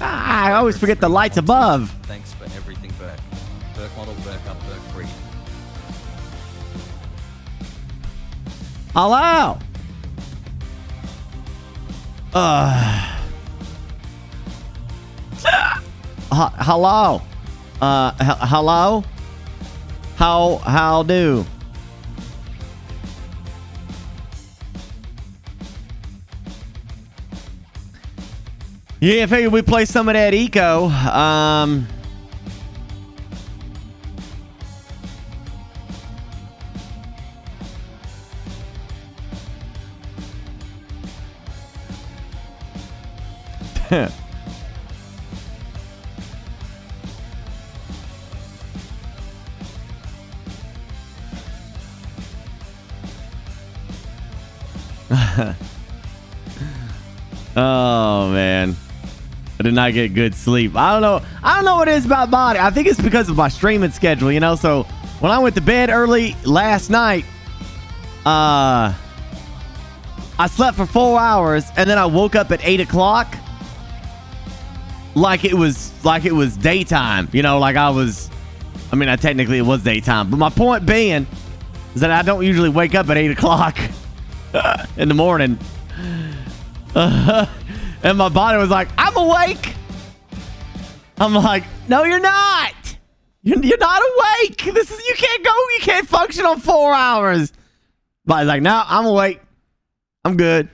I always forget the lights above. Thanks for everything, Burke. Burke model, Burke up, Burke breed. Hello. Hello. Hello. How do? Yeah, I figured we play some of that eco. Oh man, I did not get good sleep. I don't know what it is about body. I think it's because of my streaming schedule, you know. So when I went to bed early last night, I slept for 4 hours and then I woke up at 8 o'clock like it was daytime, you know, like technically it was daytime, but my point being is that I don't usually wake up at 8 o'clock in the morning. And my body was like, I'm awake. I'm like, no, you're not. You're not awake. You can't function on 4 hours. Body's like, no, I'm awake. I'm good.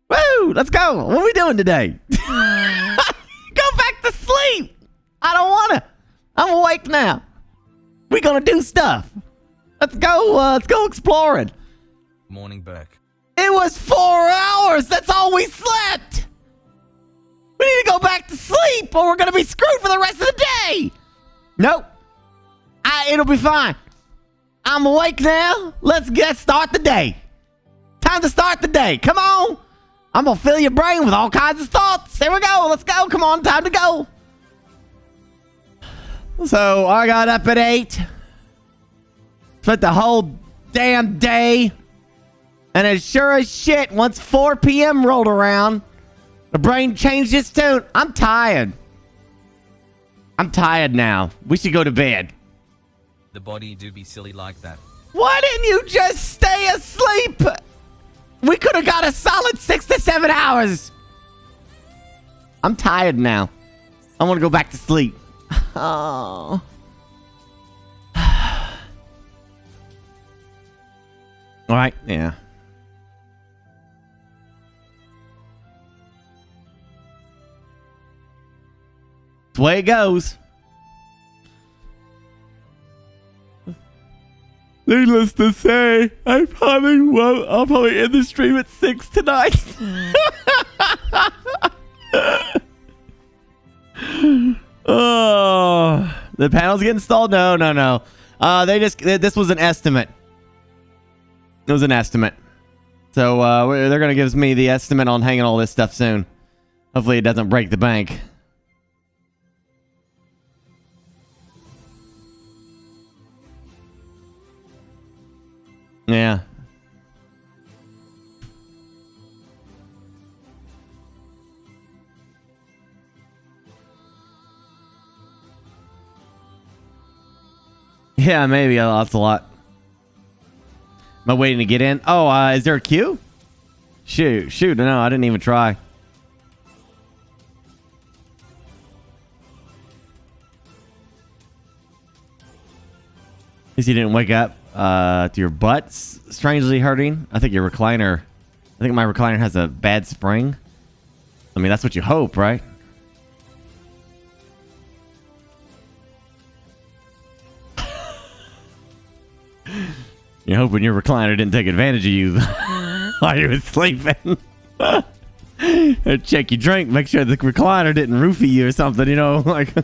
Woo, let's go. What are we doing today? Go back to sleep. I don't want to. I'm awake now. We're going to do stuff. Let's go exploring. Morning, Burke. It was 4 hours. That's all we slept. We need to go back to sleep or we're going to be screwed for the rest of the day. Nope. It'll be fine. I'm awake now. Let's start the day. Time to start the day. Come on. I'm going to fill your brain with all kinds of thoughts. There we go. Let's go. Come on. Time to go. So I got up at 8. Spent the whole damn day. And as sure as shit, once 4 p.m. rolled around, the brain changed its tune. I'm tired. I'm tired now. We should go to bed. The body do be silly like that. Why didn't you just stay asleep? We could have got a solid 6 to 7 hours. I'm tired now. I want to go back to sleep. Oh. All right. Yeah. That's the way it goes. Needless to say, I'll probably end the stream at 6 tonight. Oh, the panel's getting installed? No. This was an estimate. It was an estimate. So they're gonna give me the estimate on hanging all this stuff soon. Hopefully it doesn't break the bank. Yeah. Yeah, maybe. That's a lot. Am I waiting to get in? Oh, is there a queue? Shoot. No, I didn't even try. Guess you didn't wake up to your butt strangely hurting. I think my recliner has a bad spring. I mean, that's what you hope, right? You're hoping your recliner didn't take advantage of you while you were sleeping. Check your drink, make sure the recliner didn't roofie you or something, you know, like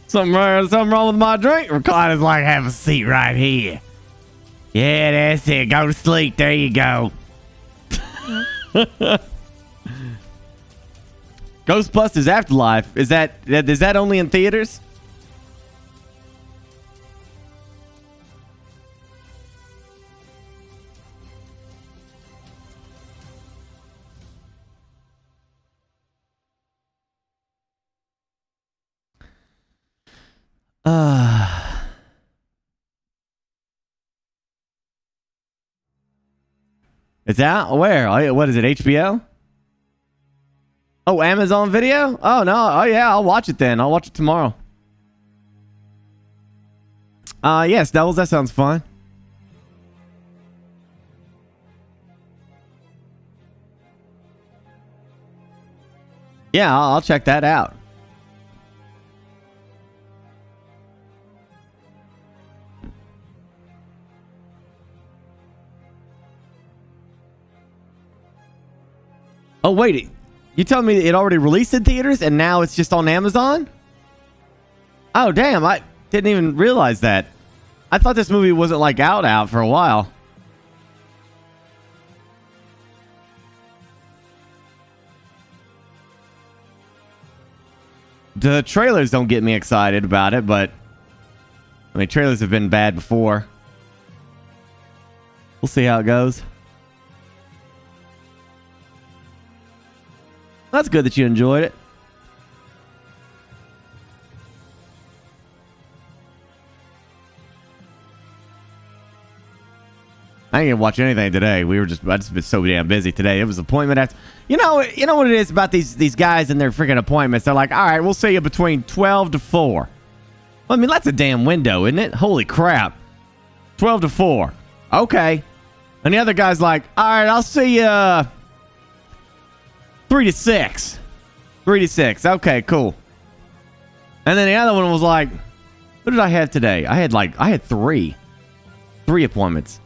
something wrong with my drink. Recliner's like, have a seat right here. Yeah, that's it. Go to sleep. There you go. Ghostbusters Afterlife. Is that only in theaters? It's out? Where? Oh, what is it, HBO? Oh, Amazon Video? Oh, no. Oh, yeah, I'll watch it then. I'll watch it tomorrow. Yes, Devils, that sounds fun. Yeah, I'll check that out. Oh, wait. You telling me it already released in theaters and now it's just on Amazon? Oh, damn. I didn't even realize that. I thought this movie wasn't like out for a while. The trailers don't get me excited about it, but I mean, trailers have been bad before. We'll see how it goes. That's good that you enjoyed it. I didn't watch anything today. I just been so damn busy today. It was appointment after. You know what it is about these guys and their freaking appointments. They're like, all right, we'll see you between 12 to 4. I mean, that's a damn window, isn't it? Holy crap. 12 to 4. Okay. And the other guy's like, all right, I'll see you 3 to 6. 3 to 6. Okay, cool. And then the other one was like, what did I have today? I had 3 appointments.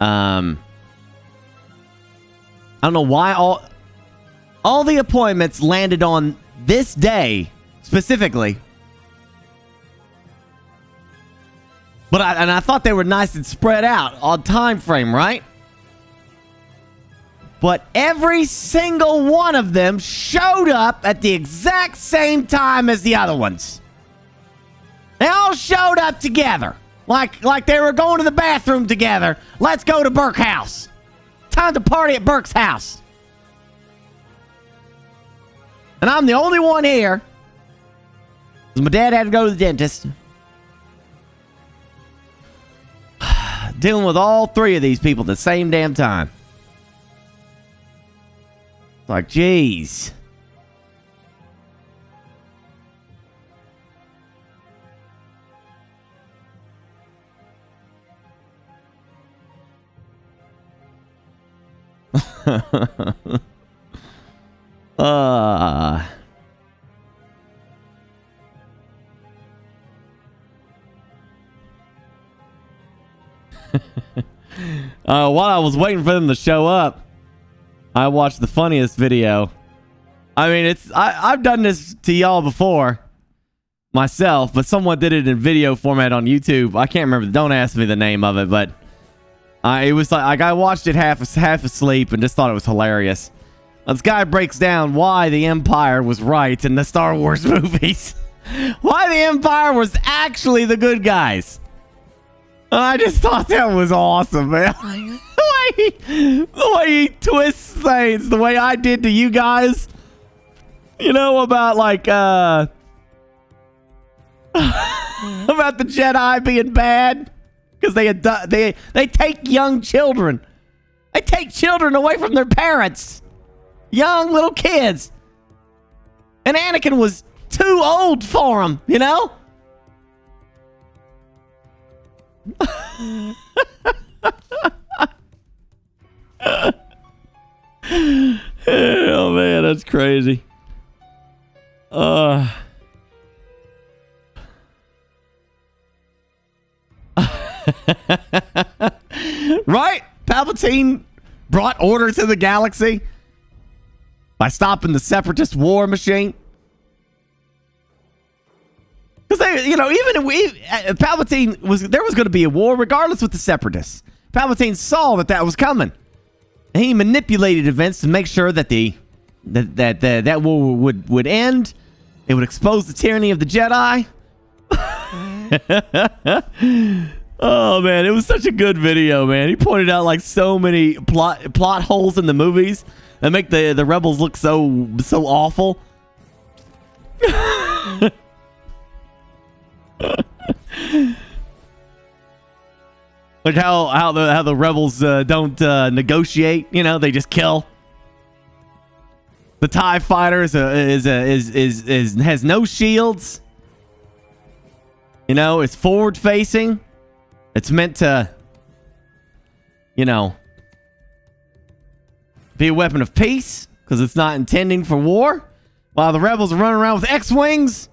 I don't know why all the appointments landed on this day specifically. But I thought they were nice and spread out on time frame, right? But every single one of them showed up at the exact same time as the other ones. They all showed up together. Like they were going to the bathroom together. Let's go to Burke house. Time to party at Burke's house. And I'm the only one here. My dad had to go to the dentist. Dealing with all 3 of these people at the same damn time. Like, jeez. While I was waiting for them to show up, I watched the funniest video. I mean, I've done this to y'all before myself, but someone did it in video format on YouTube. I can't remember. Don't ask me the name of it, but it was like I watched it half asleep and just thought it was hilarious. This guy breaks down why the Empire was right in the Star Wars movies. Why the Empire was actually the good guys. I just thought that was awesome, man. the way he twists things, the way I did to you guys. You know, about like about the Jedi being bad because they take young children. They take children away from their parents. Young little kids. And Anakin was too old for him, you know? Oh man, that's crazy. Right? Palpatine brought order to the galaxy by stopping the Separatist war machine. Because they, you know, even if Palpatine there was going to be a war regardless with the Separatists. Palpatine saw that was coming. And he manipulated events to make sure that that war would end. It would expose the tyranny of the Jedi. Oh man, it was such a good video, man. He pointed out like so many plot holes in the movies that make the rebels look so awful. Like how the rebels don't negotiate. You know, they just kill. The TIE fighter has no shields. You know, it's forward facing. It's meant to, you know, be a weapon of peace because it's not intending for war. While the rebels are running around with X-wings.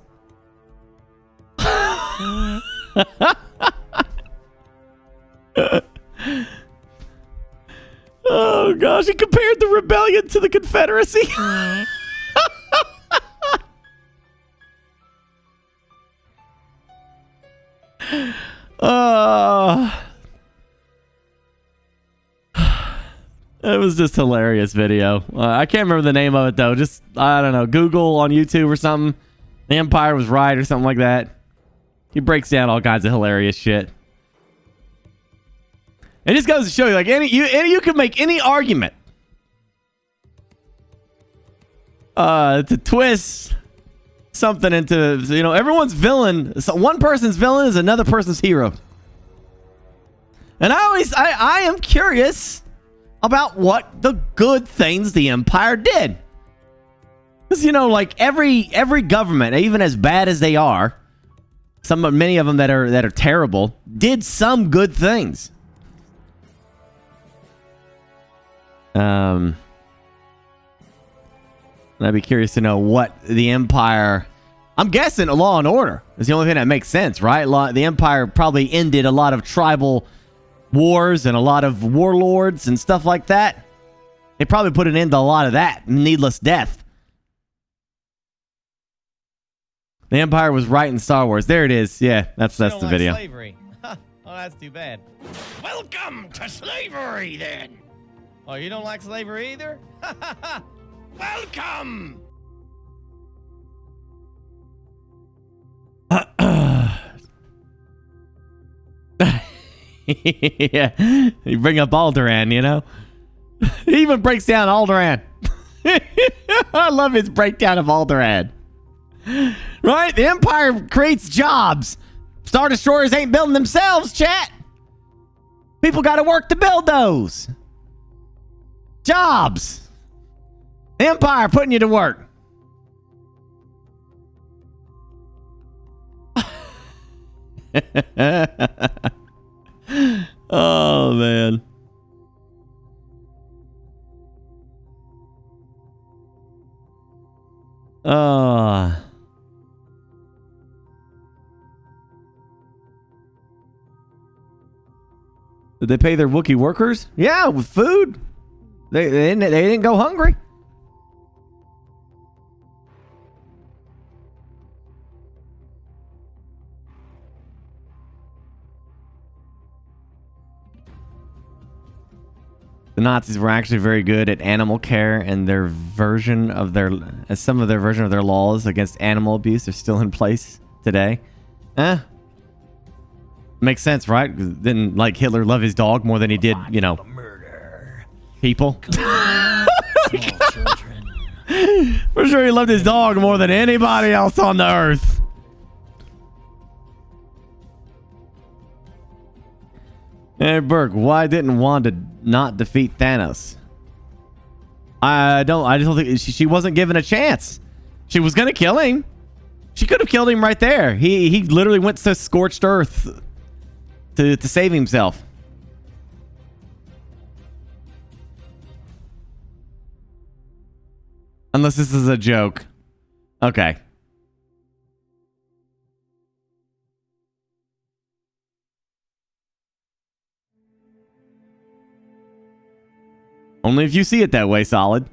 Oh gosh, he compared the rebellion to the Confederacy. It was just hilarious video. I can't remember the name of it though. Just, I don't know, Google on YouTube or something. The Empire was right or something like that. He breaks down all kinds of hilarious shit. It just goes to show you, like, you can make any argument to twist something into, you know, everyone's villain. So one person's villain is another person's hero. And I am curious about what the good things the Empire did. Because, you know, like every government, even as bad as they are, many of them that are terrible, did some good things. I'd be curious to know what the Empire... I'm guessing Law and Order is the only thing that makes sense, right? The Empire probably ended a lot of tribal wars and a lot of warlords and stuff like that. They probably put an end to a lot of that. Needless death. The Empire was right in Star Wars. There it is. Yeah, that's the video. Slavery. Oh, that's too bad. Welcome to slavery, then. Oh, you don't like slavery either? Welcome! Yeah, you bring up Alderaan, you know? He even breaks down Alderaan. I love his breakdown of Alderaan. Right? The Empire creates jobs. Star Destroyers ain't building themselves, chat. People got to work to build those. Jobs. The Empire putting you to work. Oh, man. Did they pay their Wookiee workers? Yeah, with food. They didn't go hungry. The Nazis were actually very good at animal care, and their version of their laws against animal abuse are still in place today. Makes sense, right? 'Cause didn't like Hitler love his dog more than he did, you know, people? For sure, he loved his dog more than anybody else on the earth. Hey, Burke, why didn't Wanda not defeat Thanos? I just don't think she wasn't given a chance. She was gonna kill him. She could have killed him right there. He literally went to scorched earth to save himself. Unless this is a joke. Okay. Only if you see it that way, Solid.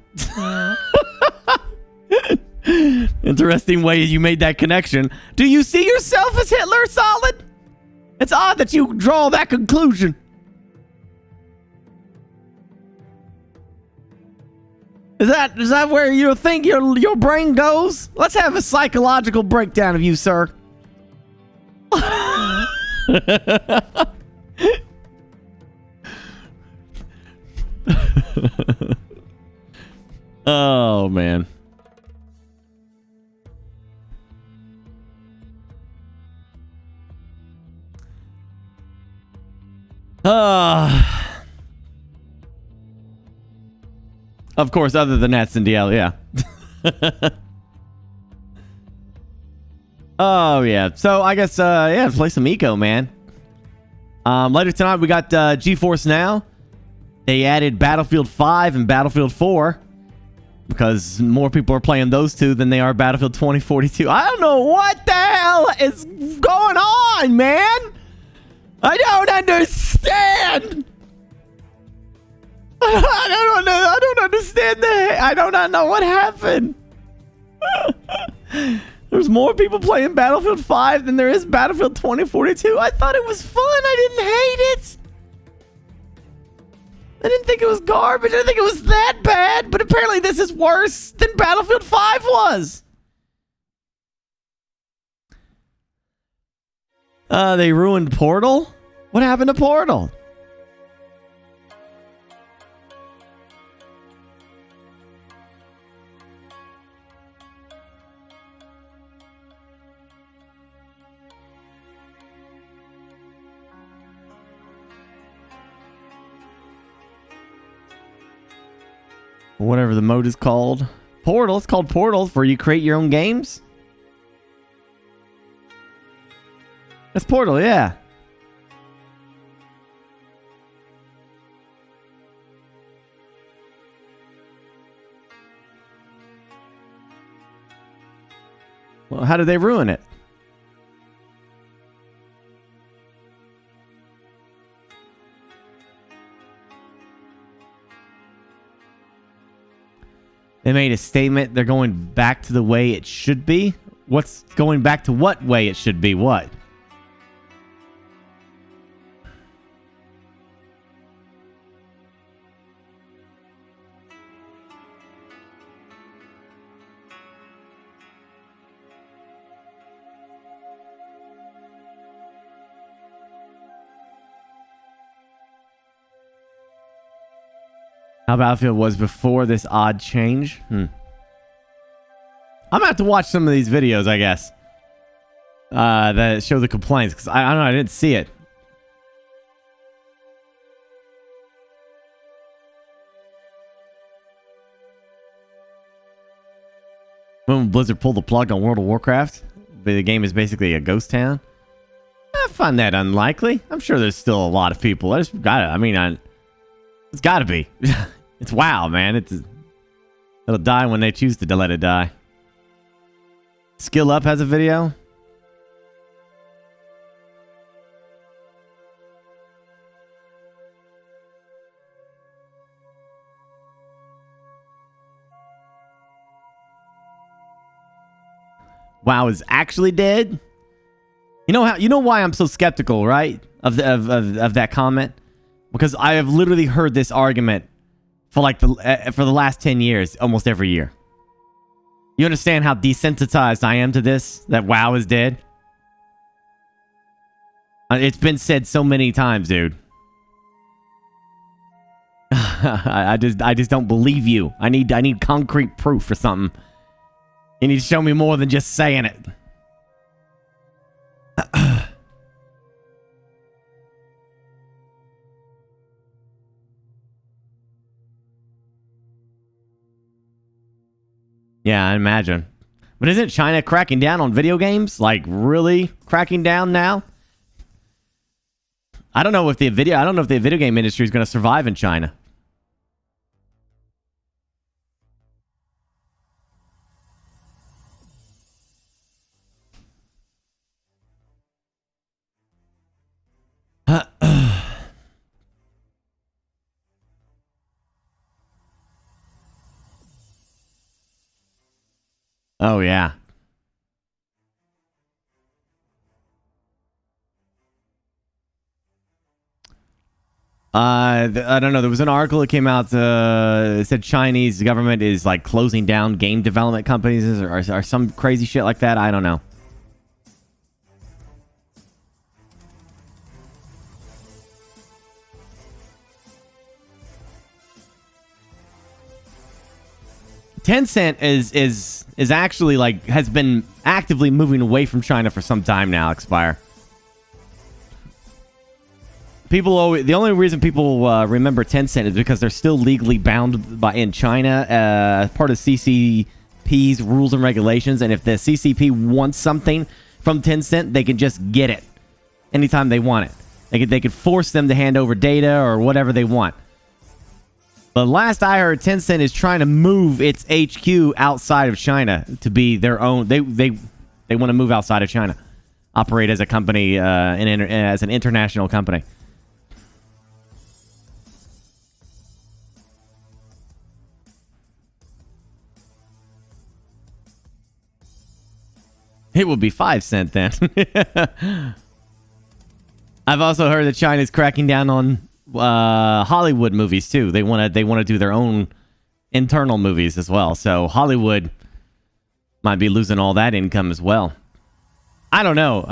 Interesting way you made that connection. Do you see yourself as Hitler, Solid? It's odd that you draw that conclusion. Is that where you think your brain goes? Let's have a psychological breakdown of you, sir. Oh, man. Of course, other than that, Cindy, yeah. Oh, yeah. So, I guess, yeah, play some Eco, man. Later tonight, we got GeForce Now. They added Battlefield 5 and Battlefield 4 because more people are playing those two than they are Battlefield 2042. I don't know what the hell is going on, man. I don't understand. I don't understand that. I do not know what happened. There's more people playing Battlefield 5 than there is Battlefield 2042. I thought it was fun. I didn't hate it. I didn't think it was garbage. I didn't think it was that bad. But apparently this is worse than Battlefield 5 was. They ruined Portal? What happened to Portal? Whatever the mode is called. Portal. It's called Portal where you create your own games. That's Portal, yeah. Well, how did they ruin it? They made a statement. They're going back to the way it should be. What's going back to what way it should be? What? How Battlefield was before this odd change? I'm gonna have to watch some of these videos, I guess. That show the complaints, because I don't know, I didn't see it. When Blizzard pulled the plug on World of Warcraft, the game is basically a ghost town. I find that unlikely. I'm sure there's still a lot of people. It's gotta be. It's WoW, man. It'll die when they choose to let it die. Skill Up has a video. WoW is actually dead. You know why I'm so skeptical, right? Of that comment? Because I have literally heard this argument for like for the last 10 years, almost every year. You understand how desensitized I am to this? That WoW is dead? It's been said so many times, dude. I just don't believe you. I need concrete proof for something. You need to show me more than just saying it. Yeah, I imagine. But isn't China cracking down on video games? Like, really cracking down now? I don't know if the video game industry is going to survive in China. Oh, yeah. I don't know. There was an article that came out. It said Chinese government is like closing down game development companies or some crazy shit like that. I don't know. Tencent is actually like has been actively moving away from China for some time now, Expire. the only reason people remember Tencent is because they're still legally bound in China as part of CCP's rules and regulations. And if the CCP wants something from Tencent, they can just get it anytime they want it. They could force them to hand over data or whatever they want. But last I heard, Tencent is trying to move its HQ outside of China to be their own. They want to move outside of China, operate as a company, as an international company. It would be 5 cents then. I've also heard that China's cracking down on Hollywood movies too. They want to do their own internal movies as well. So Hollywood might be losing all that income as well. I don't know.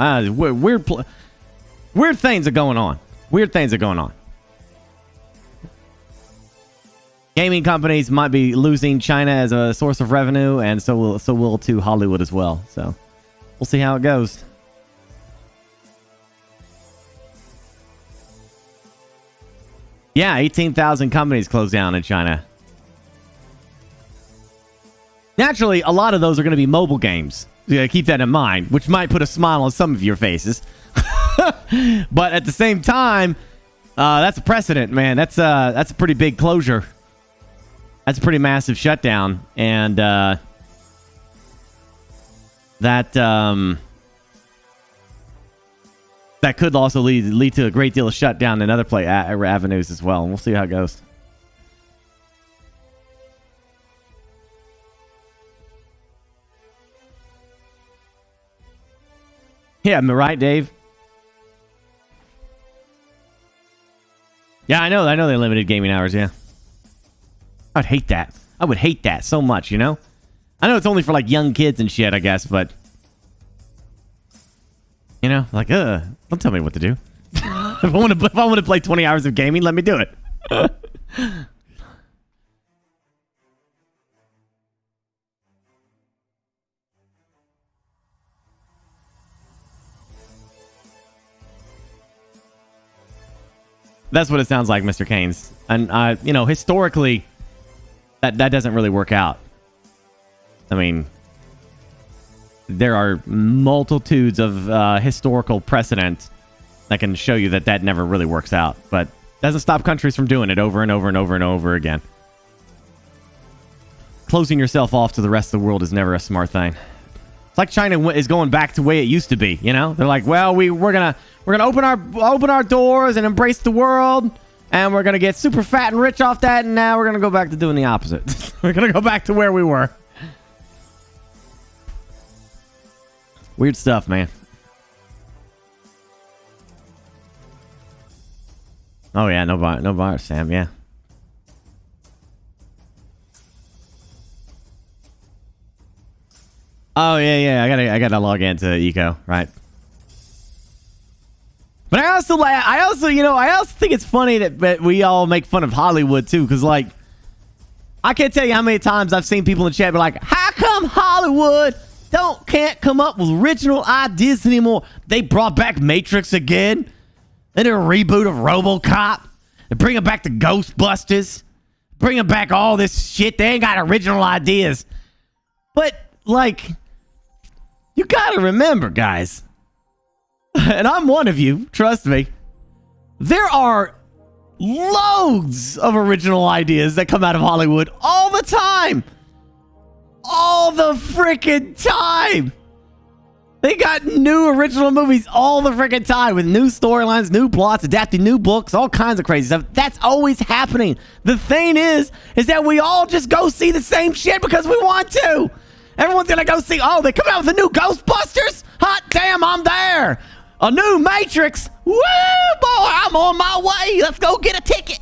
Weird things are going on. Weird things are going on. Gaming companies might be losing China as a source of revenue, and so will too Hollywood as well. So we'll see how it goes. Yeah, 18,000 companies closed down in China. Naturally, a lot of those are going to be mobile games. So you gotta keep that in mind, which might put a smile on some of your faces. But at the same time, that's a precedent, man. That's a pretty big closure. That's a pretty massive shutdown, and that could also lead to a great deal of shutdown in other avenues as well. And we'll see how it goes. Yeah, am I right, Dave? Yeah, I know they limited gaming hours, yeah. I'd hate that. I would hate that so much, you know? I know it's only for like young kids and shit, I guess, but you know, like, don't tell me what to do. If I want to play 20 hours of gaming, let me do it. That's what it sounds like, Mr. Keynes. And you know, historically, that doesn't really work out. I mean, there are multitudes of historical precedent that can show you that never really works out, but doesn't stop countries from doing it over and over and over and over again. Closing yourself off to the rest of the world is never a smart thing. It's like China is going back to the way it used to be. You know, they're like, well, we're gonna open our doors and embrace the world, and we're gonna get super fat and rich off that, and now we're gonna go back to doing the opposite. We're gonna go back to where we were. Weird stuff, man. Oh yeah, no virus, Sam. Yeah. Oh yeah. I gotta log into Eco, right? But I also think it's funny that we all make fun of Hollywood too, because like, I can't tell you how many times I've seen people in the chat be like, "How come Hollywood can't come up with original ideas anymore? They brought back Matrix again. They did a reboot of RoboCop. They're bringing back the Ghostbusters. Bringing back all this shit. They ain't got original ideas." But like, you gotta remember, guys, and I'm one of you, trust me, there are loads of original ideas that come out of Hollywood all the time. All the freaking time. They got new original movies all the freaking time with new storylines, new plots, adapting new books, all kinds of crazy stuff. That's always happening. The thing is that we all just go see the same shit because we want to. Everyone's gonna go see, oh, they come out with a new Ghostbusters? Hot damn, I'm there. A new Matrix? Woo, boy, I'm on my way. Let's go get a ticket.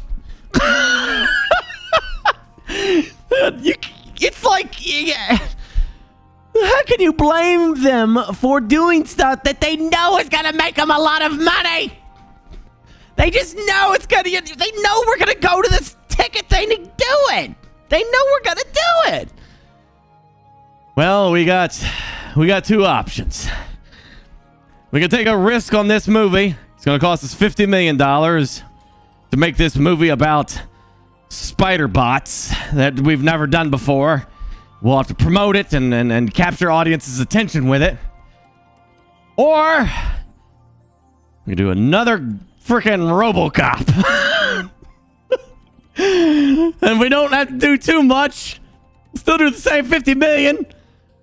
It's like, yeah. How can you blame them for doing stuff that they know is gonna make them a lot of money? They just know it's gonna, they know we're gonna go to this ticket thing to do it. They know we're gonna do it. Well, we got two options. We can take a risk on this movie. It's It's going to cost us $50 million to make this movie about spider bots that we've never done before. We'll have to promote it and capture audience's attention with it. Or we do another freaking RoboCop. And we don't have to do too much. Still do the same 50 million.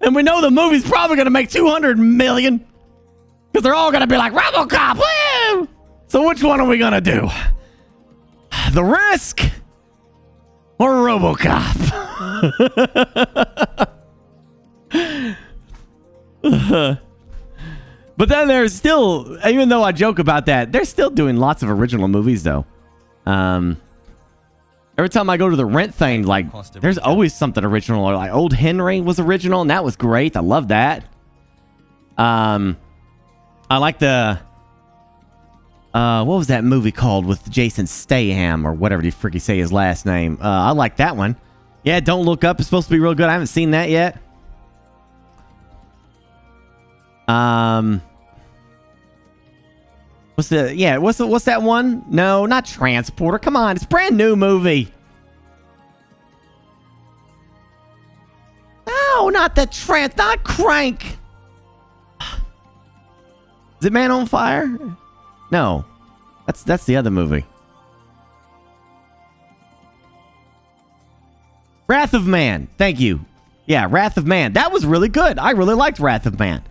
And we know the movie's probably going to make 200 million. Because they're all going to be like, RoboCop, woo! So which one are we going to do? The Risk or RoboCop? But then there's still, even though I joke about that, they're still doing lots of original movies, though. Every time I go to the rent thing, like, there's always something original. Like, Old Henry was original, and that was great. I love that. I like the... what was that movie called with Jason Statham, or whatever you freaking say his last name? I like that one. Yeah, Don't Look Up is supposed to be real good. I haven't seen that yet. What's that one? No, not Transporter. Come on, it's a brand new movie. No, not not Crank. Is it Man on Fire? No, that's the other movie. Wrath of Man. Thank you. Yeah, Wrath of Man. That was really good. I really liked Wrath of Man.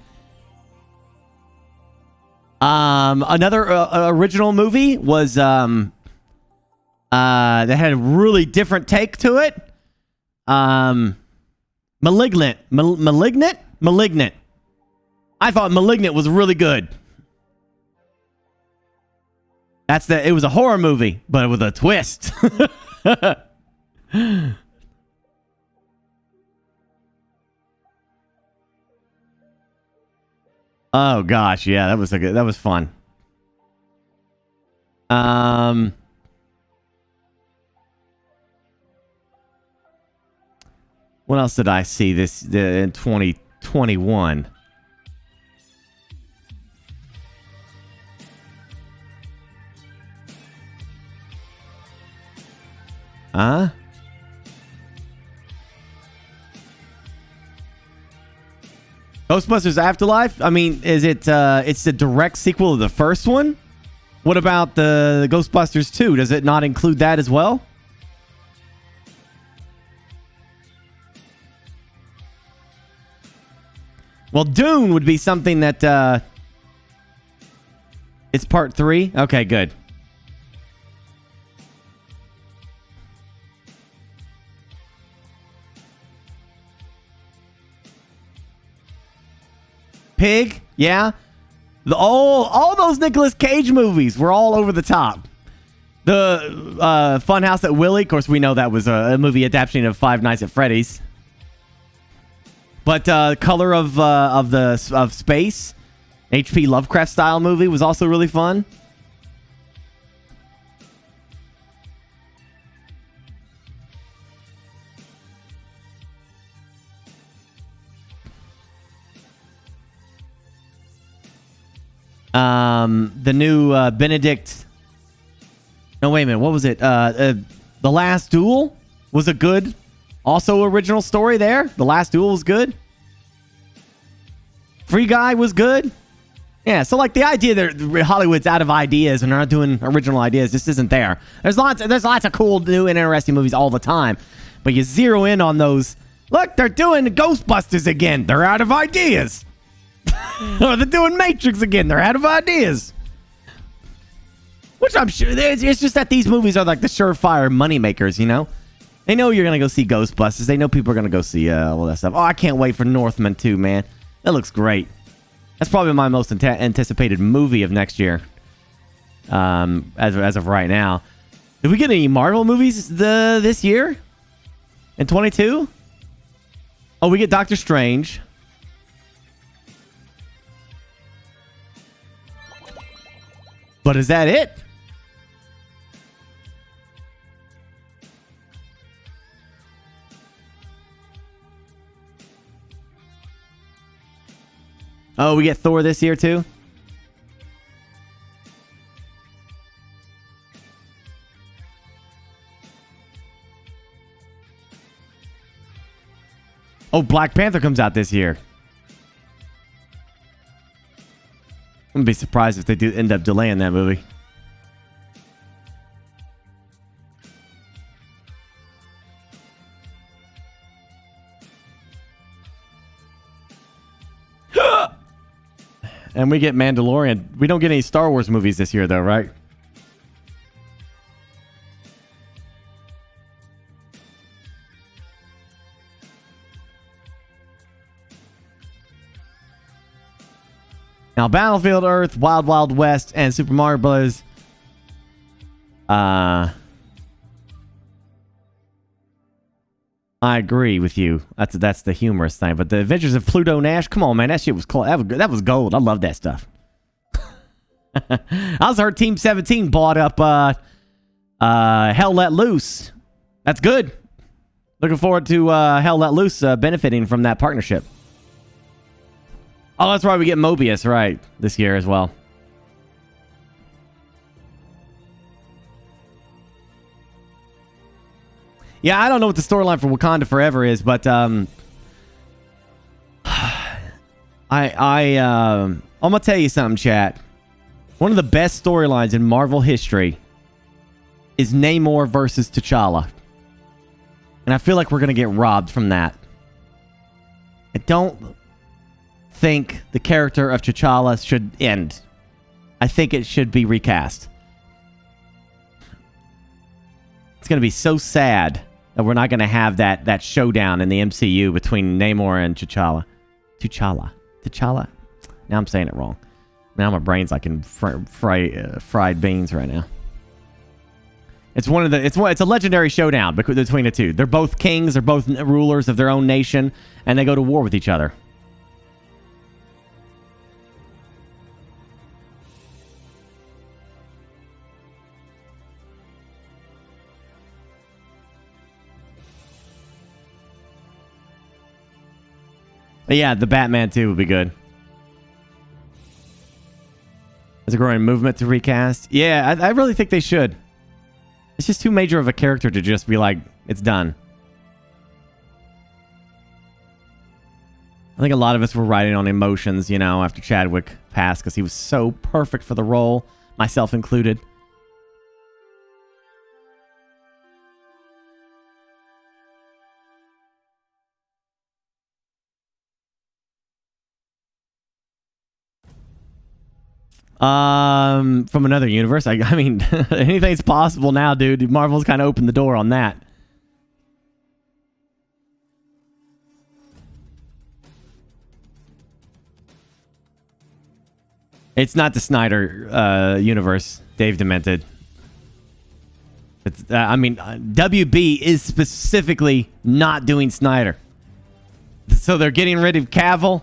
Another original movie was that had a really different take to it. Malignant. Malignant. I thought Malignant was really good. It was a horror movie, but with a twist. Oh gosh, yeah, that was fun. What else did I see in 2021? Ghostbusters Afterlife? I mean, is it it's the direct sequel of the first one? What about the Ghostbusters 2? Does it not include that as well? Well, Dune would be something that it's part 3. Okay, good. Pig, yeah. All those Nicolas Cage movies were all over the top. The Funhouse at Willie, of course, we know that was a movie adaptation of Five Nights at Freddy's. But Color of Space, H.P. Lovecraft style movie was also really fun. The new Benedict. No, wait a minute. What was it? The Last Duel was a good, also original story there. The Last Duel was good. Free Guy was good. Yeah, so like the idea that Hollywood's out of ideas and they're not doing original ideas just isn't there. There's lots of cool, new, and interesting movies all the time, but you zero in on those. Look, they're doing Ghostbusters again. They're out of ideas. Or they're doing Matrix again. They're out of ideas. Which I'm sure it's just that these movies are like the surefire moneymakers, you know? They know you're going to go see Ghostbusters. They know people are going to go see all that stuff. Oh, I can't wait for Northman 2, man. That looks great. That's probably my most anticipated movie of next year. As of right now. Did we get any Marvel movies this year? In 22? Oh, we get Doctor Strange. But is that it? Oh, we get Thor this year too? Oh, Black Panther comes out this year. I wouldn't be surprised if they do end up delaying that movie. And we get Mandalorian. We don't get any Star Wars movies this year, though, right? Now, Battlefield Earth, Wild Wild West, and Super Mario Bros. I agree with you. That's the humorous thing. But the Adventures of Pluto Nash, come on, man, that shit was cool. That was gold. I love that stuff. I also heard Team 17 bought up Hell Let Loose. That's good. Looking forward to Hell Let Loose benefiting from that partnership. Oh, that's right. We get Mobius, right, this year as well. Yeah, I don't know what the storyline for Wakanda Forever is, but I'm gonna tell you something, chat. One of the best storylines in Marvel history is Namor versus T'Challa. And I feel like we're gonna get robbed from that. I don't think the character of T'Challa should end. I think it should be recast. It's gonna be so sad that we're not going to have that showdown in the MCU between Namor and T'Challa. T'Challa. Now I'm saying it wrong. Now my brain's like in fried beans right now. It's a legendary showdown between the two. They're both kings. They're both rulers of their own nation, and they go to war with each other. But yeah, the Batman 2 would be good. There's a growing movement to recast. Yeah, I really think they should. It's just too major of a character to just be like, it's done. I think a lot of us were riding on emotions, you know, after Chadwick passed because he was so perfect for the role, myself included. From another universe. I mean, anything's possible now, dude. Marvel's kind of opened the door on that. It's not the Snyder universe, Dave Demented. It's, I mean, WB is specifically not doing Snyder. So they're getting rid of Cavill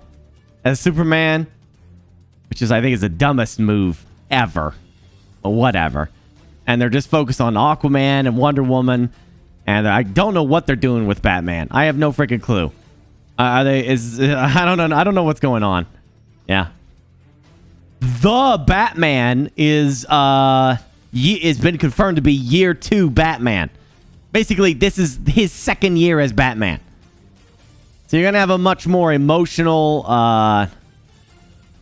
as Superman, which is, I think, is the dumbest move ever. But whatever. And they're just focused on Aquaman and Wonder Woman. And I don't know what they're doing with Batman. I have no freaking clue. I don't know what's going on. Yeah. The Batman is been confirmed to be year 2 Batman. Basically, this is his second year as Batman. So you're going to have a much more emotional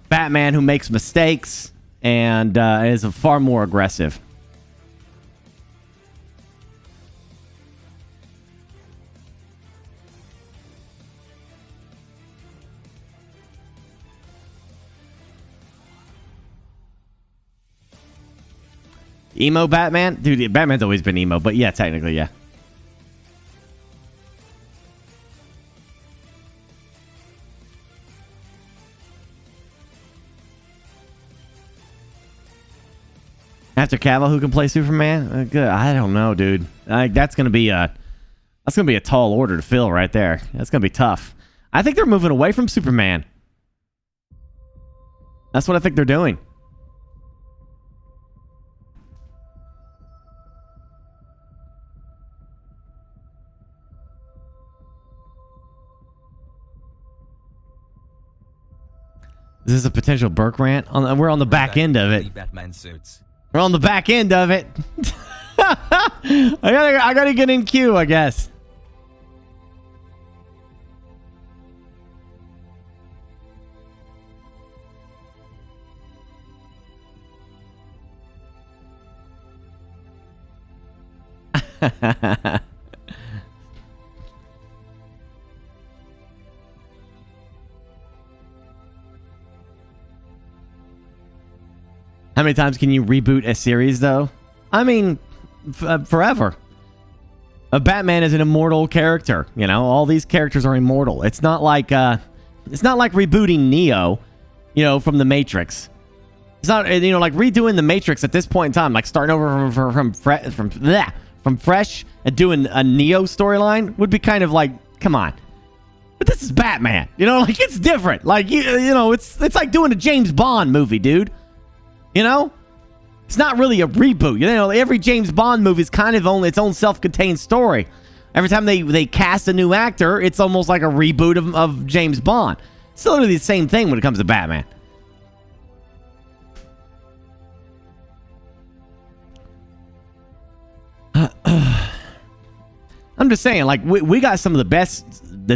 Batman who makes mistakes and is far more aggressive. Emo Batman? Dude, Batman's always been emo, but yeah, technically, yeah. After Cavill, who can play Superman? Good. I don't know, dude. That's gonna be a tall order to fill right there. That's gonna be tough. I think they're moving away from Superman. That's what I think they're doing. This is a potential Burke rant. We're on the back end of it. Batman suits. We're on the back end of it. I gotta get in queue, I guess. How many times can you reboot a series, though? I mean, forever. A Batman is an immortal character. You know, all these characters are immortal. It's not like rebooting Neo, you know, from the Matrix. It's not, you know, like redoing the Matrix at this point in time, like starting over from fresh and doing a Neo storyline would be kind of like, come on. But this is Batman, you know, like it's different. Like you know, it's like doing a James Bond movie, dude. You know, it's not really a reboot. You know, every James Bond movie is kind of only its own self-contained story. Every time they cast a new actor, it's almost like a reboot of James Bond. It's literally the same thing when it comes to Batman. I'm just saying, like, we got some of the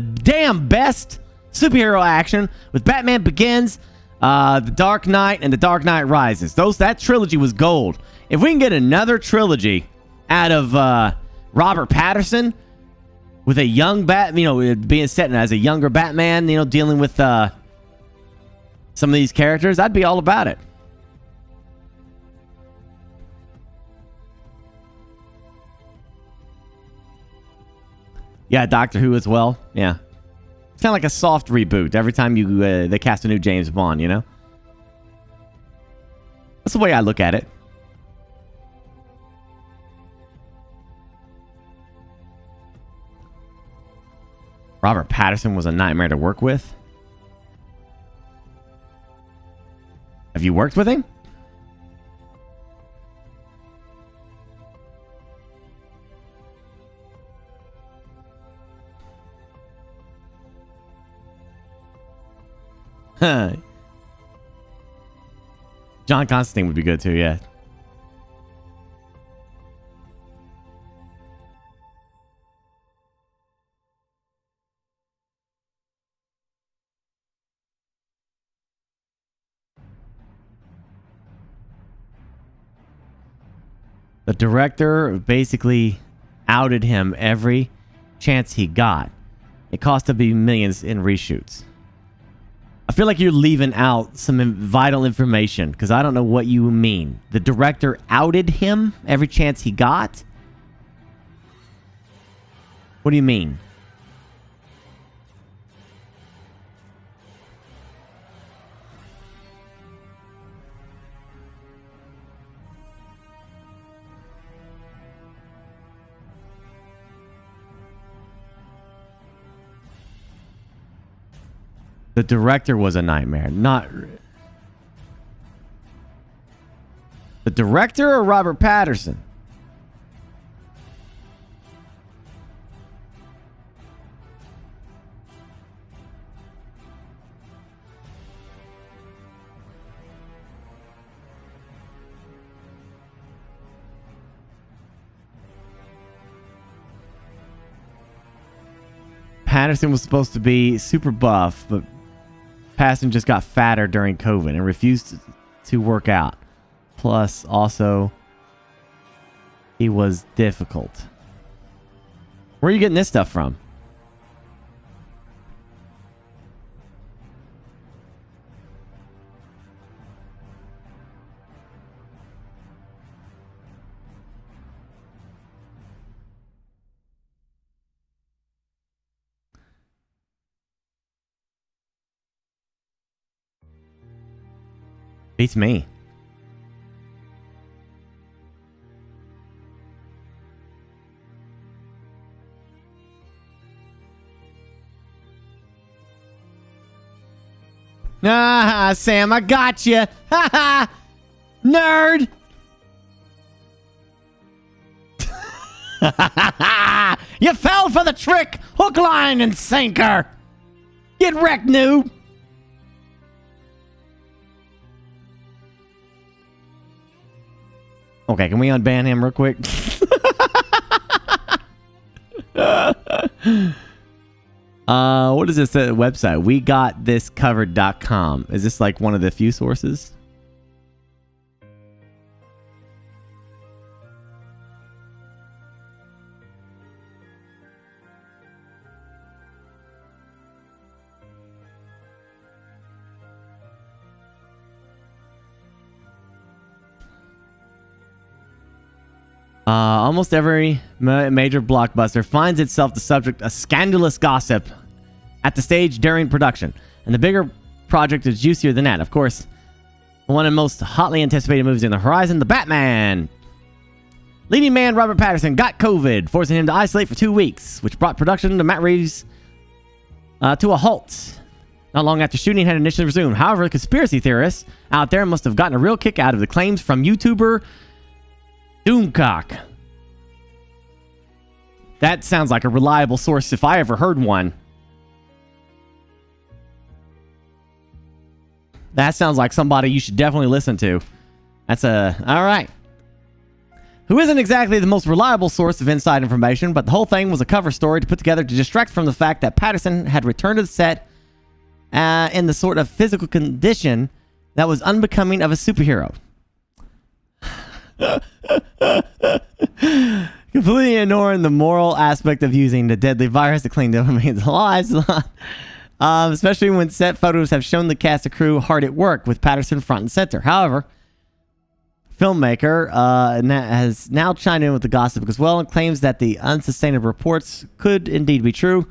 damn best superhero action with Batman Begins, The Dark Knight, and The Dark Knight Rises. That trilogy was gold. If we can get another trilogy out of Robert Pattinson with a young being set as a younger Batman, you know, dealing with some of these characters, I'd be all about it. Yeah, Doctor Who as well. Yeah. It's kind of like a soft reboot every time they cast a new James Bond, you know? That's the way I look at it. Robert Pattinson was a nightmare to work with. Have you worked with him? John Constantine would be good too, yeah. The director basically outed him every chance he got. It cost him millions in reshoots. I feel like you're leaving out some vital information because I don't know what you mean. The director outed him every chance he got? What do you mean? The director was a nightmare, not... The director or Robert Pattinson? Pattinson was supposed to be super buff, but Pattinson just got fatter during COVID and refused to work out. Plus, also, he was difficult. Where are you getting this stuff from? Beats me. Ah, Sam, I got you. Ha ha, nerd. You fell for the trick, hook, line, and sinker. Get wrecked, noob. Okay, can we unban him real quick? What is this website? WeGotThisCovered.com. Is this like one of the few sources? Almost every major blockbuster finds itself the subject of scandalous gossip at the stage during production. And the bigger project is juicier than that. Of course, one of the most hotly anticipated movies on the horizon, The Batman. Leading man Robert Pattinson got COVID, forcing him to isolate for 2 weeks, which brought production to Matt Reeves to a halt. Not long after shooting had initially resumed. However, conspiracy theorists out there must have gotten a real kick out of the claims from YouTuber Doomcock. That sounds like a reliable source if I ever heard one. That sounds like somebody you should definitely listen to. That's all right. Who isn't exactly the most reliable source of inside information, but the whole thing was a cover story to put together to distract from the fact that Patterson had returned to the set in the sort of physical condition that was unbecoming of a superhero. Completely ignoring the moral aspect of using the deadly virus to clean dopamine's lives. Especially when set photos have shown the cast and crew hard at work with Patterson front and center. However, filmmaker has now chimed in with the gossip as well and claims that the unsustainable reports could indeed be true,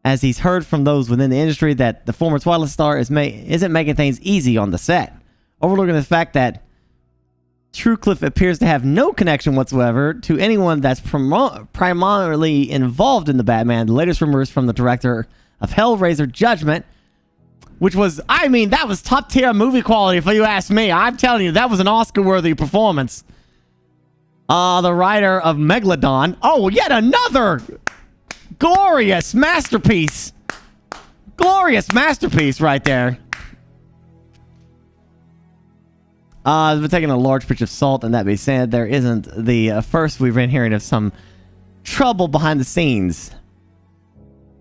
as he's heard from those within the industry that the former Twilight star isn't making things easy on the set, overlooking the fact that Truecliff appears to have no connection whatsoever to anyone that's primarily involved in the Batman. The latest rumors from the director of Hellraiser Judgment, which was, I mean, that was top tier movie quality if you ask me. I'm telling you, that was an Oscar-worthy performance. The writer of Megalodon. Oh, yet another glorious masterpiece. Glorious masterpiece right there. I've been taking a large pinch of salt, and that being said, there isn't the first we've been hearing of some trouble behind the scenes.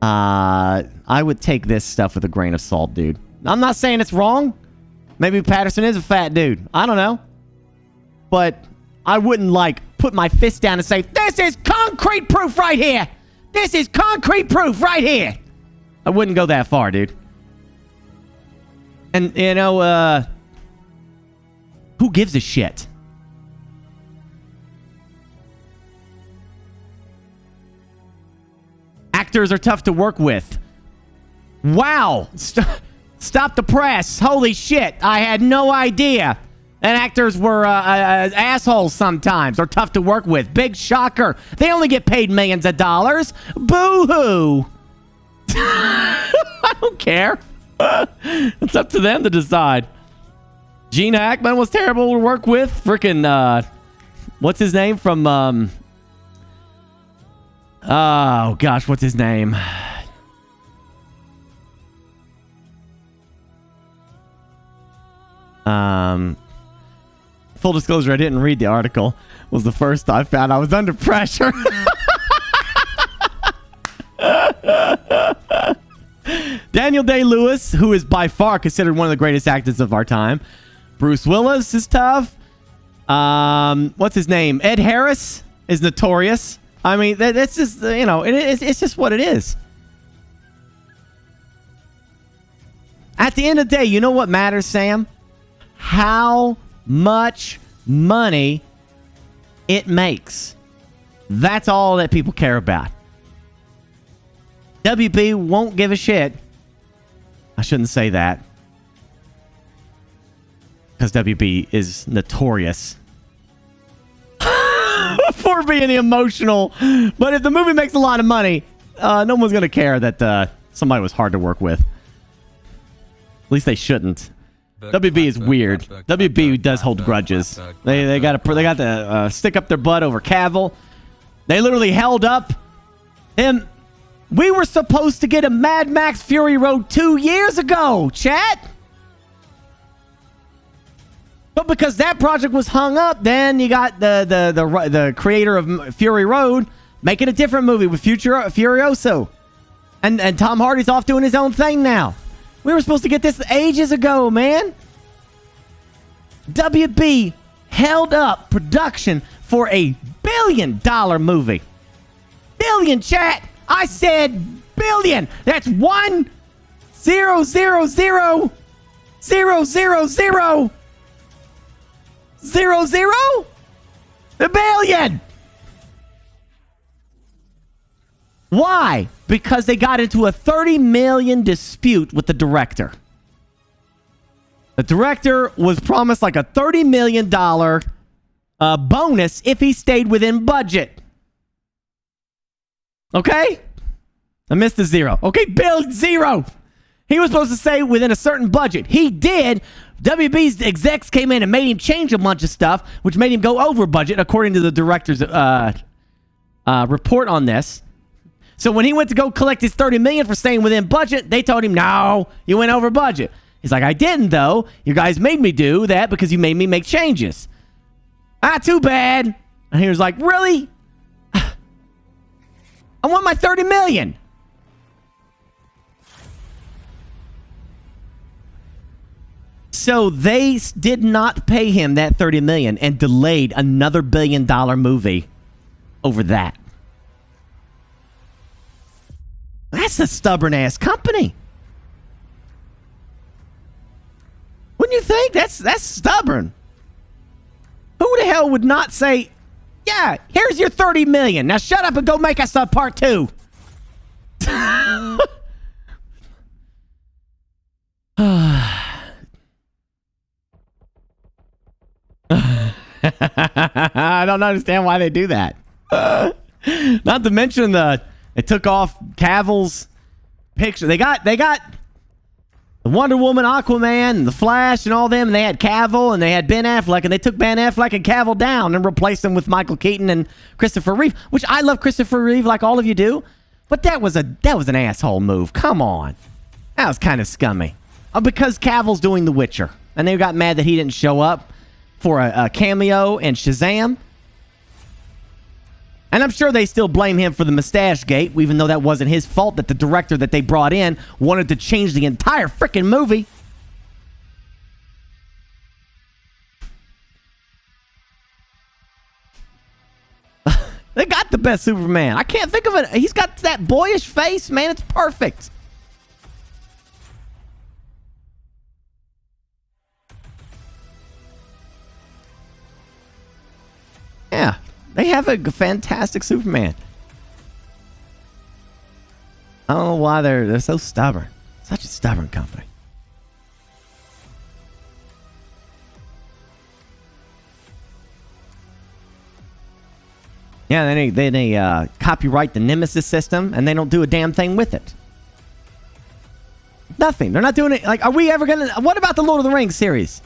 I would take this stuff with a grain of salt, dude. I'm not saying it's wrong. Maybe Patterson is a fat dude. I don't know. But I wouldn't, like, put my fist down and say, this is concrete proof right here. This is concrete proof right here. I wouldn't go that far, dude. And, you know, who gives a shit? Actors are tough to work with. Wow. Stop the press. Holy shit. I had no idea. And actors were assholes sometimes, or tough to work with. Big shocker. They only get paid millions of dollars. Boo-hoo. I don't care. It's up to them to decide. Gene Hackman was terrible to work with. Freaking, what's his name from, oh, gosh, what's his name? Full disclosure, I didn't read the article. It was the first I found. I was under pressure. Daniel Day-Lewis, who is by far considered one of the greatest actors of our time. Bruce Willis is tough. What's his name? Ed Harris is notorious. I mean, that's just, you know, it's just what it is. At the end of the day, you know what matters, Sam? How much money it makes. That's all that people care about. WB won't give a shit. I shouldn't say that, because WB is notorious for being emotional. But if the movie makes a lot of money, no one's going to care that somebody was hard to work with. At least they shouldn't. WB is weird. WB does hold grudges. They got to stick up their butt over Cavill. They literally held up him. We were supposed to get a Mad Max Fury Road 2 years ago, chat. But because that project was hung up, then you got the creator of Fury Road making a different movie with Furioso. And Tom Hardy's off doing his own thing now. We were supposed to get this ages ago, man. WB held up production for a $1 billion movie. Billion, chat. I said billion. That's 1 0 0 0 0 0 0 0 0 $1 billion. Why? Because they got into a $30 million dispute with the director. The director was promised like a $30 million bonus if he stayed within budget. Okay? I missed the zero. Okay, Bill, zero. He was supposed to stay within a certain budget. He did. WB's execs came in and made him change a bunch of stuff, which made him go over budget, according to the director's report on this. So when he went to go collect his $30 million for staying within budget, they told him, no, you went over budget. He's like, I didn't, though. You guys made me do that because you made me make changes. Ah, too bad. And he was like, really? I want my $30 million. So they did not pay him that $30 million and delayed another $1 billion movie over that. That's a stubborn-ass company. Wouldn't you think? That's stubborn. Who the hell would not say, yeah, here's your $30 million. Now shut up and go make us a part 2. I don't understand why they do that. Not to mention they took off Cavill's picture. They got the Wonder Woman, Aquaman, and the Flash, and all them. And they had Cavill, and they had Ben Affleck, and they took Ben Affleck and Cavill down and replaced them with Michael Keaton and Christopher Reeve. Which I love Christopher Reeve, like all of you do. But that was an asshole move. Come on, that was kind of scummy. Because Cavill's doing The Witcher, and they got mad that he didn't show up for a cameo in Shazam. And I'm sure they still blame him for the mustache gate, even though that wasn't his fault, that the director that they brought in wanted to change the entire freaking movie. They got the best Superman. I can't think of it. He's got that boyish face, man. It's perfect. Yeah. They have a fantastic Superman. I don't know why they're so stubborn. Such a stubborn company. Yeah, then they copyright the Nemesis system, and they don't do a damn thing with it. Nothing. They're not doing it. Like, are we ever gonna? What about the Lord of the Rings series?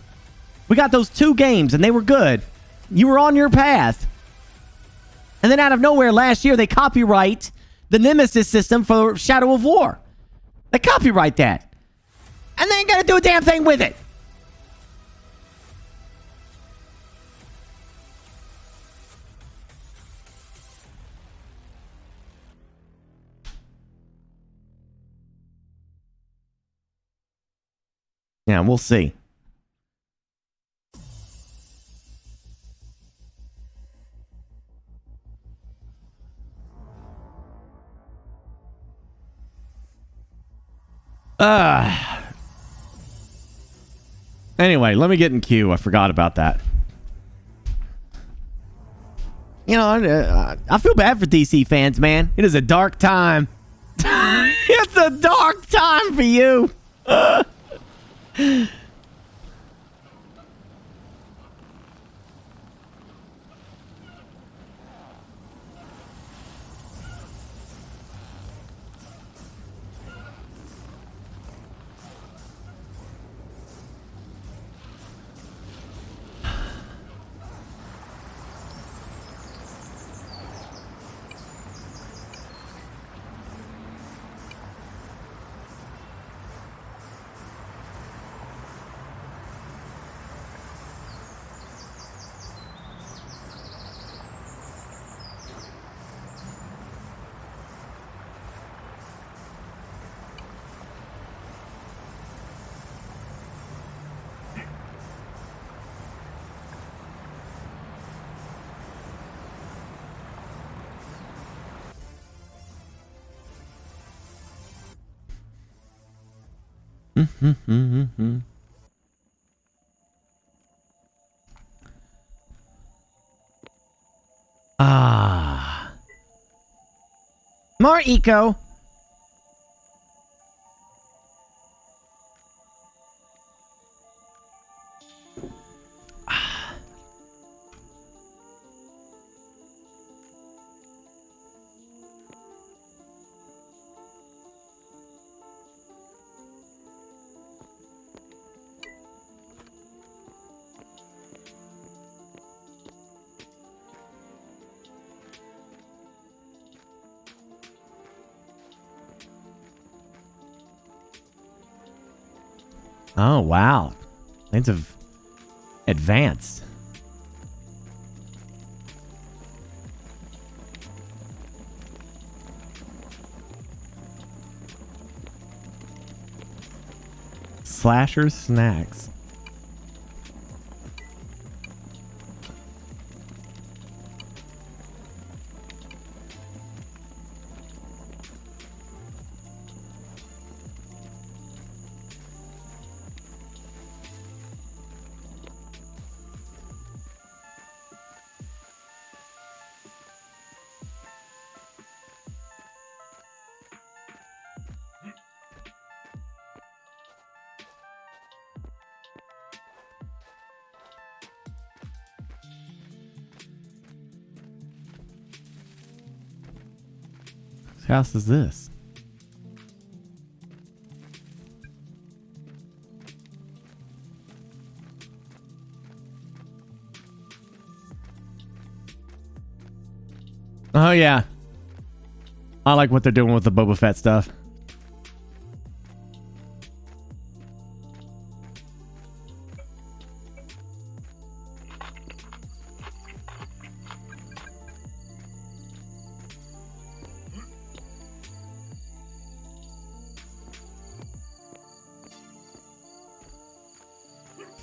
We got those 2 games, and they were good. You were on your path. And then out of nowhere, last year, they copyright the Nemesis system for Shadow of War. They copyright that. And they ain't gonna do a damn thing with it. Yeah, we'll see. Anyway, let me get in queue. I forgot about that. You know, I feel bad for DC fans, man. It is a dark time. It's a dark time for you. More eco. Oh, wow. Things have advanced. Slasher snacks. Whose house is this? Oh, yeah. I like what they're doing with the Boba Fett stuff.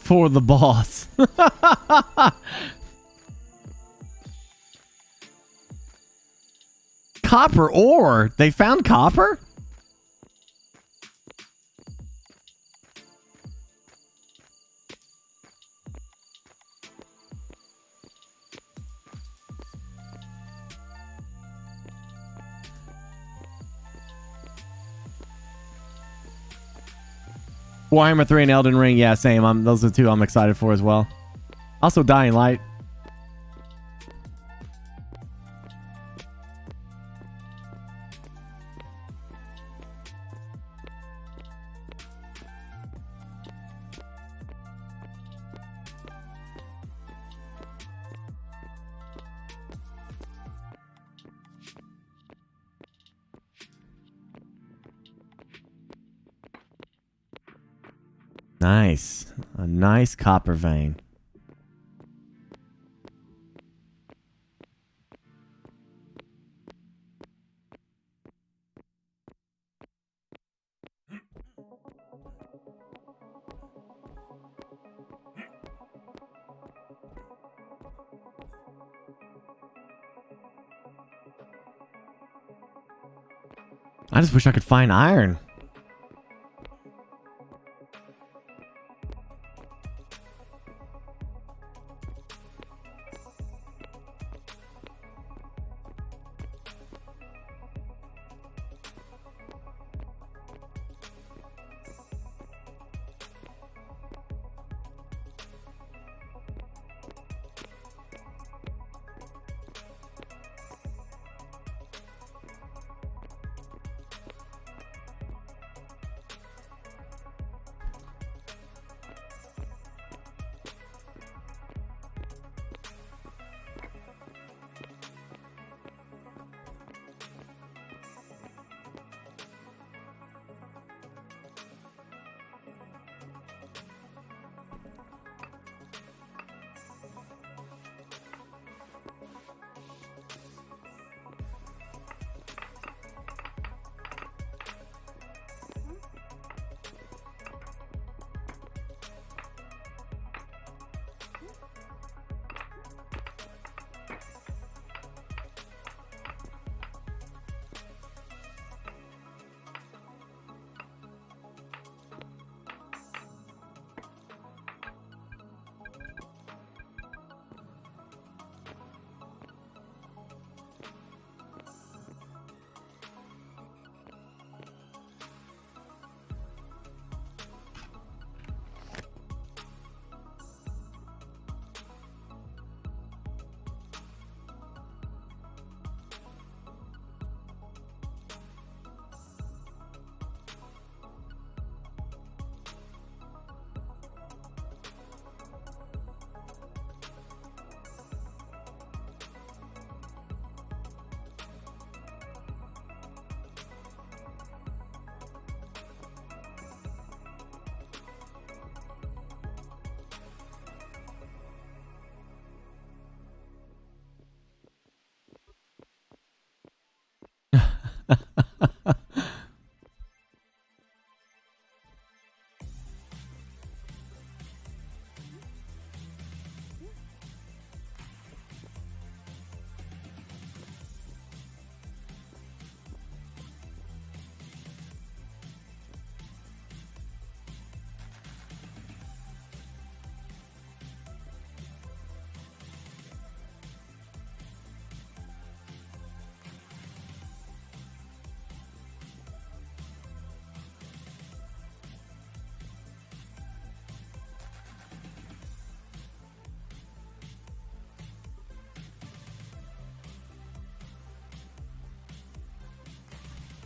For the boss. Copper ore? They found copper? Warhammer 3 and Elden Ring, yeah, same. Those are the two I'm excited for as well. Also, Dying Light. Nice. A nice copper vein. I just wish I could find iron.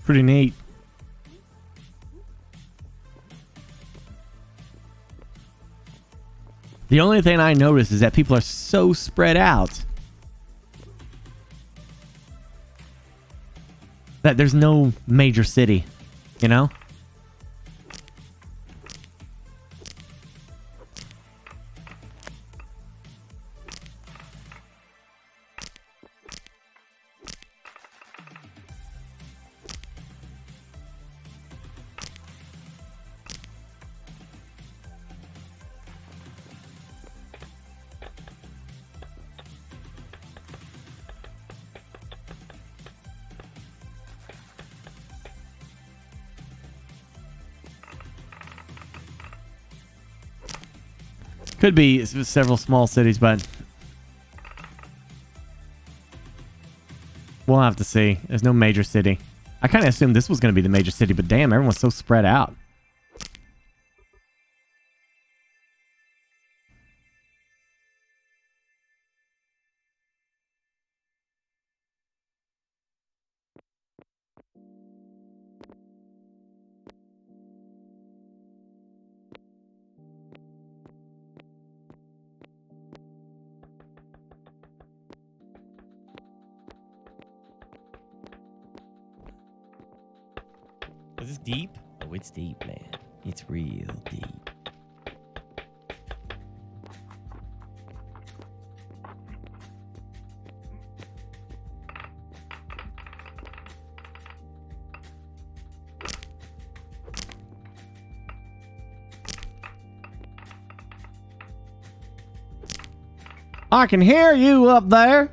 Pretty neat. The only thing I noticed is that people are so spread out that there's no major city, you know? Could be several small cities, but we'll have to see. There's no major city. I kind of assumed this was going to be the major city, but damn, everyone's so spread out. Is this deep? Oh, it's deep, man. It's real deep. I can hear you up there.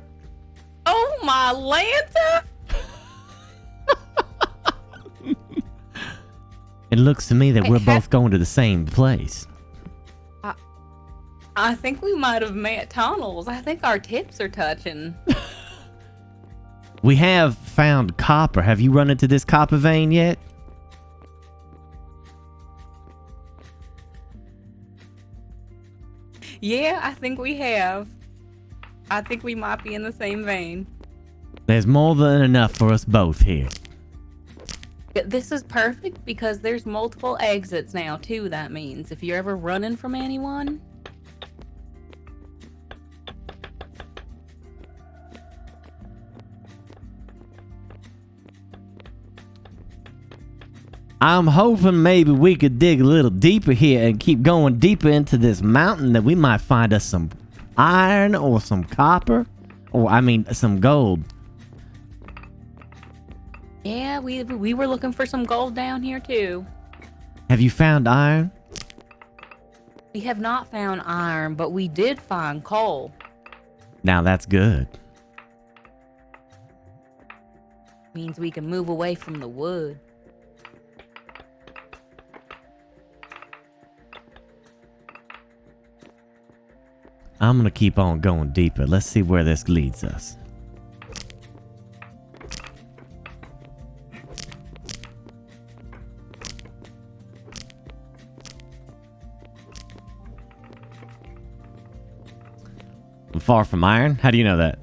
Oh, my Lanta! It looks to me that we're both going to the same place. I think we might have met tunnels. I think our tips are touching. We have found copper. Have you run into this copper vein yet? Yeah, I think we have. I think we might be in the same vein. There's more than enough for us both here. This is perfect because there's multiple exits now, too, that means. If you're ever running from anyone. I'm hoping maybe we could dig a little deeper here and keep going deeper into this mountain, that we might find us some iron or some copper, or I mean some gold. Yeah, we were looking for some gold down here, too. Have you found iron? We have not found iron, but we did find coal. Now that's good. Means we can move away from the wood. I'm gonna keep on going deeper. Let's see where this leads us. I'm far from iron? How do you know that?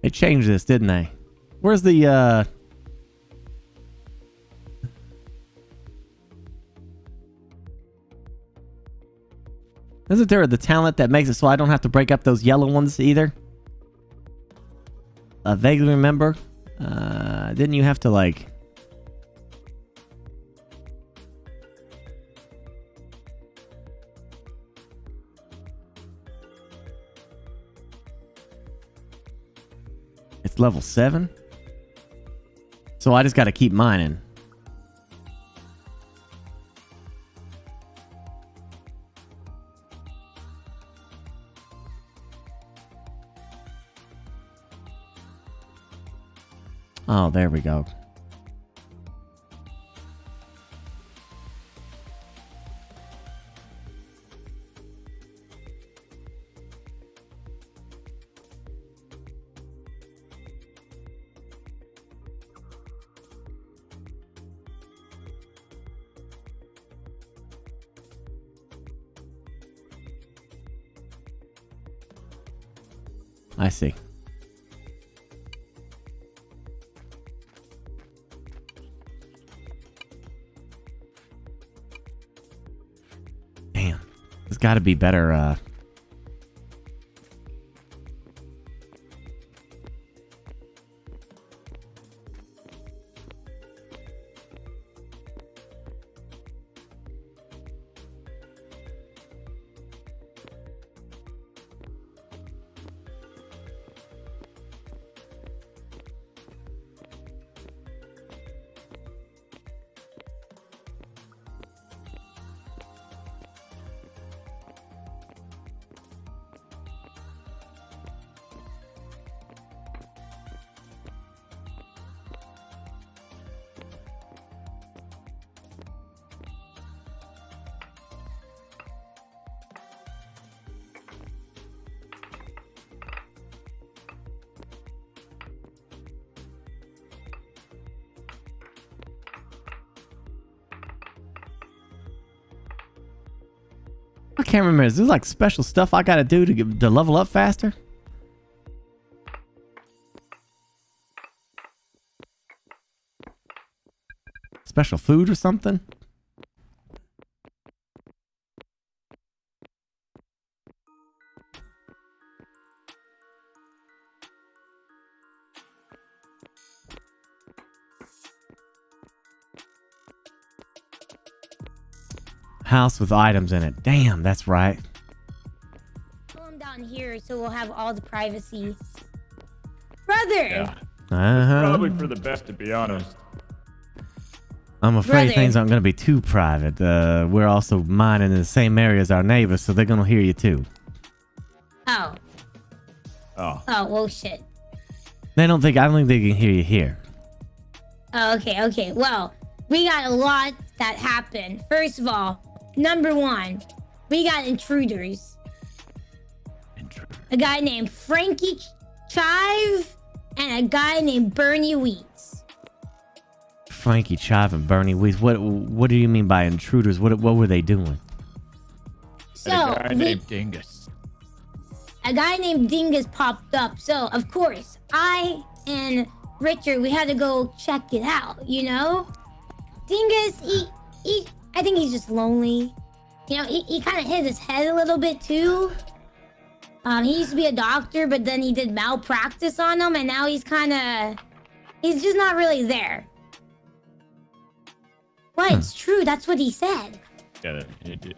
They changed this, didn't they? Where's the, Isn't there the talent that makes it so I don't have to break up those yellow ones either? I vaguely remember. Didn't you have to, like... It's level 7? So I just gotta keep mining. Oh, there we go. I see. Damn. There's got to be better, I can't remember. Is there like special stuff I gotta do to level up faster? Special food or something? House with items in it. Damn, that's right. Pull them down here so we'll have all the privacy. Brother! Yeah. Uh-huh. Probably for the best, to be honest. I'm afraid Brother. things aren't going to be too private. We're also mining in the same area as our neighbors, so they're going to hear you too. Oh. Oh. Oh, well, shit. I don't think they can hear you here. Oh, okay. Well, we got a lot that happened. First of all, number one, we got intruders. A guy named Frankie Chive and a guy named Bernie Wheats. Frankie Chive and Bernie Weiss. What do you mean by intruders? What were they doing? So, And a guy named Dingus. a guy named Dingus popped up. So, of course, I and Richard, we had to go check it out, you know? Dingus, I think he's just lonely. You know, he kind of hit his head a little bit too. He used to be a doctor, but then he did malpractice on him, and now he's just not really there. What? It's true. That's what he said. Yeah,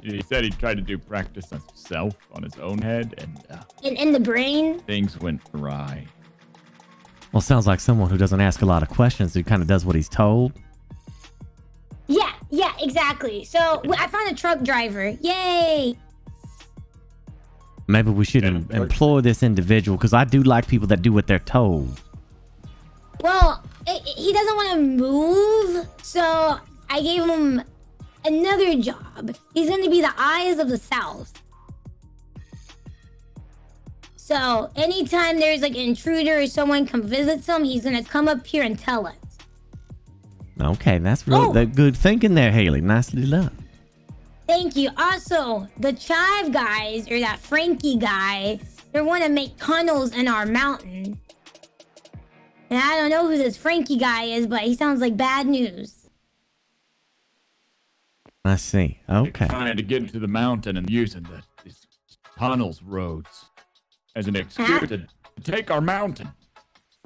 he said he tried to do practice on himself, on his own head, and In the brain. things went awry. Well, sounds like someone who doesn't ask a lot of questions, who kind of does what he's told. Yeah, exactly. So I found a truck driver. Yay! Maybe we should employ this individual, because I do like people that do what they're told. Well, he doesn't want to move, so I gave him another job. He's going to be the eyes of the South. So anytime there's like an intruder or someone come visit him, he's going to come up here and tell us. Okay, that's really good thinking there, Haley. Nicely done. Thank you. Also, the Chive guys, or that Frankie guy, they want to make tunnels in our mountain. And I don't know who this Frankie guy is, but he sounds like bad news. I see. Okay. Trying to get into the mountain and using these tunnels, roads, as an excuse to take our mountain.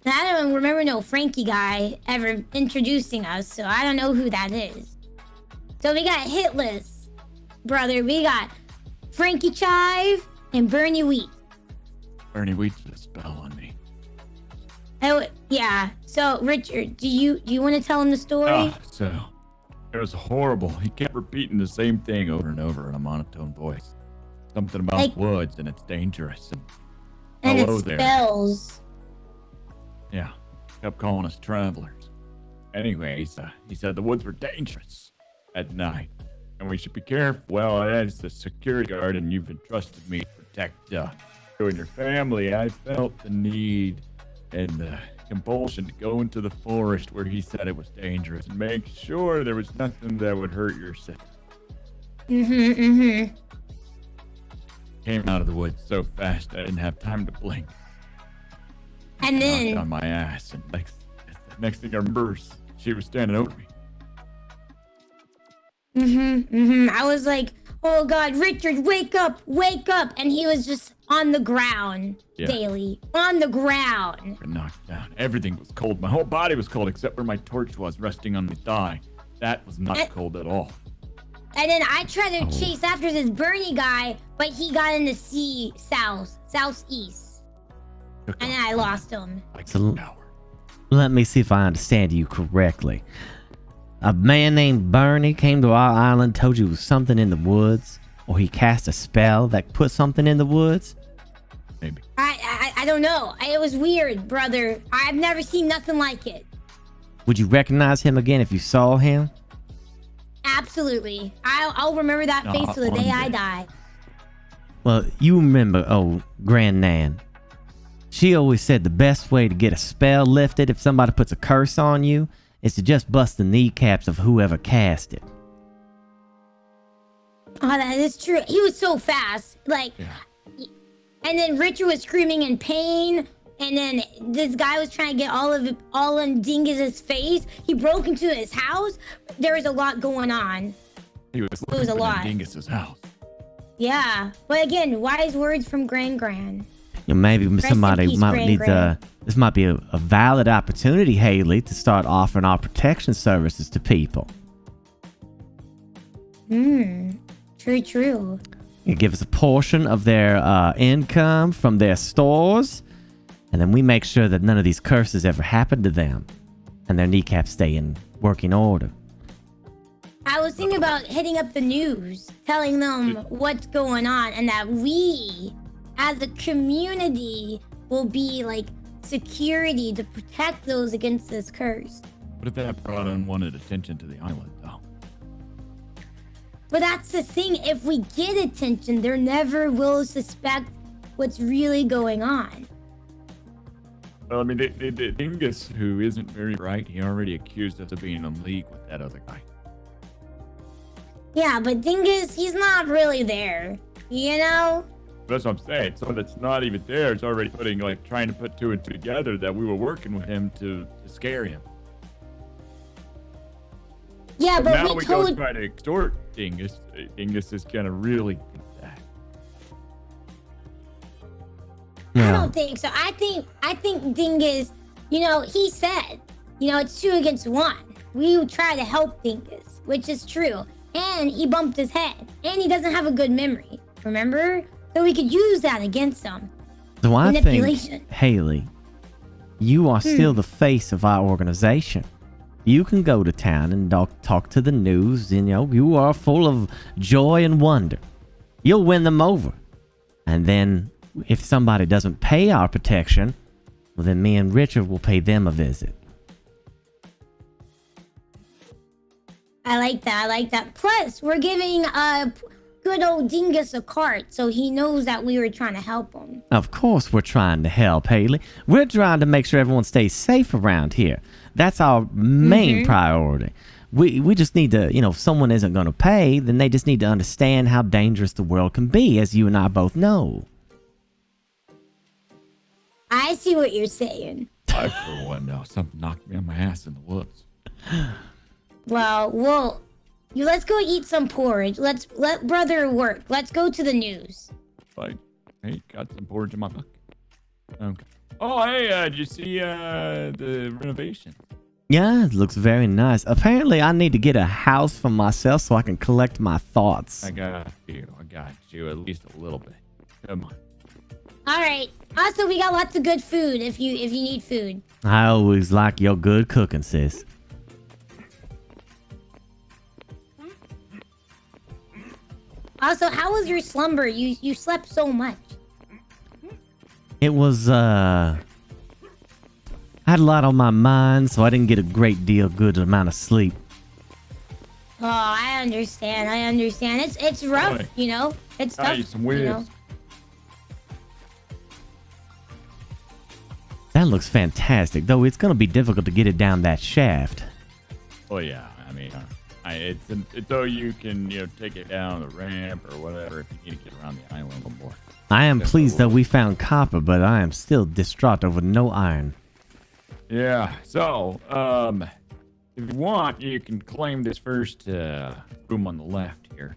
I don't remember no Frankie guy ever introducing us, so I don't know who that is. So we got Hitless, brother. We got Frankie Chive and Bernie Wheat. Bernie Wheat's put a spell on me. Oh, yeah. So, Richard, do you want to tell him the story? So it was horrible. He kept repeating the same thing over and over in a monotone voice. Something about Like- woods and it's dangerous. And hello it there. spells. Yeah, kept calling us travelers. Anyways, he said the woods were dangerous at night, and we should be careful. Well, as the security guard, and you've entrusted me to protect you and your family, I felt the need and the compulsion to go into the forest where he said it was dangerous and make sure there was nothing that would hurt your sister. Came out of the woods so fast I didn't have time to blink. And Knocked then, on my ass, and next thing I remember, she was standing over me. I was like, oh God, Richard, wake up. And he was just on the ground daily. On the ground. And knocked down. Everything was cold. My whole body was cold except where my torch was resting on my thigh. That was not cold at all. And then I tried to chase after this Bernie guy, but he got in the southeast. Took And off then I lost him. like So- an hour. Let me see if I understand you correctly. A man named Bernie came to our island, told you it was something in the woods, or he cast a spell that put something in the woods? Maybe. I don't know. It was weird, brother. I've never seen nothing like it. Would you recognize him again if you saw him? Absolutely. I'll remember that face till the one day I day. die. Well, you remember, Grand Nan. She always said the best way to get a spell lifted if somebody puts a curse on you is to just bust the kneecaps of whoever cast it. Oh, that is true. He was so fast. Like, Yeah. and then Richard was screaming in pain. And then this guy was trying to get all in Dingus's face. He broke into his house. There was a lot going on. He was was looking a for lot. Dingus's house. Yeah. But again, wise words from Gran. You know, maybe in somebody peace, might Gran need Gran. this might be a valid opportunity, Haley, to start offering our protection services to people. True. You give us a portion of their income from their stores, and then we make sure that none of these curses ever happen to them, and their kneecaps stay in working order. I was thinking about hitting up the news, telling them what's going on, and that we, as a community, will be like security to protect those against this curse. What if that brought unwanted attention to the island, though? But that's the thing, if we get attention, they never will suspect what's really going on. Well, I mean, the Dingus, who isn't very bright, he already accused us of being in league with that other guy. Yeah, but Dingus, he's not really there, you know? That's what I'm saying. So that's not even there. It's already trying to put two and two together that we were working with him to scare him. Yeah, but Now we we go told... try to extort Dingus. Dingus is gonna really think that. I don't think so. I think Dingus, you know, he said, you know, it's 2 against 1. We try to help Dingus, which is true. And he bumped his head. And he doesn't have a good memory. Remember? So we could use that against him. So I Manipulation. think, Haley, you are still the face of our organization. You can go to town and talk to the news, and you are full of joy and wonder. You'll win them over. And then if somebody doesn't pay our protection, well, then me and Richard will pay them a visit. I like that. Plus, we're giving good old Dingus a cart, so he knows that we were trying to help him. Of course we're trying to help, Haley. We're trying to make sure everyone stays safe around here. That's our main priority. We just need to, if someone isn't going to pay, then they just need to understand how dangerous the world can be, as you and I both know. I see what you're saying. I, for one, know something knocked me on my ass in the woods. Well, let's go eat some porridge. Let brother work. Let's go to the news. Like, hey, got some porridge in my bucket. Okay. Oh, hey, did you see the renovation? Yeah, it looks very nice. Apparently, I need to get a house for myself so I can collect my thoughts. I got you at least a little bit. Come on. All right. Also, we got lots of good food if you need food. I always like your good cooking, sis. Also, how was your slumber? You slept so much. It was, I had a lot on my mind, so I didn't get a good amount of sleep. Oh, I understand. It's rough, Boy. you know? It's Got tough, you some whips. know? That looks fantastic, though it's gonna be difficult to get it down that shaft. Oh yeah, I mean, it's so you can take it down the ramp or whatever if you need to get around the island a little more. I am pleased that we found copper, but I am still distraught over no iron. Yeah. So, if you want, you can claim this first room on the left here.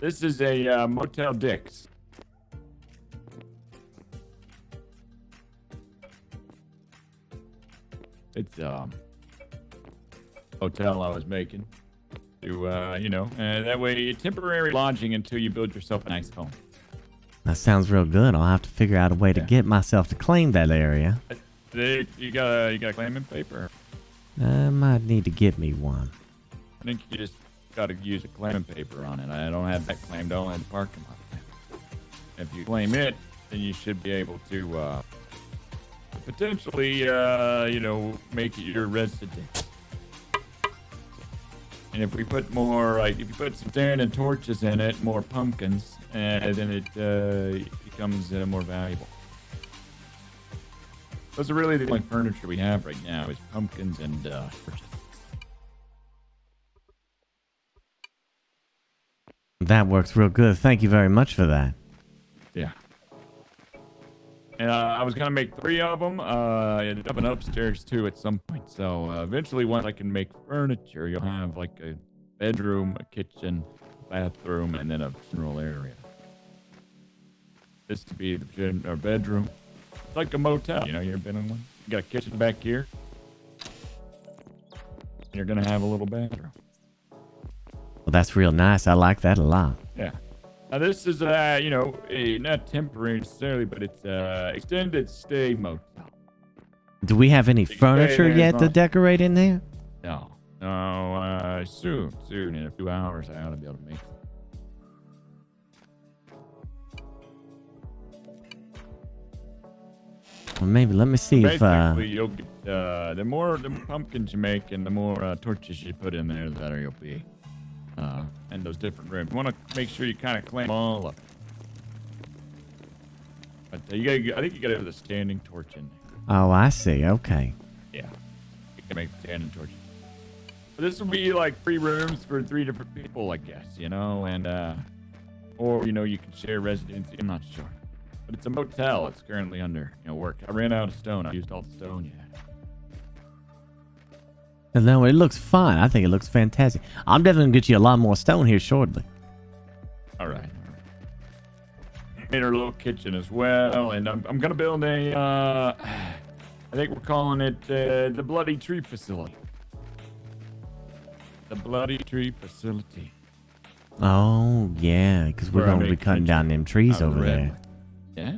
This is a Motel Dix. It's hotel I was making to that way temporary lodging until you build yourself a nice home. That sounds real good. I'll have to figure out a way to get myself to claim that area. You got a claiming paper? I might need to get me one. I think you just got to use a claiming paper on it. I don't have that claimed. I only have the parking lot. If you claim it, then you should be able to potentially make it your residence. And if we put more, if you put some standing torches in it, more pumpkins, then it becomes more valuable. Those are really the only furniture we have right now is pumpkins and torches. That works real good. Thank you very much for that. Yeah. And I was going to make 3 of them. I ended up upstairs too at some point. So eventually once I can make furniture, you'll have like a bedroom, a kitchen, bathroom, and then a general area. This to be our bedroom. It's like a motel. You ever been in one? You got a kitchen back here. And you're going to have a little bathroom. Well, that's real nice. I like that a lot. Yeah. Now this is, not temporary necessarily, but it's extended stay motel. Do we have any furniture yet to decorate in there? No. Soon. In a few hours, I ought to be able to make it. Well, maybe let me see Basically, you'll get the more pumpkins you make and the more torches you put in there, the better you'll be. And those different rooms. You want to make sure you kind of claim all of it. But I think you got to have the standing torch in there. Oh, I see. Okay. Yeah. You can make standing torches. But this will be like 3 rooms for 3 different people, I guess, and or you can share residency. I'm not sure. But it's a motel. It's currently under work. I ran out of stone. I used all the stone yet. No, it looks fine. I think it looks fantastic. I'm definitely going to get you a lot more stone here shortly. All right. Made our little kitchen as well. And I'm going to build a, I think we're calling it the Bloody Tree Facility. The Bloody Tree Facility. Oh, yeah, because we're going to be cutting down them trees over there. Yeah.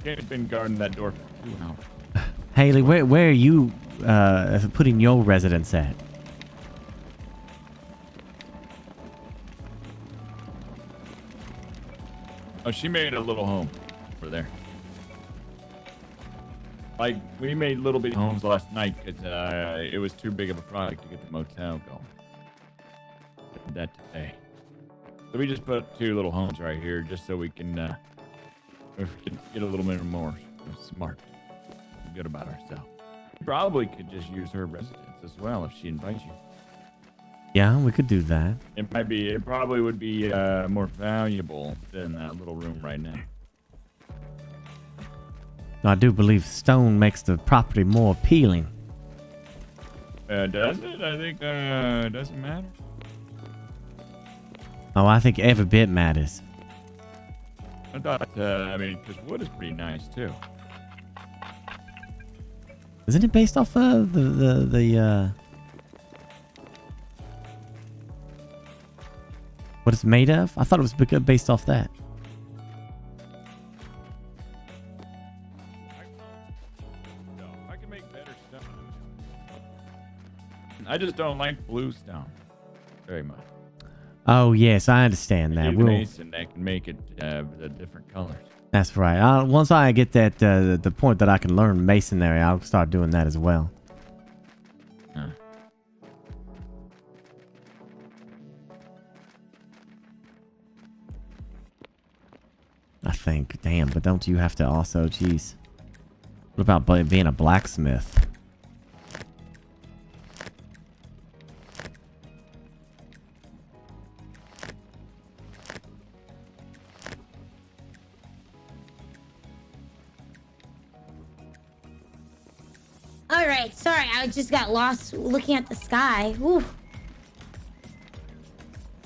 Game's been guarding that door for 2 hours. Haley, where are you putting your residence at? Oh, she made a little home over there. Like, we made little bitty homes last night because it was too big of a project to get the motel going. Did that today. So we just put 2 little homes right here just so we can get a little bit more smart and good about ourselves. We probably could just use her residence as well if she invites you. Yeah, we could do that. It probably would be more valuable than that little room right now. I do believe stone makes the property more appealing. Does it? I think it doesn't matter. Oh, I think every bit matters. I thought, because wood is pretty nice too. Isn't it based off of the what it's made of? I thought it was based off that. No, I can make better stuff. I just don't like blue stone very much. Oh yes, I understand that. Even mason that can make it the different colors. That's right. Once I get that the point that I can learn masonry, I'll start doing that as well. Huh. I think. Damn, but don't you have to also, geez. What about being a blacksmith? All right, sorry, I just got lost looking at the sky. Ooh.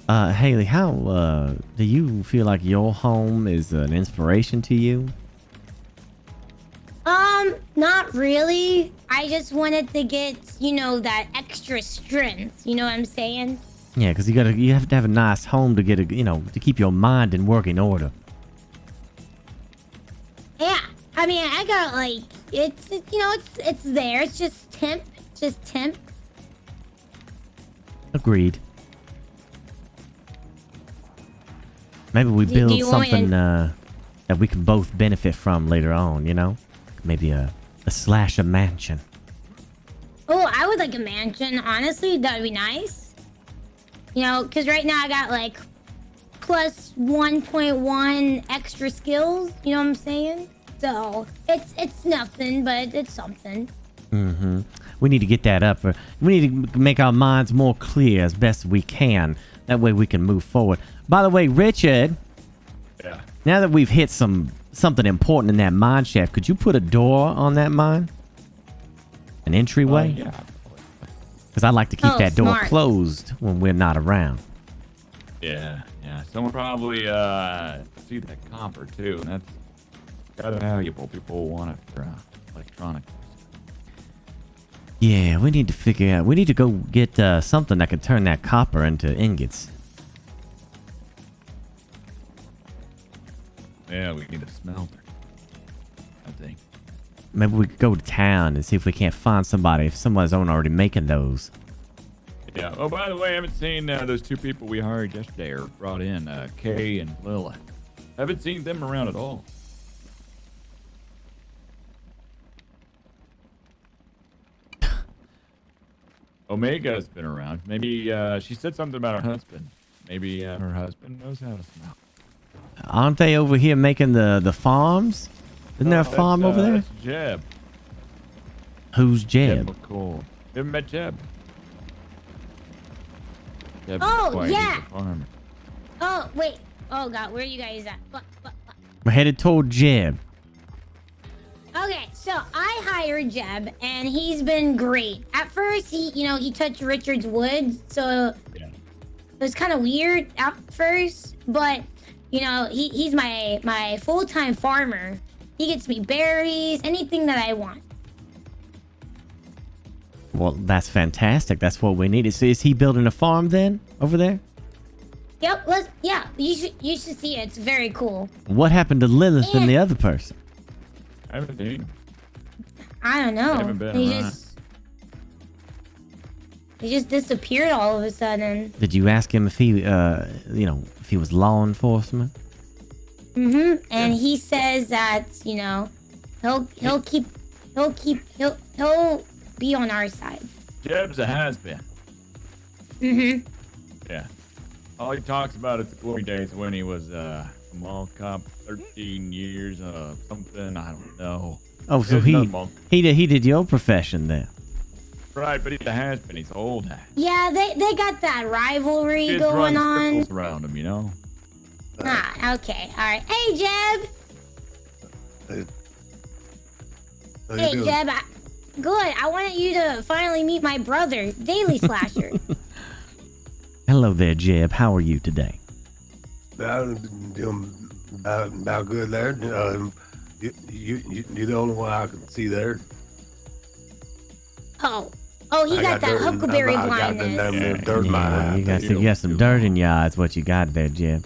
Haley, how do you feel like your home is an inspiration to you? Not really. I just wanted to get, that extra strength. You know what I'm saying? Yeah, because you have to have a nice home to get to keep your mind in working order. Yeah. I mean, I got it's there. It's just temp. Agreed. Maybe we build something that we can both benefit from later on, Maybe a slasher mansion. Oh, I would like a mansion. Honestly, that'd be nice. Because right now I got plus 1.1 extra skills. You know what I'm saying? So it's nothing, but it's something. Mm-hmm. We need to get that up. We need to make our minds more clear as best we can. That way we can move forward. By the way, Richard. Yeah. Now that we've hit something important in that mine shaft, could you put a door on that mine? An entryway? Yeah. Because I'd like to keep that door smart. closed when we're not around. Yeah. Someone probably see that copper too, and that's kind of valuable. People want it for electronics. Yeah, we need to figure out. We need to go get something that can turn that copper into ingots. Yeah, we need a smelter, I think. Maybe we could go to town and see if we can't find somebody, if someone's already making those. Yeah. Oh, by the way, I haven't seen those two people we hired yesterday or brought in, Kay and Lila. Haven't seen them around at all. Omega's been around. Maybe she said something about her husband. Maybe her husband knows how to smell. Aren't they over here making the farms? Isn't there a farm over there? That's Jeb. Who's Jeb? McCall. You ever met Jeb? Jeb Oh, McCoy, he's yeah. a farmer. Oh, wait. Oh, God. Where are you guys at? What? We're headed toward Jeb. Okay, so I hired Jeb, and he's been great. At first, he touched Richard's wood, so Yeah. it was kind of weird at first. But, he's my full-time farmer. He gets me berries, anything that I want. Well, that's fantastic. That's what we need. So is he building a farm then over there? Yep, you should see it. It's very cool. What happened to Lilith and the other person? I haven't seen him. I don't know. Haven't been He around. just disappeared all of a sudden. Did you ask him if he, if he was law enforcement? Mm-hmm. And he says that, he'll be on our side. Jeb's a has-been. Mm-hmm. Yeah. All he talks about is the glory days when he was a mall cop, 13 years, something, I don't know. Oh, so There's he no monk. did your profession then? Right, but he's a has-been. He's old. Yeah, they got that rivalry Kids going run on. circles around him, you know? Ah, okay. All right. Hey, Jeb. How you Hey, doing? Jeb. Good. I wanted you to finally meet my brother, Daily Slasher. Hello there, Jeb. How are you today? I'm doing about good there. You're the only one I can see there. Oh, he I got that dirt in- huckleberry I got the blindness. damn near dirt in my eye. You got some dirt in your eyes. What you got there, Jeb?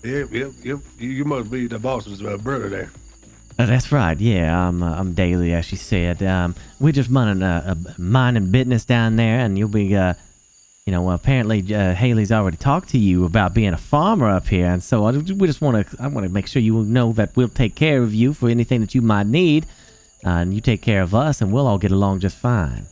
Yep. You must be the boss's brother there. That's right. Yeah, I'm Daly, as she said. We're just running a mining business down there, and you'll be, apparently Haley's already talked to you about being a farmer up here, and so I want to make sure you know that we'll take care of you for anything that you might need, and you take care of us, and we'll all get along just fine.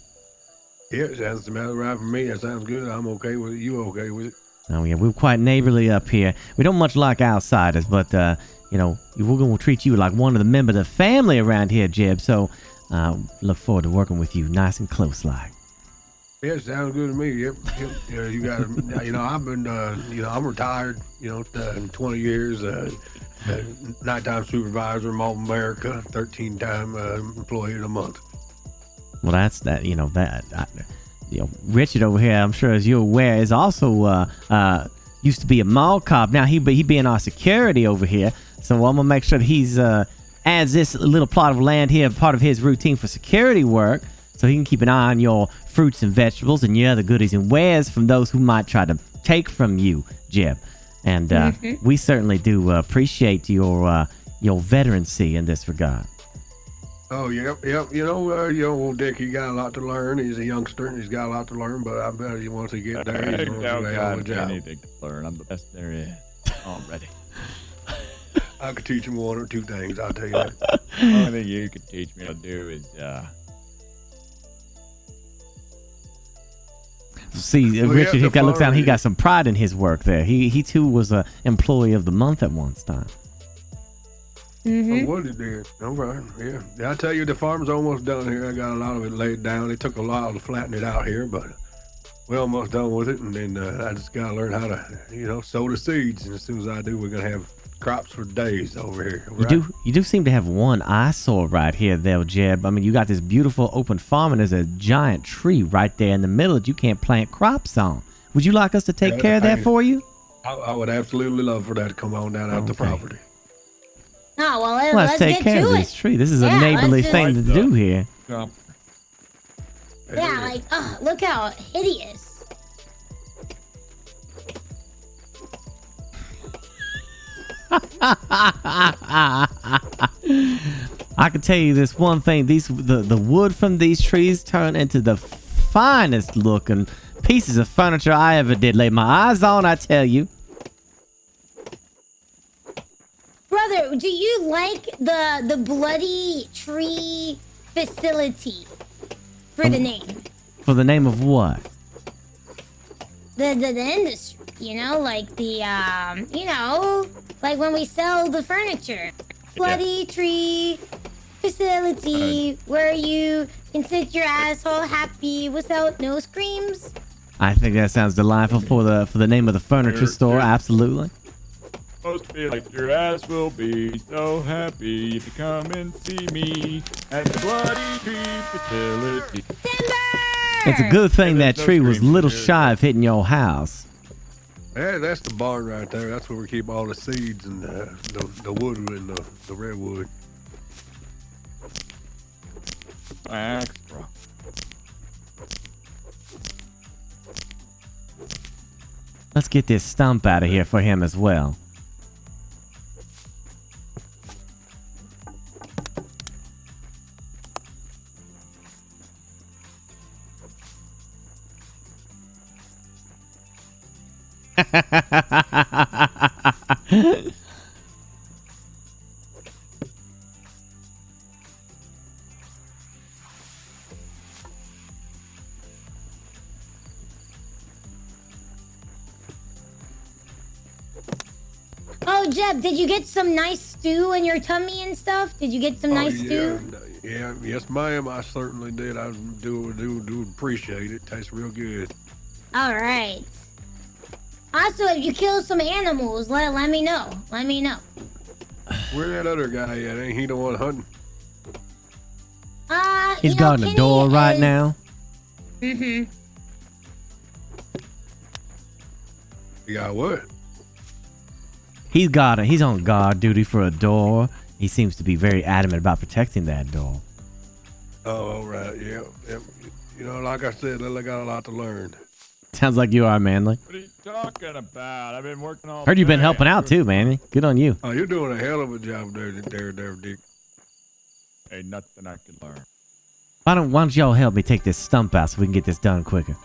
Yeah, sounds about right for me. That sounds good. I'm okay with it. You okay with it? Oh yeah, we're quite neighborly up here. We don't much like outsiders, but we're gonna treat you like one of the members of the family around here, Jeb. So look forward to working with you, nice and close, like. Yeah, sounds good to me. Yep. Yeah, you got to, I've been, I'm retired, 20 years, nighttime supervisor in Mall of America, 13-time employee of the month. Well, that's that. Richard over here, I'm sure as you're aware, is also used to be a mall cop. Now he being our security over here. So I'm gonna make sure that he's adds this little plot of land here, part of his routine for security work, so he can keep an eye on your fruits and vegetables and your other goodies and wares from those who might try to take from you, Jeb. And we certainly do appreciate your veterancy in this regard. Oh, yep. Old Dick, he got a lot to learn. He's a youngster and he's got a lot to learn, but I bet he once he get there, he's going to do a hell of a job. Anything to learn. I'm the best there is already. I could teach him one or two things, I'll tell you that. Only thing you could teach me to do is See, Well, Richard, yeah, looks down. He farmer- got some pride in his work there. He too was a employee of the month at one time. Oh, what it did? All right, yeah. I tell you, the farm's almost done here. I got a lot of it laid down. It took a while to flatten it out here, but we're almost done with it. And then I just got to learn how to, sow the seeds. And as soon as I do, we're going to have crops for days over here. Right? You do seem to have one eyesore right here, there, Jeb. I mean, you got this beautiful open farm, and there's a giant tree right there in the middle that you can't plant crops on. Would you like us to take care of that for you? I would absolutely love for that to come on down out the property. Oh, well, Let's let's take get care to of it. this tree. This is a Yeah, neighborly let's thing to just- do here. Yeah, look how hideous. I can tell you this one thing: the wood from these trees turn into the finest looking pieces of furniture I ever did lay my eyes on. I tell you. Brother, do you like the bloody tree facility for the name? For the name of what? The industry, like the like when we sell the furniture. Bloody tree facility where you can sit your asshole happy without no screams. I think that sounds delightful for the name of the furniture store. Absolutely. Supposed to be like your ass will be so happy if you come and see me at the Bloody Tree facility. Timber! It's a good thing that there's no tree was a screaming little here. shy of hitting your house. Yeah, that's the barn right there. That's where we keep all the seeds and the wood and the redwood. Thanks, bro. Let's get this stump out of here for him as well. Oh, Jeb, did you get some nice stew in your tummy and stuff? Did you get some nice stew? Yeah, yes, ma'am. I certainly did. I do appreciate it. Tastes real good. All right. Also, if you kill some animals, let me know. Let me know. Where that other guy at? Ain't he the one hunting? He's guarding the door right now. Mm-hmm. You got what? He's on guard duty for a door. He seems to be very adamant about protecting that door. Oh, all right. Yeah. Yep. You know, like I said, I got a lot to learn. Sounds like you are, Manly. What are you talking about? I've been working all Heard you've been day. helping out too, Manly. Good on you. Oh, you're doing a hell of a job there, Dick. Ain't nothing I can learn. Why don't y'all help me take this stump out so we can get this done quicker?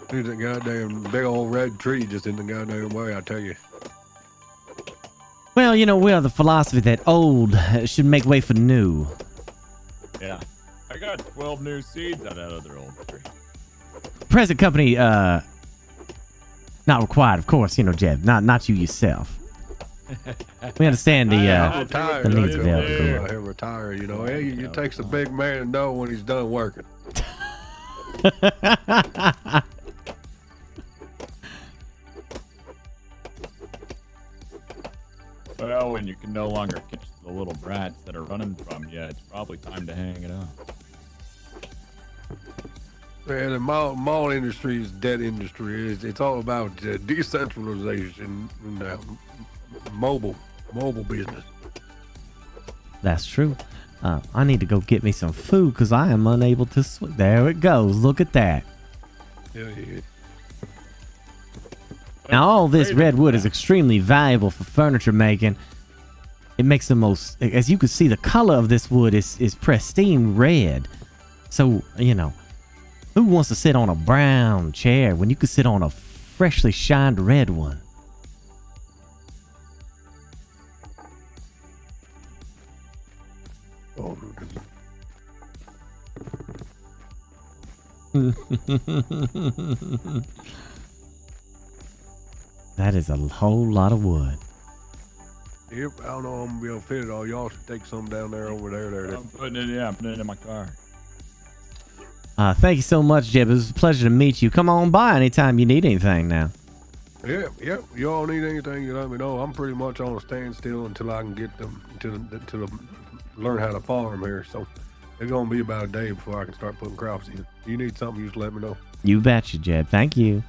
There's a goddamn big old red tree just in the goddamn way, I tell you. Well, you know, we are the philosophy that old should make way for new. Yeah. I got 12 new seeds out of that other old tree. Present company, not required, of course, you know, Jeb. Not you yourself. We understand the needs of I have retired, you know. It takes a big man to know when he's done working. Well, when you can no longer catch the little brats that are running from you, it's probably time to hang it up. Man, the mall industry is dead industry. It's all about decentralization and mobile business. That's true. I need to go get me some food because I am unable to swim. There it goes. Look at that. Yeah. Now, all this redwood is extremely valuable for furniture making. It makes the most, as you can see, the color of this wood is pristine red. So, you know, who wants to sit on a brown chair when you could sit on a freshly shined red one? Oh. That is a whole lot of wood. Yep, I don't know if I'm gonna be able to fit it all. Y'all should take some down there over there. I'm putting it in my car. Thank you so much, Jeb. It was a pleasure to meet you. Come on by anytime you need anything now. Yep. Y'all need anything, you let me know. I'm pretty much on a standstill until I can get them to learn how to farm here. So it's gonna be about a day before I can start putting crops in. You need something, you just let me know. You betcha, Jeb. Thank you.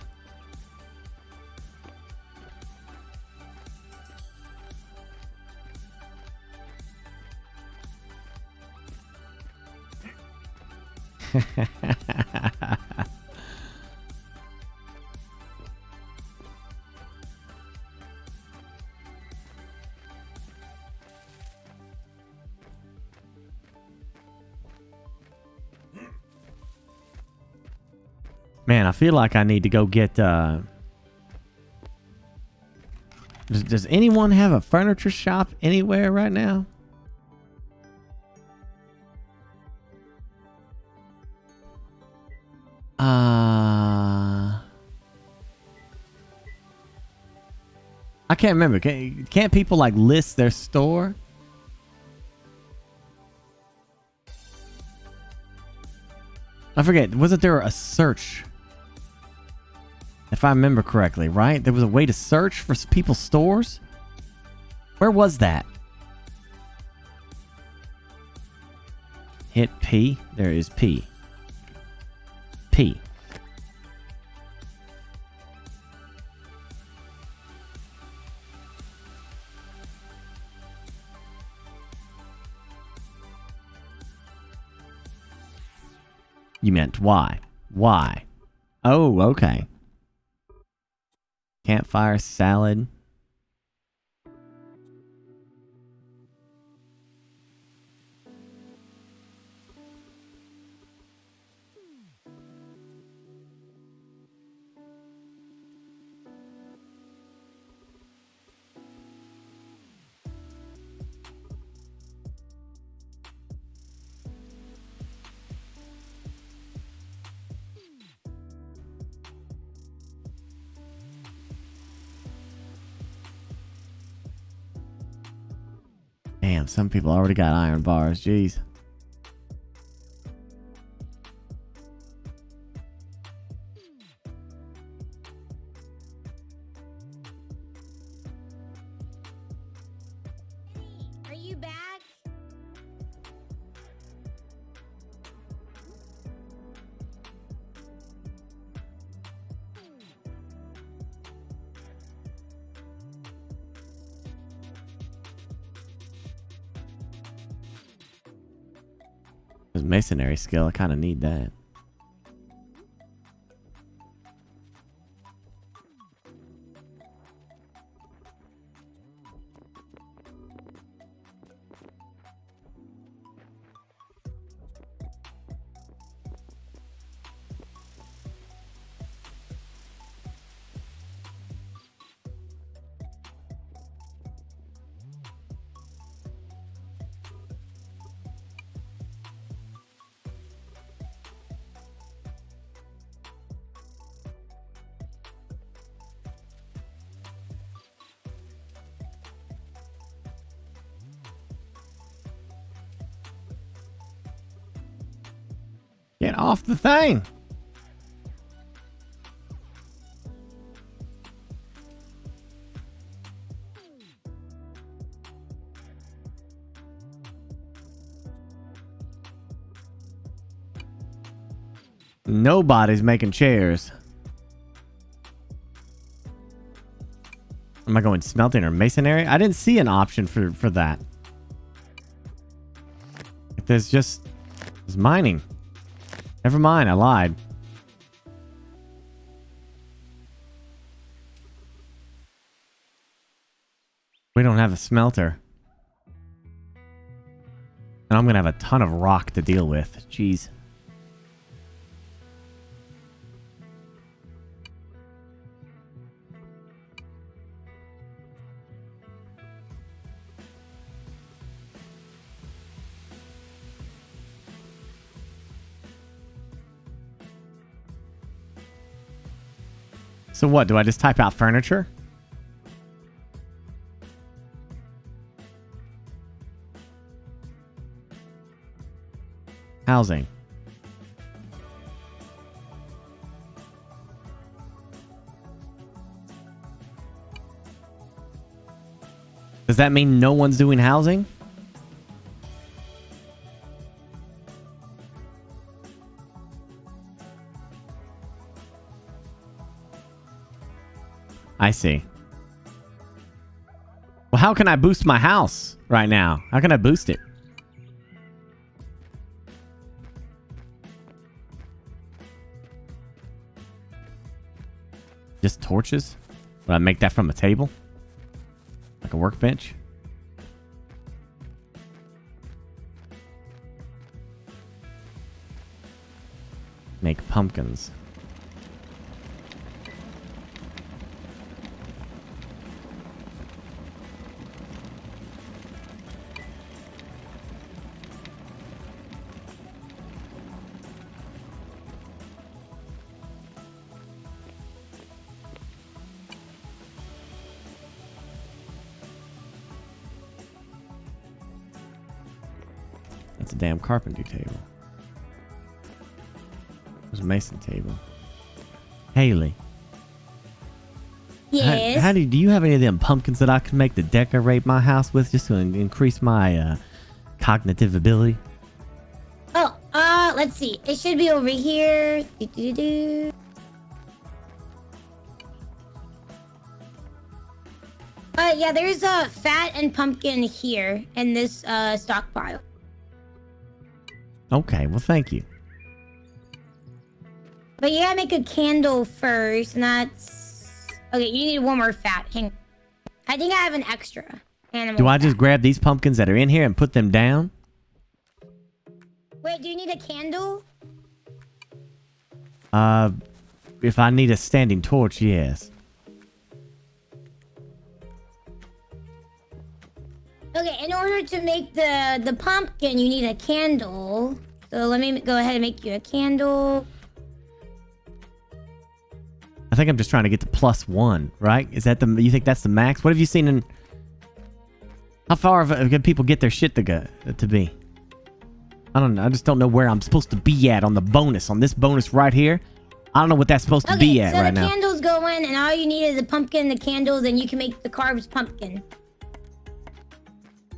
Man, I feel like I need to go get, does anyone have a furniture shop anywhere right now? I can't remember. Can't people like list their store? I forget. Wasn't there a search? If I remember correctly, right? There was a way to search for people's stores? Where was that? Hit P. There is P. P. You meant why? Why? Oh, okay. Campfire salad. some people already got iron bars. Jeez. Are you back? This masonry skill, I kind of need that. Get off the thing. Nobody's making chairs. Am I going smelting or masonry? I didn't see an option for that. There's mining. Never mind, I lied. We don't have a smelter. And I'm gonna have a ton of rock to deal with. Jeez. So what, do I just type out furniture? Housing. Does that mean no one's doing housing? I see. Well, how can I boost my house right now? How can I boost it? Just torches? Would I make that from a table? Like a workbench? Make pumpkins. That's a damn carpentry table. There's a mason table. Haley. Yes. How do you have any of them pumpkins that I can make to decorate my house with, just to increase my cognitive ability? Oh, let's see. It should be over here. Do-do-do-do. Yeah, there's a fat and pumpkin here in this stockpile. Okay, well, thank you. But you gotta make a candle first, and that's... Okay, you need one more fat. Hang on. I think I have an extra animal Do I fat. just grab these pumpkins that are in here and put them down? Wait, do you need a candle? If I need a standing torch, yes. Okay, in order to make the pumpkin, you need a candle. So let me go ahead and make you a candle. I think I'm just trying to get to +1, right? Is that you think that's the max? What have you seen in... How far can people get their shit to be? I don't know. I just don't know where I'm supposed to be at on the bonus. On this bonus right here. I don't know what that's supposed to be at right now. So the candles go in, and all you need is a pumpkin, the candles, and you can make the carved pumpkin.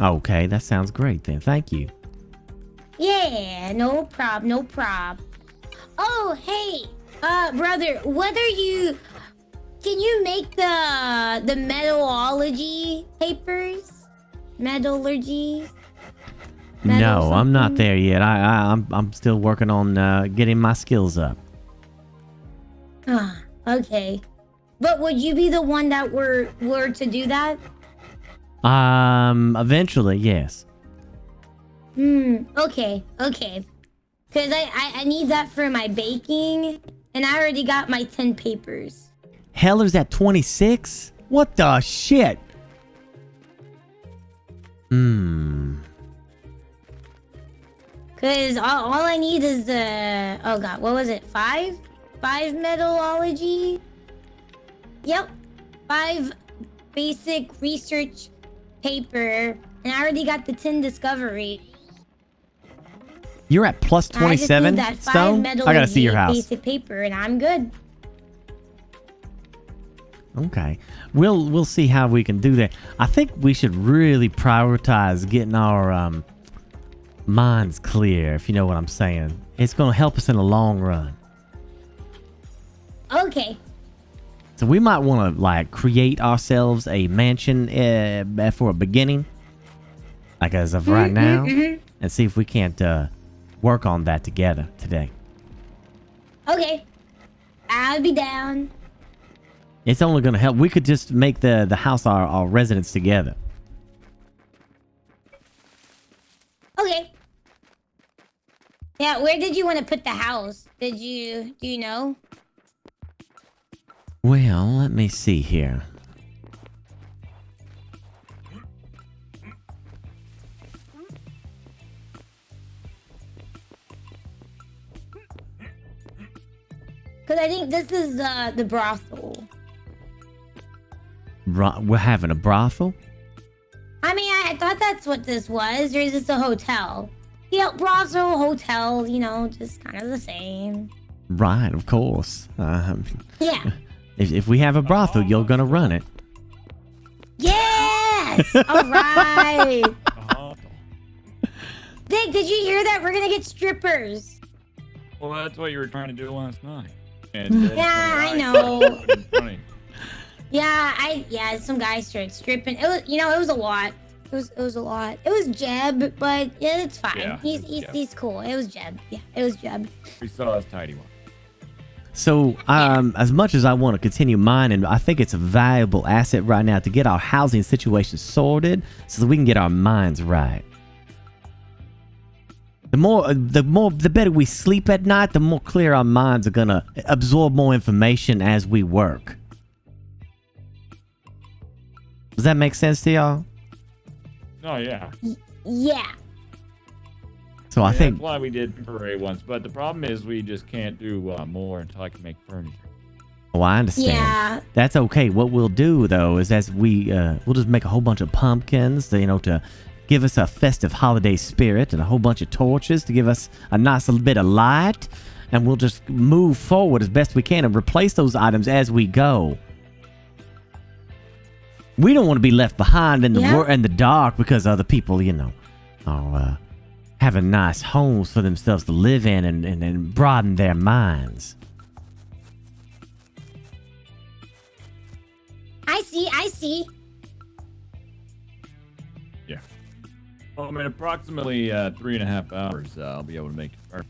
Okay, that sounds great then. Thank you. Yeah, no prob, no prob. Oh, hey, brother, can you make the metallurgy papers? Metallurgy? No, I'm not there yet. I'm still working on getting my skills up. Ah, okay. But would you be the one that were to do that? Eventually, yes. Okay. Because I need that for my baking, and I already got my 10 papers. Heller's at 26? What the shit? Because all I need is, oh god, what was it, 5? 5 metallurgy? Yep. 5 basic research paper, and I already got the 10 discovery. You're at plus 27 stone? I gotta see your house. Basic paper, and I'm good. Okay. We'll see how we can do that. I think we should really prioritize getting our minds clear, if you know what I'm saying. It's gonna help us in the long run. Okay. So we might want to like create ourselves a mansion for a beginning, like as of right now, and see if we can't work on that together today. Okay. I'll be down. It's only gonna help. We could just make the house our residence together. Okay. Yeah, where did you want to put the house? Do you know? Well, let me see here. Because I think this is the brothel. We're having a brothel? I mean, I thought that's what this was. Or is this a hotel? Yeah, brothel, hotel, you know, just kind of the same. Right, of course. Yeah. If we have a brothel, you're gonna run it. Yes! Alright! Dick, did you hear that? We're gonna get strippers. Well, that's what you were trying to do last night. And, yeah, I know. Yeah, some guys started stripping. It was, it was a lot. It was a lot. It was Jeb, but yeah, it's fine. Yeah, he's cool. It was Jeb. Yeah, it was Jeb. We saw his tidy one. So, as much as I want to continue mining, I think it's a valuable asset right now to get our housing situation sorted so that we can get our minds right. The better we sleep at night, the more clear our minds are gonna absorb more information as we work. Does that make sense to y'all? Oh, yeah. Yeah. So I think that's why we did temporary ones, but the problem is we just can't do more until I can make furniture. Oh, I understand. Yeah. That's okay. What we'll do though is as we'll just make a whole bunch of pumpkins, to give us a festive holiday spirit, and a whole bunch of torches to give us a nice little bit of light, and we'll just move forward as best we can and replace those items as we go. We don't want to be left behind in the dark because other people, are having nice homes for themselves to live in and broaden their minds. I see. Yeah. Well, I mean, approximately 3.5 hours, I'll be able to make it.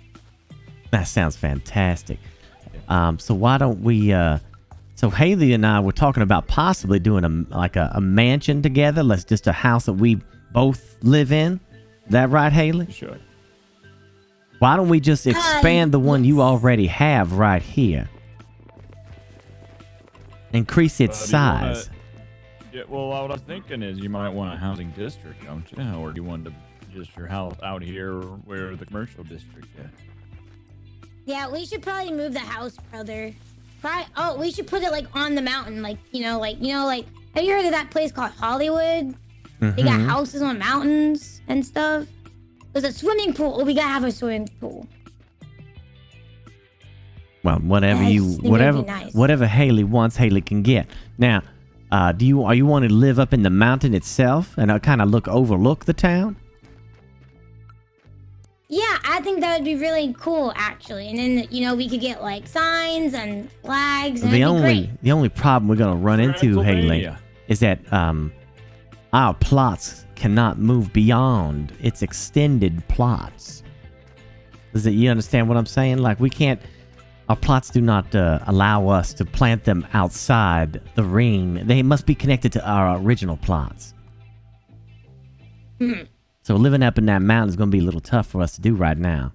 That sounds fantastic. So why don't we... So Haley and I were talking about possibly doing a mansion together. Let's just a house that we both live in. That right, Haley? Sure. Why don't we just expand the one you already have right here? Increase its size. Well, what I was thinking is you might want a housing district, don't you? Or do you want just your house out here where the commercial district is? Yeah, we should probably move the house, brother. We should put it on the mountain, have you heard of that place called Hollywood? They got Mhm. houses on mountains and stuff. There's a swimming pool. Oh, we gotta have a swimming pool. Well, whatever I you, just think it'd whatever, be nice. whatever Haley wants, Haley can get. Now, are you wanting to live up in the mountain itself and kind of overlook the town? Yeah, I think that would be really cool, actually. And then, you know, we could get like signs and flags. And The only problem we're gonna run into, Haley, Transylvania. is that our plots cannot move beyond its extended plots. You understand what I'm saying? Like, we can't. Our plots do not allow us to plant them outside the ring. They must be connected to our original plots. Hmm. So living up in that mountain is going to be a little tough for us to do right now.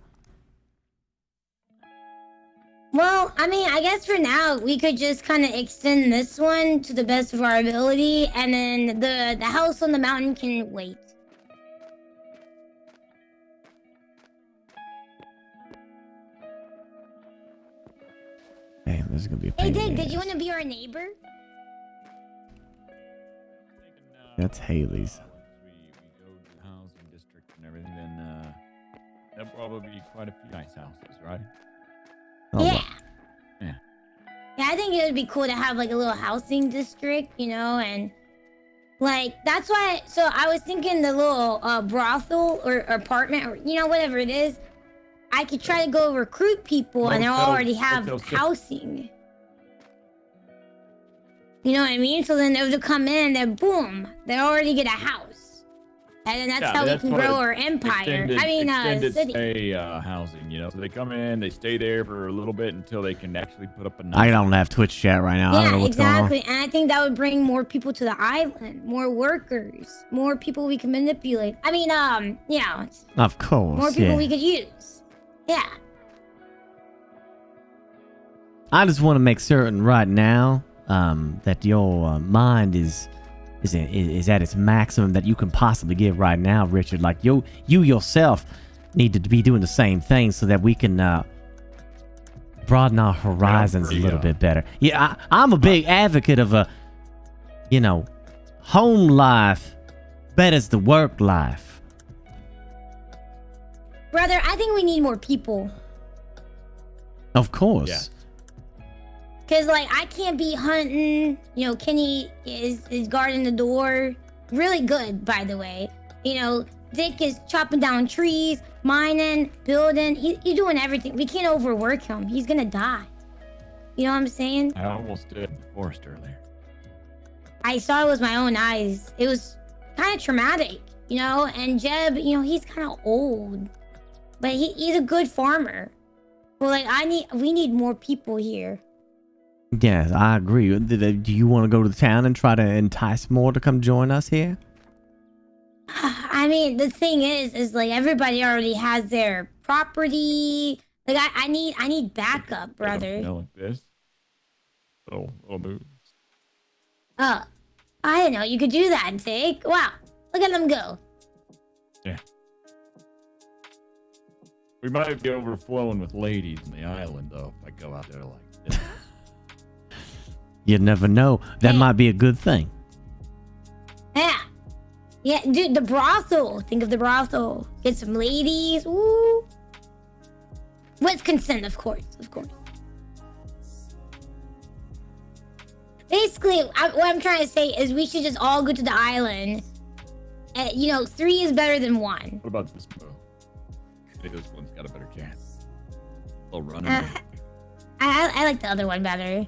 Well, I mean, I guess for now we could just kind of extend this one to the best of our ability, and then the house on the mountain can wait. Damn, this is going to be a Hey, pain. in Dick, the did you ass. want to be our neighbor? That's Haley's. We go to the housing district and everything, then there'll probably be quite a few nice houses, right? Oh, Yeah. well, Yeah. Yeah, I think it would be cool to have like a little housing district, you know, and like that's why. So I was thinking the little brothel or apartment or you know whatever it is. I could try to go recruit people, and they Motel- already have Motel 6. housing. You know what I mean? So then they would come in, then boom, they already get a house, and then that's Yeah, how we that's can what grow our empire. Extended City. stay housing, you know. So they come in, they stay there for a little bit until they can actually put up a nice. I don't have Twitch chat right now. I don't know Yeah, what's exactly. And I think that would bring more people to the island, more workers, more people we can manipulate. I mean, you know, going on. Of course. more people yeah. we could use. Yeah. I just want to make certain right now that your mind is at its maximum that you can possibly give right now, Richard. Like you yourself need to be doing the same thing so that we can broaden our horizons a little bit better. Yeah, I'm a big advocate of home life betters the work life. Brother, I think we need more people. Of course. Yeah. Cause like I can't be hunting. You know, Kenny is guarding the door. Really good, by the way. You know, Dick is chopping down trees, mining, building. He's doing everything. We can't overwork him. He's gonna die. You know what I'm saying? I almost did in the forest earlier. I saw it with my own eyes. It was kind of traumatic, you know. And Jeb, you know, he's kind of old, but he's a good farmer. But like, we need more people here. Yes, I agree. Do you want to go to the town and try to entice more to come join us here? I mean, the thing is like everybody already has their property. Like I need backup, brother. Like this. Little moves. I didn't know you could do that, Dick. Wow, look at them go. Yeah. We might be overflowing with ladies on the island, though, if I go out there like this. You never know. That Hey. might be a good thing. Yeah, dude, the brothel. Think of the brothel. Get some ladies. Ooh. With consent, of course. Basically, what I'm trying to say is we should just all go to the island. You know, 3 is better than 1. What about this move? I think this one's got a better chance. A little running. I like the other one better.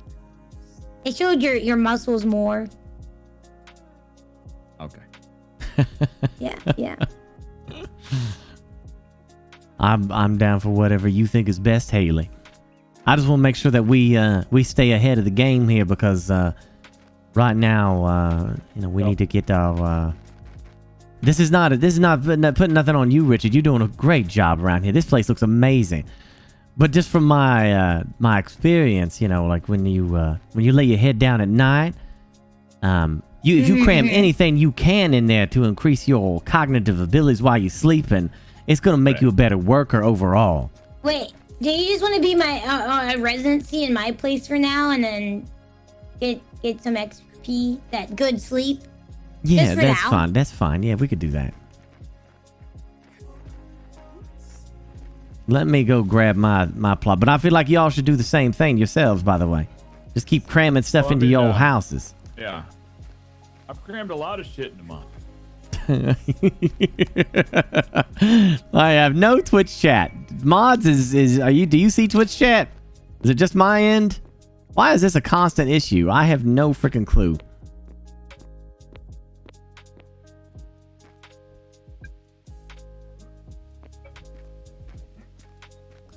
It showed your muscles more. Okay. Yeah. I'm down for whatever you think is best, Haley. I just want to make sure that we stay ahead of the game here because right now we need to get our. This is not putting nothing on you, Richard. You're doing a great job around here. This place looks amazing. But just from my experience, you know, like when you lay your head down at night, if you cram anything you can in there to increase your cognitive abilities while you're sleeping, it's gonna make you a better worker overall. Wait, do you just want to be my residency in my place for now, and then get some XP, that good sleep? Yeah, Just for that's now. fine. That's fine. Yeah, we could do that. Let me go grab my plot. But I feel like y'all should do the same thing yourselves, by the way. Just keep cramming stuff Well, I into mean, your old houses. Yeah. I've crammed a lot of shit into mine. I have no Twitch chat. Mods do you see Twitch chat? Is it just my end? Why is this a constant issue? I have no freaking clue.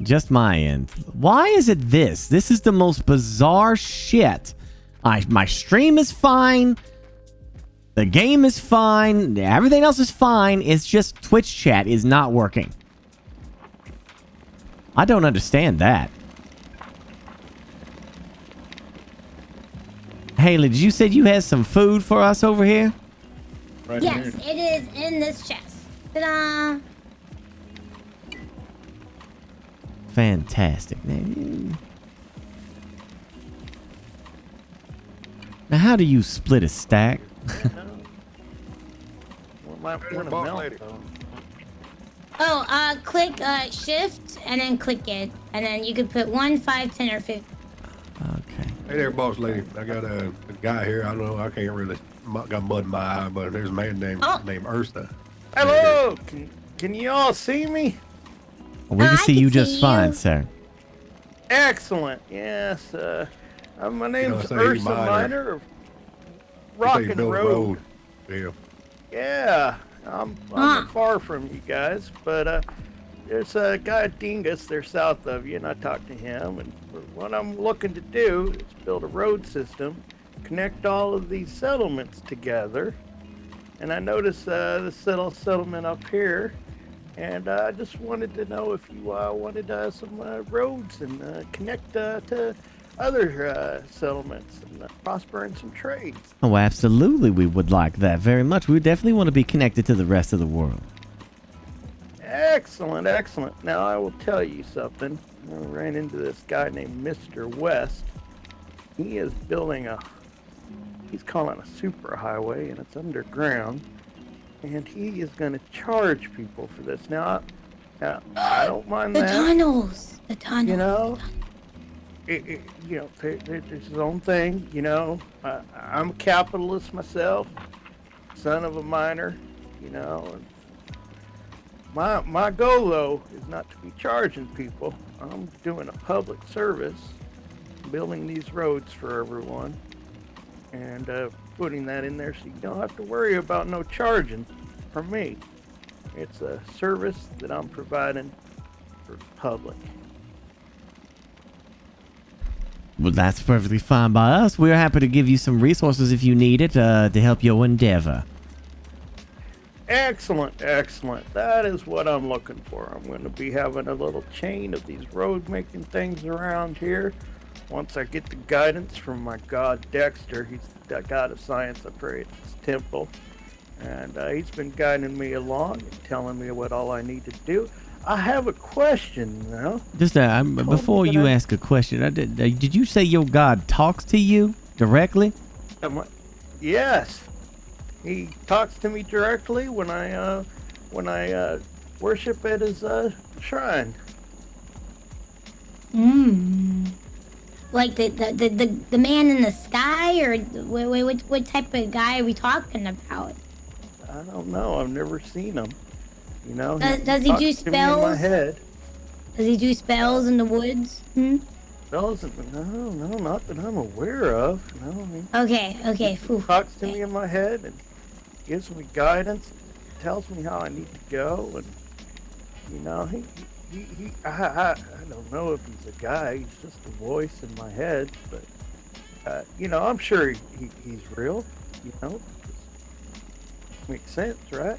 Just my end. Why is it this? This is the most bizarre shit. My stream is fine. The game is fine. Everything else is fine. It's just Twitch chat is not working. I don't understand that. Haley, did you say you had some food for us over here? Right Yes, here. it is in this chest. Ta-da! Fantastic. Now, how do you split a stack? Boss lady. Oh, click shift and then click it. And then you could put 1, 5, 10, or 50. Okay. Hey there, boss lady. I got a guy here. I don't know. I can't really got mud in my eye, but there's a man named Ursa. Hello! Can you all see me? We can I see can you see just fine, you. sir. Excellent. Yes. My name's say Ursa Miner. Miner of Say Rock you and built a Road. Yeah. Yeah. I'm not far from you guys, but there's a guy Dingus there south of you, and I talked to him, and what I'm looking to do is build a road system, connect all of these settlements together, and I noticed this little settlement up here, and I just wanted to know if you wanted some roads and connect to other settlements and prosper in some trades. Oh, absolutely. We would like that very much. We definitely want to be connected to the rest of the world. Excellent, excellent. Now I will tell you something. I ran into this guy named Mr. West. He is building he's calling a super highway, and it's underground. And he is going to charge people for this. Now I don't mind The that. tunnels. The tunnels. You know, there's his own thing. You know, I'm a capitalist myself, son of a miner. You know, and my goal though is not to be charging people. I'm doing a public service, building these roads for everyone, and putting that in there so you don't have to worry about no charging from me. It's a service that I'm providing for the public. Well, that's perfectly fine by us. We're happy to give you some resources if you need it to help your endeavor. Excellent, excellent. That is what I'm looking for. I'm going to be having a little chain of these road making things around here. Once I get the guidance from my god Dexter, he's the god of science up here at this temple. And he's been guiding me along and telling me what all I need to do. I have a question now. Just before you ask a question, did you say your God talks to you directly? Yes. He talks to me directly when I worship at his shrine. Like the man in the sky, or what type of guy are we talking about? I don't know. I've never seen him. You know. Does he do talks to me in my spells? head. Does he do spells in the woods? Spells? No, not that I'm aware of. No, I mean, Okay. Phew. talks to me in my head and gives me guidance, tells me how I need to go, and you know, I don't know if he's a guy. He's just a voice in my head, but you know, I'm sure he's real. You know, makes sense, right?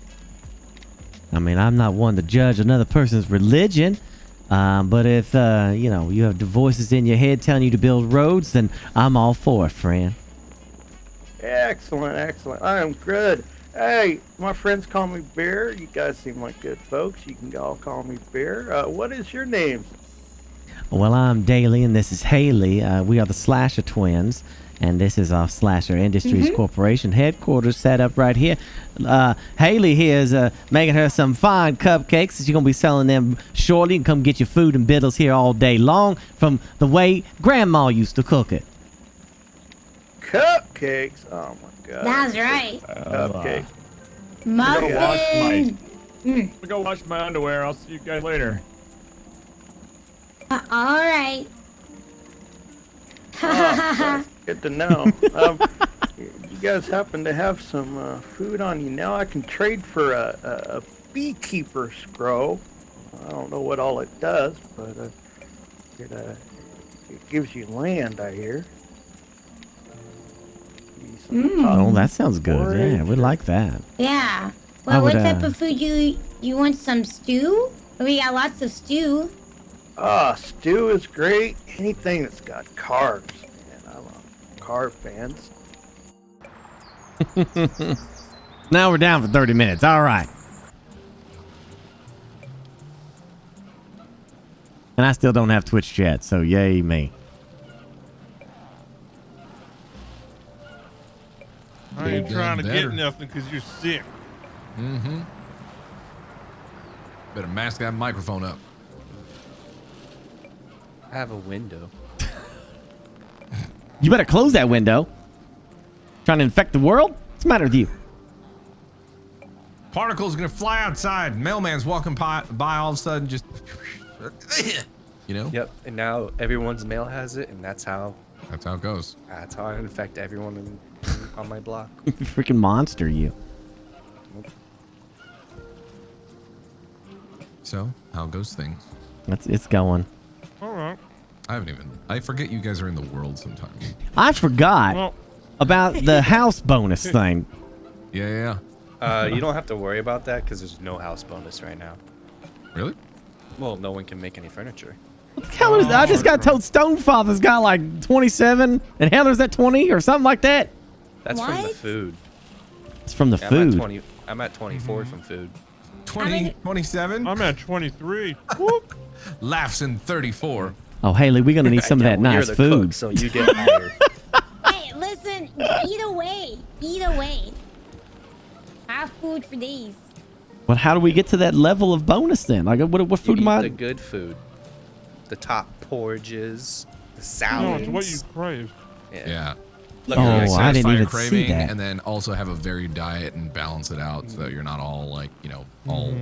I mean, I'm not one to judge another person's religion, but if you have the voices in your head telling you to build roads, then I'm all for it, friend. Excellent. I am good. Hey, my friends call me Bear. You guys seem like good folks. You can all call me Bear. What is your name? Well, I'm Daly, and this is Haley. We are the Slasher Twins, And this is our Slasher Industries Corporation headquarters set up right here. Haley here is making her some fine cupcakes. She's going to be selling them shortly. You can come get your food and biddles here all day long from the way Grandma used to cook it. Cupcakes? Oh my god. That's right. Cupcakes. Muffin. I'm gonna go wash my underwear. I'll see you guys later. All right. Oh, good to know. You guys happen to have some food on you now? I can trade for a beekeeper scroll. I don't know what all it does, but it gives you land, I hear. Oh, that sounds good. Yeah, we like that. Yeah. I Well, would, what type of food you want? Some stew? We got lots of stew. Stew is great. Anything that's got carbs. Man, I'm a carb fan. Now we're down for 30 minutes. All right. And I still don't have Twitch chat, so yay me. I ain't Dude, trying to better. get nothing because you're sick. Mm-hmm. Better mask that microphone up. I have a window. You better close that window. Trying to infect the world? What's the matter with you? Particles gonna fly outside. Mailman's walking by all of a sudden, just you know. Yep. And now everyone's mail has it, and that's how it goes. That's how I infect everyone on my block. Freaking monster, you. So, how goes things? It's going. All right. I forget you guys are in the world sometimes. I forgot Well, about the house bonus thing. Yeah. You don't have to worry about that because there's no house bonus right now. Really? Well, no one can make any furniture. What the hell is that? I just got told Stonefather's got like 27 and Heller's at 20 or something like that. That's from the What? food. It's from the Yeah, food. I'm at 24 from food. 20, 27? I'm at 23. Laughs in 34. Oh, Haley, we're going to need some of Yeah, that well, nice you're the food. cook, so you get higher. Hey, listen. Eat away. Eat away. Have food for days. But how do we get to that level of bonus then? Like, what food You am eat I? the good food. The top porridges, the No, salads. it's what you crave. Yeah. Look, Oh, like, I Satisfy didn't your even see craving, that. and then also have a varied diet and balance it out so that you're not all like, all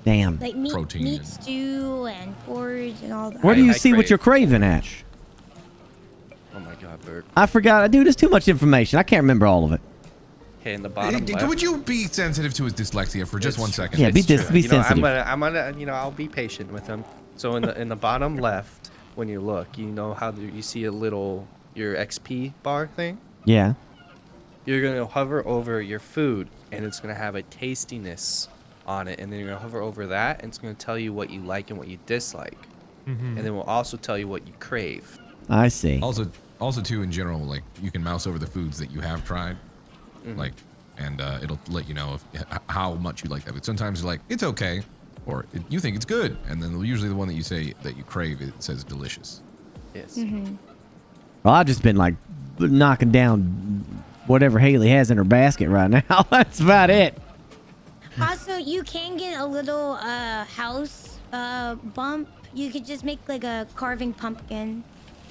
Damn. Like meat protein. stew and porridge and all that. Where do you I see what crave you're craving at? Oh my god, Bert. I forgot. Dude, there's too much information. I can't remember all of it. Okay, in the bottom left. Would you be sensitive to his dyslexia for just 1 second? Yeah, be It's true. sensitive. I'm gonna, I'll be patient with him. So in the bottom left, when you look, you know how you see a little your XP bar thing. Yeah. You're gonna hover over your food, and it's gonna have a tastiness on it, and then you're gonna hover over that, and it's gonna tell you what you like and what you dislike, and then we'll also tell you what you crave. I see. Also too, in general, like you can mouse over the foods that you have tried, like, and it'll let you know how much you like that. But sometimes you're like, it's okay, or you think it's good, and then usually the one that you say that you crave, it says delicious. Yes. Well, I've just been like knocking down whatever Haley has in her basket right now. That's about it. Also, you can get a little house bump. You could just make like a carving pumpkin.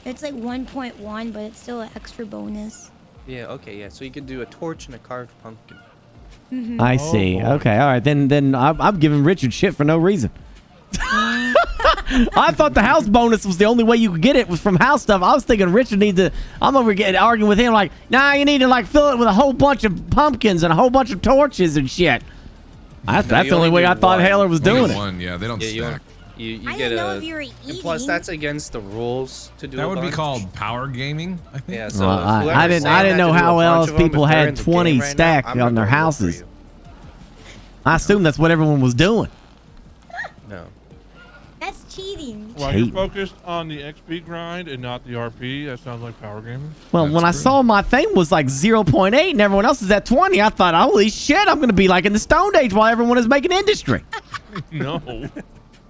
It's like 1.1, but it's still an extra bonus. Yeah. Okay. Yeah. So you can do a torch and a carved pumpkin. I see. Okay. All right. Then I'm giving Richard shit for no reason. I thought the house bonus was the only way you could get it was from house stuff. I was thinking Richard needs to. I'm over arguing with him like, nah, you need to like fill it with a whole bunch of pumpkins and a whole bunch of torches and shit. That's the only way I thought Haler was doing it. One, yeah, they don't stack. You I get didn't know a. if you were And eating. plus, that's against the rules to do. That a would be bunch. called power gaming, I think. Yeah. So Well, whoever's I didn't saying know that to do a how bunch else of them, people if they're had in the 20 game right now, stacked I'm on not their gonna vote for houses. you. I assume that's what everyone was doing. No. That's cheating. Well, Cheating. you're focused on the XP grind and not the RP. That sounds like power gaming. Well, That's when I true. saw my thing was like 0.8 and everyone else is at 20, I thought, holy shit, I'm going to be like in the Stone Age while everyone is making industry. No.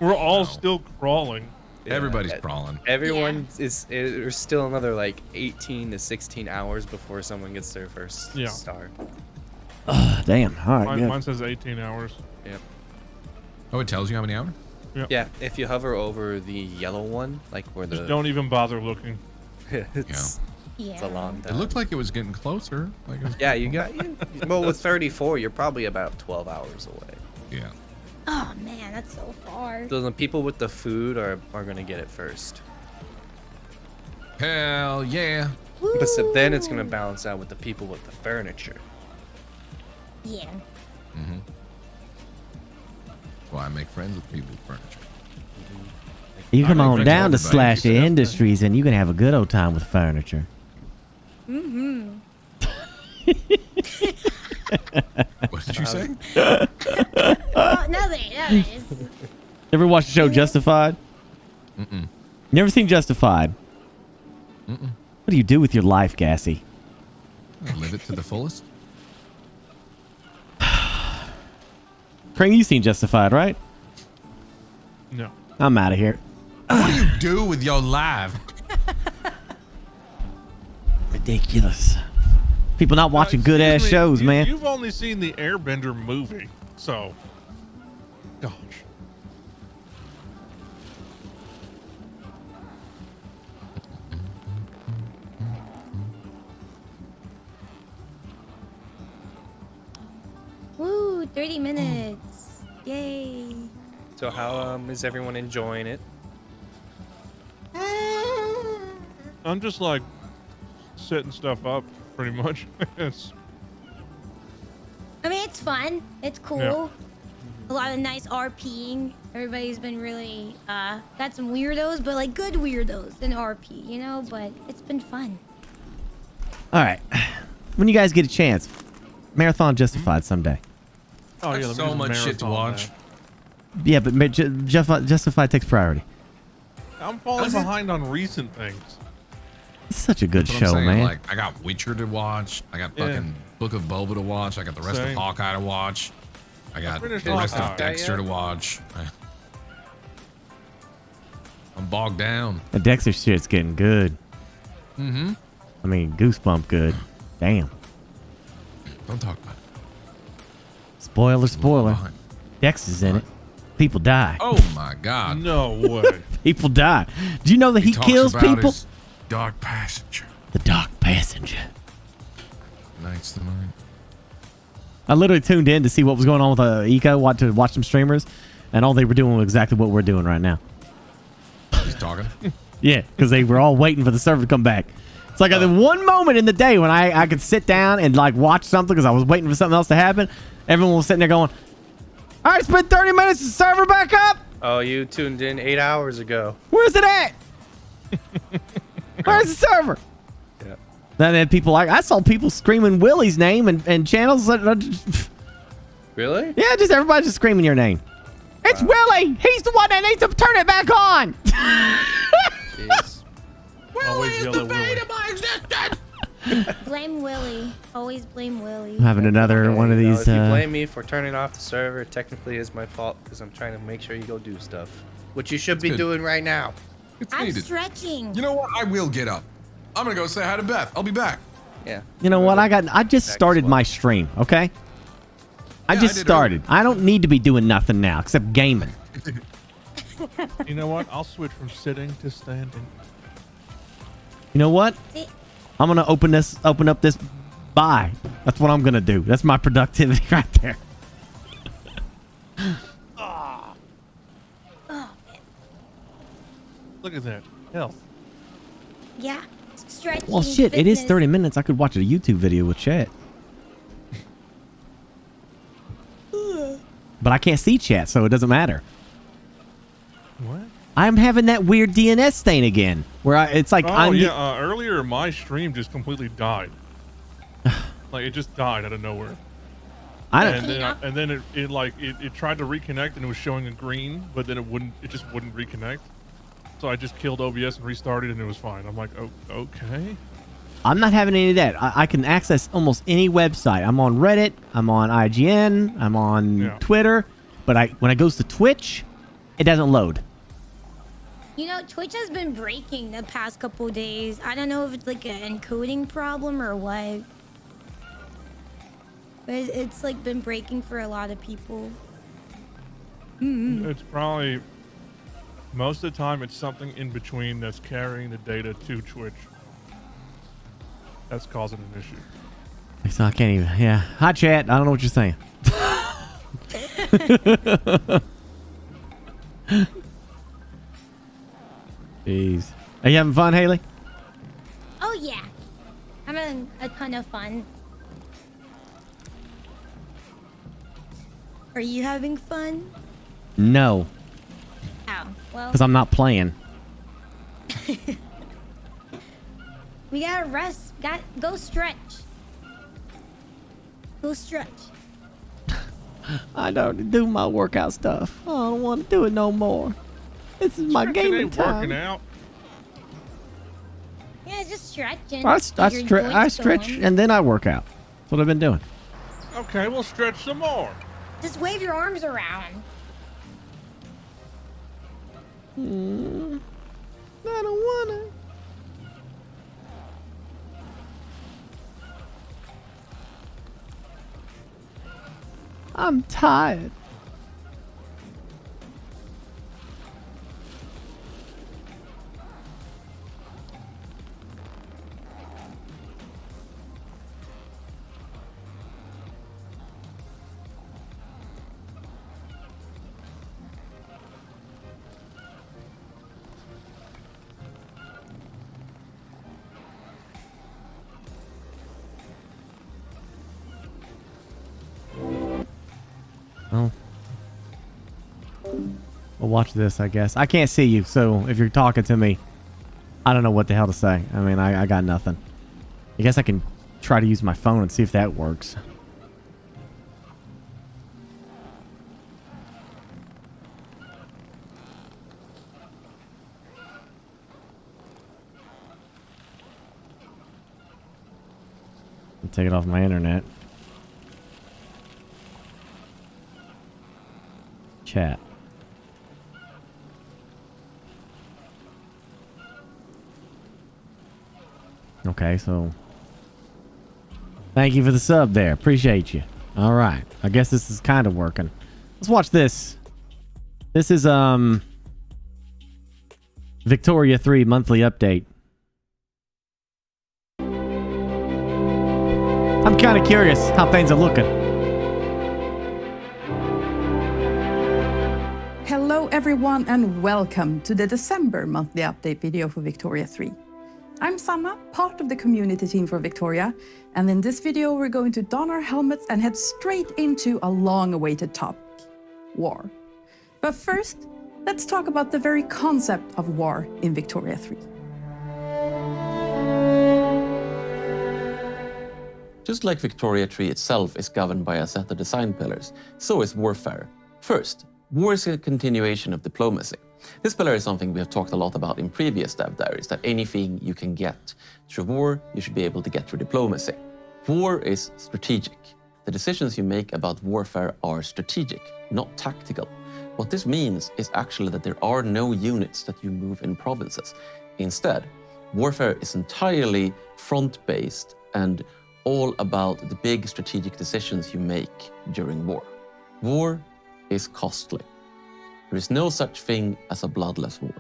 We're all still crawling. Everybody's crawling. Everyone is. There's still another like 18 to 16 hours before someone gets their first star. Damn. All right. Mine says 18 hours. Yep. Oh, it tells you how many hours? Yep. Yeah. If you hover over the yellow one, like where the. Just don't even bother looking. It's a long time. It looked like it was getting closer. Like it was you got. Well, with 34, you're probably about 12 hours away. Yeah. Oh man, that's so far. So the people with the food are gonna get it first. Hell yeah. But so then it's gonna balance out with the people with the furniture. Yeah. Mm-hmm. That's why I make friends with people with furniture. You come on down to everybody. Slasher Industries and you can have a good old time with furniture. Mm-hmm. What did you say? Oh, nothing. Ever watch the show Justified? Mm-mm. Never seen Justified? Mm-mm. What do you do with your life, Gassy? I live it to the fullest. Crane, you seen Justified, right? No. I'm out of here. What do you do with your life? Ridiculous. People not watching good ass shows, man. You've only seen the Airbender movie, so. Gosh. Woo, 30 minutes. Yay. So how is everyone enjoying it? I'm just like setting stuff up, pretty much. I mean, it's fun. It's cool. Yeah. A lot of nice RPing. Everybody's been really got some weirdos, but like good weirdos in RP, you know. But it's been fun. All right. When you guys get a chance, Marathon Justified someday. Oh yeah, so much shit to watch. Yeah, but Justified takes priority. I'm falling behind on recent things. It's such a good That's what I'm show, saying. man. Like, I got Witcher to watch. I got fucking Book of Boba to watch. I got the rest Same. of Hawkeye to watch. I got the finished rest Hawkeye. of Dexter to watch. I'm bogged down. The Dexter shit's getting good. Mm-hmm. I mean, goosebump good. Damn. Don't talk about it. Spoiler. Dexter's in it. People die. Oh my God. No way. People die. Do you know that he talks kills about people? his dark passenger. The Dark Passenger. Night's the night. I literally tuned in to see what was going on with Eco, to watch some streamers, and all they were doing was exactly what we're doing right now. He's talking. Yeah, because they were all waiting for the server to come back. It's like the one moment in the day when I could sit down and like watch something because I was waiting for something else to happen. Everyone was sitting there going, all right, it's been 30 minutes, the server back up? Oh, you tuned in 8 hours ago. Where's it at? Where's the server? Yeah. Then had people like, I saw people screaming Willie's name and channels. Really? Yeah, just everybody just screaming your name. It's Willie. He's the one that needs to turn it back on. Jeez. Always yell at Willie. Blame Willie. Always blame Willie. I'm having another one of these. If you blame me for turning off the server, it technically is my fault because I'm trying to make sure you go do stuff, which you should be doing right now. It's I'm needed. stretching. You know what? I will get up. I'm gonna go say hi to Beth. I'll be back. Yeah. You know what? I just started my stream. Okay. I Yeah, just I did started. I don't need to be doing nothing now except gaming. You know what? I'll switch from sitting to standing. You know what? I'm gonna open up this buy. That's what I'm gonna do. That's my productivity right there. Oh, man. Look at that. Health. Yeah. Stretching. Well, shit. It is fitness. 30 minutes. I could watch a YouTube video with chat. But I can't see chat, so it doesn't matter. What? I'm having that weird DNS thing again, where it's like earlier my stream just completely died. Like it just died out of nowhere. And then it tried to reconnect and it was showing a green, but then it just wouldn't reconnect. So I just killed OBS and restarted and it was fine. I'm like, oh, okay. I'm not having any of that. I can access almost any website. I'm on Reddit. I'm on IGN. I'm on Twitter. But when it goes to Twitch, it doesn't load. You know, Twitch has been breaking the past couple days. I don't know if it's like an encoding problem or what. But it's like been breaking for a lot of people. It's probably, most of the time, it's something in between that's carrying the data to Twitch. That's causing an issue. So I can't even. Yeah. Hi, chat. I don't know what you're saying. Jeez. Are you having fun, Haley? Oh, yeah. I'm having a ton of fun. Are you having fun? No. Oh, well. Because I'm not playing. We gotta rest. Go stretch. Go stretch. I don't do my workout stuff. I don't want to do it no more. This is my gaming time. Working out. Yeah, just stretching. I stretch and then I work out. That's what I've been doing. Okay, we'll stretch some more. Just wave your arms around. I don't wanna. I'm tired. Oh. Well, watch this, I guess. I can't see you, so if you're talking to me, I don't know what the hell to say. I mean, I got nothing. I guess I can try to use my phone and see if that works. I'll take it off my internet. Chat. Okay, so thank you for the sub there. Appreciate you. All right. I guess this is kind of working. Let's watch this. This is Victoria 3 monthly update. I'm kind of curious how things are looking. Hello everyone and welcome to the December monthly update video for Victoria 3. I'm Sanna, part of the community team for Victoria, and in this video we're going to don our helmets and head straight into a long-awaited topic, war. But first, let's talk about the very concept of war in Victoria 3. Just like Victoria 3 itself is governed by a set of design pillars, so is warfare. First, war is a continuation of diplomacy. This pillar is something we have talked a lot about in previous dev diaries, that anything you can get through war, you should be able to get through diplomacy. War is strategic. The decisions you make about warfare are strategic, not tactical. What this means is actually that there are no units that you move in provinces. Instead, warfare is entirely front-based and all about the big strategic decisions you make during war. War is costly. There is no such thing as a bloodless war.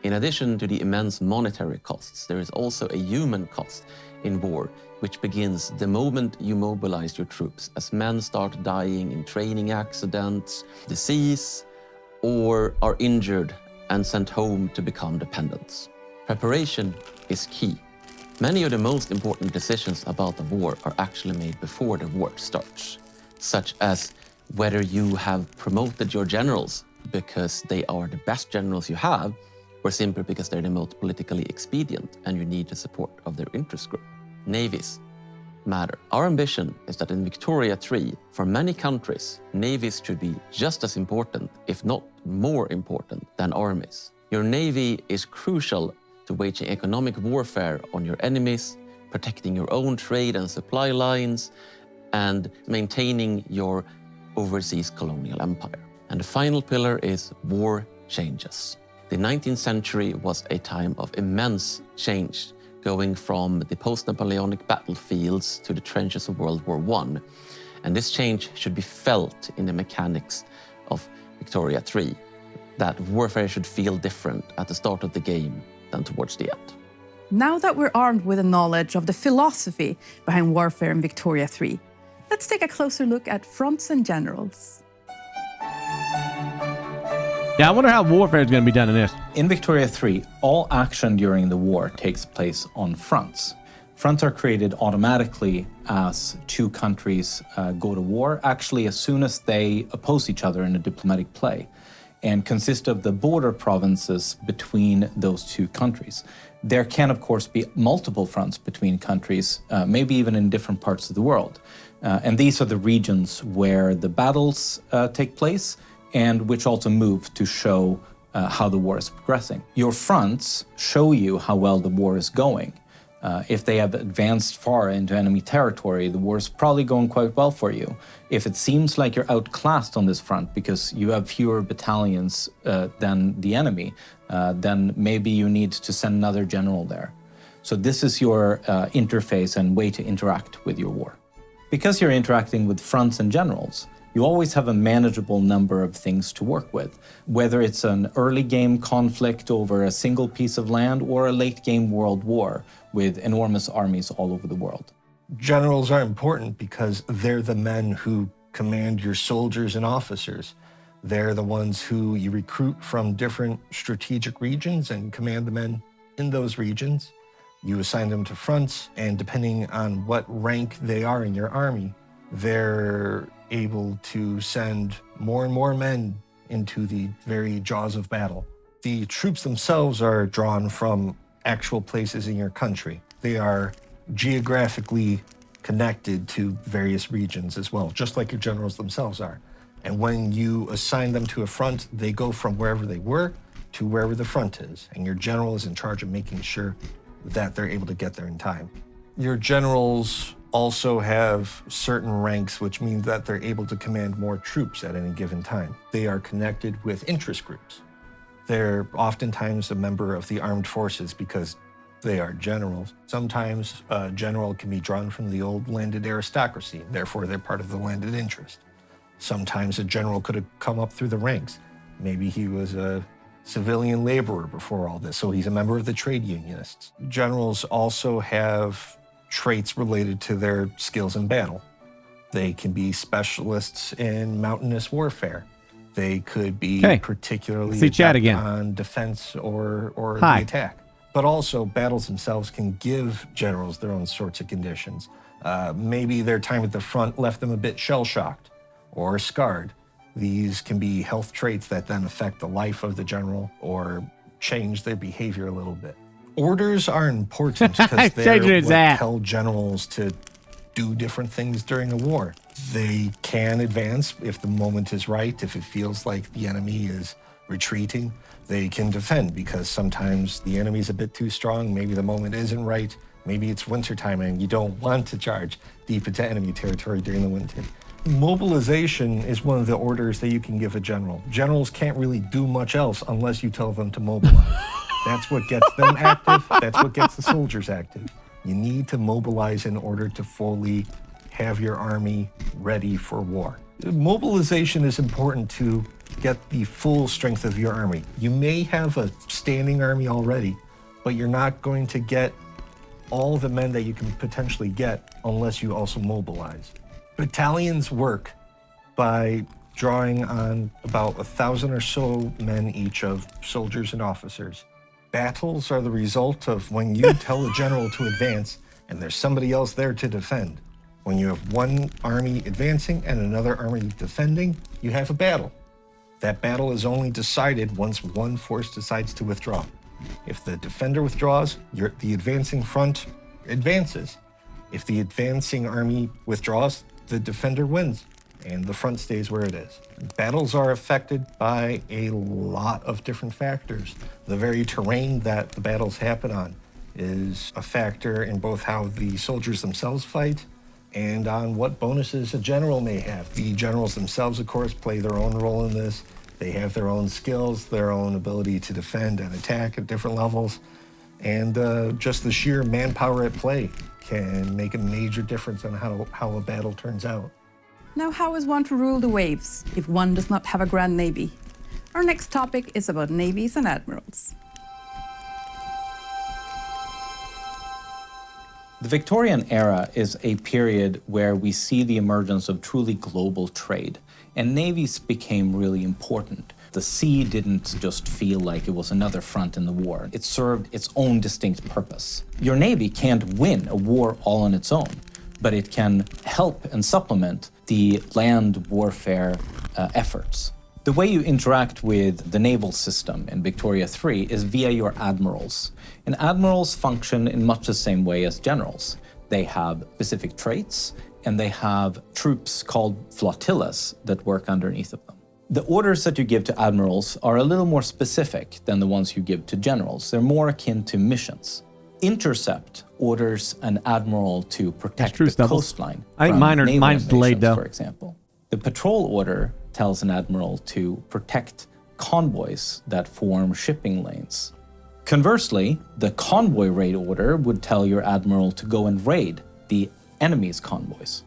In addition to the immense monetary costs, there is also a human cost in war, which begins the moment you mobilize your troops, as men start dying in training accidents, disease, or are injured and sent home to become dependents. Preparation is key. Many of the most important decisions about the war are actually made before the war starts, such as whether you have promoted your generals because they are the best generals you have, or simply because they're the most politically expedient and you need the support of their interest group. Navies matter. Our ambition is that in Victoria 3, for many countries, navies should be just as important, if not more important, than armies. Your navy is crucial to waging economic warfare on your enemies, protecting your own trade and supply lines, and maintaining your overseas colonial empire. And the final pillar is war changes. The 19th century was a time of immense change, going from the post-Napoleonic battlefields to the trenches of World War I. And this change should be felt in the mechanics of Victoria 3, that warfare should feel different at the start of the game than towards the end. Now that we're armed with a knowledge of the philosophy behind warfare in Victoria 3, let's take a closer look at fronts and generals. Yeah, I wonder how warfare is going to be done in this. In Victoria 3, all action during the war takes place on fronts. Fronts are created automatically as two countries go to war, actually as soon as they oppose each other in a diplomatic play, and consist of the border provinces between those two countries. There can, of course, be multiple fronts between countries, maybe even in different parts of the world. And these are the regions where the battles take place and which also move to show how the war is progressing. Your fronts show you how well the war is going. If they have advanced far into enemy territory, the war is probably going quite well for you. If it seems like you're outclassed on this front because you have fewer battalions than the enemy, then maybe you need to send another general there. So this is your interface and way to interact with your war. Because you're interacting with fronts and generals, you always have a manageable number of things to work with, whether it's an early game conflict over a single piece of land or a late game world war with enormous armies all over the world. Generals are important because they're the men who command your soldiers and officers. They're the ones who you recruit from different strategic regions and command the men in those regions. You assign them to fronts, and depending on what rank they are in your army, they're able to send more and more men into the very jaws of battle. The troops themselves are drawn from actual places in your country. They are geographically connected to various regions as well, just like your generals themselves are. And when you assign them to a front, they go from wherever they were to wherever the front is. And your general is in charge of making sure that they're able to get there in time. Your generals also have certain ranks, which means that they're able to command more troops at any given time. They are connected with interest groups. They're oftentimes a member of the armed forces because they are generals. Sometimes a general can be drawn from the old landed aristocracy, therefore they're part of the landed interest. Sometimes a general could have come up through the ranks. Maybe he was a civilian laborer before all this, so he's a member of the trade unionists. Generals also have traits related to their skills in battle. They can be specialists in mountainous warfare. They could be particularly adept on defense or the attack. But also, battles themselves can give generals their own sorts of conditions. Maybe their time at the front left them a bit shell-shocked or scarred. These can be health traits that then affect the life of the general or change their behavior a little bit. Orders are important because they're what tell generals to do different things during a war. They can advance if the moment is right, if it feels like the enemy is retreating. They can defend because sometimes the enemy's a bit too strong, maybe the moment isn't right, maybe it's wintertime and you don't want to charge deep into enemy territory during the winter. Mobilization is one of the orders that you can give a general. Generals can't really do much else unless you tell them to mobilize. That's what gets them active. That's what gets the soldiers active. You need to mobilize in order to fully have your army ready for war. Mobilization is important to get the full strength of your army. You may have a standing army already, but you're not going to get all the men that you can potentially get unless you also mobilize. Battalions work by drawing on about 1,000 or so men each of soldiers and officers. Battles are the result of when you tell a general to advance and there's somebody else there to defend. When you have one army advancing and another army defending, you have a battle. That battle is only decided once one force decides to withdraw. If the defender withdraws, the advancing front advances. If the advancing army withdraws, the defender wins, and the front stays where it is. Battles are affected by a lot of different factors. The very terrain that the battles happen on is a factor in both how the soldiers themselves fight and on what bonuses a general may have. The generals themselves, of course, play their own role in this. They have their own skills, their own ability to defend and attack at different levels. And just the sheer manpower at play can make a major difference on how a battle turns out. Now, how is one to rule the waves if one does not have a grand navy? Our next topic is about navies and admirals. The Victorian era is a period where we see the emergence of truly global trade, and navies became really important. The sea didn't just feel like it was another front in the war. It served its own distinct purpose. Your navy can't win a war all on its own, but it can help and supplement the land warfare efforts. The way you interact with the naval system in Victoria 3 is via your admirals. And admirals function in much the same way as generals. They have specific traits, and they have troops called flotillas that work underneath of them. The orders that you give to admirals are a little more specific than the ones you give to generals. They're more akin to missions. Intercept orders an admiral to protect the coastline. I think mine's delayed though. For example. The patrol order tells an admiral to protect convoys that form shipping lanes. Conversely, the convoy raid order would tell your admiral to go and raid the enemy's convoys.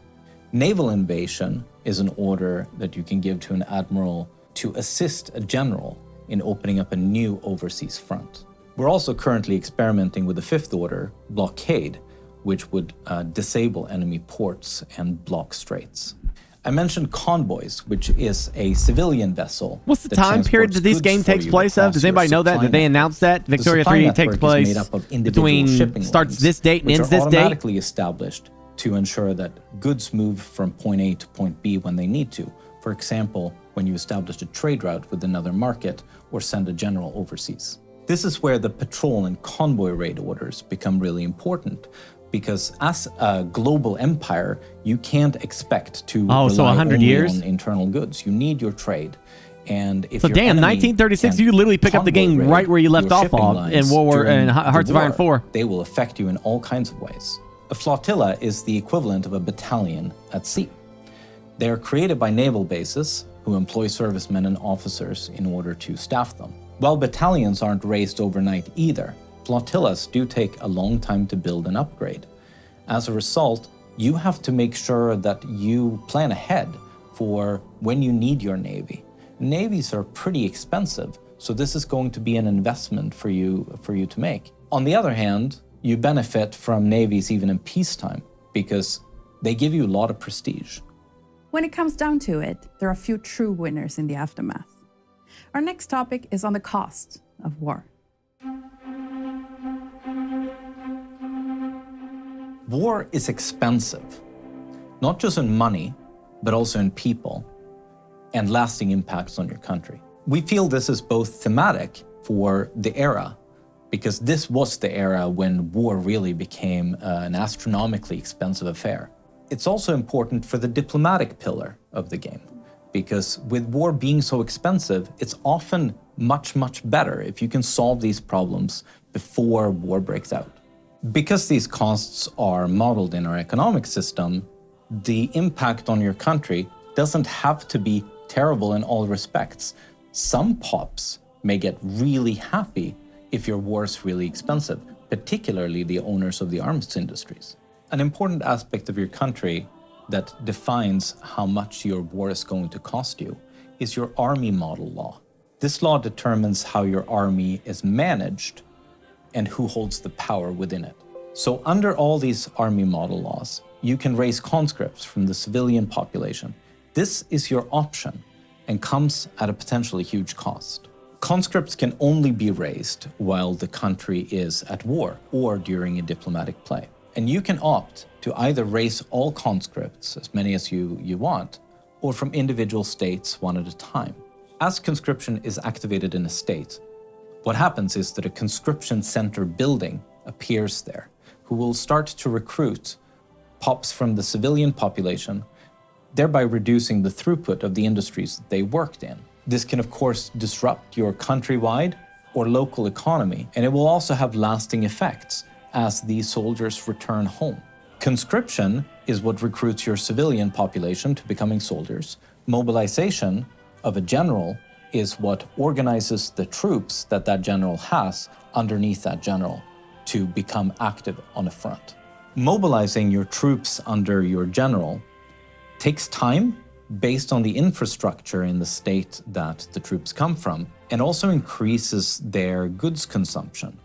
Naval invasion is an order that you can give to an admiral to assist a general in opening up a new overseas front. We're also currently experimenting with the fifth order, blockade, which would disable enemy ports and block straits. I mentioned convoys, which is a civilian vessel. What's the time period that this game takes place of? Does anybody know that? Did they announce that? Victoria 3 takes place between starts this date and ends this date? Automatically established to ensure that goods move from point A to point B when they need to. For example, when you establish a trade route with another market or send a general overseas. This is where the patrol and convoy raid orders become really important, because as a global empire, you can't expect to rely only on internal goods. You need your trade. And if so damn, 1936, you literally pick up the game right where you left off on in World War and Hearts of Iron 4. They will affect you in all kinds of ways. A flotilla is the equivalent of a battalion at sea. They are created by naval bases who employ servicemen and officers in order to staff them. While battalions aren't raised overnight either, flotillas do take a long time to build and upgrade. As a result, you have to make sure that you plan ahead for when you need your navy. Navies are pretty expensive, so this is going to be an investment for you to make. On the other hand, you benefit from navies even in peacetime because they give you a lot of prestige. When it comes down to it, there are few true winners in the aftermath. Our next topic is on the cost of war. War is expensive, not just in money, but also in people and lasting impacts on your country. We feel this is both thematic for the era, because this was the era when war really became an astronomically expensive affair. It's also important for the diplomatic pillar of the game, because with war being so expensive, it's often much, much better if you can solve these problems before war breaks out. Because these costs are modeled in our economic system, the impact on your country doesn't have to be terrible in all respects. Some pops may get really happy if your war is really expensive, particularly the owners of the arms industries. An important aspect of your country that defines how much your war is going to cost you is your army model law. This law determines how your army is managed and who holds the power within it. So under all these army model laws, you can raise conscripts from the civilian population. This is your option and comes at a potentially huge cost. Conscripts can only be raised while the country is at war or during a diplomatic play. And you can opt to either raise all conscripts, as many as you want, or from individual states one at a time. As conscription is activated in a state, what happens is that a conscription center building appears there, who will start to recruit pops from the civilian population, thereby reducing the throughput of the industries that they worked in. This can, of course, disrupt your countrywide or local economy, and it will also have lasting effects as these soldiers return home. Conscription is what recruits your civilian population to becoming soldiers. Mobilization of a general is what organizes the troops that that general has underneath that general to become active on the front. Mobilizing your troops under your general takes time based on the infrastructure in the state that the troops come from, and also increases their goods consumption.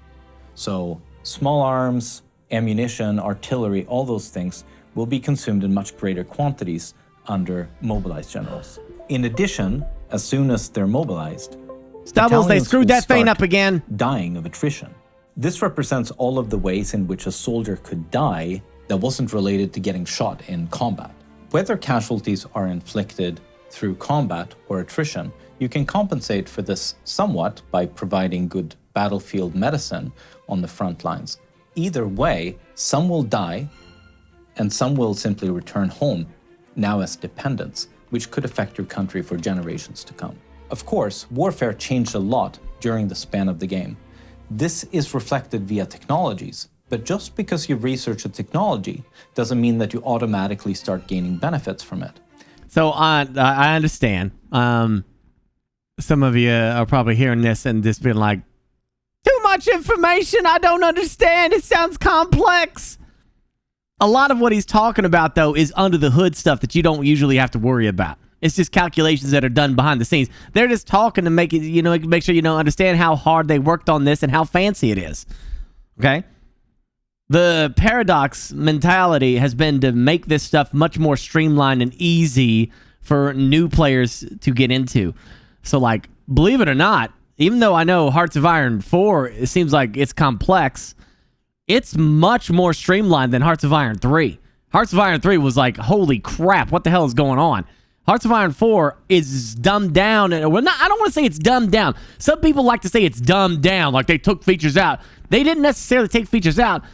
So small arms, ammunition, artillery, all those things will be consumed in much greater quantities under mobilized generals. In addition, as soon as they're mobilized, Stubbles, they battalions screwed will that thing start up again. dying of attrition. This represents all of the ways in which a soldier could die that wasn't related to getting shot in combat. Whether casualties are inflicted through combat or attrition, you can compensate for this somewhat by providing good battlefield medicine on the front lines. Either way, some will die and some will simply return home, now as dependents, which could affect your country for generations to come. Of course, warfare changed a lot during the span of the game. This is reflected via technologies, but just because you research a technology doesn't mean that you automatically start gaining benefits from it. So I understand. Some of you are probably hearing this and just being like, too much information, I don't understand, it sounds complex. A lot of what he's talking about, though, is under the hood stuff that you don't usually have to worry about. It's just calculations that are done behind the scenes. They're just talking to make it, make sure you don't understand how hard they worked on this and how fancy it is. Okay? The paradox mentality has been to make this stuff much more streamlined and easy for new players to get into. So, like, believe it or not, even though I know Hearts of Iron 4, it seems like it's complex, it's much more streamlined than Hearts of Iron 3. Hearts of Iron 3 was like, holy crap, what the hell is going on? Hearts of Iron 4 is dumbed down. Well, not, I don't want to say it's dumbed down. Some people like to say it's dumbed down, like they took features out. They didn't necessarily take features out.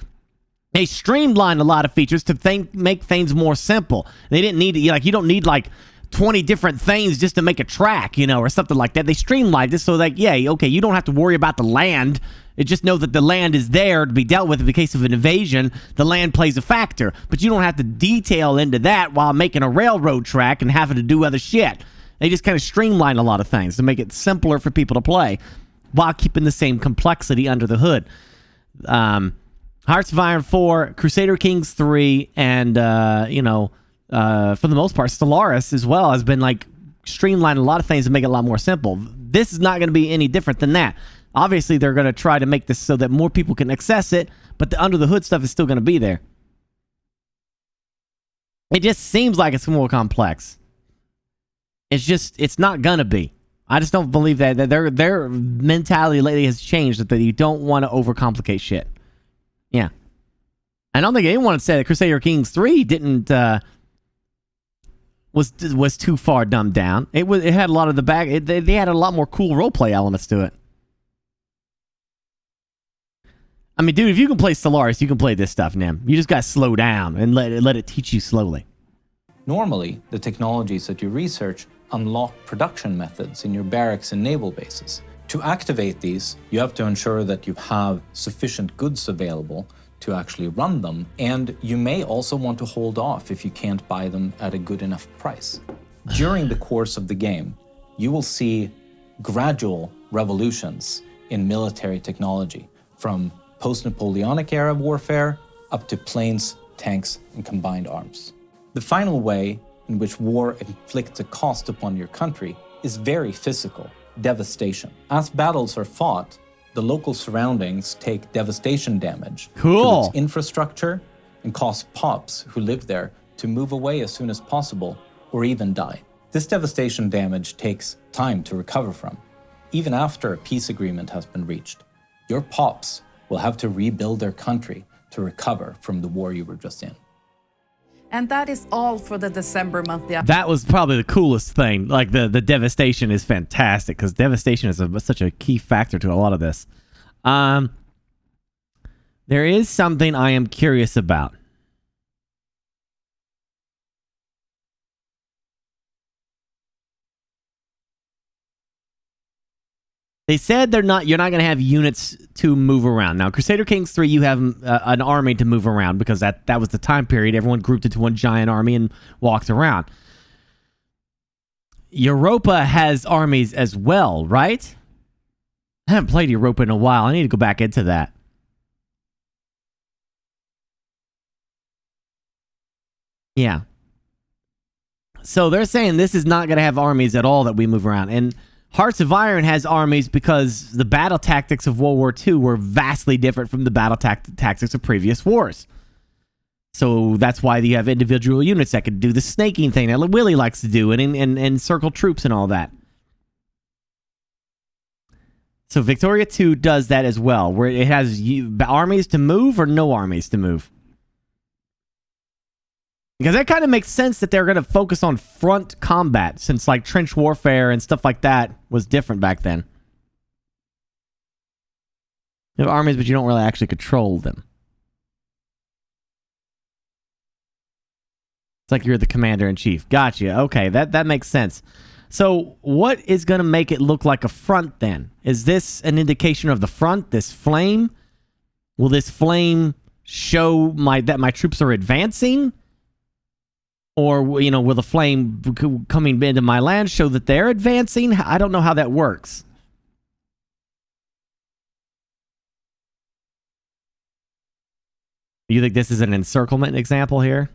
They streamlined a lot of features to make things more simple. They didn't need to, you don't need like 20 different things just to make a track, or something like that. They streamlined this so that, you don't have to worry about the land. It just know that the land is there to be dealt with in the case of an invasion. The land plays a factor, but you don't have to detail into that while making a railroad track and having to do other shit. They just kind of streamline a lot of things to make it simpler for people to play while keeping the same complexity under the hood. Hearts of Iron 4, Crusader Kings 3, and, for the most part, Stellaris as well has been, streamlining a lot of things to make it a lot more simple. This is not going to be any different than that. Obviously, they're going to try to make this so that more people can access it, but the under-the-hood stuff is still going to be there. It just seems like it's more complex. It's not going to be. I just don't believe that their mentality lately has changed, that you don't want to overcomplicate shit. Yeah. I don't think anyone said that Crusader Kings 3 didn't was too far dumbed down. It had a lot of the back. They had a lot more cool roleplay elements to it. I mean, dude, if you can play Stellaris, you can play this stuff, Nim. You just got to slow down and let it teach you slowly. Normally, the technologies that you research unlock production methods in your barracks and naval bases. To activate these, you have to ensure that you have sufficient goods available to actually run them, and you may also want to hold off if you can't buy them at a good enough price. During the course of the game, you will see gradual revolutions in military technology, from post-Napoleonic era warfare up to planes, tanks, and combined arms. The final way in which war inflicts a cost upon your country is very physical: devastation. As battles are fought, the local surroundings take devastation damage to its infrastructure and cause pops who live there to move away as soon as possible or even die. This devastation damage takes time to recover from. Even after a peace agreement has been reached, your pops will have to rebuild their country to recover from the war you were just in. And that is all for the December monthly update. That was probably the coolest thing. Like, the devastation is fantastic, because devastation is such a key factor to a lot of this. There is something I am curious about. They said you're not going to have units to move around. Now, Crusader Kings 3, you have an army to move around, because that was the time period. Everyone grouped into one giant army and walked around. Europa has armies as well, right? I haven't played Europa in a while. I need to go back into that. Yeah. So they're saying this is not going to have armies at all that we move around. And Hearts of Iron has armies because the battle tactics of World War II were vastly different from the battle tactics of previous wars. So that's why you have individual units that can do the snaking thing that Willie likes to do and circle troops and all that. So Victoria 2 does that as well, where it has armies to move or no armies to move. Because that kind of makes sense that they're going to focus on front combat, since like trench warfare and stuff like that was different back then. You have armies, but you don't really actually control them. It's like you're the commander-in-chief. Gotcha. Okay, that makes sense. So what is going to make it look like a front then? Is this an indication of the front, this flame? Will this flame show that my troops are advancing? Or, you know, will the flame coming into my land show that they're advancing? I don't know how that works. You think this is an encirclement example here?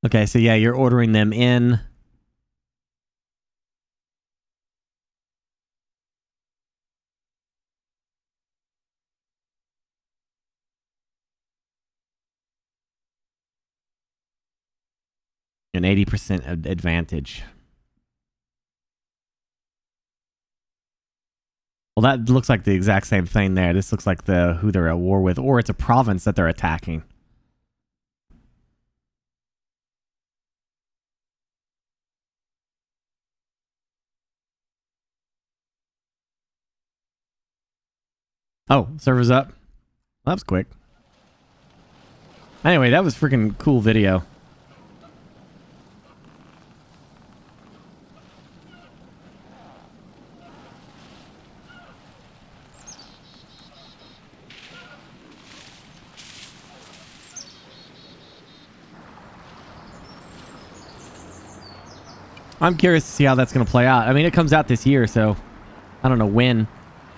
Okay, so yeah, you're ordering them in. An 80% advantage. Well, that looks like the exact same thing there. This looks like who they're at war with, or it's a province that they're attacking. Oh, server's up. That was quick. Anyway, that was freaking cool video. I'm curious to see how that's going to play out. I mean, it comes out this year, so I don't know when.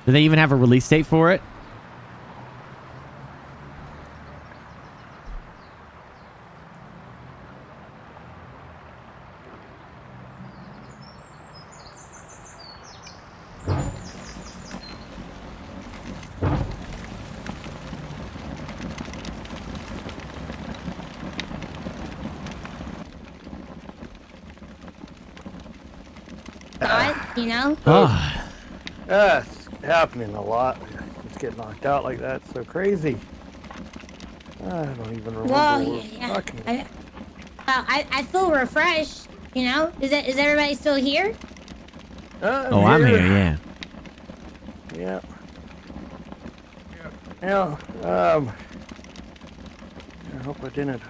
Do they even have a release date for it? You know? It's happening a lot. Just get knocked out like that. It's so crazy. I don't even remember what we're talking about. I feel refreshed. You know? Is everybody still here? I'm here. Yeah. Yeah. Yeah. I hope I didn't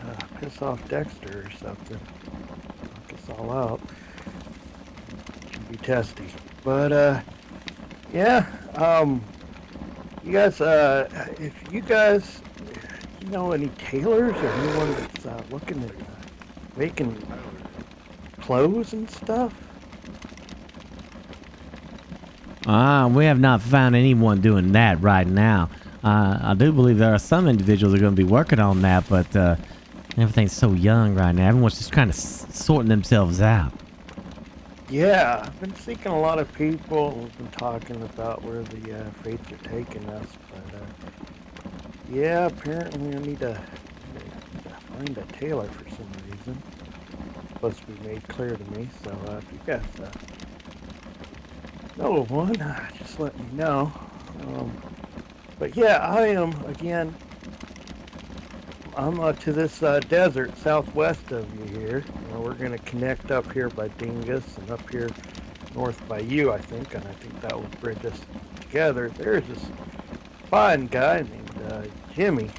piss off Dexter or something. Knock us all out. Be testy, but yeah, you guys, if you guys know any tailors or anyone that's looking at making clothes and stuff. We have not found anyone doing that right now. I do believe there are some individuals that are going to be working on that, but everything's so young right now. Everyone's just kind of sorting themselves out. Yeah, I've been seeing a lot of people who've been talking about where the fates are taking us, but yeah, apparently I need to find a tailor for some reason. It's supposed to be made clear to me, so if you guys know of one, just let me know. But yeah, I am, again, I'm to this desert southwest of you here. We're going to connect up here by Dingus and up here north by you, I think, and I think that will bridge us together. There's this fine guy named Jimmy.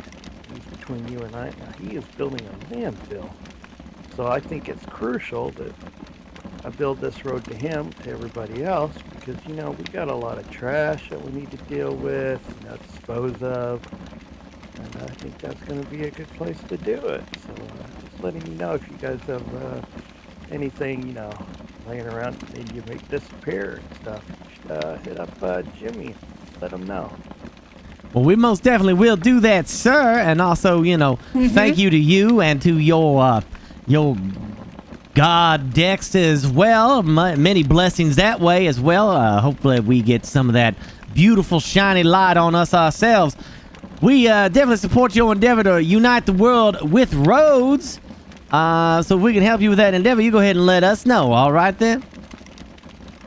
He's between you and I. Now, he is building a landfill. So I think it's crucial that I build this road to him, to everybody else, because, you know, we got a lot of trash that we need to deal with, you know, dispose of. And I think that's going to be a good place to do it. So just letting you know if you guys have anything, you know, laying around that you make disappear and stuff, hit up Jimmy. Let him know. Well, we most definitely will do that, sir. And also, you know, thank you to you and to your God Dexter as well. Many blessings that way as well. Hopefully we get some of that beautiful shiny light on us ourselves. We definitely support your endeavor to unite the world with roads. So if we can help you with that endeavor, you go ahead and let us know. All right then?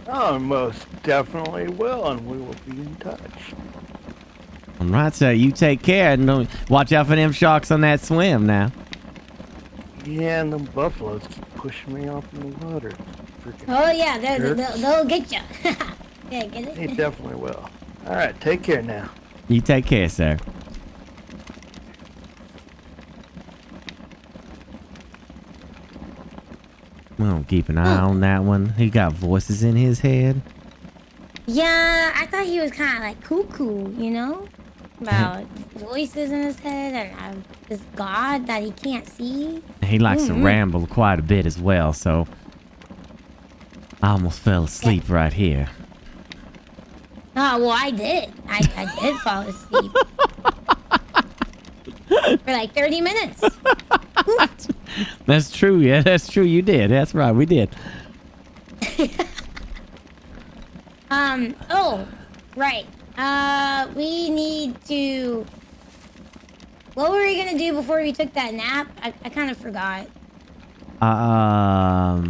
Oh, most definitely will, and we will be in touch. All right, sir. You take care and watch out for them sharks on that swim now. Yeah, and them buffaloes keep pushing me off in the water. Oh yeah, they'll get you. Yeah, get it? They definitely will. All right, take care now. You take care, sir. Well, keep an eye on that one. He got voices in his head. Yeah, I thought he was kind of like cuckoo, you know? About voices in his head and this god that he can't see. He likes to ramble quite a bit as well, so I almost fell asleep right here. Oh, well, I did. I did fall asleep. For like 30 minutes. That's true. Yeah, that's true. You did. That's right. We did. Oh, right. We need to... What were we gonna do before we took that nap? I kind of forgot. I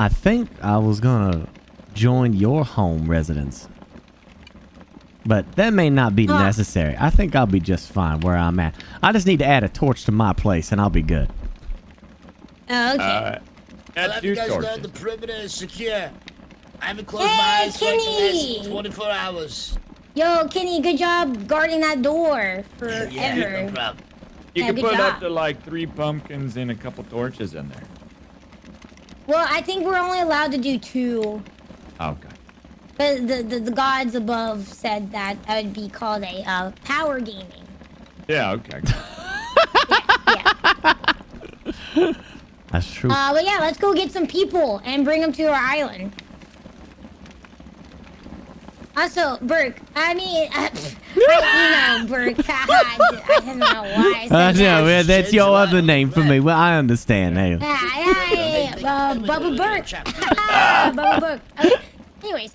think I was gonna join your home residence. But that may not be necessary. I think I'll be just fine where I'm at. I just need to add a torch to my place and I'll be good. Oh, okay. I'll have you guys know the perimeter is secure. I haven't closed my eyes for like the last 24 hours. Yo, Kenny, good job guarding that door forever. Yeah, no problem. You Yeah, can good put up job. to like 3 pumpkins and a couple torches in there. Well, I think we're only allowed to do 2. Okay. But the gods above said that would be called a power gaming. Yeah, okay. That's true. But yeah, let's go get some people and bring them to our island. Also, Burke, I mean, you know, Burke, I don't know why I said know, that's your other name for me. Well, I understand. Hey. Bubba Burke. Bubba Burke. Okay. Anyways,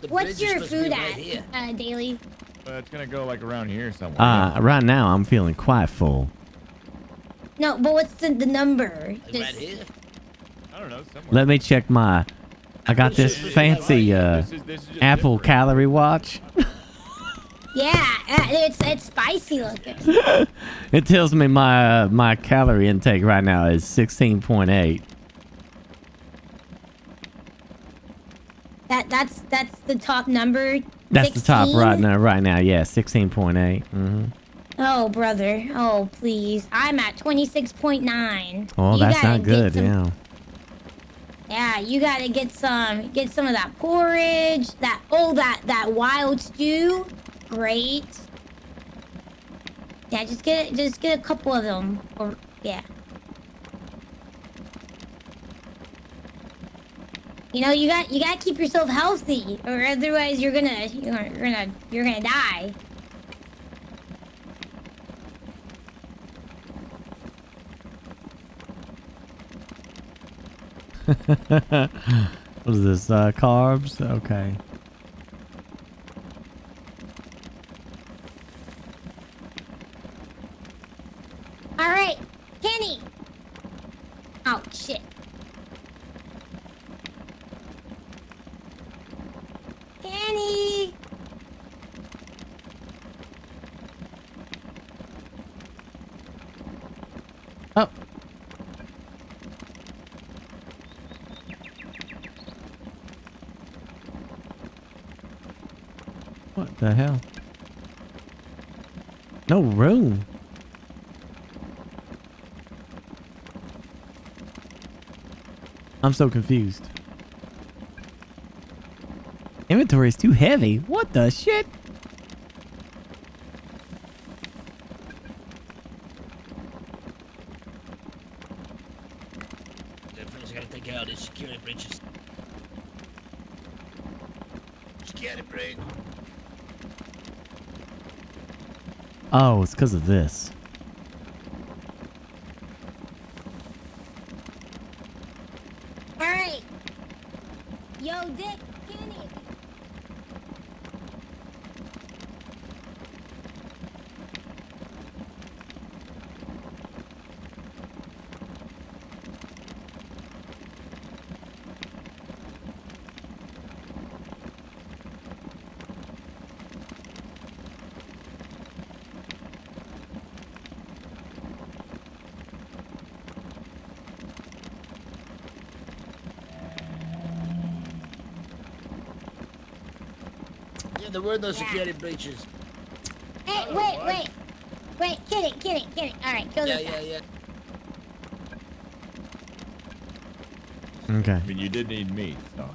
what's your food at, Daily? It's gonna go like around here somewhere. Right now I'm feeling quite full. No, but what's the number? Right here? I don't know, somewhere. Let me check my... I got this fancy Apple calorie watch. Yeah, it's spicy looking. It tells me my calorie intake right now is 16.8. That's the top number. That's 16? the top right now. Yeah, 16.8. Oh, brother. Oh, please. I'm at 26.9. Oh, that's not good. Yeah. Yeah, you gotta get some of that porridge. That wild stew. Great. Yeah, just get a couple of them. Or yeah. You know, you gotta keep yourself healthy, or otherwise you're gonna die. What is this? Carbs? Okay. All right, Kenny. Oh shit. Kenny. Oh. What the hell? No room. I'm so confused. Inventory is too heavy. What the shit? First, I gotta take out these security breaches. Security breach. Oh, it's because of this. All right. Yo, Dick, Kenny. Yeah, there were no security breaches. Hey, wait, Kenny. All right, kill this guy. Yeah. Okay. I mean, you did need meat, so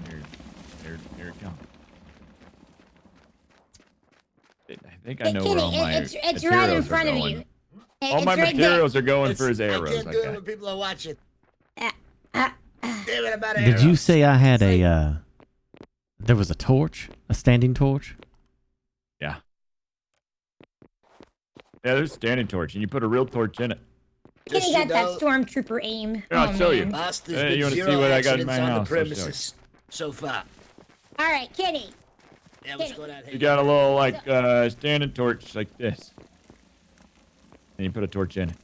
here it comes. I think I know where all my It's right in front of you. All my materials are going for his arrows. I can't do it Okay. when people are watching. Damn it, about Did you say I had a, there was a torch? A standing torch? Yeah. Yeah, there's a standing torch, and you put a real torch in it. Kenny got that stormtrooper aim. Here, I'll show you. Boss, there's Hey, been you want to see zero what I got in my accidents on house? the I'll show you. premises so far. All right, Kenny. Yeah, what's going on here? You got a little like standing torch like this, and you put a torch in it.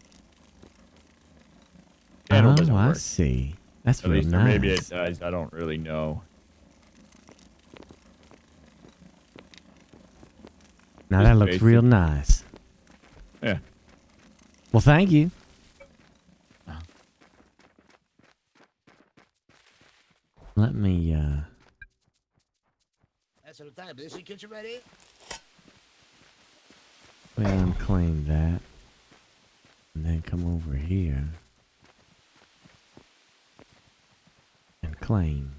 Candle doesn't I work. see. That's At real least, or nice. maybe it does. I don't really know. Now Just that looks real basic. nice. Yeah. Well, thank you. Let me, That's what I'm talking about. This is your kitchen right here? well, unclaim that. And then come over here. And claim.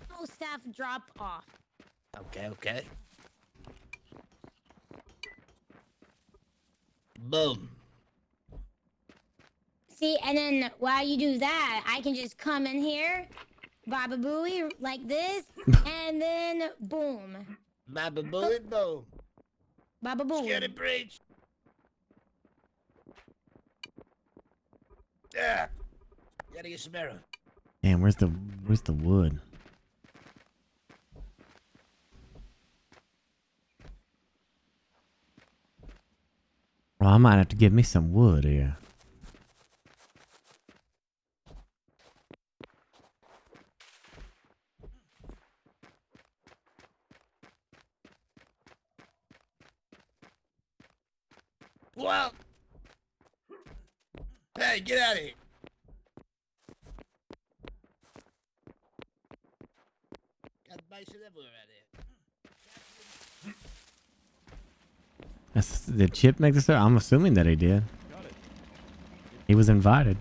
Full staff drop off. Okay. Boom. See, and then while you do that, I can just come in here, Baba Booey, like this, and then boom. Baba Booey, boom. Baba Booey. Security breach. Yeah. Gotta get some arrows. Damn, where's the wood? Well, I might have to give me some wood here. Well. Hey, get out of here. Got bison everywhere out here. Did Chip make this? I'm assuming that he did. He was invited.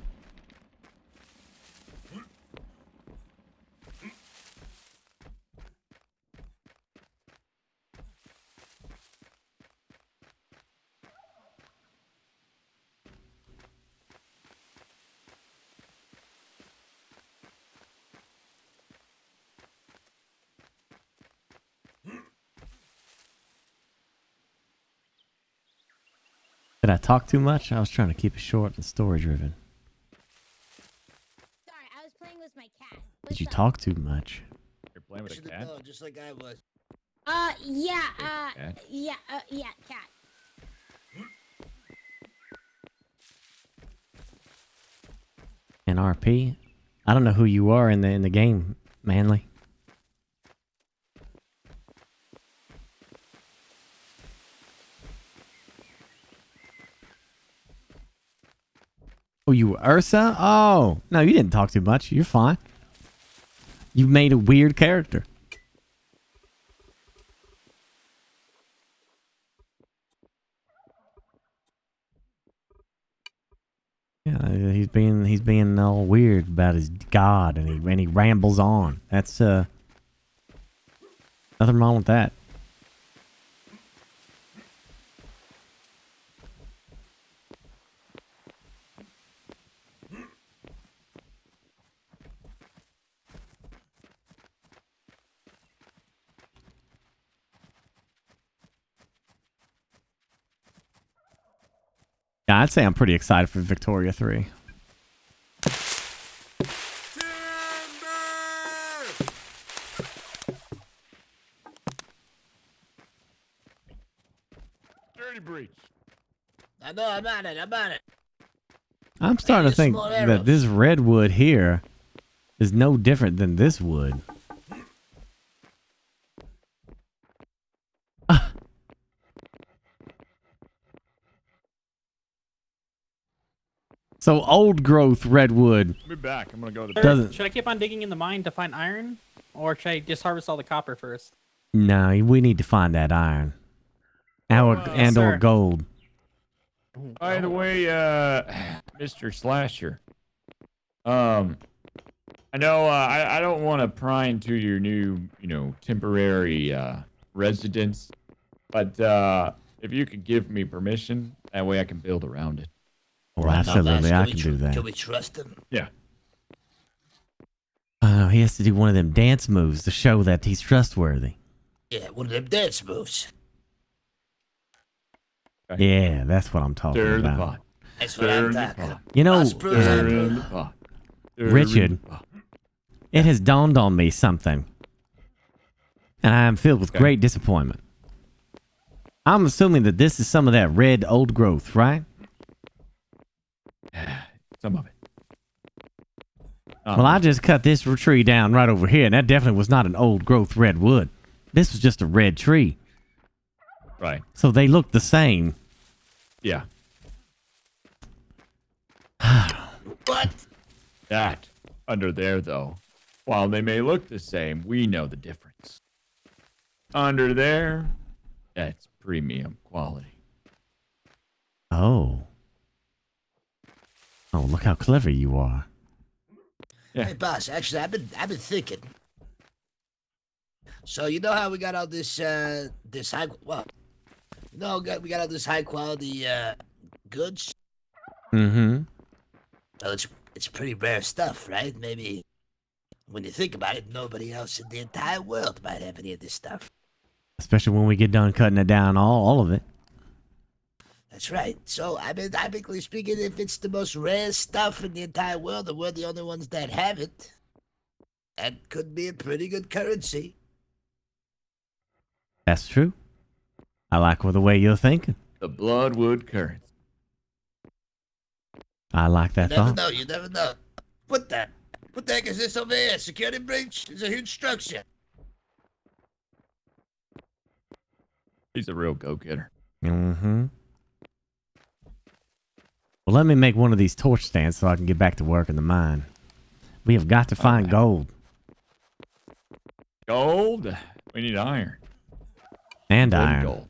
Did I talk too much? I was trying to keep it short and story driven. Sorry, I was playing with my cat. Did you talk too much? You're playing with a Should've cat? known, just like I was. Cat. And RP? I don't know who you are in the game, Manly. Oh, you were Ursa? Oh, no, you didn't talk too much. You're fine. You made a weird character. He's being all weird about his god, and he rambles on. That's nothing wrong with that. Yeah, I'd say I'm pretty excited for Victoria 3. Security breach. I know, I'm on it. I'm starting to think that this redwood here is no different than this wood. So old growth redwood. I'll be back. I'm gonna go to Doesn't. Should I keep on digging in the mine to find iron, or should I just harvest all the copper first? No, we need to find that iron. Or gold. By the way, Mr. Slasher, I know I don't want to pry into your new, temporary residence, but if you could give me permission, that way I can build around it. Well, absolutely, I can do that. Can we trust him? Yeah. He has to do one of them dance moves to show that he's trustworthy. Yeah, one of them dance moves. Yeah, that's what I'm talking Stir the about. pot. That's what I'm talking. You know, Stir in the pot. Stir Richard, in the pot. it has dawned on me something, and I am filled with great disappointment. I'm assuming that this is some of that red old growth, right? Some of it. Well, I just cut this tree down right over here, and that definitely was not an old growth redwood. This was just a red tree. Right. So they look the same. Yeah. What? That under there, though, while they may look the same, we know the difference. Under there, that's premium quality. Oh. Oh, look how clever you are. Yeah. Hey, boss. Actually, I've been thinking. So you know how we got all this high we got all this high quality goods. Mm-hmm. Well, it's pretty rare stuff, right? Maybe when you think about it, nobody else in the entire world might have any of this stuff. Especially when we get done cutting it down, all of it. That's right. So, I mean, typically speaking, if it's the most rare stuff in the entire world and we're the only ones that have it, that could be a pretty good currency. That's true. I like the way you're thinking. The bloodwood currency. I like that thought. You never know. What the heck is this over here? Security breach? It's a huge structure. He's a real go-getter. Mm-hmm. Well, let me make one of these torch stands so I can get back to work in the mine. We have got to find gold. Gold? We need iron. And Good iron. Gold.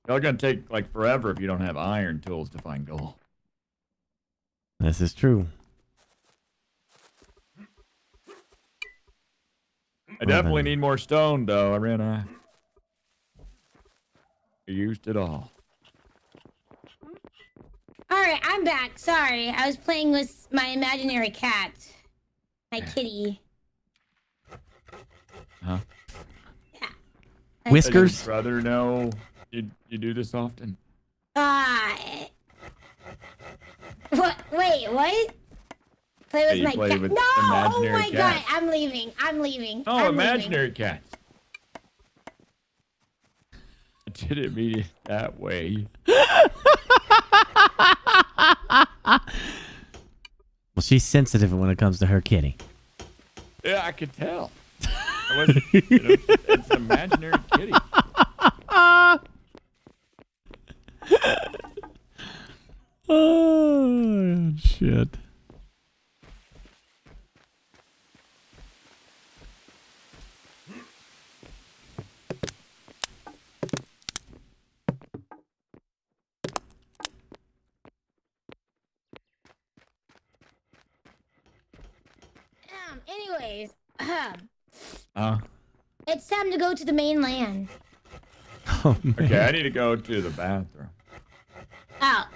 It's gonna take like forever if you don't have iron tools to find gold. This is true. I definitely need more stone, though. I ran out. I used it all. All right, I'm back. Sorry, I was playing with my imaginary cat, my kitty. Huh? Yeah. Whiskers? Does your brother know you do this often? What? Wait, what? Play with my cat? No! Oh my god! I'm leaving. Oh, imaginary cats. I didn't mean it that way. Well, she's sensitive when it comes to her kitty. Yeah, I could tell. I wasn't, it's an imaginary kitty. Oh, shit. Anyways, It's time to go to the mainland. Oh, man. Okay, I need to go to the bathroom. Oh,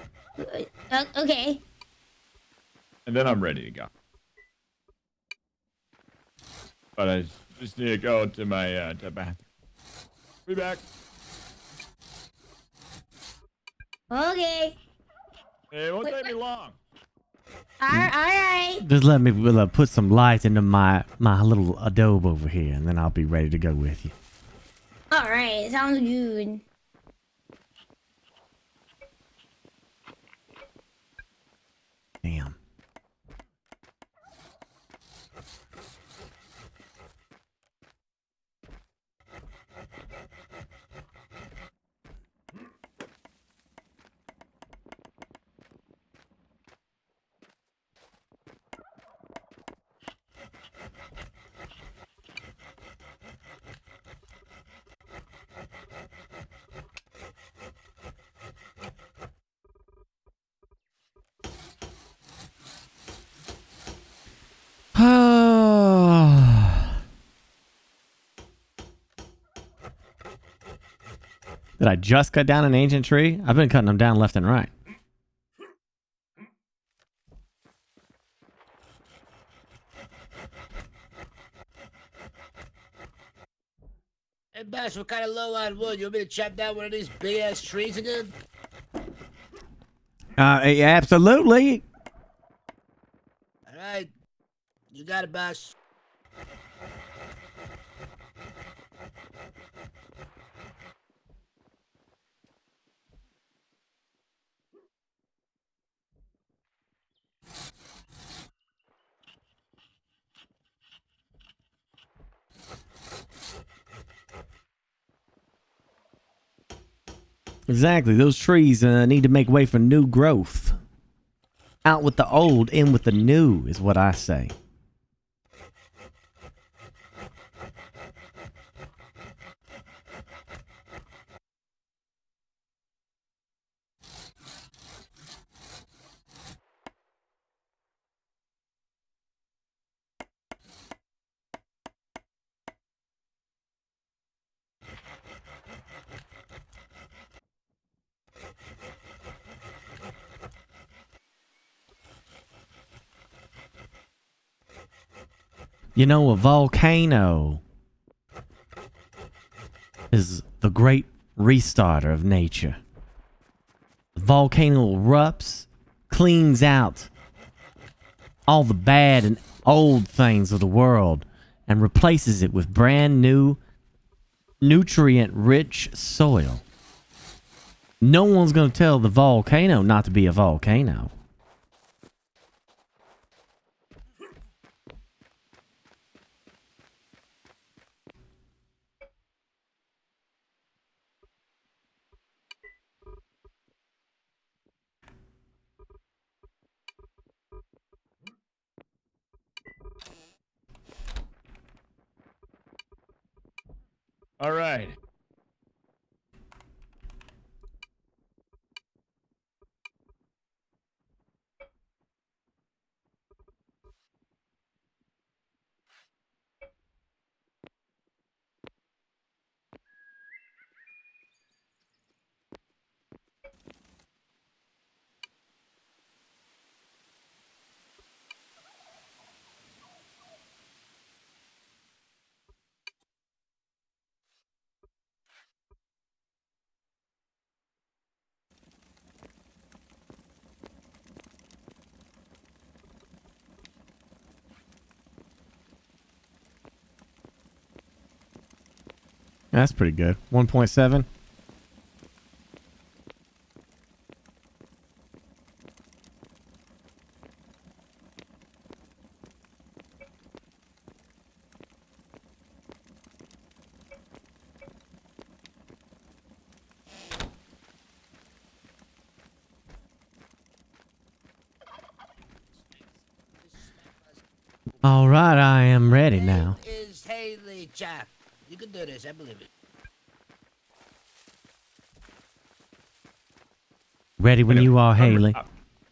okay. And then I'm ready to go. But I just need to go to my to bathroom. Be back. Okay. It won't take me long. All right. Just let me put some light into my little adobe over here, and then I'll be ready to go with you. All right. Sounds good. Damn. Did I just cut down an ancient tree? I've been cutting them down left and right. Hey, Bash, we're kind of low on wood. You want me to chop down one of these big-ass trees again? Absolutely. All right. You got it, Bash. Exactly. Those trees need to make way for new growth. Out with the old, in with the new, is what I say. You know, a volcano is the great restarter of nature. The volcano erupts, cleans out all the bad and old things of the world, and replaces it with brand new, nutrient-rich soil. No one's going to tell the volcano not to be a volcano. All right. That's pretty good. 1.7. All right, I am ready now. Is Haley Jack. You can do this, I believe it. Ready when you are, Haley.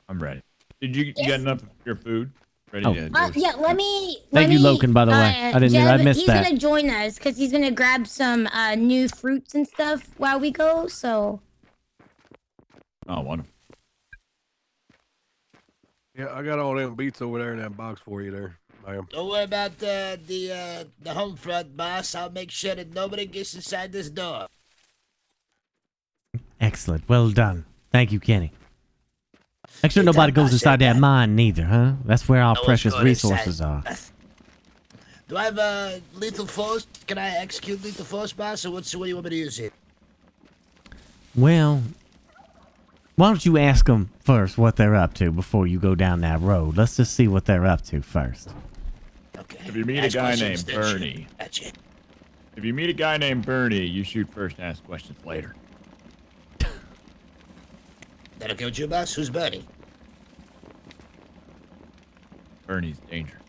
I'm ready. Did you get enough of your food? Ready Oh. to Yeah, let me. Thank you, Loken, by the way. I didn't mean I missed that. He's gonna join us because he's gonna grab some new fruits and stuff while we go. So. Oh, wonderful. Yeah, I got all them beets over there in that box for you there, ma'am. Don't worry about the home front, boss. I'll make sure that nobody gets inside this door. Excellent. Well done. Thank you, Kenny. Make sure nobody goes inside that mine neither, huh? That's where our No one's precious going resources inside. are. Do I have lethal force? Can I execute lethal force, boss, or what do you want me to use here? Well, why don't you ask them first what they're up to before you go down that road? Let's just see what they're up to first. Okay. If you meet a guy named Bernie, if you meet a guy named Bernie, you shoot first and ask questions later. That okay with you, boss? Who's Bernie? Bernie's dangerous.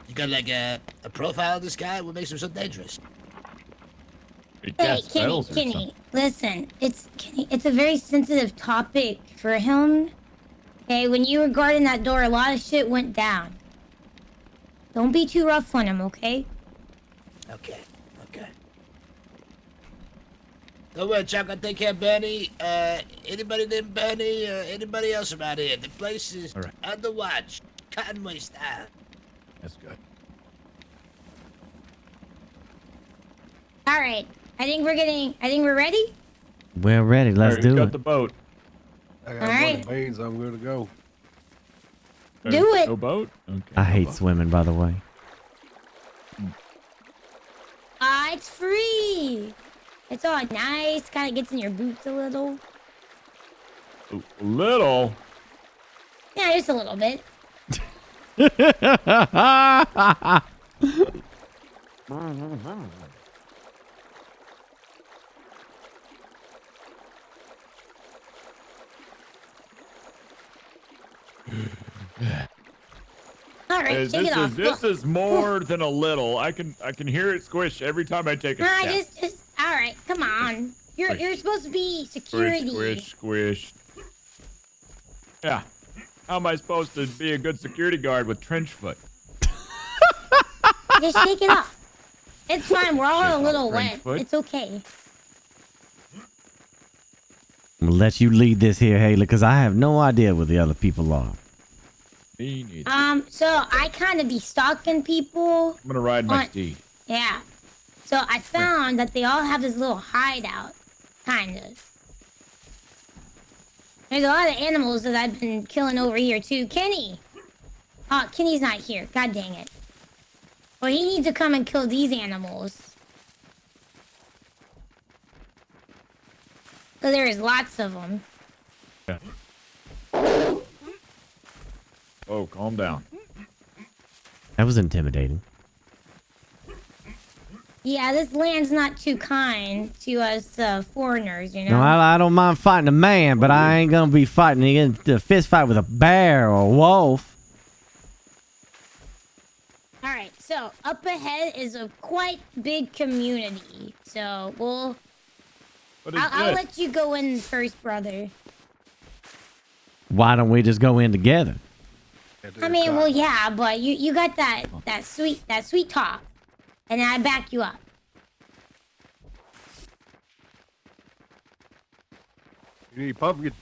You got like a profile of this guy? What makes him so dangerous? Hey, Kenny, listen. It's a very sensitive topic for him. Okay, when you were guarding that door, a lot of shit went down. Don't be too rough on him, okay? Okay. Don't worry, Chuck. I'll take care of Bernie. Anybody named Bernie or anybody else around here? The place is under watch. Conway style. That's good. All right. I think we're ready. We're ready. Let's do got it. the boat. I got All right. beans. I'm good to go. Do it. No boat? Okay. I hate swimming, by the way. It's free. It's all nice. Kind of gets in your boots a little. A little? Yeah, just a little bit. All right, take it off. This is more than a little. I can hear it squish every time I take a step. Just all right. Come on. You're supposed to be security. Squish. Yeah. How am I supposed to be a good security guard with trench foot? Just shake it off. It's fine. We're all a little wet. foot. It's okay. I'm gonna let you lead this here, Haley, because I have no idea where the other people are. Me neither. So I kind of be stalking people. I'm gonna ride my steed. Yeah. So I found that they all have this little hideout, kind of. There's a lot of animals that I've been killing over here too. Kenny! Oh, Kenny's not here. God dang it. Well, he needs to come and kill these animals. So there is lots of them. Yeah. Oh, calm down. That was intimidating. Yeah, this land's not too kind to us foreigners, you know? No, I don't mind fighting a man, but I ain't gonna be fighting a fist fight with a bear or a wolf. All right, so up ahead is a quite big community. So I'll let you go in first, brother. Why don't we just go in together? I mean, well, yeah, but you got that sweet talk, and I back you up. You need pumpkin.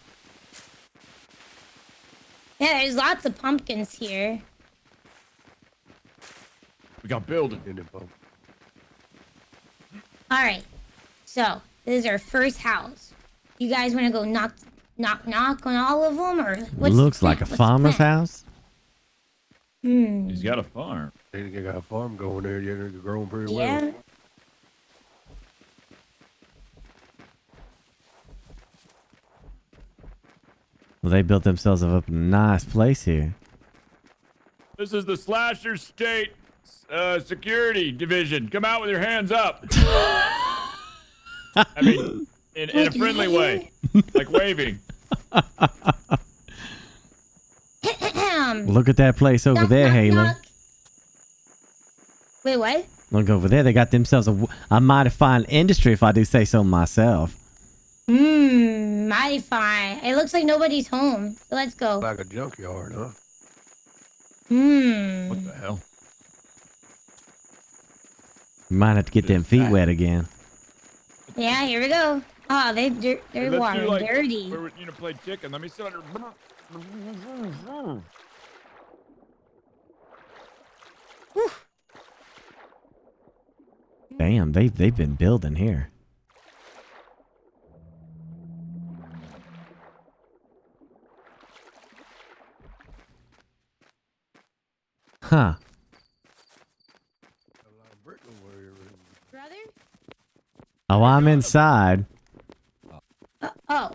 Yeah, there's lots of pumpkins here. We got building. All right, so this is our first house. You guys want to go knock on all of them, or Looks like a farmer's house. He's got a farm. They got a farm going there. Yeah, they're growing pretty well. Yeah. Well, they built themselves up a nice place here. This is the Slasher State Security Division. Come out with your hands up. I mean, in a friendly way, like waving. Look at that place over there, Haley. Wait, what? Look over there. They got themselves a mighty fine industry, if I do say so myself. Mighty fine. It looks like nobody's home. So let's go. Like a junkyard, huh? What the hell? You might have to get them feet wet again. Yeah, here we go. Oh, they're Hey, let's water do, like, dirty. where we, play chicken. Let me sit under. Damn, they've been building here. Huh. Brother? Oh, I'm inside. Oh.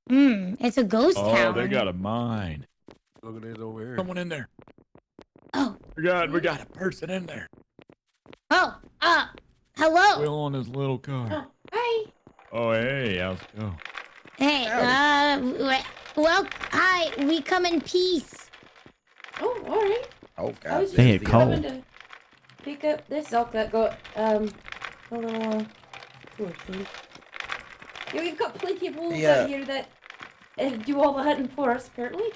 It's a ghost town. Oh, they got a mine. Look at this over here. Someone in there. Oh. We got a person in there. Oh, hello. Will on his little car. Hi. Oh, hey, how's it go? Hey, well, hi, we come in peace. Oh, all right. Oh, I was God. They just hit cold. coming to pick up this elk that got a little poor thing. Yeah, we've got plenty of wolves out here that do all the hunting for us, apparently.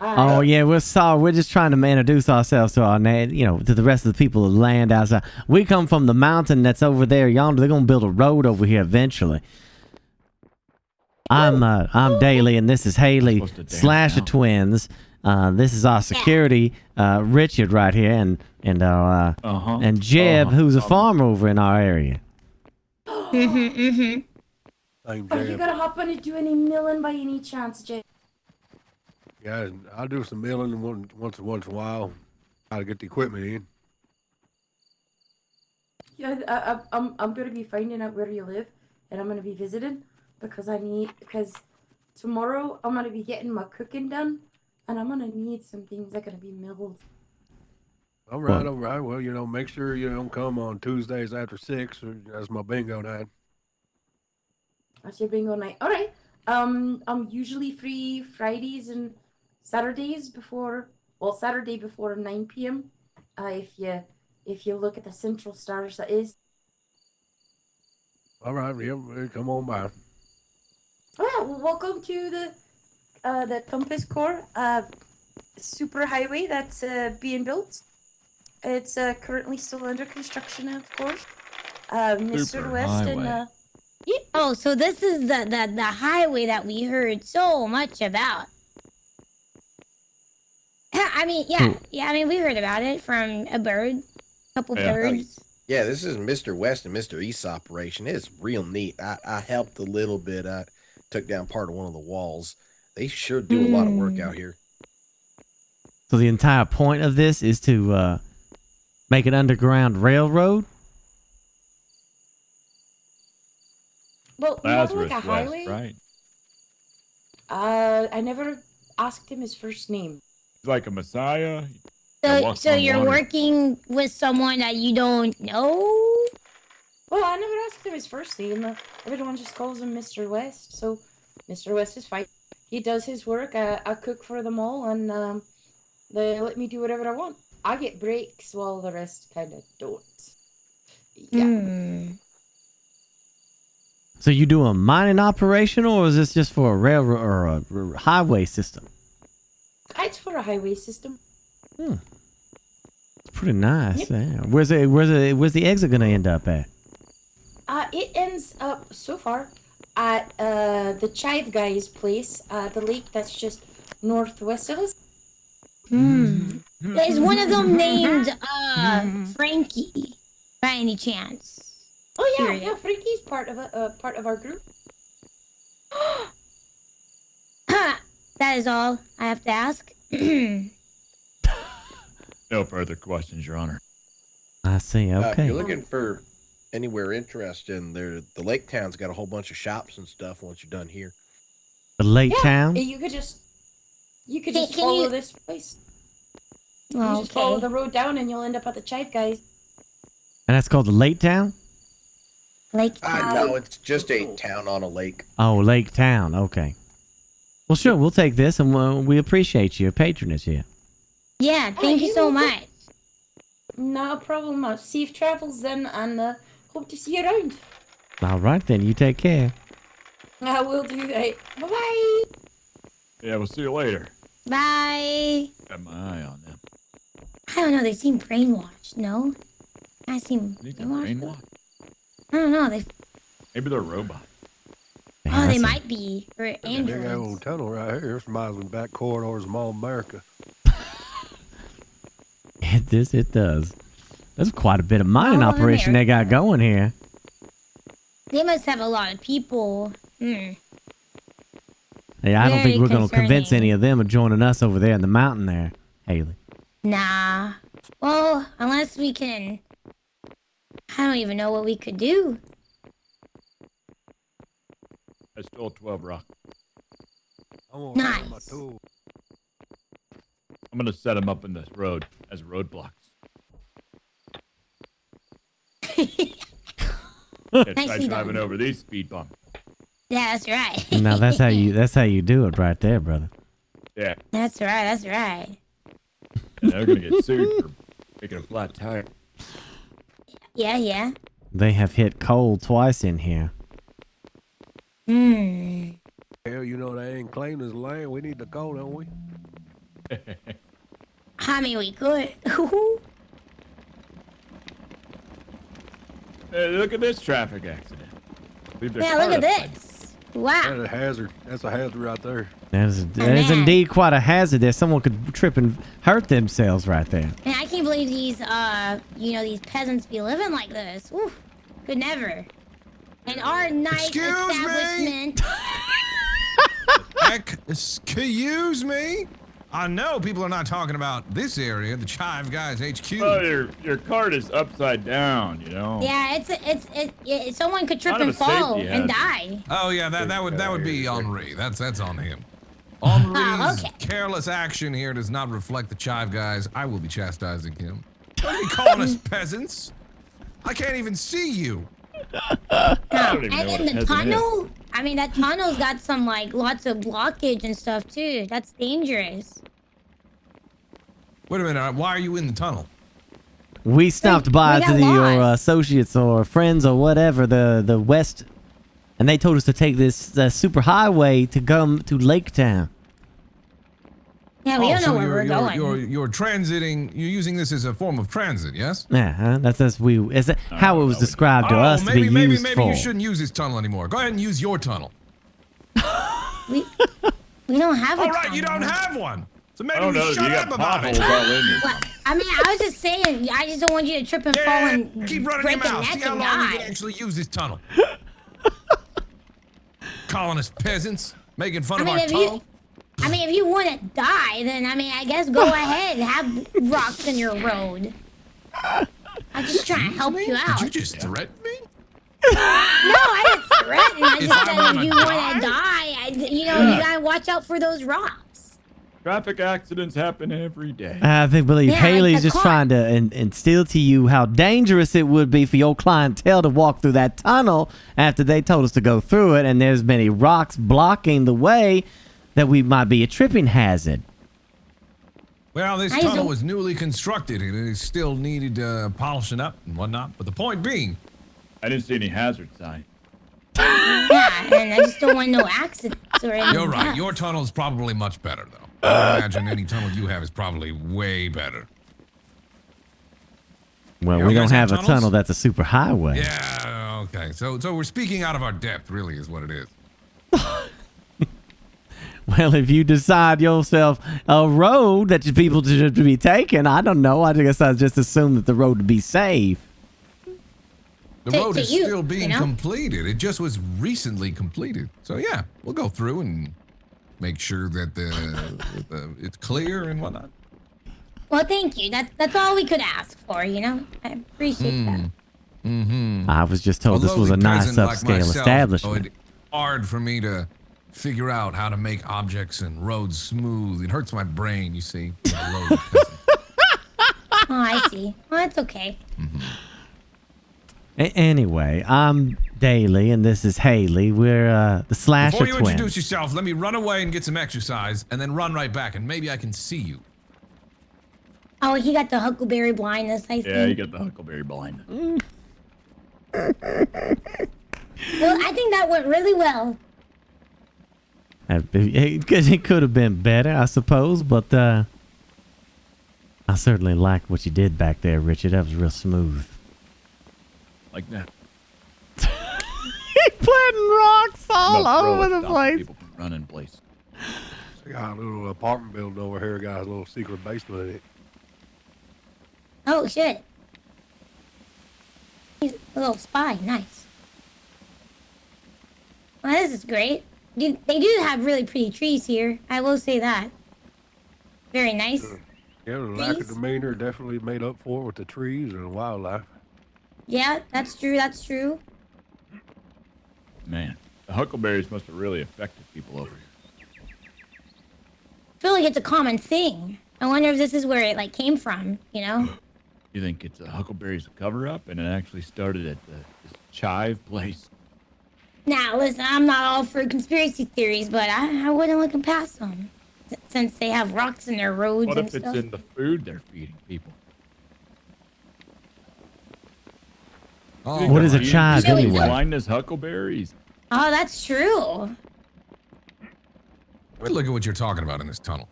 Oh yeah, we're sorry. We're just trying to introduce ourselves to our to the rest of the people of the land outside. We come from the mountain that's over there yonder. They're gonna build a road over here eventually. I'm Daly, and this is Haley Slasher Twins. This is our security, Richard right here, and our and Jeb, who's a farmer over in our area. Oh, you gotta hop on and do any milling by any chance, Jay? Yeah, I'll do some milling once in a while. Try to get the equipment in. Yeah, I'm gonna be finding out where you live, and I'm gonna be visiting because tomorrow I'm gonna be getting my cooking done, and I'm gonna need some things that are gonna be milled. All right. Well, make sure you don't come on Tuesdays after 6, or that's my bingo night. That's your bingo night. All right. I'm usually free Fridays and Saturdays Saturday before 9 p.m. If you look at the Central Stars, that is. All right. Yeah, come on by. Oh yeah. Well, welcome to the Compass Corps super highway that's being built. It's currently still under construction, of course. Mr. Super West highway. and Oh, so this is the highway that we heard so much about. I mean, we heard about it from a couple birds. Yeah, this is Mr. West and Mr. East's operation. It's real neat. I helped a little bit. I took down part of one of the walls. They sure do a lot of work out here. So the entire point of this is to make an underground railroad. Well, we have like a Lazarus highway. West, right? I never asked him his first name. He's like a messiah. So you're working with someone that you don't know? Well, I never asked him his first name. Everyone just calls him Mr. West. So Mr. West is fine. He does his work. I cook for them all, and they let me do whatever I want. I get breaks while the rest kind of don't. Yeah. So you do a mining operation, or is this just for a railroad or a highway system? It's for a highway system. It's pretty nice. Yeah. Where's the exit gonna end up at? It ends up so far at the Chive Guy's place, the lake that's just northwest of us. Is one of them named Frankie, by any chance? Oh yeah, Curious. yeah. Frankie's part of our group. That is all I have to ask. No further questions, Your Honor. I see. If Okay. you're looking for anywhere interesting, the lake town's got a whole bunch of shops and stuff once you're done here. The lake town. You could just Can follow you- this place. Oh, You just follow okay. the road down, and you'll end up at the Chive Guys. And that's called the lake town. Lake No, it's just a town on a lake. Oh, Lake Town. Okay. Well, sure. We'll take this, and we appreciate your patronage here. Yeah, thank you so much. No problem. Safe travels then, and hope to see you around. All right, then. You take care. I will do that. Bye-bye. Yeah, we'll see you later. Bye. Got my eye on them. I don't know. They seem brainwashed. No, I seem brainwashed. I don't know. Maybe they're robots. Oh, they might be. Or Big androids. old tunnel right here. It's miles in back corridors of Mall America. It does. There's quite a bit of mining Mall operation they got going here. They must have a lot of people. Yeah, I don't think we're going to convince any of them of joining us over there in the mountain there, Haley. Nah. Well, unless we can... I don't even know what we could do. I stole 12 rocks. Nice. I'm gonna set them up in this road as roadblocks. Try driving over these speed bumps. Yeah, that's right. Now that's how you do it right there, brother. Yeah. That's right, that's right. And they're gonna get sued for making a flat tire. Yeah, yeah. They have hit coal twice in here. Hell, you know they ain't claiming this land. We need the coal, don't we? I mean, we could. Hey, look at this traffic accident. Yeah, look at this. Wow. That's a hazard. That's a hazard right there. That is indeed quite a hazard there. Someone could trip and hurt themselves right there. Man, I can't believe these, these peasants be living like this. Oof. Could never. And our nice establishment. Excuse me? I know people are not talking about this area, the Chive Guys HQ. Oh, your cart is upside down, you know. Yeah, someone could trip and fall and die. Oh yeah, that would be Henri. That's on him. Henri's careless action here does not reflect the Chive Guys. I will be chastising him. Don't be calling us peasants. I can't even see you. And in the tunnel, I mean, that tunnel's got some, lots of blockage and stuff, too. That's dangerous. Wait a minute, why are you in the tunnel? We stopped by to your associates or friends or whatever, the west, and they told us to take this super highway to come to Lake Town. Yeah, we don't know where we're going. You're transiting. You're using this as a form of transit, yes? Yeah, that's how it was described to us to be used maybe for. you shouldn't use this tunnel anymore. Go ahead and use your tunnel. We don't have a tunnel. All right, you don't have one. So maybe Oh, we no, shut you up got about it. potholes all in your Well, I mean, I was just saying, I just don't want you to trip and fall and Keep running break your a mouth. See neck how and long you die. can actually use this tunnel. Calling us peasants, making fun of our tunnel. If you want to die, then, I guess go ahead. Have rocks in your road. I'm just trying to help you out. Did you just threaten me? No, I didn't threaten. I If just I said wanna if you want to die, you gotta watch out for those rocks. Traffic accidents happen every day. I believe Yeah, Haley's like the just trying to instill to you how dangerous it would be for your clientele to walk through that tunnel after they told us to go through it, and there's many rocks blocking the way that we might be a tripping hazard. Well, this tunnel was newly constructed and it still needed polishing up and whatnot. But the point being, I didn't see any hazard sign. Yeah, and I just don't want no accidents or anything. You're right. Your tunnel is probably much better, though. I imagine any tunnel you have is probably way better. Well, You we guys don't have a tunnels? tunnel that's a super highway. Yeah, okay. So we're speaking out of our depth, really, is what it is. Well, if you decide yourself a road that people should be taking, I don't know. I guess I just assume that the road to be safe. The road is still being completed. It just was recently completed. So yeah, we'll go through and make sure that it's clear and whatnot. Well, thank you. That's all we could ask for, I appreciate that. Mm-hmm. I was just told this was a nice upscale establishment. It's hard for me to figure out how to make objects and roads smooth. It hurts my brain, you see. Oh, I see. Well, that's okay. Anyway, I'm Daly, and this is Haley. We're the Slasher Before you Twins. introduce yourself, let me run away and get some exercise, and then run right back, and maybe I can see you. Oh, he got the huckleberry blindness, I think. Yeah, you got the huckleberry blindness. Well, I think that went really well. It could have been better, I suppose, but I certainly like what you did back there, Richard. That was real smooth. Like that. He's planting rocks all over the place. People from running place. I got a little apartment building over here. Got a little secret basement in it. Oh shit. He's a little spy. Nice. Well, this is great. They do have really pretty trees here. I will say that. Very nice. Yeah, the lack of demeanor definitely made up for it with the trees and the wildlife. Yeah, that's true. That's true. Man, the huckleberries must have really affected people over here. I feel like it's a common thing. I wonder if this is where it like came from, you know? You think it's a huckleberries cover up and it actually started at this chive place? Now, listen, I'm not all for conspiracy theories, but I wouldn't look past them. Since they have rocks in their roads What and if it's stuff. in the food they're feeding people? Oh, what is a chive anyway? Blind as huckleberries. Oh, that's true. But look at what you're talking about in this tunnel.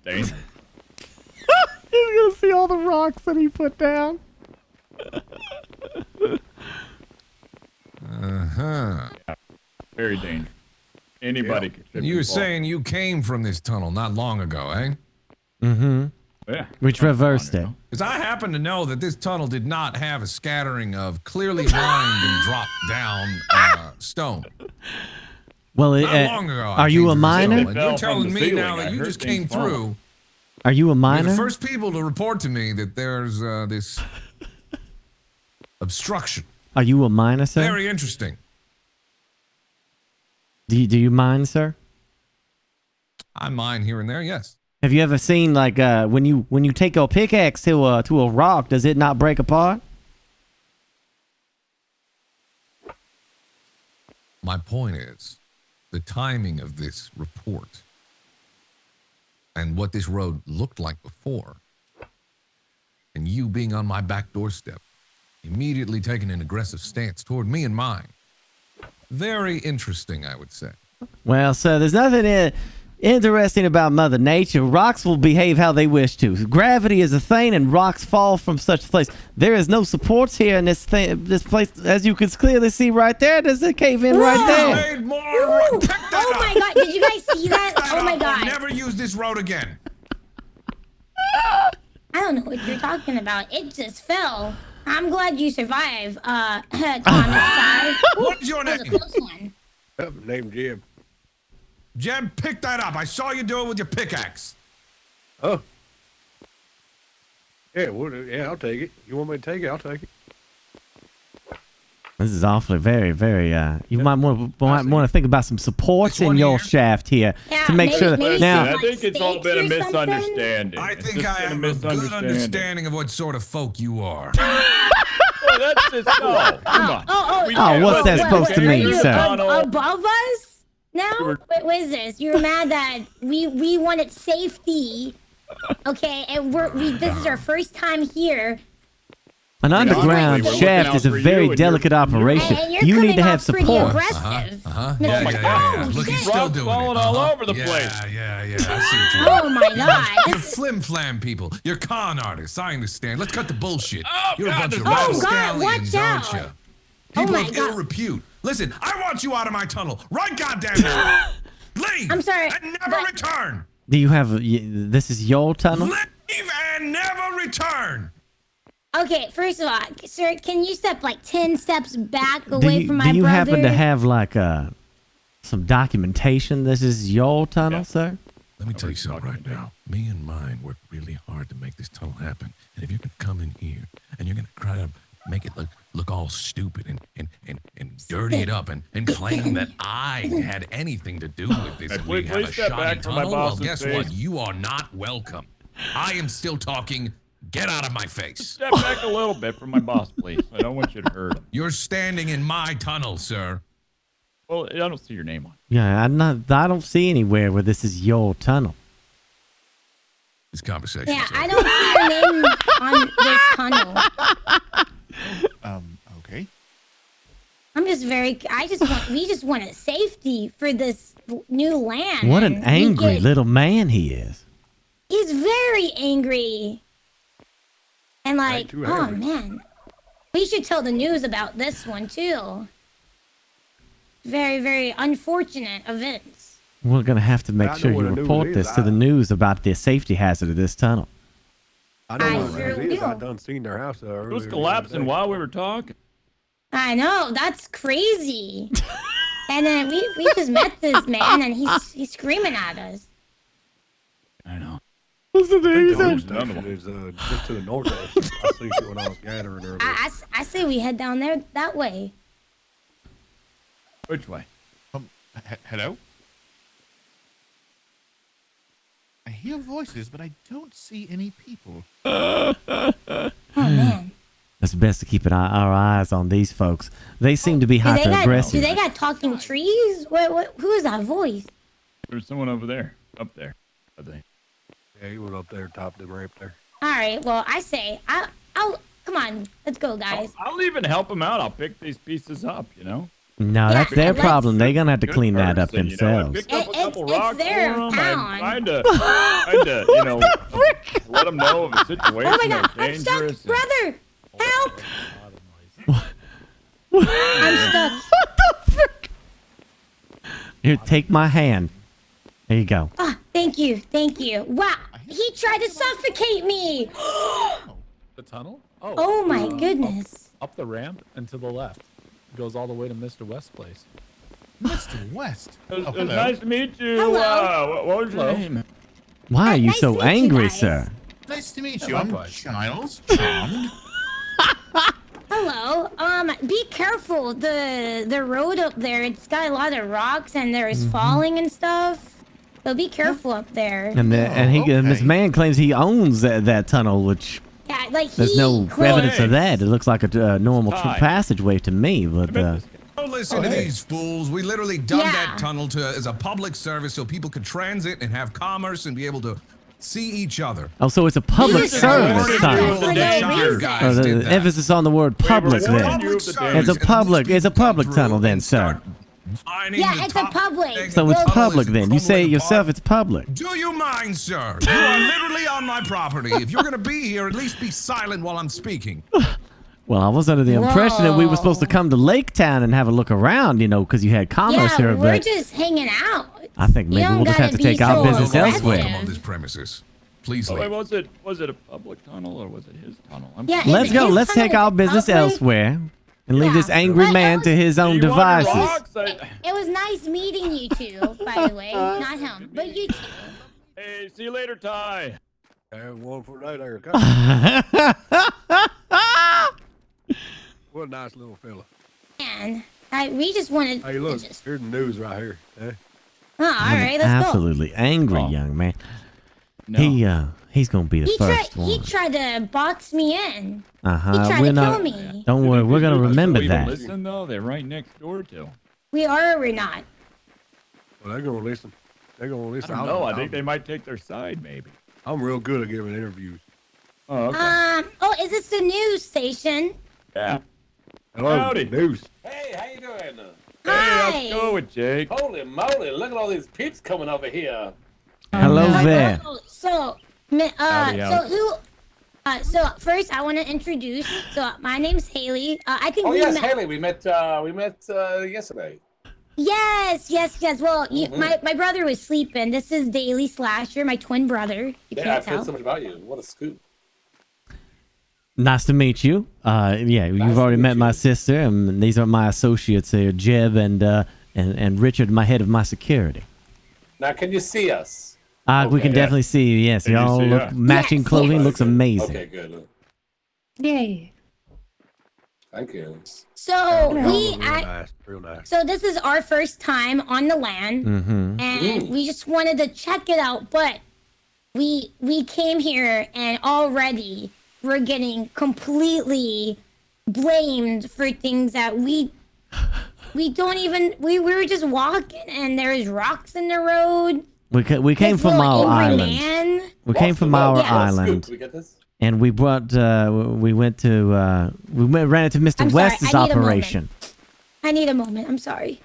Dangerous. He's gonna see all the rocks that he put down. Uh-huh. Yeah, very dangerous. Anybody could trip You and were fall. saying you came from this tunnel not long ago, eh? Mm-hmm. Yeah. We traversed it. Because I happen to know that this tunnel did not have a scattering of clearly lined and dropped down stone. Well, Not long ago, I are you came a through this miner? tunnel, and you're telling me now that you just came through. Are you a You're miner? the first people to report to me that there's this obstruction. Are you a miner, sir? Very interesting. Do you mine, sir? I mine here and there, yes. Have you ever seen like when you take a pickaxe to a rock, does it not break apart? My point is the timing of this report and what this road looked like before, and you being on my back doorstep, immediately taking an aggressive stance toward me and mine. Very interesting, I would say. Well, sir, there's nothing interesting about Mother Nature. Rocks will behave how they wish to. Gravity is a thing, and rocks fall from such a place. There is no supports here in this place, as you can clearly see right there. There's a cave in right there. Oh my god, did you guys see that? Oh my god. Never use this road again. I don't know what you're talking about. It just fell. I'm glad you survived, Thomas. What's your name? That was a close one. Named Jim. Jeb, pick that up. I saw you do it with your pickaxe. Oh. Yeah, yeah, I'll take it. You want me to take it? I'll take it. This is awfully very, very. You might want to think about some supports in your shaft here to make sure that now. I think it's all been a misunderstanding. I It's think just I been have a good understanding of what sort of folk you are. Oh, that's just no. Come on. Oh, what's that supposed to mean, sir? Above us? Now? What is this? You're mad that we wanted safety, okay? And this is our first time here. An underground shaft is a very delicate operation. And you're You need to coming have off pretty support. aggressive. Yeah. Look, he's still Rocks doing falling it. all over the place. Yeah. I see what you Oh my god. You're flim-flam people. You're con artists. I understand. Let's cut the bullshit. You're a bunch of Oh, God, rapscallions, watch aren't out. you? People my of God. ill repute. Listen, I want you out of my tunnel. Right goddamn now. Leave. I'm sorry. And never return. Do you have? This is your tunnel. Leave and never return. Okay, first of all, sir, can you step like 10 steps back Do away you, from my do you brother? happen to have like some documentation? This is your tunnel, sir. Let me tell you something right now. Me and mine worked really hard to make this tunnel happen. And if you're gonna come in here and you're gonna try to make it look all stupid and dirty it up and claim that I had anything to do with this, and we Please have a step shoddy back from my tunnel, well, boss's guess face. what? You are not welcome. I am still talking. Get out of my face. Step back a little bit from my boss, please. I don't want you to hurt him. You're standing in my tunnel, sir. Well, I don't see your name on it. Yeah, I don't see anywhere where this is your tunnel. This conversation. Yeah, I don't see your name on this tunnel. very. We just wanted safety for this new land. What an and angry little man he is. He's very angry. And like, too oh angry. man, we should tell the news about this one too. Very, very unfortunate events. We're gonna have to make I know sure you what a news report is. this to the news about the safety hazard of this tunnel. I know what sure it is. I will. done seen their house It earlier. was the collapsing other day. while we were talking. I know, that's crazy. And then we just met this man and he's screaming at us. I know. What's the I think news? the whole station is just to the north of us. I see it when I was gathering earlier. I say we head down there that way. Which way? Hello? I hear voices, but I don't see any people. Oh man. It's best to keep our eyes on these folks. They seem to be Do hyper aggressive. they got talking trees? What who is that voice? There's someone over there. Up there. I think. Yeah, he was up there, top of the ramp there. Alright, well I say I'll come on, let's go guys. I'll even help them out. I'll pick these pieces up, you know? No, that's their problem. They're gonna have to clean that up person, you know, I themselves. picked up a couple it's rocks their for 'em. town. I'm trying to, you know, let them know of a situation Oh my god, that's I'm stuck, dangerous. brother! Help! I'm stuck. Here, take my hand. There you go. Ah, thank you. Wow, he tried to suffocate me! The tunnel? Oh my goodness. Up the ramp and to the left. It goes all the way to Mr. West's place. Mr. West. It was nice to meet you. Hello. What was your name? Why are you nice so to meet you angry, guys. sir? Nice to meet you. Hello, I'm Giles. Charmed. Hello. Be careful. The road up there, it's got a lot of rocks and there is falling and stuff. So be careful up there. And this man claims he owns that tunnel, which Yeah, like there's no evidence of that. It looks like a normal Hi. passageway to me, but Don't listen to these fools. We literally dug Yeah. that tunnel as a public service so people could transit and have commerce and be able to see each other. oh, so it's a public These are service the tunnel. words for no reason. Guys did that. Emphasis on the word public It's a then. public service, It's a public tunnel then, sir. Finding Yeah, the it's a top public. thing. So it's The tunnel public is then. You say it crumbling yourself, apart. it's public. Do you mind, sir? You are literally on my property. If you're going to be here, at least be silent while I'm speaking. Well, I was under the impression that we were supposed to come to Lake Town and have a look around, you know, because you had commerce Yeah, here, we're but just hanging out. I think maybe don't we'll just have gotta to take be our so business aggressive. elsewhere. Come on this premises. Please Oh, leave. wait, was it a public tunnel or was it his tunnel? Yeah, Let's go. Let's take our business elsewhere and leave this angry man to his own devices. It was nice meeting you two, by the way. Not him, but you two. Hey, see you later, Ty. Hey, one for right there. What a nice little fella. Man, we just wanted. Hey, look, Just, here's the news right here. Eh? oh, all right, let's go. Absolutely angry young man. He's gonna be the first He one. tried to box me in. He Uh-huh. tried We're to not. kill me. Don't worry. We're gonna remember People that. Listen though, they're right next door to. We are or we're not. Well, they're gonna listen. They're gonna listen. I don't know. I think they might take their side, maybe. I'm real good at giving interviews. Oh, okay. Oh, is this the news station? Yeah. Hello, Howdy. news. Hey, how you doing? Hey, how's it going, Jake? Holy moly, look at all these peeps coming over here. Hello there. So Howdy, so first I want to introduce. So my name's Haley. I think Oh we yes, met. Haley, we met yesterday. Yes. Well, Mhm. my brother was sleeping. This is Daily Slasher, my twin brother. You Yeah, can't I've heard tell. so much about you. What a scoop. Nice to meet you. You've already met my sister, and these are my associates here, Jeb and Richard, my head of my security. Now, can you see us? We can definitely see you. Yes, Can you y'all see look us? matching Yes, clothing. yes. Looks amazing. Okay, good. Yay. Thank you. So Real nice. So this is our first time on the land, Mm-hmm. and we just wanted to check it out. But we came here, and already we're getting completely blamed for things that we don't even. We were just walking, and there's rocks in the road. We came This from little our angry island. man. We came from our Yeah. island. Can we get this? And we brought, ran into Mr. I'm sorry, West's I need a moment. operation. I need a moment. I'm sorry.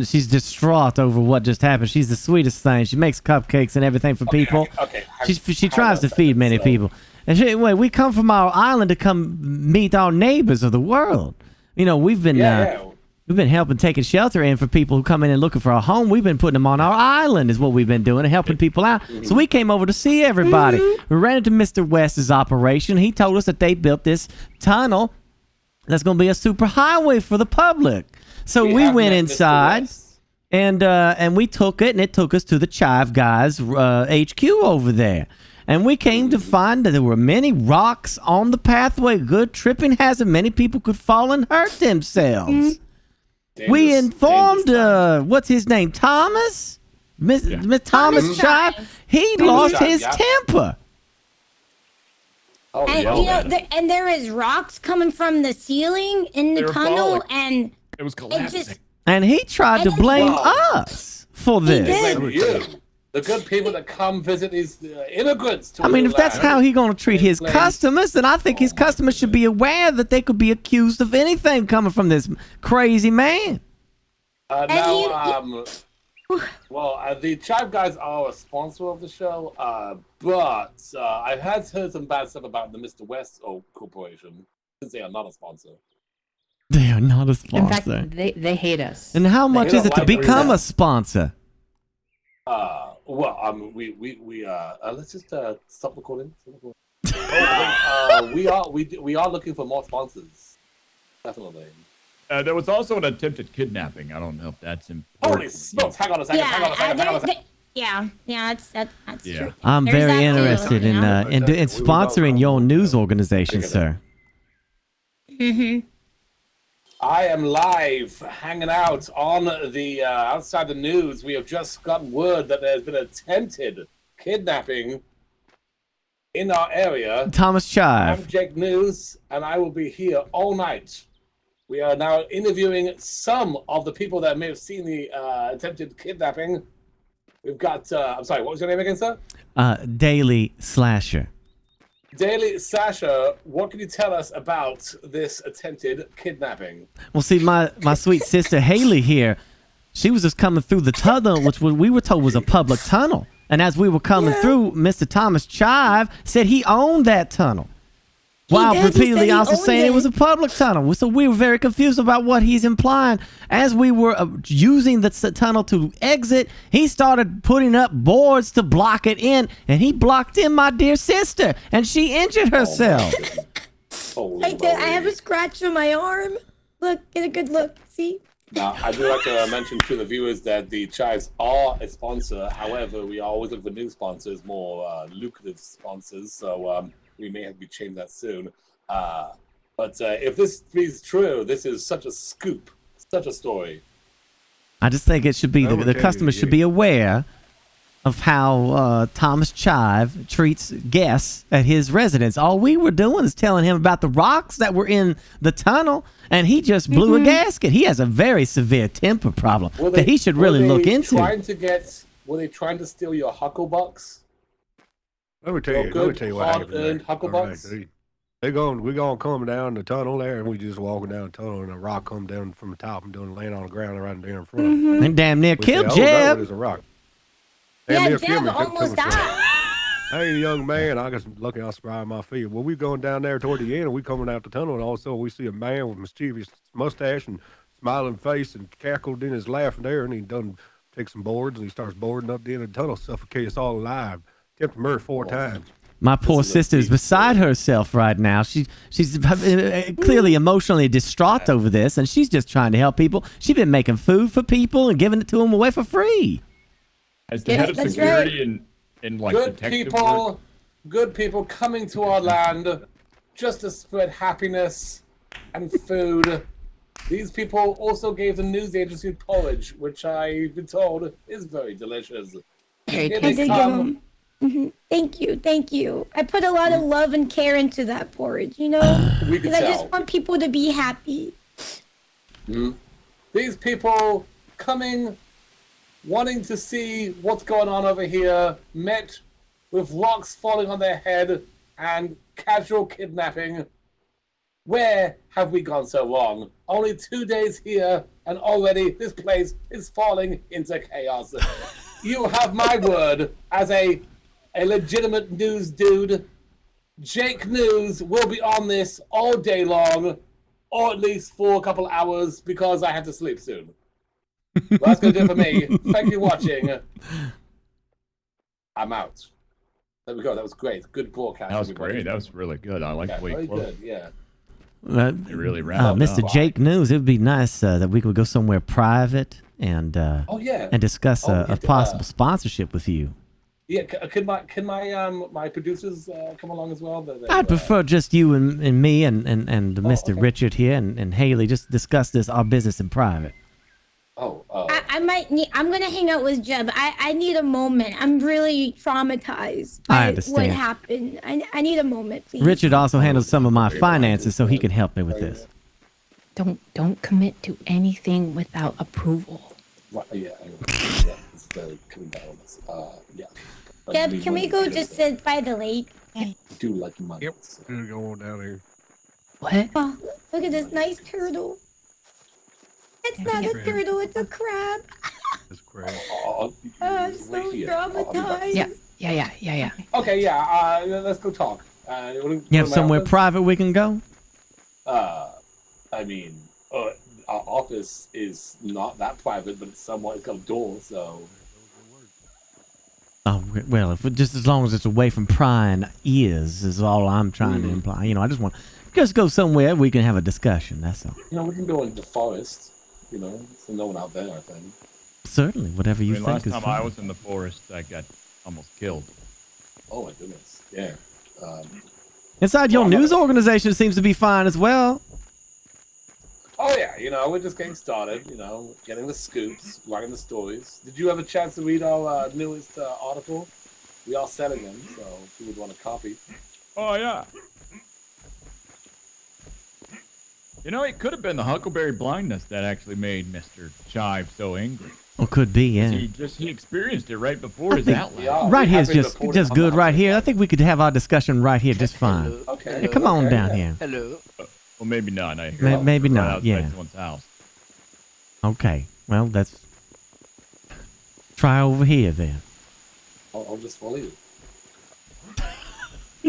She's distraught over what just happened. She's the sweetest thing. She makes cupcakes and everything for people. Okay. She tries to feed many people. And we come from our island to come meet our neighbors of the world. You know, we've been helping taking shelter in for people who come in and looking for a home. We've been putting them on our island is what we've been doing and helping people out. So we came over to see everybody. We ran into Mr. West's operation. He told us that they built this tunnel that's going to be a super highway for the public. So we went inside and we took it, and it took us to the Chive Guys HQ over there. And we came to find that there were many rocks on the pathway. Good tripping hazard. Many people could fall and hurt themselves. We informed, what's his name, Thomas? Miss Thomas Chive. He lost his temper. And you know, and there is rocks coming from the ceiling in the tunnel, and it was collapsing. And he tried to blame us for this. The good people that come visit these immigrants. I mean, if that's how he's going to treat his customers, then I think his customers should be aware that they could be accused of anything coming from this crazy man. The Chive Guys are a sponsor of the show, but I have heard some bad stuff about the Mr. West Corporation, since they are not a sponsor. They are not a sponsor. In fact, they hate us. And how much is it to become a sponsor? Let's just stop recording. We are looking for more sponsors. Definitely. There was also an attempted kidnapping. I don't know if that's important. Holy smokes! Hang on a second. That's true. I'm very interested in sponsoring your news organization, sir. I am live, hanging out on the outside the news. We have just gotten word that there's been attempted kidnapping in our area. Thomas Chive. I'm Jake News, and I will be here all night. We are now interviewing some of the people that may have seen the attempted kidnapping. We've got, I'm sorry, what was your name again, sir? Daily Slasher. Daily Sasha, what can you tell us about this attempted kidnapping? Well, see, my sweet sister Haley here, she was just coming through the tunnel, which we were told was a public tunnel. And as we were coming through, Mr. Thomas Chive said he owned that tunnel. While repeatedly also saying it was a public tunnel. So we were very confused about what he's implying. As we were using the tunnel to exit, he started putting up boards to block it in, and he blocked in my dear sister, and she injured herself. I have a scratch on my arm. Look, get a good look. See? Now, I do like to mention to the viewers that the Chives are a sponsor. However, we always look for new sponsors, more lucrative sponsors. So we may have to change that soon. But if this is true, this is such a scoop, such a story. I just think it should be the customers should be aware of how Thomas Chive treats guests at his residence. All we were doing is telling him about the rocks that were in the tunnel, and he just blew a gasket. He has a very severe temper problem that he should really look into. Were they trying to steal your hucklebucks? Let me tell you what happened. Hucklebucks? We gonna come down the tunnel there, and we just walking down the tunnel, and a rock come down from the top and laying on the ground right there in front. And damn near killed Jeb. There's a rock. Jeb almost died. Hey, young man, I was lucky I sprayed my feet. Well, we going down there toward the end, and we coming out the tunnel, and all of a sudden we see a man with mischievous mustache and smiling face and cackled in his laugh there, and he done take some boards, and he starts boarding up the end of the tunnel, suffocate us all alive. Attempted murder 4 times. My poor sister is beside herself right now. She's clearly emotionally distraught over this, and she's just trying to help people. She's been making food for people and giving it to them away for free. As the head of security in like good detective people, work. good people coming to our land just to spread happiness and food. These people also gave the news agency porridge, which I've been told is very delicious. Here they come. Thank you. I put a lot of love and care into that porridge, you know? Because I just want people to be happy. These people coming, wanting to see what's going on over here, met with rocks falling on their head, and casual kidnapping. Where have we gone so wrong? Only 2 days here, and already this place is falling into chaos. You have my word as a legitimate news dude. Jake News will be on this all day long, or at least for a couple hours, because I have to sleep soon. Well, that's going to do it for me. Thank you for watching. I'm out. There we go. That was great. Good broadcast. That was great. That was really good. I like the way very you closed. good, yeah. You really wrapped Mr. up. Jake News, it would be nice that we could go somewhere private and and discuss a possible sponsorship with you. Yeah, can my producers come along as well? I'd prefer just you and me and Mr. Richard here and Haley just discuss our business in private. I might need. I'm gonna hang out with Jeb. I need a moment. I'm really traumatized I by understand. what happened. I need a moment, please. Richard also handles some of my finances, so he can help me with this. Don't commit to anything without approval. Right, yeah, it's very coming down. Yeah. Jeb, can we go just sit by the lake? I do like money. Yep, we're going down here. What? Oh, look at this nice turtle. It's not a turtle, it's a crab. It's crab. I'm so traumatized. Yeah. Okay, yeah. Let's go talk. You have somewhere private we can go? I mean, our office is not that private, but it's somewhat. It's got a door, so. Oh well, if just as long as it's away from prying ears is all I'm trying to imply. I just want to go somewhere we can have a discussion. That's all. We can go in the forest. So no one out there, I think. Certainly, whatever you think last is time fine. I was in the forest, I got almost killed. Oh my goodness, yeah. Inside your news organization seems to be fine as well. Oh yeah, we're just getting started. Getting the scoops, writing the stories. Did you have a chance to read our newest article? We are selling them, so if you would want a copy. Oh yeah. It could have been the huckleberry blindness that actually made Mr. Chive so angry. Oh, could be, yeah. He experienced it right before his outlet. Right here is just good right here. I think we could have our discussion right here just fine. Okay. Hey, come on down here. Hello. Well, maybe not. Maybe not, outside yeah. Someone's house. Okay, well, let's try over here then. I'll just follow you.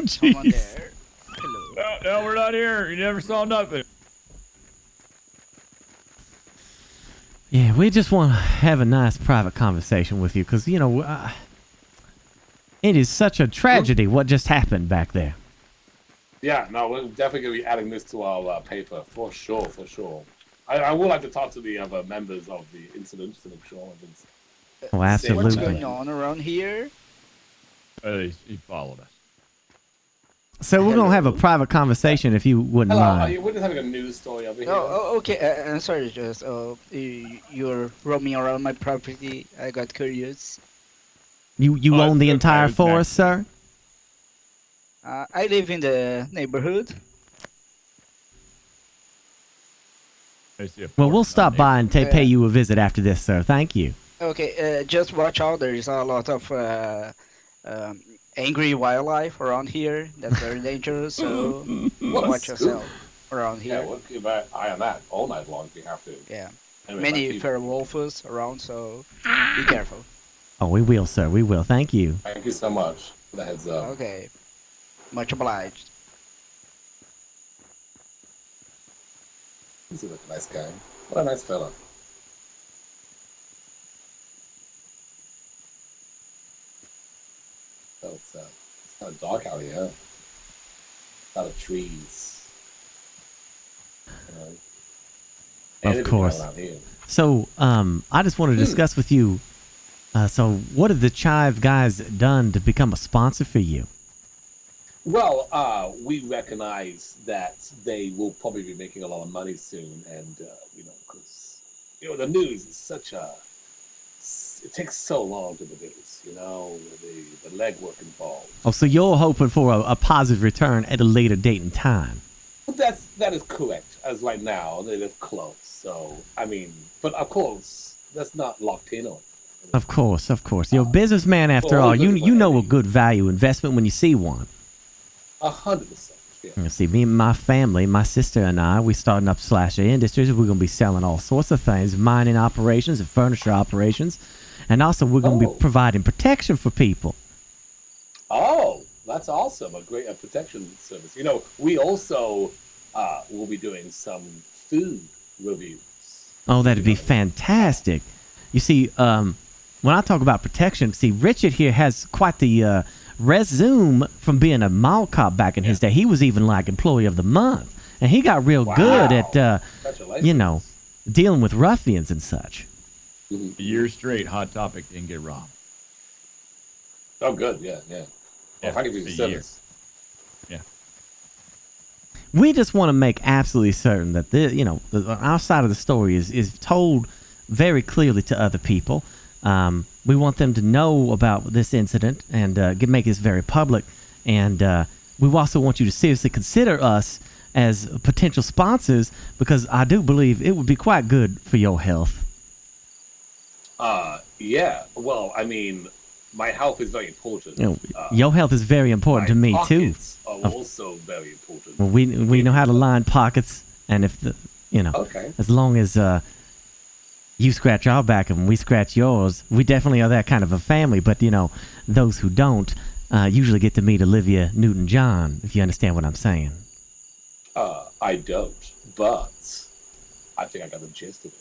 Someone there. Hello. No, we're not here. You never saw nothing. Yeah, we just want to have a nice private conversation with you because, it is such a tragedy what just happened back there. Yeah, no, we're definitely going to be adding this to our paper, for sure. I would like to talk to the other members of the incident to make sure everything's Oh, absolutely. What's going on around here? He followed us. So we're going to have a private conversation if you wouldn't mind. We're just having a news story over here. Oh, okay. I'm sorry, just you're roaming around my property. I got curious. You own the entire forest, sir? I live in the neighborhood. Well, we'll stop by and pay you a visit after this, sir. Thank you. Okay, just watch out. There's a lot of angry wildlife around here. That's very dangerous. So watch yourself around here. Yeah, we'll keep an eye on that all night long if we have to. Yeah. Anyway, Many werewolves around, so be careful. Oh, we will, sir. We will. Thank you. Thank you so much for the heads up. Okay. Much obliged. He's a nice guy. What a nice fella. So it's kind of dark out here. A lot of trees. Of course. So, I just want to discuss with you. So, what have the Chive guys done to become a sponsor for you? Well, we recognize that they will probably be making a lot of money soon, and because the news is such a. It takes so long to produce, the legwork involved. Oh, so you're hoping for a positive return at a later date and time. That is correct. As right now, they live close. So, but of course, that's not locked in on. Of course. You're a businessman after all. You know a good value investment when you see one. 100%. Yeah. You see, me and my family, my sister and I, we starting up Slasher Industries. We're gonna be selling all sorts of things, mining operations and furniture operations, and also we're gonna be providing protection for people. Oh, that's awesome! A great protection service. You know, we also will be doing some food reviews. Oh, that'd be fantastic. You see, when I talk about protection, see, Richard here has quite the resume from being a mall cop back in his day. He was even like employee of the month, and he got real good at, you know, dealing with ruffians and such. A year straight, Hot Topic didn't get robbed. Oh, good. Yeah. Well, thank you for your service. Yeah. We just want to make absolutely certain that our side of the story is told very clearly to other people. We want them to know about this incident and make this very public. And we also want you to seriously consider us as potential sponsors, because I do believe it would be quite good for your health. Yeah. Well, I mean, my health is very important. Your health is very important to me too. Are also very important. Well, we know how to line pockets, and if as long as you scratch our back and we scratch yours, we definitely are that kind of a family. But those who don't usually get to meet Olivia Newton-John, if you understand what I'm saying. I don't, but I think I got the gist of it.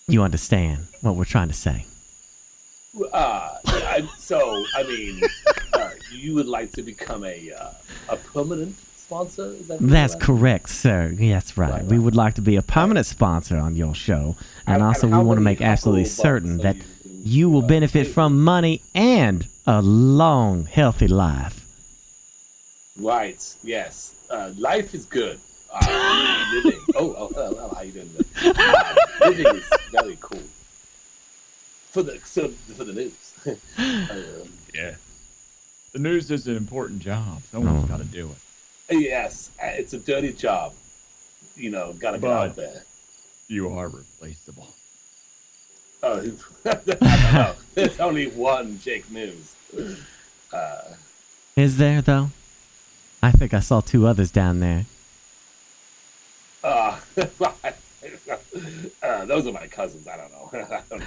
You understand what we're trying to say. You would like to become a permanent sponsor? Is that That's correct, sir. Yes, right. We would like to be a permanent sponsor on your show, and also we want to make absolutely certain that you will benefit from money and a long, healthy life. Right. Yes. Life is good. Living. Hello. How you doing? Living is very cool. For the news. Yeah. The news is an important job. Someone's got to do it. Yes, it's a dirty job. Gotta get out there. You are replaceable. Oh, I don't know. There's only one Jake News. Is there, though? I think I saw two others down there. Those are my cousins. I don't know.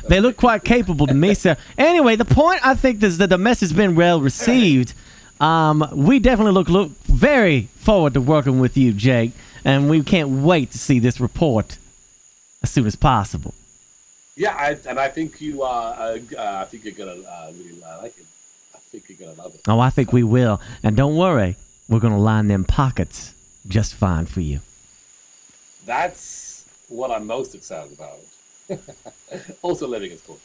They look quite capable to me, sir. Anyway, the point I think is that the message has been well received. We definitely look very forward to working with you, Jake, and we can't wait to see this report as soon as possible. Yeah, I think you are. I think you're gonna really like it. I think you're gonna love it. Oh, I think we will. And don't worry, we're gonna line them pockets just fine for you. That's what I'm most excited about. Also, living is cool.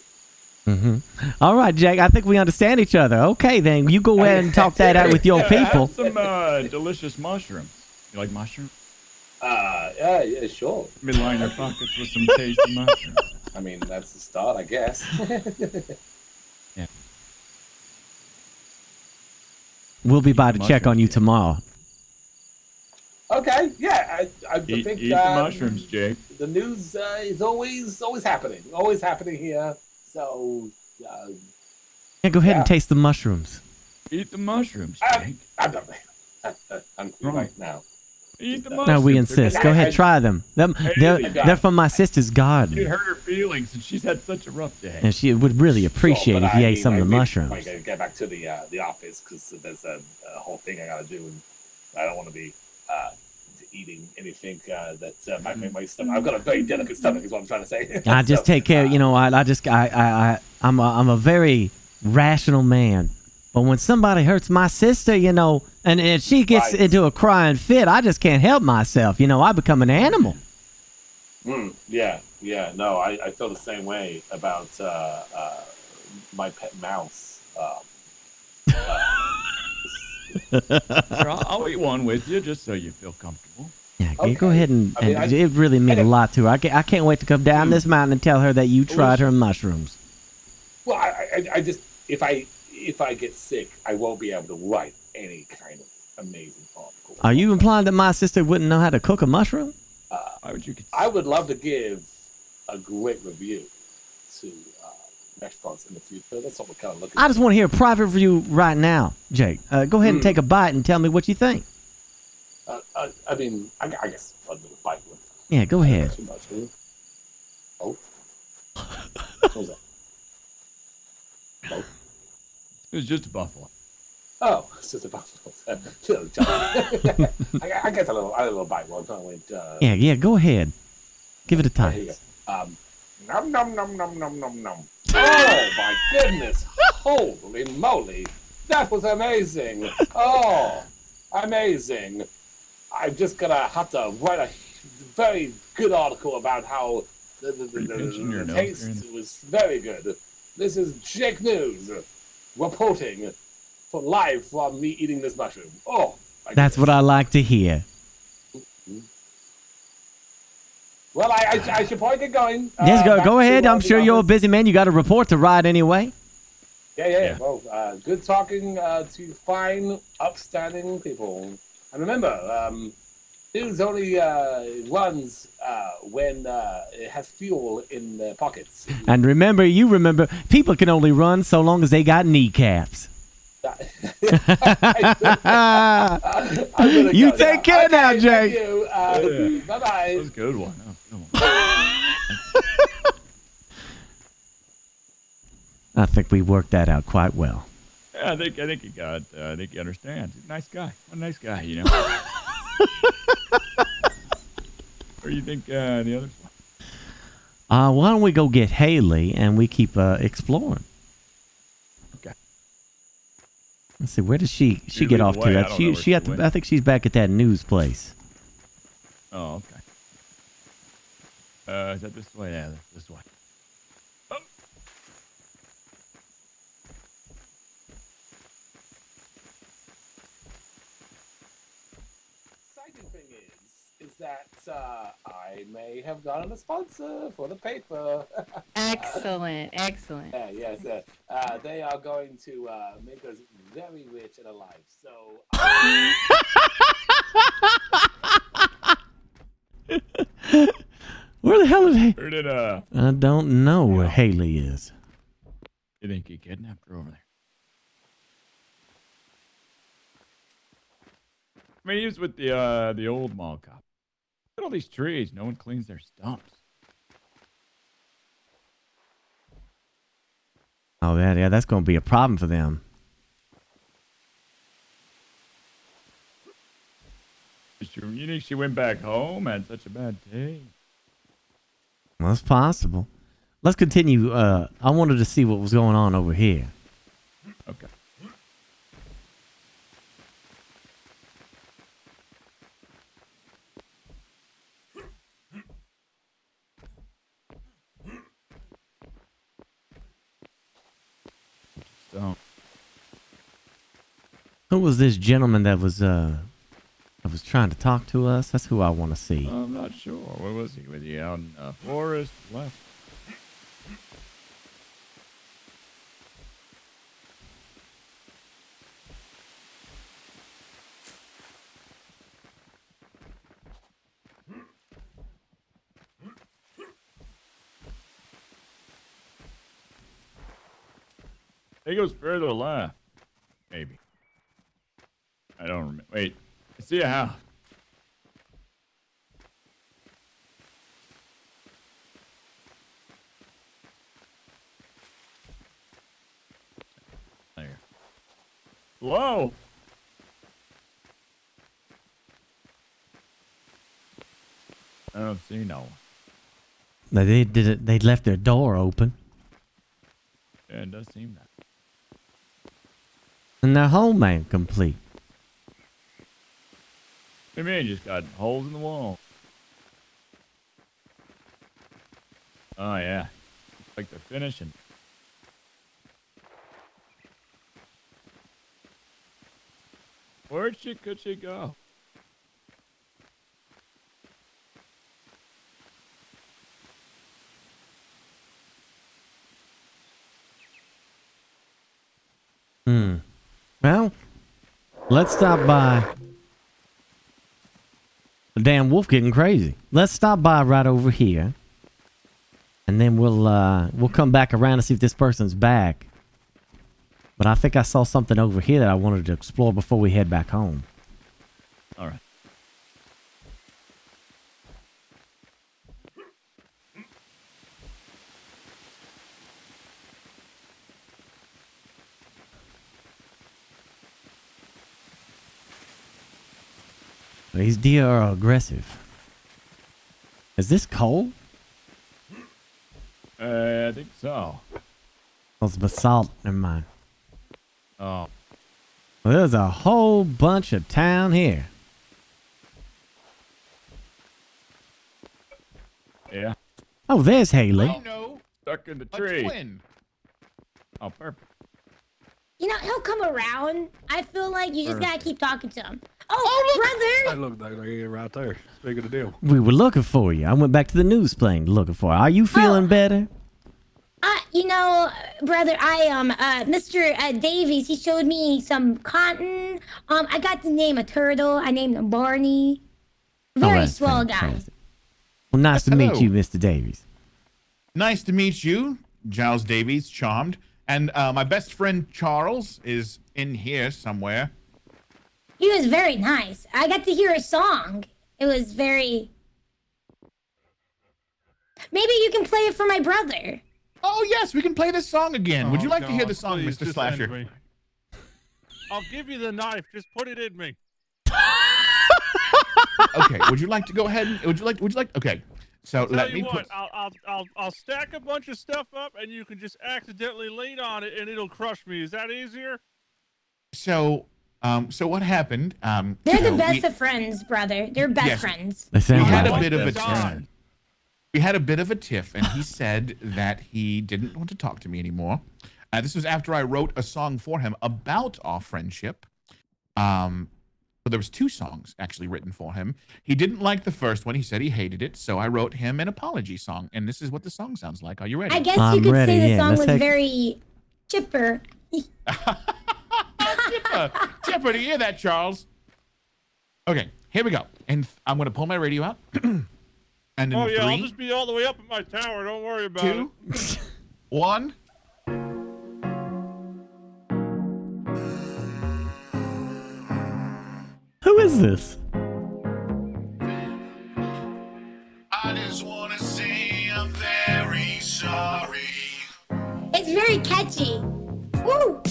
Mm-hmm. All right, Jake. I think we understand each other. Okay, then you go ahead and talk that out with your people. Have some delicious mushrooms. You like mushrooms? Yeah, sure. Let me line your pockets with some tasty mushrooms. I mean, that's the start, I guess. Yeah. We'll be by to check on you tomorrow. Okay, yeah, I Eat think the mushrooms, Jake. the news is always happening here. So Yeah, go ahead and taste the mushrooms. Eat the mushrooms, Jake. I'm not hungry right now. Eat the mushrooms. No, we insist. Go ahead, try them. They're from my sister's You garden, hurt her feelings, and she's had such a rough day. and she would really appreciate if you ate some of the I mushrooms. gotta get back to the office because there's a whole thing I gotta do, and I don't want to be eating anything that might make my stomach. I've got a very delicate stomach, is what I'm trying to say. I just take care. I'm a very rational man. But when somebody hurts my sister, and she gets into a crying fit, I just can't help myself. I become an animal. Yeah. No, I feel the same way about my pet mouse. I'll eat one with you just so you feel comfortable. Yeah, go ahead and it really meant a lot to her. I can't wait to come down this mountain and tell her that you tried her mushrooms. Well, I just if I get sick, I won't be able to write any kind of amazing article. Are you implying that my sister wouldn't know how to cook a mushroom? I would love to give a great review to restaurants in the future. That's what we're kind of looking. I just want to hear a private review right now, Jake. Go ahead and take a bite and tell me what you think. I mean, I guess I'll do a bite one. Yeah, go ahead. Too much, huh? Oh, what was that? Oh. It was just a buffalo. Oh, it's just a buffalo. I guess a little bite one. Yeah, go ahead. Give it a Here you taste. go. Nom nom nom nom nom nom nom. Oh my goodness! Holy moly! That was amazing! Oh, amazing! I'm just gonna have to write a very good article about how the taste was very good. This is Jake News reporting for live from me eating this mushroom. Oh, That's what I like to hear. well, I should probably get going. Yes, go back ahead. to, I'm sure you're a office. busy man. You got a report to write anyway. Yeah. Well, good talking to fine, upstanding people. And remember, news only runs when it has fuel in their pockets. And remember, people can only run so long as they got kneecaps. You take care now, Jake. Thank you. Bye bye. That was a good one. I think we worked that out quite well. Yeah, I think he got. I think he understands. He's a nice guy. What a nice guy, you know. Where do you think the others? Why don't we go get Haley and we keep exploring? Okay. Let's see. Where does she get off away. to? I think she's back at that news place. Oh, okay. Is that this way? Yeah, that's this way. Exciting thing is that I may have gotten a sponsor for the paper. Excellent. Yes. They are going to make us very rich and alive. So. Where the hell is Haley? Where did I don't know where Haley is. you think he kidnapped her over there? I mean, he was with the old mall cop. Look at all these trees. No one cleans their stumps. Oh, yeah, that's going to be a problem for them. You think she went back home? Had such a bad day? Well, it's possible. Let's continue. I wanted to see what was going on over here. Okay. So. Who was this gentleman that was trying to talk to us? That's who I want to see. I'm not sure. Where was he? Was he out in forest left? He goes further left. Maybe. I don't remember. Wait. I see a house. There. Hello? I don't see no one. They did it. They left their door open. Yeah, it does seem that. And their home ain't complete. What do you mean? Just got holes in the wall. Oh, yeah. Looks like they're finishing. Where could she go? Well, let's stop by. The damn wolf getting crazy. Let's stop by right over here. And then we'll come back around to see if this person's back. But I think I saw something over here that I wanted to explore before we head back home. All right. These deer are aggressive. Is this coal? I think so. Oh, it's basalt. Never mind. Oh. Well, there's a whole bunch of town here. Yeah. Oh, there's Haley. I know. Stuck in the A tree. twin. Oh, perfect. You know, he'll come around. I feel like you just gotta Perfect. keep talking to him. Oh, brother! Hey, look, they're right there. Speaking of the deal. We were looking for you. I went back to the news plane looking for you. Are you feeling better? You know, brother, Mr. Davies, he showed me some cotton. I got to name a turtle. I named him Barney. Very that's swell guy. fantastic. Well, nice to meet Hello. you, Mr. Davies. Nice to meet you, Giles Davies, charmed. And my best friend Charles is in here somewhere. He was very nice. I got to hear a song. It was very... Maybe you can play it for my brother. Oh, yes, we can play this song again. Would you like to hear the song, please, Mr. just Slasher? end me. I'll give you the knife. Just put it in me. Okay, would you like to go ahead? Would you like? Okay, so Tell let you me what, put. I'll stack a bunch of stuff up, and you can just accidentally lean on it, and it'll crush me. Is that easier? So what happened? They're so the best of friends, brother. They're best Yes. friends. We had a like bit of a this song. tiff. We had a bit of a tiff, and he said that he didn't want to talk to me anymore. This was after I wrote a song for him about our friendship. So there was 2 songs actually written for him. He didn't like the first one. He said he hated it. So I wrote him an apology song, and this is what the song sounds like. Are you ready? I guess you could say the song was very chipper. Chipper, do you hear that, Charles? Okay, here we go. And I'm going to pull my radio out. And in Oh yeah, 3, I'll just be all the way up at my tower. Don't worry about 2, it. 1. Who is this? I just want to say I'm very sorry. It's very catchy. Woo!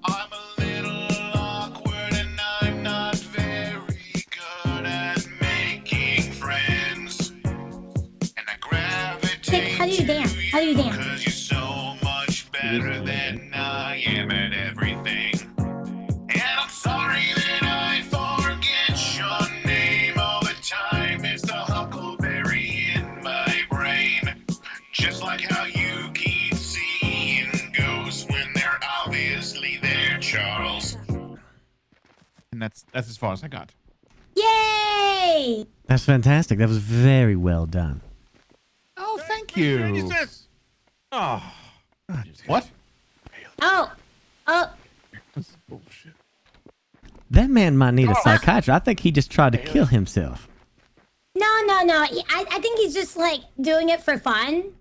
I'm a little awkward and I'm not very good at making friends. And I gravitate How do you dance? How do you dance? because you're so much better than I am at everything. And I'm sorry that I forget your name all the time. It's the huckleberry in my brain. Just like how you keep seeing ghosts when they're obviously there, Charles. And that's as far as I got. Yay! That's fantastic. That was very well done. Oh, thank you. Jesus. Oh. What? Oh. This is bullshit. That man might need a psychiatrist. I think he just tried to kill himself. No. I think he's just like doing it for fun.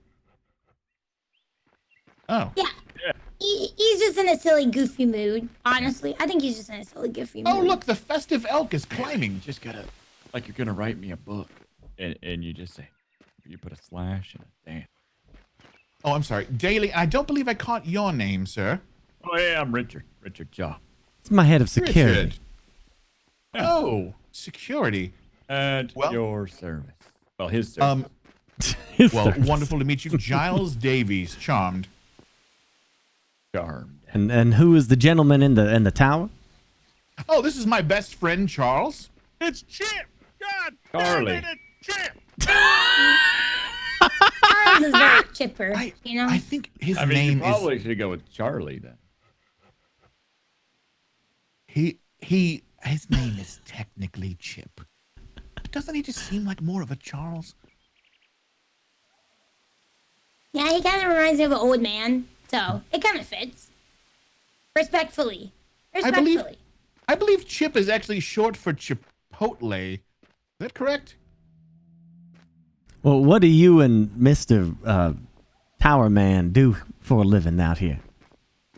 Oh. Yeah. He's just in a silly, goofy mood. Honestly, I think he's just in a silly, goofy mood. Oh, look, the festive elk is climbing. You just gotta, like, you're gonna write me a book, and you just say, you put a slash and a dance. Oh, I'm sorry. Daly, I don't believe I caught your name, sir. Oh yeah, I'm Richard Jaw. It's my head of security. Richard. Oh, security. At Well- your service. Well, his service. Well, wonderful to meet you, Giles Davies. Charmed. Charmed. And who is the gentleman in the tower? Oh, this is my best friend, Charles. It's Chip. God Charlie. damn it, it's Chip. Charles is very chipper, you know? I think his I mean, name you probably should go with Charlie then. His name is technically Chip. But doesn't he just seem like more of a Charles? Yeah, he kind of reminds me of an old man, so it kind of fits. Respectfully. I believe Chip is actually short for Chipotle. Is that correct? Well, what do you and Mr. Tower Man do for a living out here?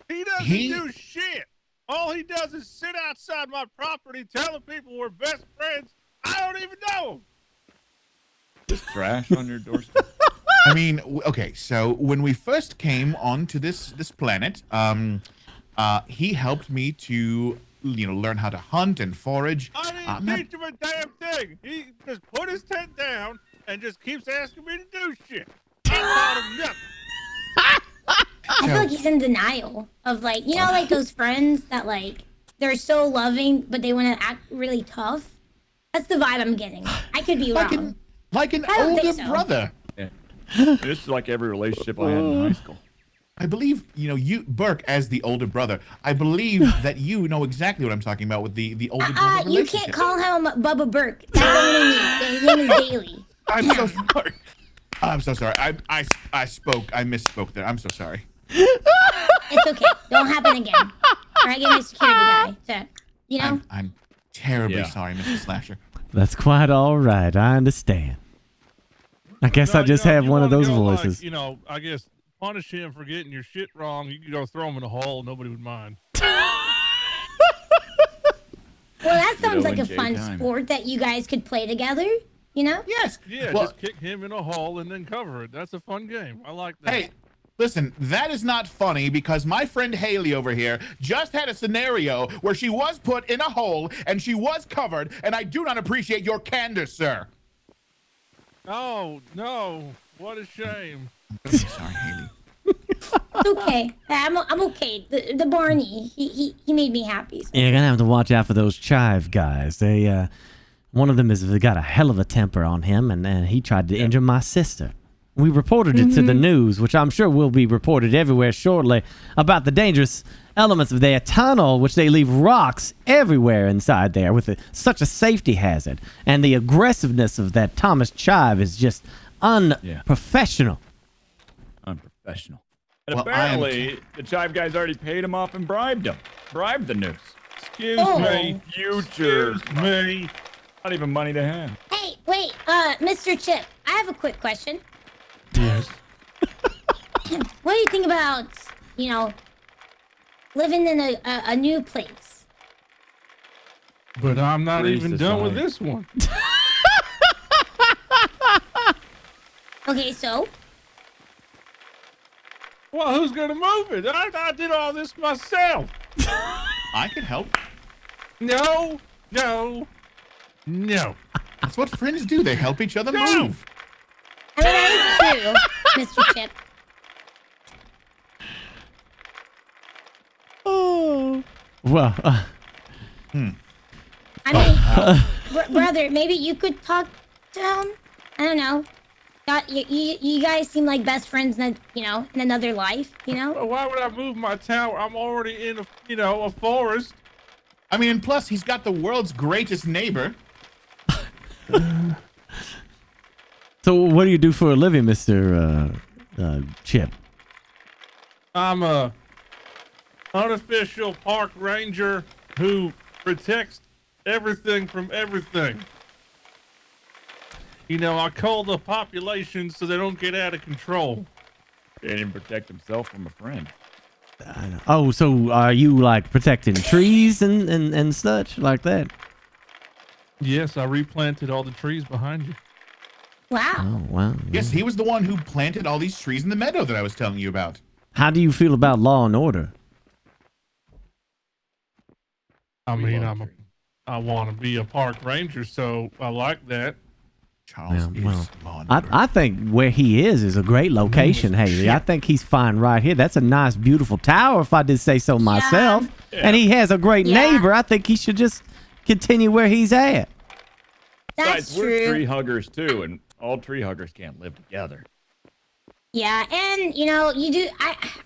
He doesn't do shit. All he does is sit outside my property telling people we're best friends. I don't even know him. Just trash on your doorstep. I mean, okay, so when we first came onto this planet, he helped me to, learn how to hunt and forage. I didn't teach him a damn thing. He just put his tent down and just keeps asking me to do shit. I taught him nothing. I feel like he's in denial of like those friends that like they're so loving but they want to act really tough. That's the vibe I'm getting. I could be wrong. Like an older brother. Yeah. This is like every relationship I had in high school. I believe, you, Burke, as the older brother, I believe that you know exactly what I'm talking about with the older brother you relationship. can't call him Bubba Burke. That's only me. His name is Daly. I'm so sorry. I'm so sorry. I misspoke there. I'm so sorry. It's okay. Don't happen again. Or I get my security guy to, I'm terribly sorry, Mr. Slasher. That's quite all right. I understand. I guess I just have one of those voices. Like, I guess punish him for getting your shit wrong. You could go throw him in a hole. Nobody would mind. Well, that sounds like a fun sport that you guys could play together. Yes. Yeah, Well, just kick him in a hole and then cover it. That's a fun game. I like that. Hey, listen, that is not funny because my friend Haley over here just had a scenario where she was put in a hole and she was covered, and I do not appreciate your candor, sir. Oh, no. What a shame. I'm sorry, Haley. It's okay. I'm okay. The Barney, he made me happy. So. You're gonna have to watch out for those Chive guys. They, one of them has got a hell of a temper on him, and he tried to injure my sister. We reported it to the news, which I'm sure will be reported everywhere shortly, about the dangerous elements of their tunnel, which they leave rocks everywhere inside there with such a safety hazard. And the aggressiveness of that Thomas Chive is just unprofessional. Unprofessional. And apparently, the Chive guys already paid him off and bribed him. Bribed the news. Excuse me. Future. Excuse me. Not even money to hand. Hey, wait, Mr. Chip, I have a quick question. Yes. What do you think about, living in a new place? But I'm not even done with this one. Okay, so? Well, who's going to move it? I did all this myself. I can help. No. That's what friends do. They help each other move. I mean, that is true, Mr. Chip. Oh. Well, I mean, brother, maybe you could talk to him? I don't know. You guys seem like best friends in another life, Well, why would I move my tower? I'm already in a forest. I mean, and plus he's got the world's greatest neighbor. so what do you do for a living, Mr. Chip? I'm a unofficial park ranger who protects everything from everything. I cull the population so they don't get out of control. Can't even protect himself from a friend. Oh, so are you like protecting trees and such like that? Yes, I replanted all the trees behind you. Wow. Oh, wow. Yes, he was the one who planted all these trees in the meadow that I was telling you about. How do you feel about law and order? I mean, I want to be a park ranger, so I like that. Charles is law and order. I think where he is a great location, Haley. I think he's fine right here. That's a nice, beautiful tower, if I did say so myself. Yeah. And he has a great neighbor. I think he should just continue where he's at. That's Besides, we're true. tree huggers too, and all tree huggers can't live together. Yeah, and you do.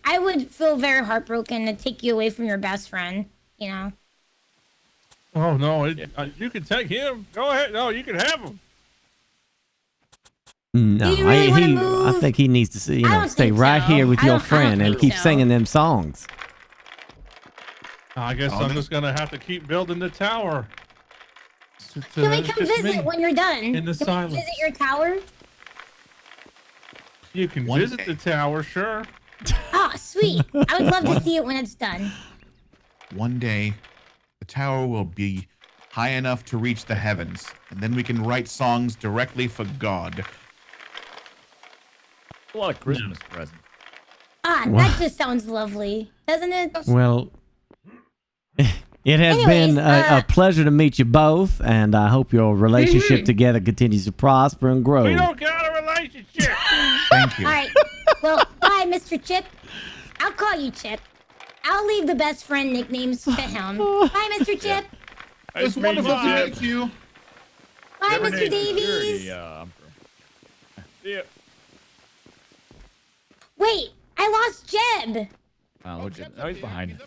I would feel very heartbroken to take you away from your best friend. Oh no, you can take him. Go ahead. No, you can have him. No, Do you really wanna move? I think he needs to stay think right so. here with I your don't friend and think keep so. singing them songs. I guess I'm just gonna have to keep building the tower. Can we come visit when you're done? in the Can we silence. visit your tower? You can One visit day. the tower, sure. Oh, sweet. I would love to see it when it's done. One day, the tower will be high enough to reach the heavens, and then we can write songs directly for God. A lot of Christmas presents. Ah, Wow. that just sounds lovely, doesn't it? Well, it has Anyways, been a pleasure to meet you both, and I hope your relationship together continues to prosper and grow. We don't got a relationship. Thank you. All right. Well, bye, Mr. Chip. I'll call you Chip. I'll leave the best friend nicknames to him. Bye, Mr. Chip. It's wonderful to meet you. Bye, Never Mr. need Davies. security, See ya. Wait, I lost Jeb. Oh, look at he's behind us.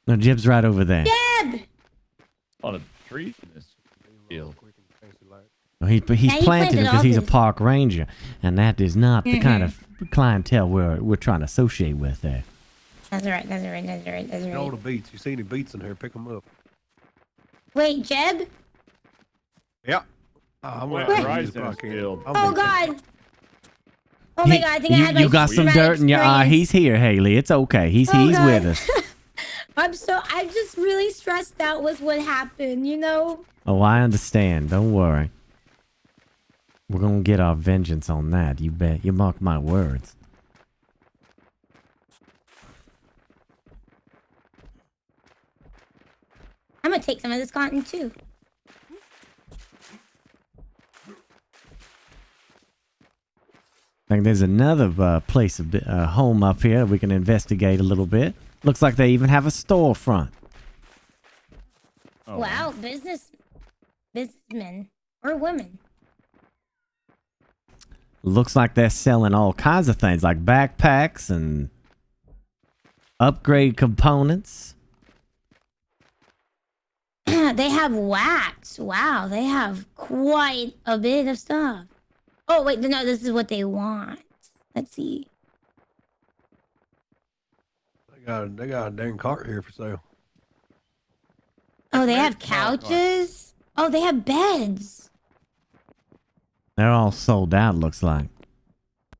No, Jib's right over there. Jeb. A lot of trees in this field. Well, he's Yeah, he planted them planted because he's a all his- park ranger, and that is not the kind of clientele we're trying to associate with there. That's right. That's right. That's right. That's All the right. beets. You see any beets in here? Pick them up. Wait, Jeb. Yeah. I'm Where? gonna Rice use in the his bucket. field. Oh God. Oh my God! I think I had my You got some traumatic dirt in your eye. experience. He's here, Haley. It's okay. He's Oh, with God. us. I'm just really stressed out with what happened. You know. Oh, I understand. Don't worry. We're gonna get our vengeance on that. You bet. You mark my words. I'm gonna take some of this cotton too. I think there's another place, home up here we can investigate a little bit. Looks like they even have a storefront. Oh, Wow, businessmen or women. Looks like they're selling all kinds of things like backpacks and upgrade components. They have wax. Wow, they have quite a bit of stuff. Oh wait, no, this is what they want. Let's see. They got a dang cart here for sale. Oh, they have couches. Oh, they have beds. They're all sold out, looks like.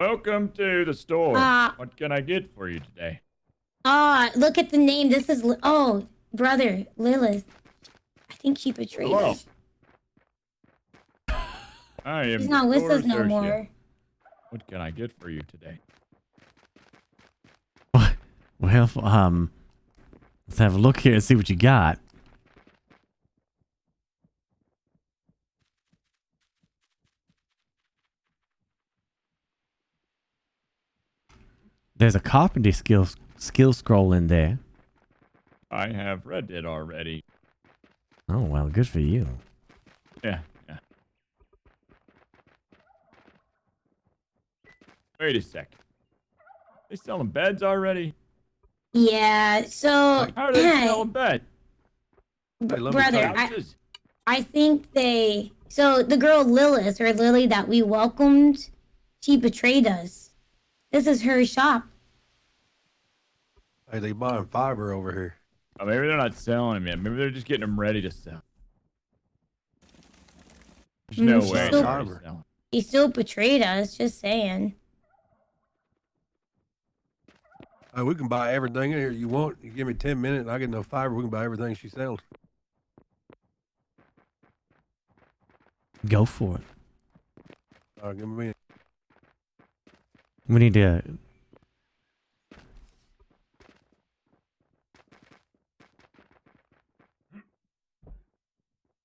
Welcome to the store. What can I get for you today? Look at the name. This is brother Lilith. I think she betrayed Hello. us. I am She's not with store us no associate. more. What can I get for you today? Well, let's have a look here and see what you got. There's a carpentry skill scroll in there. I have read it already. Oh, well, good for you. Yeah. Wait a sec. They selling beds already? Yeah. So How are they selling beds? brother, I think they. So the girl Lilith or Lily that we welcomed, she betrayed us. This is her shop. Hey, they buying fiber over here. Oh, maybe they're not selling them yet. Maybe they're just getting them ready to sell. There's no she's way still- they're already selling. She still betrayed us. Just saying. Hey, we can buy everything in here you want. You give me 10 minutes and I get enough fiber. We can buy everything she sells. Go for it. All right, give me a minute. We need to.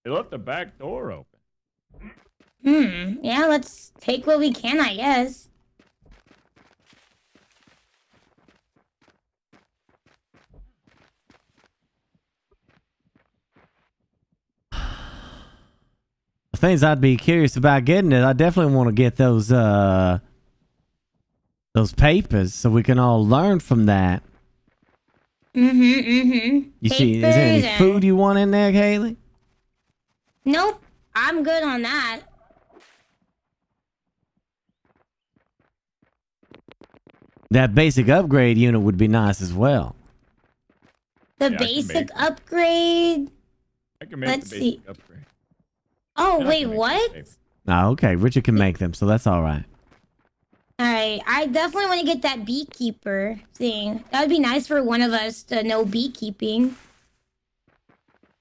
They left the back door open. Yeah, let's take what we can, I guess. The things I'd be curious about getting is I definitely want to get those papers so we can all learn from that. You see, is there any food you want in there, Haley? Nope, I'm good on that. That basic upgrade unit would be nice as well. The Yeah, I can basic make upgrade. I can make Let's the see. basic upgrade. Oh, And I wait, can make what? the paper. Oh, okay. Richard can make them, so that's all right. Alright, I definitely want to get that beekeeper thing. That would be nice for one of us to know beekeeping.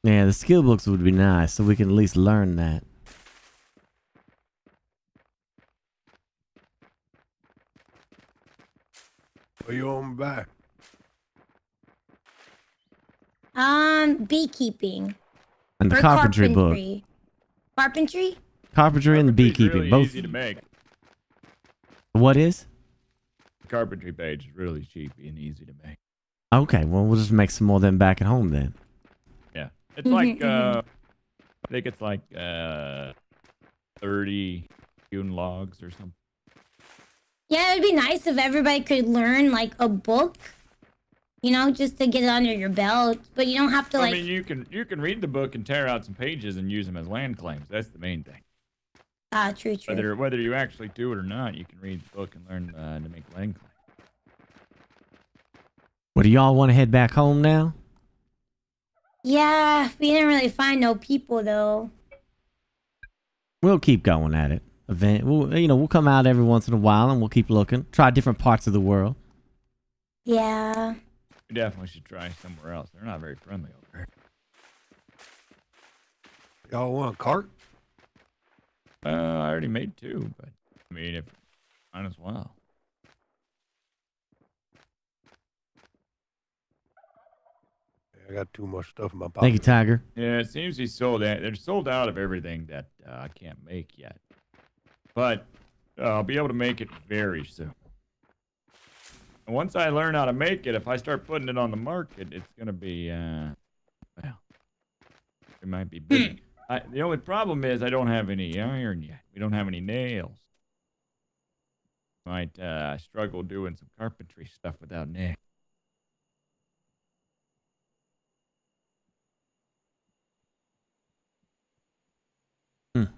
Yeah, the skill books would be nice, so we can at least learn that. What you on back? Beekeeping. And the Or carpentry book. carpentry. Carpentry? Carpentry and the beekeeping, really both. easy to make. What is? The carpentry page is really cheap and easy to make. Okay, well, we'll just make some more of them back at home then. Yeah. It's like, I think it's like 30 hewn logs or something. Yeah, it'd be nice if everybody could learn like a book. You know, just to get it under your belt. But you don't have to like... I mean, you can read the book and tear out some pages and use them as land claims. That's the main thing. True. Whether you actually do it or not, you can read the book and learn to make land claims. Well, do y'all want to head back home now? Yeah, we didn't really find no people though. We'll keep going at it. We'll come out every once in a while and we'll keep looking. Try different parts of the world. Yeah. We definitely should try somewhere else. They're not very friendly over there. Y'all want a cart? I already made 2, but I mean, if might as well. I got too much stuff in my pocket. Thank you, Tiger. Yeah, it seems he's sold out. They're sold out of everything that I can't make yet. But I'll be able to make it very soon. And once I learn how to make it, if I start putting it on the market, it's going to be, well, it might be big. The only problem is I don't have any iron yet. We don't have any nails. Might struggle doing some carpentry stuff without nails.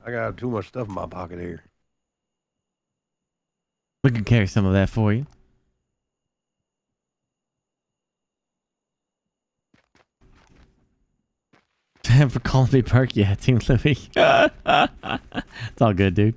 I got too much stuff in my pocket here. We can carry some of that for you. For calling me Perk, yeah, Team Louis. It's all good, dude.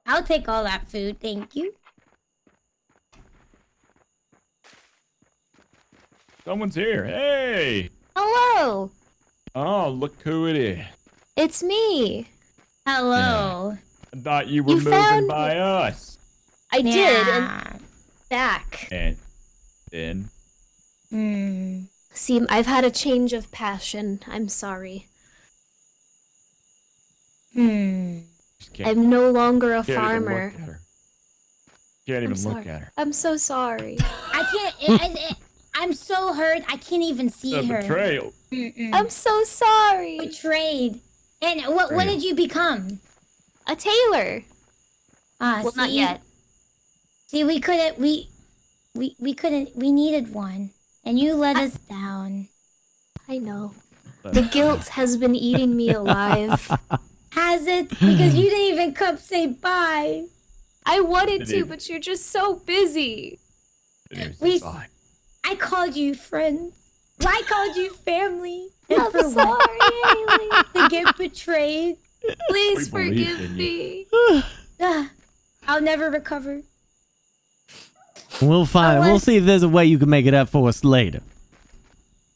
I'll take all that food, thank you. Someone's here. Hey! Hello! Oh, look who it is. It's me. Hello. I thought you were moving found by me. us. I did, and back. And then? See, I've had a change of passion. I'm sorry. I'm no longer a farmer. Can't even I'm look sorry. at her. I'm so sorry. I can't. I'm so hurt. I can't even see The her. betrayal. I'm so sorry. Betrayed. And what did you become? A tailor. Well, not yet. See, we couldn't. We couldn't. We needed one, and you let us down. I know. The guilt has been eating me alive. Has it? Because you didn't even come say bye. I wanted to, but you're just so busy. I called you friends. I called you family. I'm for sorry, Haley. To get betrayed. Please forgive me. I'll never recover. We'll find. We'll see if there's a way you can make it up for us later.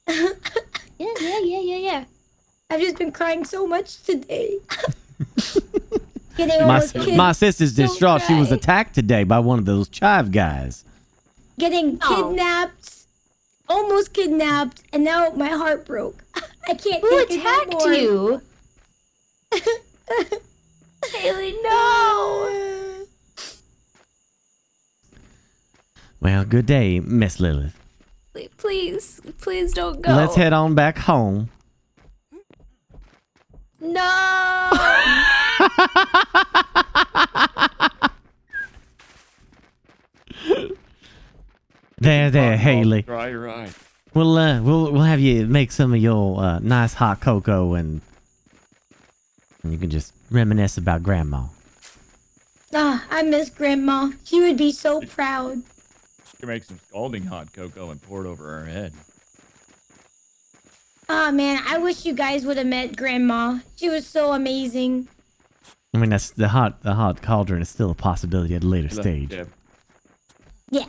Yeah. I've just been crying so much today. My sister's distraught. She was attacked today by one of those chive guys. Getting kidnapped, almost kidnapped, and now my heart broke. I can't Who take attacked it anymore. you? Haley, no! Well, good day, Miss Lilith. Please don't go. Let's head on back home. No! There, Haley. Try your eyes. We'll have you make some of your nice hot cocoa, and you can just reminisce about Grandma. Ah, I miss Grandma. She would be so proud. You can make some scalding hot cocoa and pour it over her head. Oh man, I wish you guys would have met Grandma. She was so amazing. I mean, that's the hot cauldron is still a possibility at a later stage. Yeah.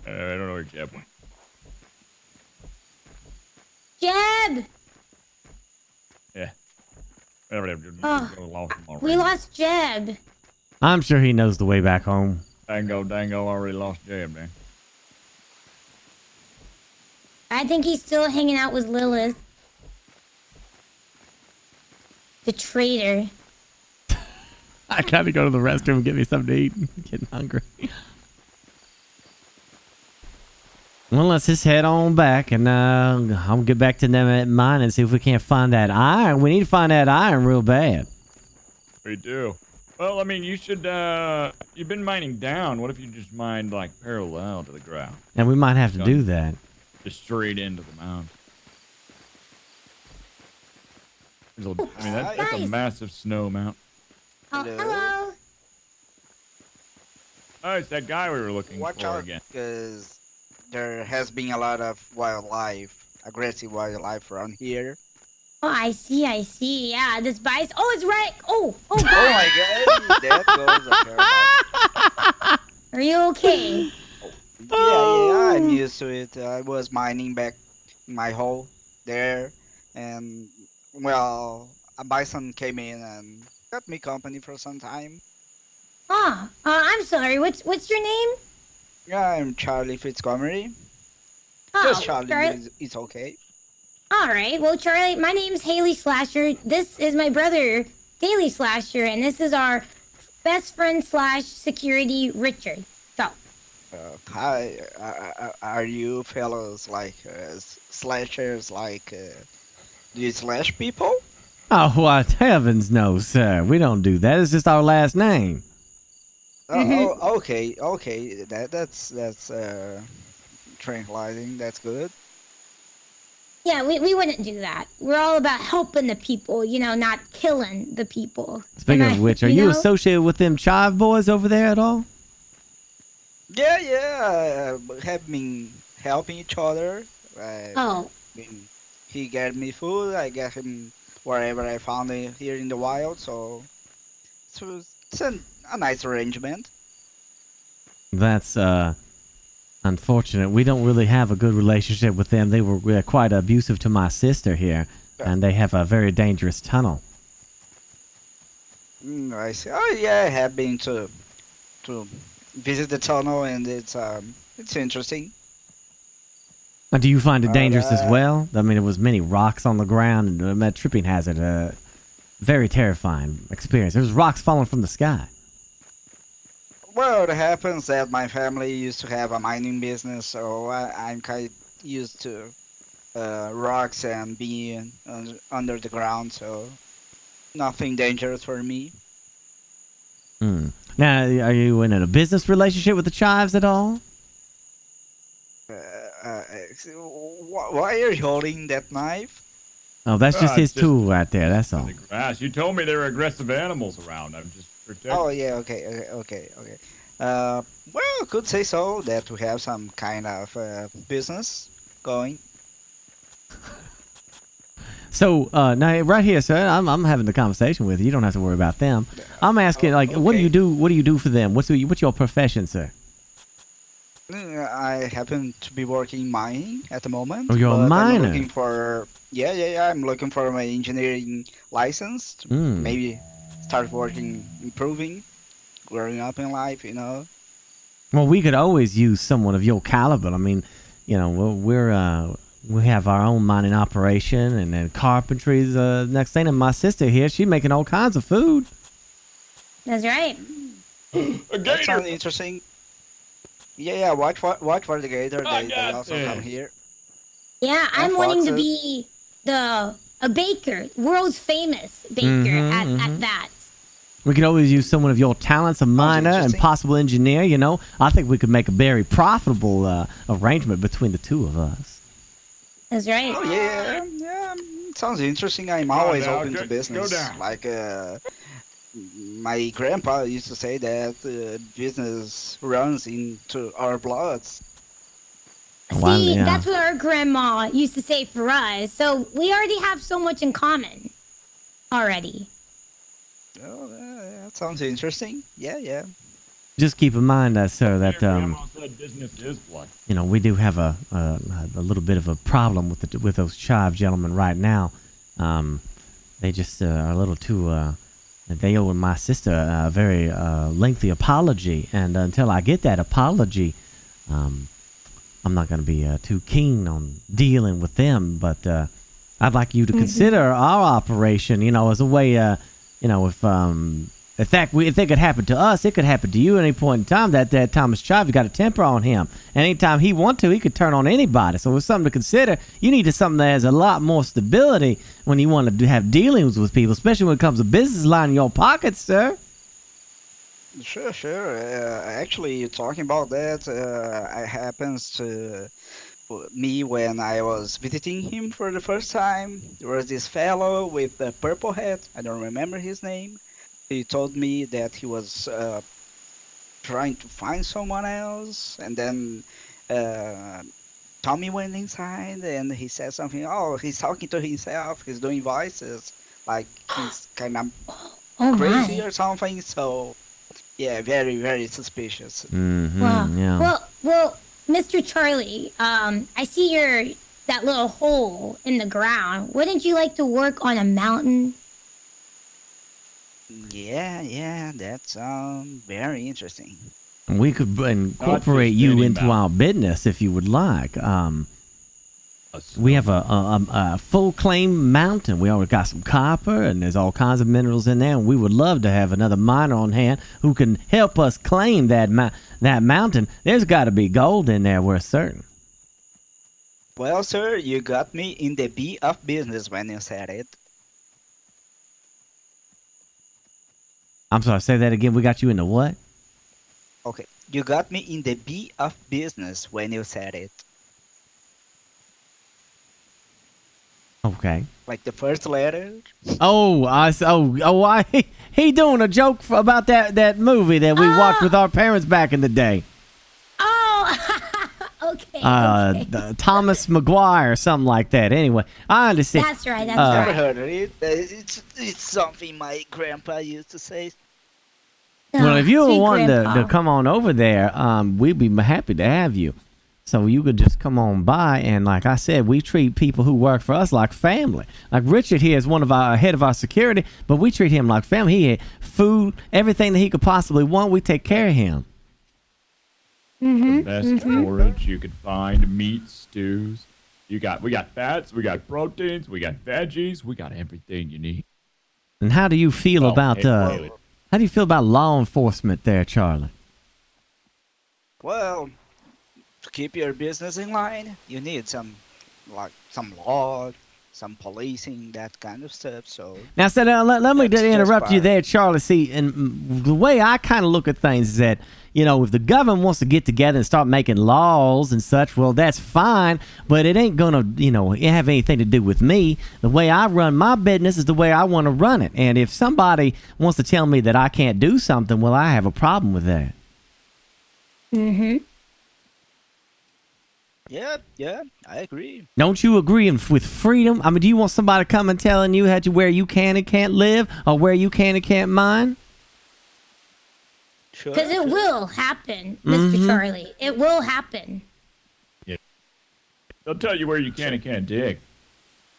I don't know where Jeb went. Jeb! Yeah. Oh, we lost Jeb. I'm sure he knows the way back home. Dango already lost Jeb, man. I think he's still hanging out with Lilith. The traitor. I gotta go to the restroom and get me something to eat. I'm getting hungry. Well, let's just head on back, and I'll get back to them at mine and see if we can't find that iron. We need to find that iron real bad. We do. Well, I mean, you should, you've been mining down. What if you just mined, like, parallel to the ground? And we might have to do that. Just straight into the mound. I mean, that's a massive snow mount. Oh, hello. Oh, it's that guy we were looking Watch for out, again. because there has been a lot of aggressive wildlife around here. Oh, I see. Yeah, this bison. Oh, it's right. Oh, God. Oh my god, there goes a paradise. Are you okay? Yeah, I'm used to it. I was mining back in my hole there, and well, a bison came in and got me company for some time. I'm sorry. What's your name? Yeah, I'm Charlie Fitzcomery. Oh, Just Charlie, Charlie. it's okay. All right. Well, Charlie, my name's Haley Slasher. This is my brother, Daily Slasher, and this is our best friend / security, Richard. So. Hi, are you fellows like slashers? Like, do you slash people? Oh, what heavens no, sir. We don't do that. It's just our last name. Oh, okay. That's tranquilizing. That's good. Yeah, we wouldn't do that. We're all about helping the people, not killing the people. Speaking of which, are you associated with them Chive boys over there at all? Yeah. Have been helping each other. He gave me food. I gave him wherever I found it here in the wild. So it's a nice arrangement. That's unfortunate. We don't really have a good relationship with them. They were quite abusive to my sister here, and they have a very dangerous tunnel. I see. Oh yeah, I have been to visit the tunnel, and it's interesting. Do you find it dangerous as well? I mean, it was many rocks on the ground, and a tripping hazard. Very terrifying experience. There was rocks falling from the sky. Well, it happens that my family used to have a mining business, so I'm kind of used to rocks and being under the ground, so nothing dangerous for me. Now, are you in a business relationship with the Chives at all? Why are you holding that knife? Oh, that's just his tool right there. That's all. You told me there were aggressive animals around. I'm just protecting. Oh yeah, okay. Well, could say so that we have some kind of business going. So now, right here, sir, I'm having the conversation with you. You don't have to worry about them. I'm asking, what do you do? What do you do for them? What's your profession, sir? I happen to be working mining at the moment. Oh, you're a miner. I'm looking for I'm looking for my engineering license to maybe start working, improving, growing up in life. Well, we could always use someone of your caliber. I mean, we have our own mining operation, and then carpentry's next thing. And my sister here, she's making all kinds of food. That's right. That sounds interesting. Yeah. Watch for the gator. They also come here. Yeah, I'm wanting to be a baker, world's famous baker at that. We could always use someone of your talents, a miner and possible engineer, you know. I think we could make a very profitable arrangement between the two of us. That's right. Oh yeah, yeah. Sounds interesting. I'm always open to business. Like my grandpa used to say that business runs into our bloods. See, that's what our grandma used to say for us. So we already have so much in common already. Oh, that sounds interesting. Yeah, yeah. Just keep in mind, sir, that business is blood. you know, we do have a little bit of a problem with those chive gentlemen right now. They just are a little too. They owe my sister a very lengthy apology, and until I get that apology, I'm not going to be too keen on dealing with them. But I'd like you to consider our operation, you know, as a way, you know, if it could happen to us, it could happen to you at any point in time. That Thomas Chive, you got a temper on him. Anytime he want to, he could turn on anybody. So it's something to consider. You need something that has a lot more stability when you want to have dealings with people, especially when it comes to business line in your pockets, sir. Sure, sure. Actually, talking about that, it happens to me when I was visiting him for the first time. There was this fellow with the purple hat. I don't remember his name. He told me that he was trying to find someone else, and then Tommy went inside and he said something. Oh, he's talking to himself. He's doing voices like he's kind of crazy or something. So, yeah, very, very suspicious. Wow. Yeah. Well, Mr. Charlie, I see that little hole in the ground. Wouldn't you like to work on a mountain? Yeah, that's very interesting. We could incorporate you into our business if you would like. We have a full claim mountain. We already got some copper, and there's all kinds of minerals in there. And we would love to have another miner on hand who can help us claim that mountain. There's got to be gold in there, we're certain. Well, sir, you got me in the B of business when you said it. I'm sorry, say that again. We got you in the what? Okay, you got me in the B of business when you said it. Okay. Like the first letter. He doing a joke about that movie that we watched with our parents back in the day. Oh, okay. Thomas McGuire or something like that. Anyway, I understand. That's right. That's Never right. heard of it. It's something my grandpa used to say. Well, if you sweet want to grandpa. come on over there, we'd be happy to have you. So you could just come on by, and like I said, we treat people who work for us like family. Like Richard here is one of our head of our security, but we treat him like family. He had food, everything that he could possibly want. We take care of him. The best forage you could find, meat, stews. We got fats, we got proteins, we got veggies, we got everything you need. And how do you feel about how do you feel about law enforcement there, Charlie? Well, to keep your business in line, you need some law, some policing, that kind of stuff. So now, so let me interrupt you fine. there, Charlie. See, and the way I kind of look at things is that, you know, if the government wants to get together and start making laws and such, well, that's fine, but it ain't gonna, you know, have anything to do with me. The way I run my business is the way I want to run it. And if somebody wants to tell me that I can't do something, well, I have a problem with that. Yeah, I agree. Don't you agree with freedom? I mean, do you want somebody coming telling you where you can and can't live, or where you can and can't mine? Because it will happen, Mr. Charlie. It will happen. Yeah. They'll tell you where you can and can't dig.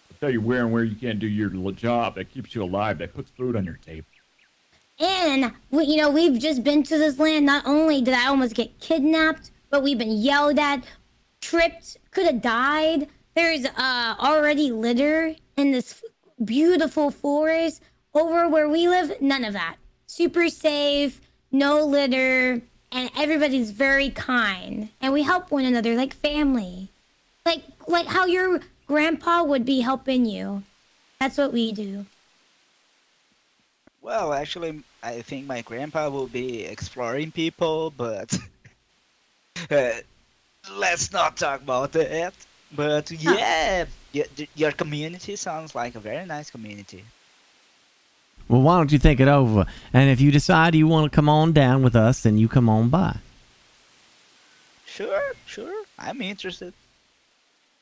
They'll tell you where and where you can't do your job that keeps you alive, that puts food on your table. And, we've just been to this land. Not only did I almost get kidnapped, but we've been yelled at, tripped, could have died. There's already litter in this beautiful forest. Over where we live, none of that. Super safe, no litter, and everybody's very kind. And we help one another like family. Like how your grandpa would be helping you. That's what we do. Well, actually, I think my grandpa will be exploring people, but uh, let's not talk about that. But yeah, your community sounds like a very nice community. Well, why don't you think it over? And if you decide you want to come on down with us, then you come on by. Sure, I'm interested.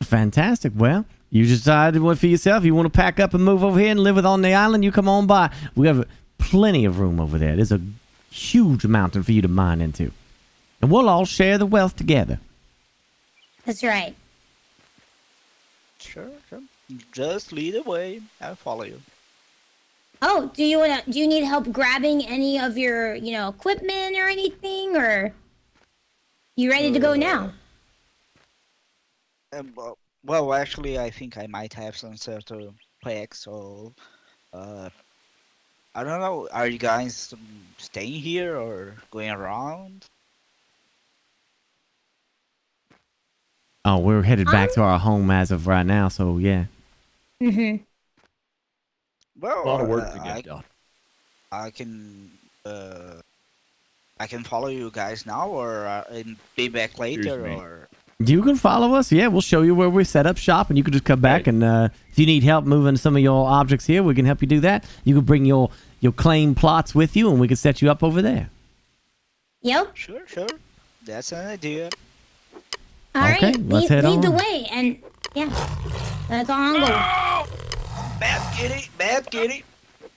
Fantastic. Well, you decided one for yourself. You want to pack up and move over here and live on the island, you come on by. We have plenty of room over there. There's a huge mountain for you to mine into. And we'll all share the wealth together. That's right. Sure. Just lead the way. I'll follow you. Oh, do you need help grabbing any of your, equipment or anything, or you ready to go now? Well, actually, I think I might have some sort of packs, so I don't know. Are you guys staying here or going around? Oh, we're headed back to our home as of right now, so yeah. Mm-hmm. Well, A lot of work to get done. I can follow you guys now, or and be back later, or. You can follow us. Yeah, we'll show you where we set up shop, and you can just come back. And if you need help moving some of your objects here, we can help you do that. You can bring your claim plots with you, and we can set you up over there. Yep. Sure. That's an idea. All right, let's head on. Lead the way, and yeah, that's all I'm going. Bad kitty.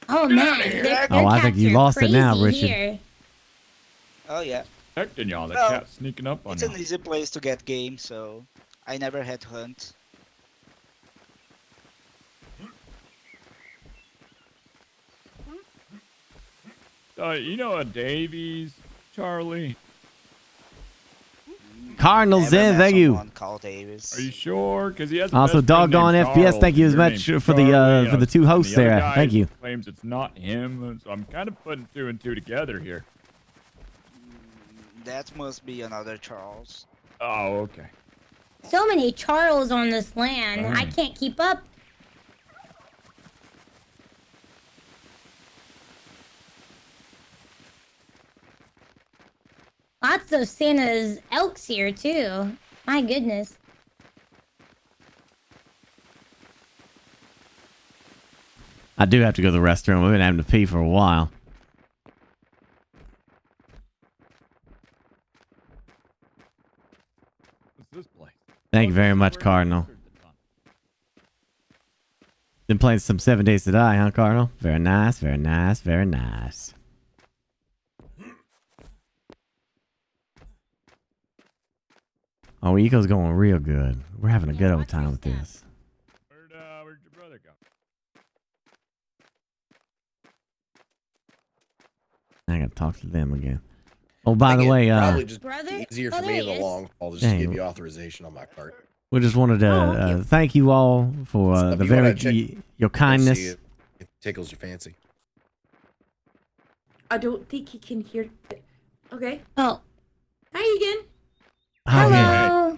Oh man, their I think you lost it now, Richard. Here. Oh yeah. Protecting y'all, that Well, cat's sneaking up on It's you. an easy place to get game, so I never had to hunt. Davies, Charlie. Cardinals in, thank you. Called Davis. Are you sure? Because he has a Also, best friend doggone named FPS, Charles, thank you as and your much name's for Charlie, the two and hosts the other there. guy Thank you. Claims it's not him, so I'm kind of putting two and two together here. That must be another Charles. Oh, okay. So many Charles on this land, I can't keep up. Lots of Santa's elks here too. My goodness. I do have to go to the restroom. We've been having to pee for a while. What's this place? Thank you very much, Cardinal. Been playing some 7 Days to Die, huh, Cardinal? Very nice, very nice, very nice. Oh, Eco's going real good. We're having a good old time with this. Where'd your brother go? I gotta talk to them again. Oh, by the way, probably just brother? easier Oh, for there me in he the is. long haul just to Dang. give you authorization on my part. we just wanted to thank you all for If the you wanna very check- your see kindness. It tickles your fancy. I don't think he can hear. Okay. Oh. Hi again. Oh, yeah.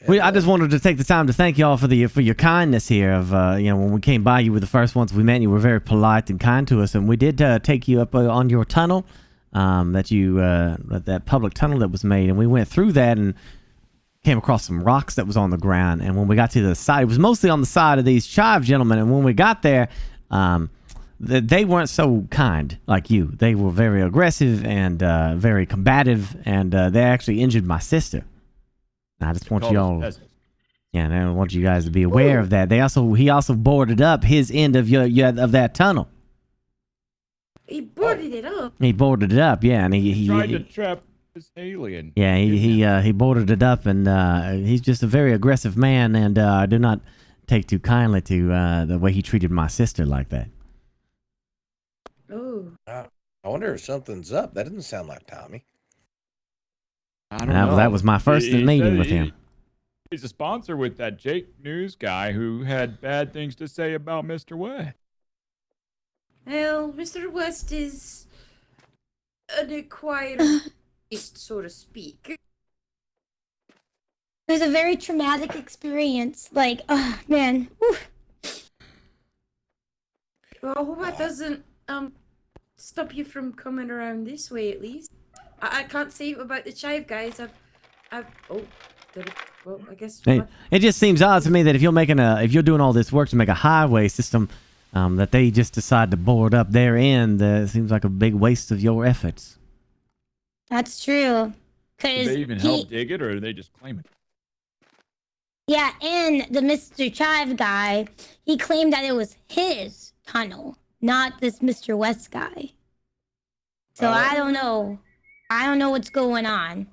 Hello. I just wanted to take the time to thank y'all for your kindness here. Of when we came by, you were the first ones we met. You were very polite and kind to us, and we did take you up on your tunnel, that public tunnel that was made, and we went through that and came across some rocks that was on the ground. And when we got to the side, it was mostly on the side of these chive gentlemen. And when we got there, they weren't so kind like you. They were very aggressive and very combative, and they actually injured my sister. I just want y'all, and I want you guys to be aware of that. He also boarded up his end of of that tunnel. He boarded it up. He boarded it up, yeah, and he tried to trap this alien. Yeah, he boarded it up, and he's just a very aggressive man, and I do not take too kindly to the way he treated my sister like that. Oh. I wonder if something's up. That doesn't sound like Tommy. I don't know. Well, that was my first He meeting said with him. He's a sponsor with that Jake News guy who had bad things to say about Mr. West. Well, Mr. West is an acquired taste, so to speak. It was a very traumatic experience. Like, oh man. Whew. Well, I hope that doesn't stop you from coming around this way at least. I can't say about the chive guys. Well, I guess. It just seems odd to me that if you're doing all this work to make a highway system, that they just decide to board up their end. Seems like a big waste of your efforts. That's true. Do they even help dig it, or do they just claim it? Yeah, and the Mr. Chive guy, he claimed that it was his tunnel, not this Mr. West guy. So I don't know. I don't know what's going on.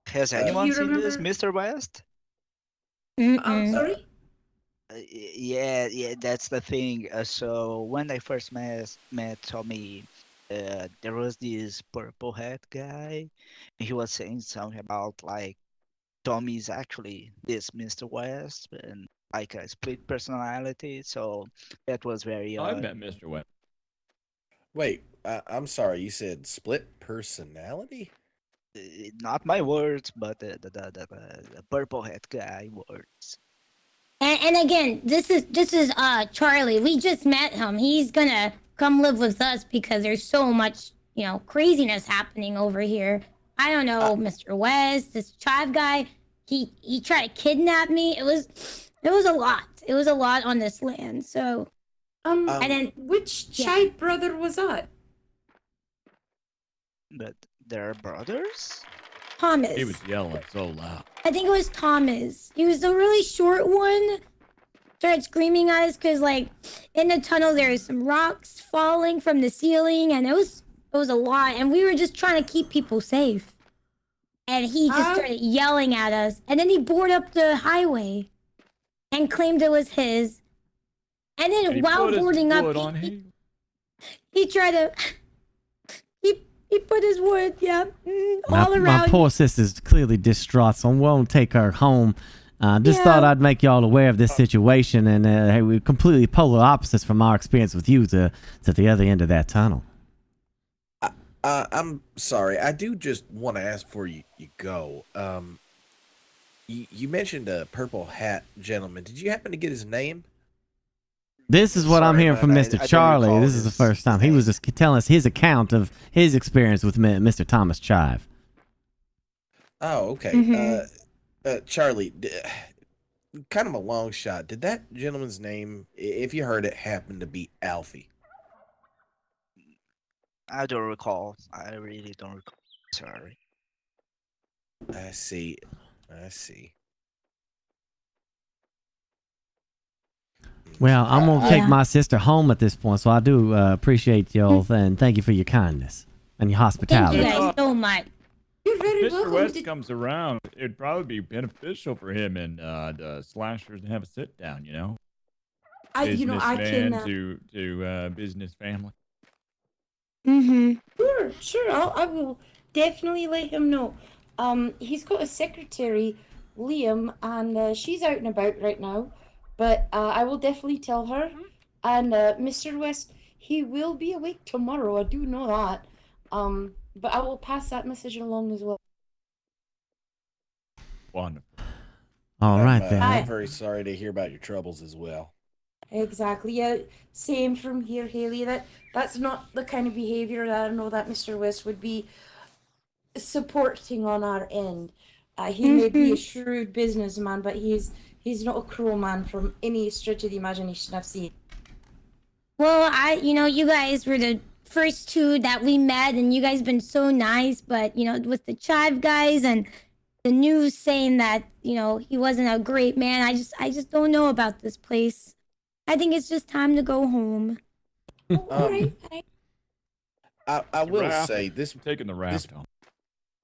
Has anyone seen this, Mr. West? I'm sorry? Yeah, that's the thing. So when I first met Tommy, there was this purple hat guy. And he was saying something about like Tommy's actually this Mr. West and like a split personality. So that was very I odd. met Mr. West. Wait, I'm sorry. You said split personality? Not my words, but the purple hat guy words. And again, this is Charlie. We just met him. He's gonna come live with us because there's so much, craziness happening over here. I don't know, Mr. West, this Chive guy, he tried to kidnap me. It was a lot. It was a lot on this land. So and then which Chive brother was that? But they're brothers? Thomas. He was yelling so loud. I think it was Thomas. He was the really short one. Started screaming at us because, like, in the tunnel there was some rocks falling from the ceiling, and it was a lot. And we were just trying to keep people safe. And he just started yelling at us. And then he boarded up the highway and claimed it was his. And then while boarding up, he tried to. He put his wood, all around. My poor sister's clearly distraught, so I won't take her home. Just thought I'd make y'all aware of this situation, and hey, we're completely polar opposites from our experience with you to the other end of that tunnel. I'm sorry. I do just want to ask before you go. You mentioned a purple hat gentleman. Did you happen to get his name? This is what I'm hearing from Mr. Charlie. This is the first time. He was just telling us his account of his experience with Mr. Thomas Chive. Oh, okay. Charlie, kind of a long shot. Did that gentleman's name, if you heard it, happen to be Alfie? I don't recall. I really don't recall. Sorry. I see. Well, I'm going to take my sister home at this point, so I do appreciate y'all, and thank you for your kindness and your hospitality. Thank you guys so much. You're very If Mr. welcome. West comes around, it'd probably be beneficial for him and the Slashers to have a sit down, I can. to business family. Sure. I will definitely let him know. He's got a secretary, Liam, and she's out and about right now. But I will definitely tell her. And Mr. West, he will be awake tomorrow. I do know that. But I will pass that message along as well. Wonderful. All right, then. I'm very sorry to hear about your troubles as well. Exactly. Yeah. Same from here, Haley. That's not the kind of behavior that I know that Mr. West would be supporting on our end. He may be a shrewd businessman, but he's not a cruel man from any stretch of the imagination I've seen. Well, you guys were the first two that we met, and you guys been so nice. But with the Chive guys and the news saying that he wasn't a great man, I just don't know about this place. I think it's just time to go home. All right. I will say this. I'm taking the raft home.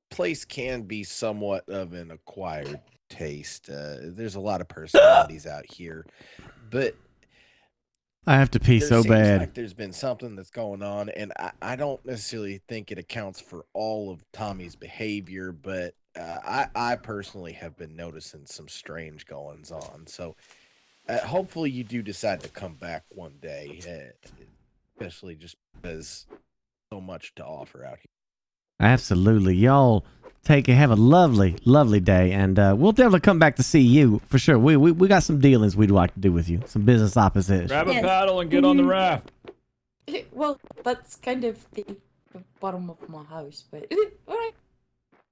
Place can be somewhat of an acquired taste. There's a lot of personalities out here, but I have to pee so bad. Like there's been something that's going on, and I don't necessarily think it accounts for all of Tommy's behavior, but I personally have been noticing some strange goings on. So hopefully you do decide to come back one day, especially just because so much to offer out here. Absolutely. Y'all have a lovely, lovely day, and we'll definitely come back to see you for sure. We got some dealings we'd like to do with you, some business opposition. Grab a paddle and get on the raft. Well, that's kind of the bottom of my house, but alright.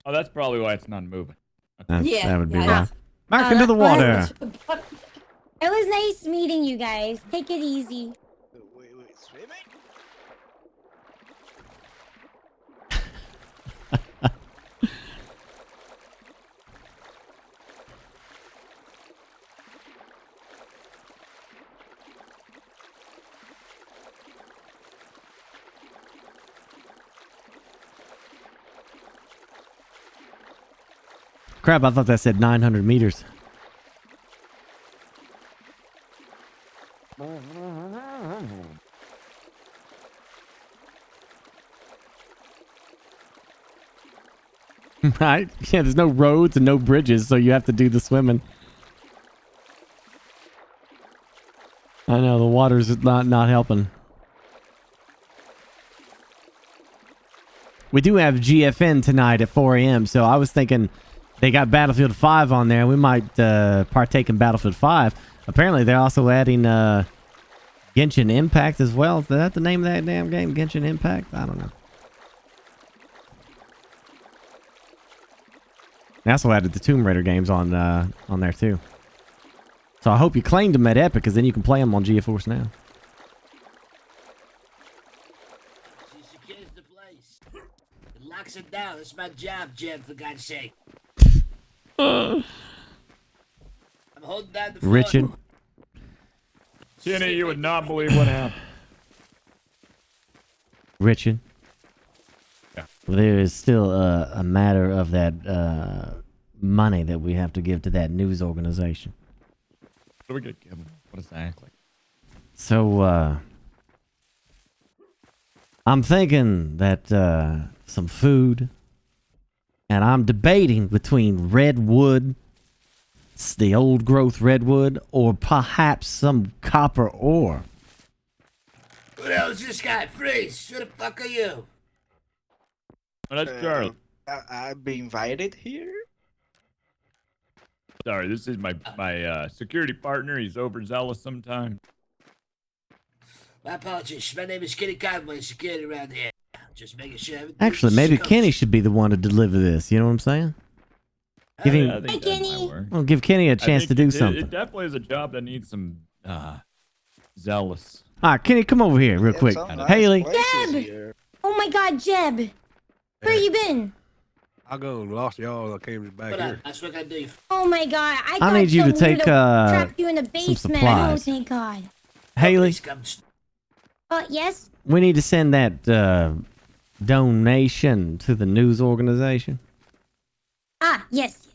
Oh, that's probably why it's not moving. That would be yeah, why. Back into the water. It was nice meeting you guys. Take it easy. Wait, swimming? Crap, I thought that said 900 meters. Right? Yeah, there's no roads and no bridges, so you have to do the swimming. I know, the water's not helping. We do have GFN tonight at 4 a.m., so I was thinking they got Battlefield 5 on there. We might partake in Battlefield 5. Apparently, they're also adding Genshin Impact as well. Is that the name of that damn game? Genshin Impact? I don't know. They also added the Tomb Raider games on there too. So I hope you claimed them at Epic, because then you can play them on GeForce Now. She secures the place. It locks it down. It's my job, Jim, for God's sake. I'm holding down the fort. Richard. Kenny, you would not believe what happened. Richard. Yeah. There is still a matter of that money that we have to give to that news organization. What do we get given? What exactly? So, I'm thinking that some food, and I'm debating between redwood, the old growth redwood, or perhaps some copper ore. Who the hell is this guy? Freeze! Who the fuck are you? Oh, that's Charlie. I've been invited here? Sorry, this is my security partner. He's overzealous sometimes. My apologies. My name is Kenny Conway, security around here. Just making sure everything. Actually, maybe Kenny should be the one to deliver this. You know what I'm saying? Give him, I think that might work. well, give Kenny a chance to do something. It definitely is a job that needs some zealous. All right, Kenny, come over here real quick. Haley. Jeb! Oh my God, Jeb! Where you been? I go and lost y'all. I came back here. That's what I do. Oh my God! I need you to take trap you in the some basement. Oh, supplies. thank God. Haley, Yes. we need to send that donation to the news organization. Ah, yes.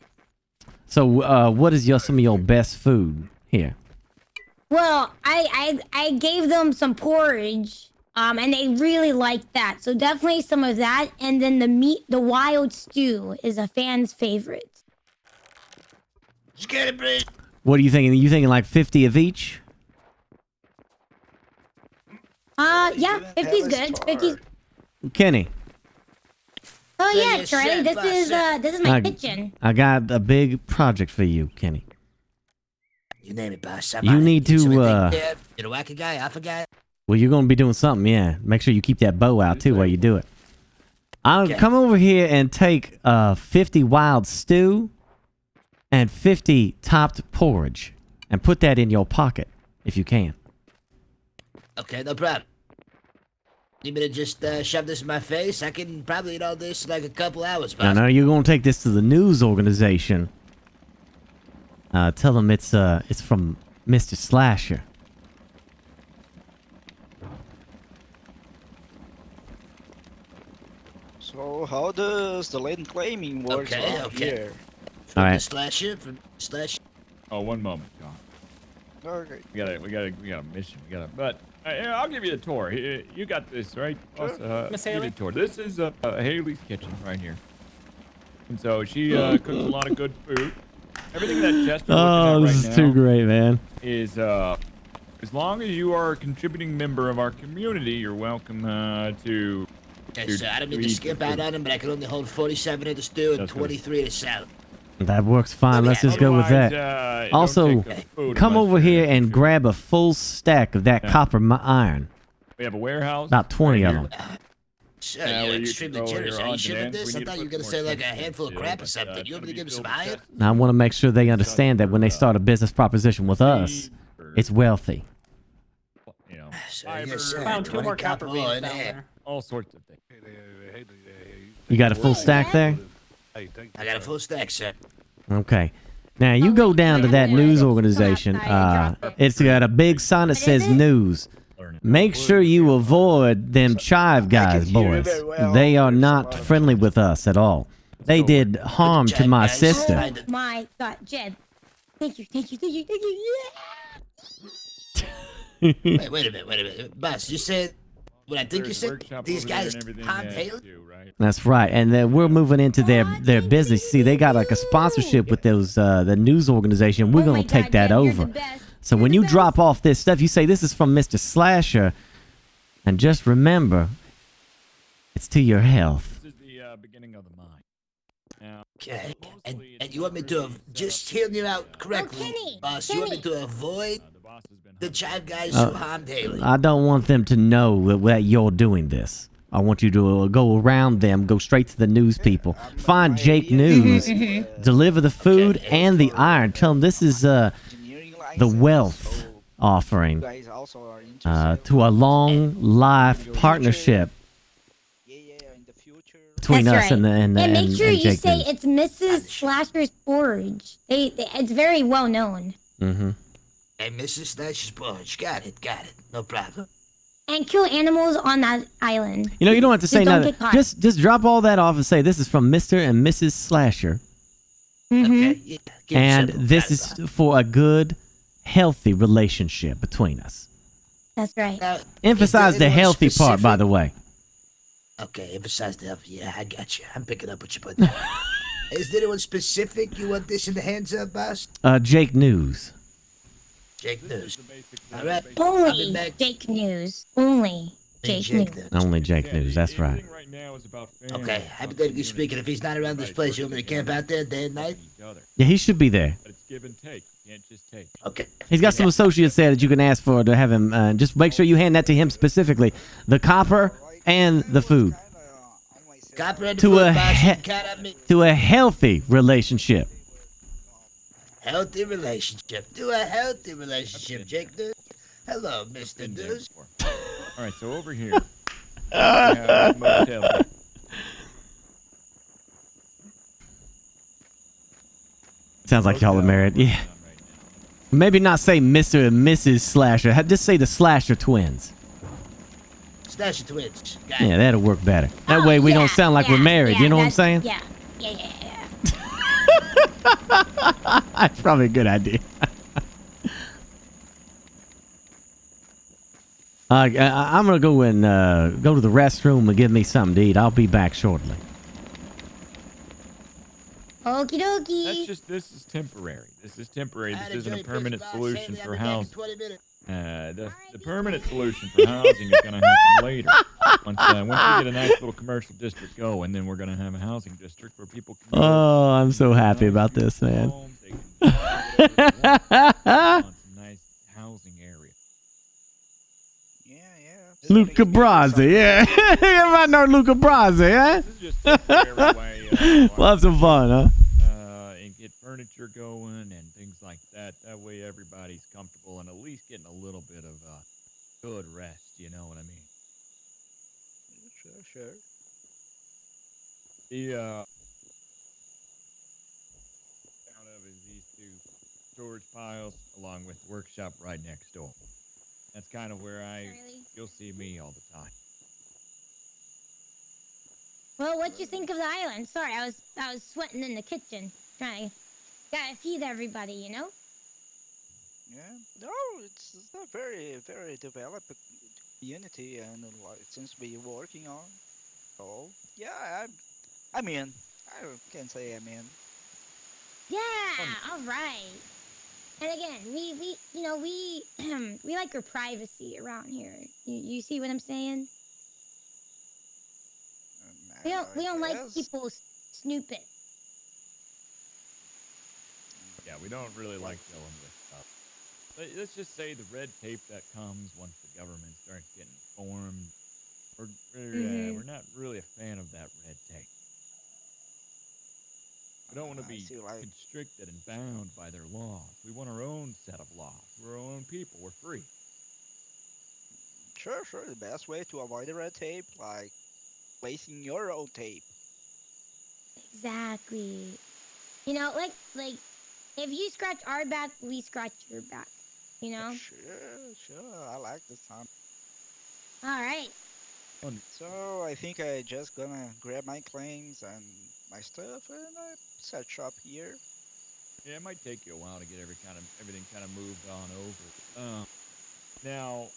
So, what is some of your best food here? Well, I gave them some porridge, and they really liked that. So definitely some of that, and then the wild stew is a fan's favorite. Just get it, Bree. What are you thinking? Are you thinking like 50 of each? Yeah, 50's good. 50's. Kenny, Oh Yeah, yeah, yeah, Charlie. chef, This is my I- kitchen. I got a big project for you, Kenny. You name it, boss. I'm You on it. need to, Something uh, there. You're a wacky guy, alpha guy. Well, you're gonna be doing something, yeah. Make sure you keep that bow out too while you do it. I'll come over here and take 50 wild stew and 50 topped porridge, and put that in your pocket if you can. Okay, no problem. Need me to just shove this in my face? I can probably eat all this in like a couple hours, boss. I know you're gonna take this to the news organization. Tell them it's from Mr. Slasher. So how does the land claiming work around here? All right. Slasher. Oh, one moment, John. Okay. We got a mission. But I'll give you a tour. You got this, right? Sure. Miss give you Haley? a tour. This is Haley's kitchen right here. And so she cooks a lot of good food. Everything that Chester's Oh, looking at this right is too now great, man. is as long as you are a contributing member of our community, you're welcome to. Okay, so I don't mean to skip out on him, but I can only hold 47 of the stew and That's good. 23 of the salad. That works fine. Let's just go with that. Otherwise, Also, don't take the food come unless over you're- here and grab a full stack of that copper iron. We have a warehouse. About 20 right of here. them. Sure, Yeah, you're where you extremely can grow generous. your Are you odds and shipping ends. this? We I need thought to you were put gonna more say like a chips in handful of still, crap or but, something. You want me to give him some iron? I want to make sure they understand that when they start a business proposition with us, it's wealthy. You know, Yes, sir. Found 2 more 20 copper copper ore beans in down there. there. all sorts of things. You got a full stack there? I got a full stack, sir. Okay. Now you go down to that news organization. It's got a big sign that says news. Make sure you avoid them chive guys, boys. They are not friendly with us at all. They did harm to my sister. Oh my God, Jed. Thank you. Wait a minute. Boss, you said what I think you said? These guys harmed Haley? That's right, and then we're moving into their business. See, they got like a sponsorship with those the news organization. We're gonna take that over. So when you drop off this stuff, you say this is from Mr. Slasher, and just remember, it's to your health. This is the beginning of the mine. Now, Okay. And you want me to just hear you out correctly, boss? You want me to avoid the chive guys who harmed Haley? I don't want them to know that you're doing this. I want you to go around them, go straight to the news people, find Jake News, deliver the food and the iron. Tell them this is the wealth offering to a long life partnership between us and make sure and you Jake say News. it's Mrs. Slasher's Forge. It's very well known. Mm-hmm. Hey, Mrs. Slasher's Porch. Got it. No problem. And kill animals on that island. You know, you don't have to say Just don't nothing. get caught. Just drop all that off and say this is from Mr. and Mrs. Slasher. Okay. Yeah, give it And simple. this is for a good, healthy relationship between us. That's right. Now, Emphasize is the there anyone healthy part, by specific? the way. Okay, emphasize the healthy. Yeah, I got you. I'm picking up what you put down. Is there anyone specific you want this in the hands of, boss? Jake News. Jake News. All right. Only Jake News. Only Jake News. Only Jake News, that's right. Okay, hypothetically speaking, if he's not around this place, you want me to camp out there day and night? Yeah, he should be there. But it's give and take. You can't just take. Okay. He's got some associates there that you can ask for to have him. Just make sure you hand that to him specifically. The copper and the food. Copper and the To food, a boss, you can count on me. to a healthy relationship. Healthy relationship. To a healthy relationship, Jake News. Hello, Mr. News. All right, so over here, we have a motel. Sounds like y'all are married. Yeah. Maybe not say Mr. and Mrs. Slasher. Just say the Slasher twins. Slasher twins. Got Yeah, it. that'll work better. That way we don't sound like we're married. You know what I'm saying? Yeah. That's probably a good idea. I'm gonna go and go to the restroom and give me something to eat. I'll be back shortly. Okie dokie. This is temporary. This is temporary. This isn't a permanent solution for housing. The permanent solution for housing is going to happen later. Once we get a nice little commercial district going, then we're going to have a housing district where people can go. Oh, I'm so happy about this, man. Nice housing area. Luca Brasi, yeah. Everybody know Luca Brasi, huh? This is just a temporary way. We'll have some fun, huh? And get furniture going and things like that. That way everybody's comfortable and at least getting a little bit of good rest. You know what I mean? Sure. The out of is these two storage piles along with the workshop right next door. That's kind of where you'll see me all the time. Well, what'd you think of the island? Sorry, I was sweating in the kitchen, gotta feed everybody, you know. Yeah. No, it's a very, very developed community, and it seems to be working on. So yeah, I'm in. I can say I'm in. Yeah. All right. And again, we like our privacy around here. You see what I'm saying? We don't like people snooping. Yeah, we don't really like dealing with stuff. let's just say the red tape that comes once the government starts getting formed. We're not really a fan of that red tape. We don't want to be constricted and bound by their laws. We want our own set of laws. We're our own people. We're free. Sure. The best way to avoid the red tape, like placing your own tape. Exactly. You know, like if you scratch our back, we scratch your back. You know? Sure. I like this time. All right. So I think I just gonna grab my claims and my stuff and I set shop here. Yeah, it might take you a while to get everything kind of moved on over. Now,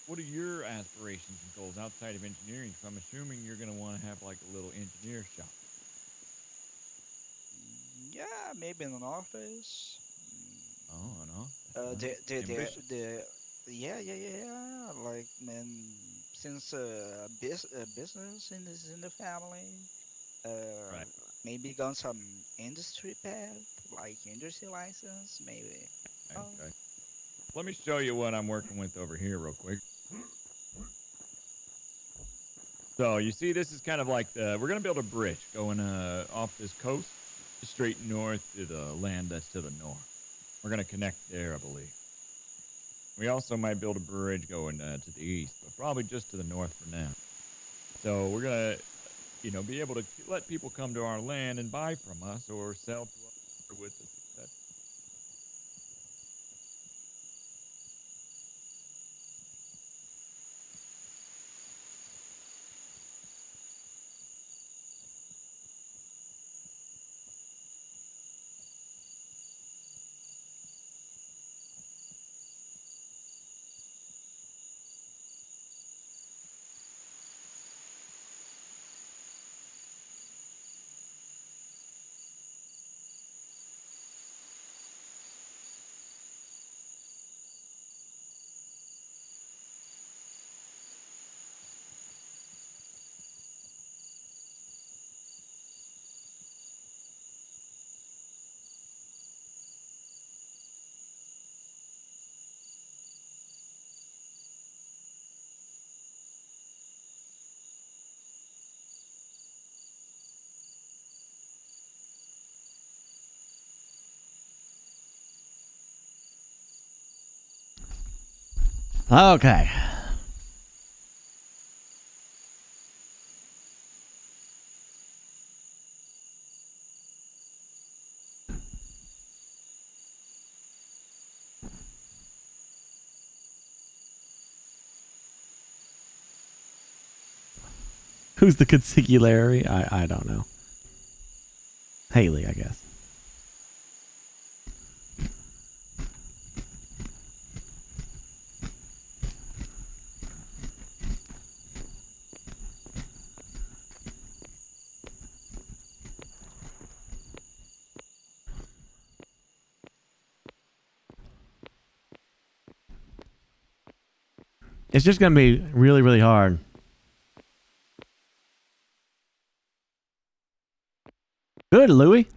what are your aspirations and goals outside of engineering? So I'm assuming you're going to want to have like a little engineer shop. Yeah, maybe in an office. Oh, no. Yeah. Like, man, since business in the family, Right. maybe gone some industry path, like industry license, maybe. Okay. Let me show you what I'm working with over here real quick. So you see, this is kind of like we're going to build a bridge going off this coast straight north to the land that's to the north. We're going to connect there, I believe. We also might build a bridge going to the east, but probably just to the north for now. So we're going to, be able to let people come to our land and buy from us or sell to us with us, etc. Okay. Who's the consigliere? I don't know. Haley, I guess. It's just going to be really, really hard. Good, Louis.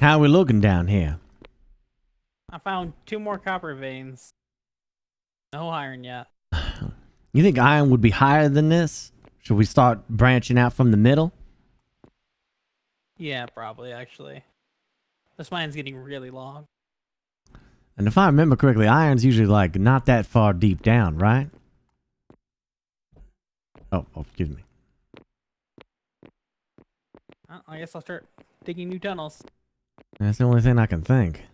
How are we looking down here? I found 2 more copper veins. No iron yet. You think iron would be higher than this? Should we start branching out from the middle? Yeah, probably, actually. This mine's getting really long. And if I remember correctly, iron's usually like not that far deep down, right? Oh, excuse me. I guess I'll start digging new tunnels. That's the only thing I can think.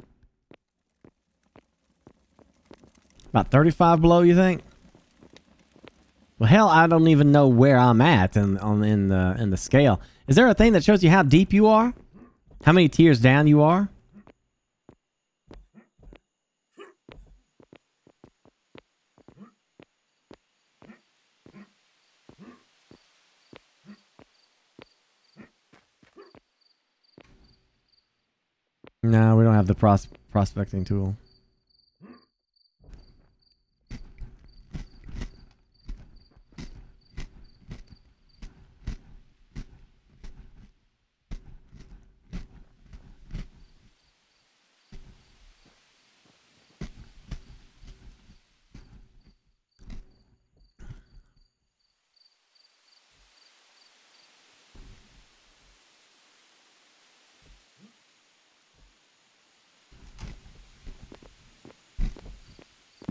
About 35 below, you think? Well, hell, I don't even know where I'm at in the scale. Is there a thing that shows you how deep you are? How many tiers down you are? No, we don't have the prospecting tool.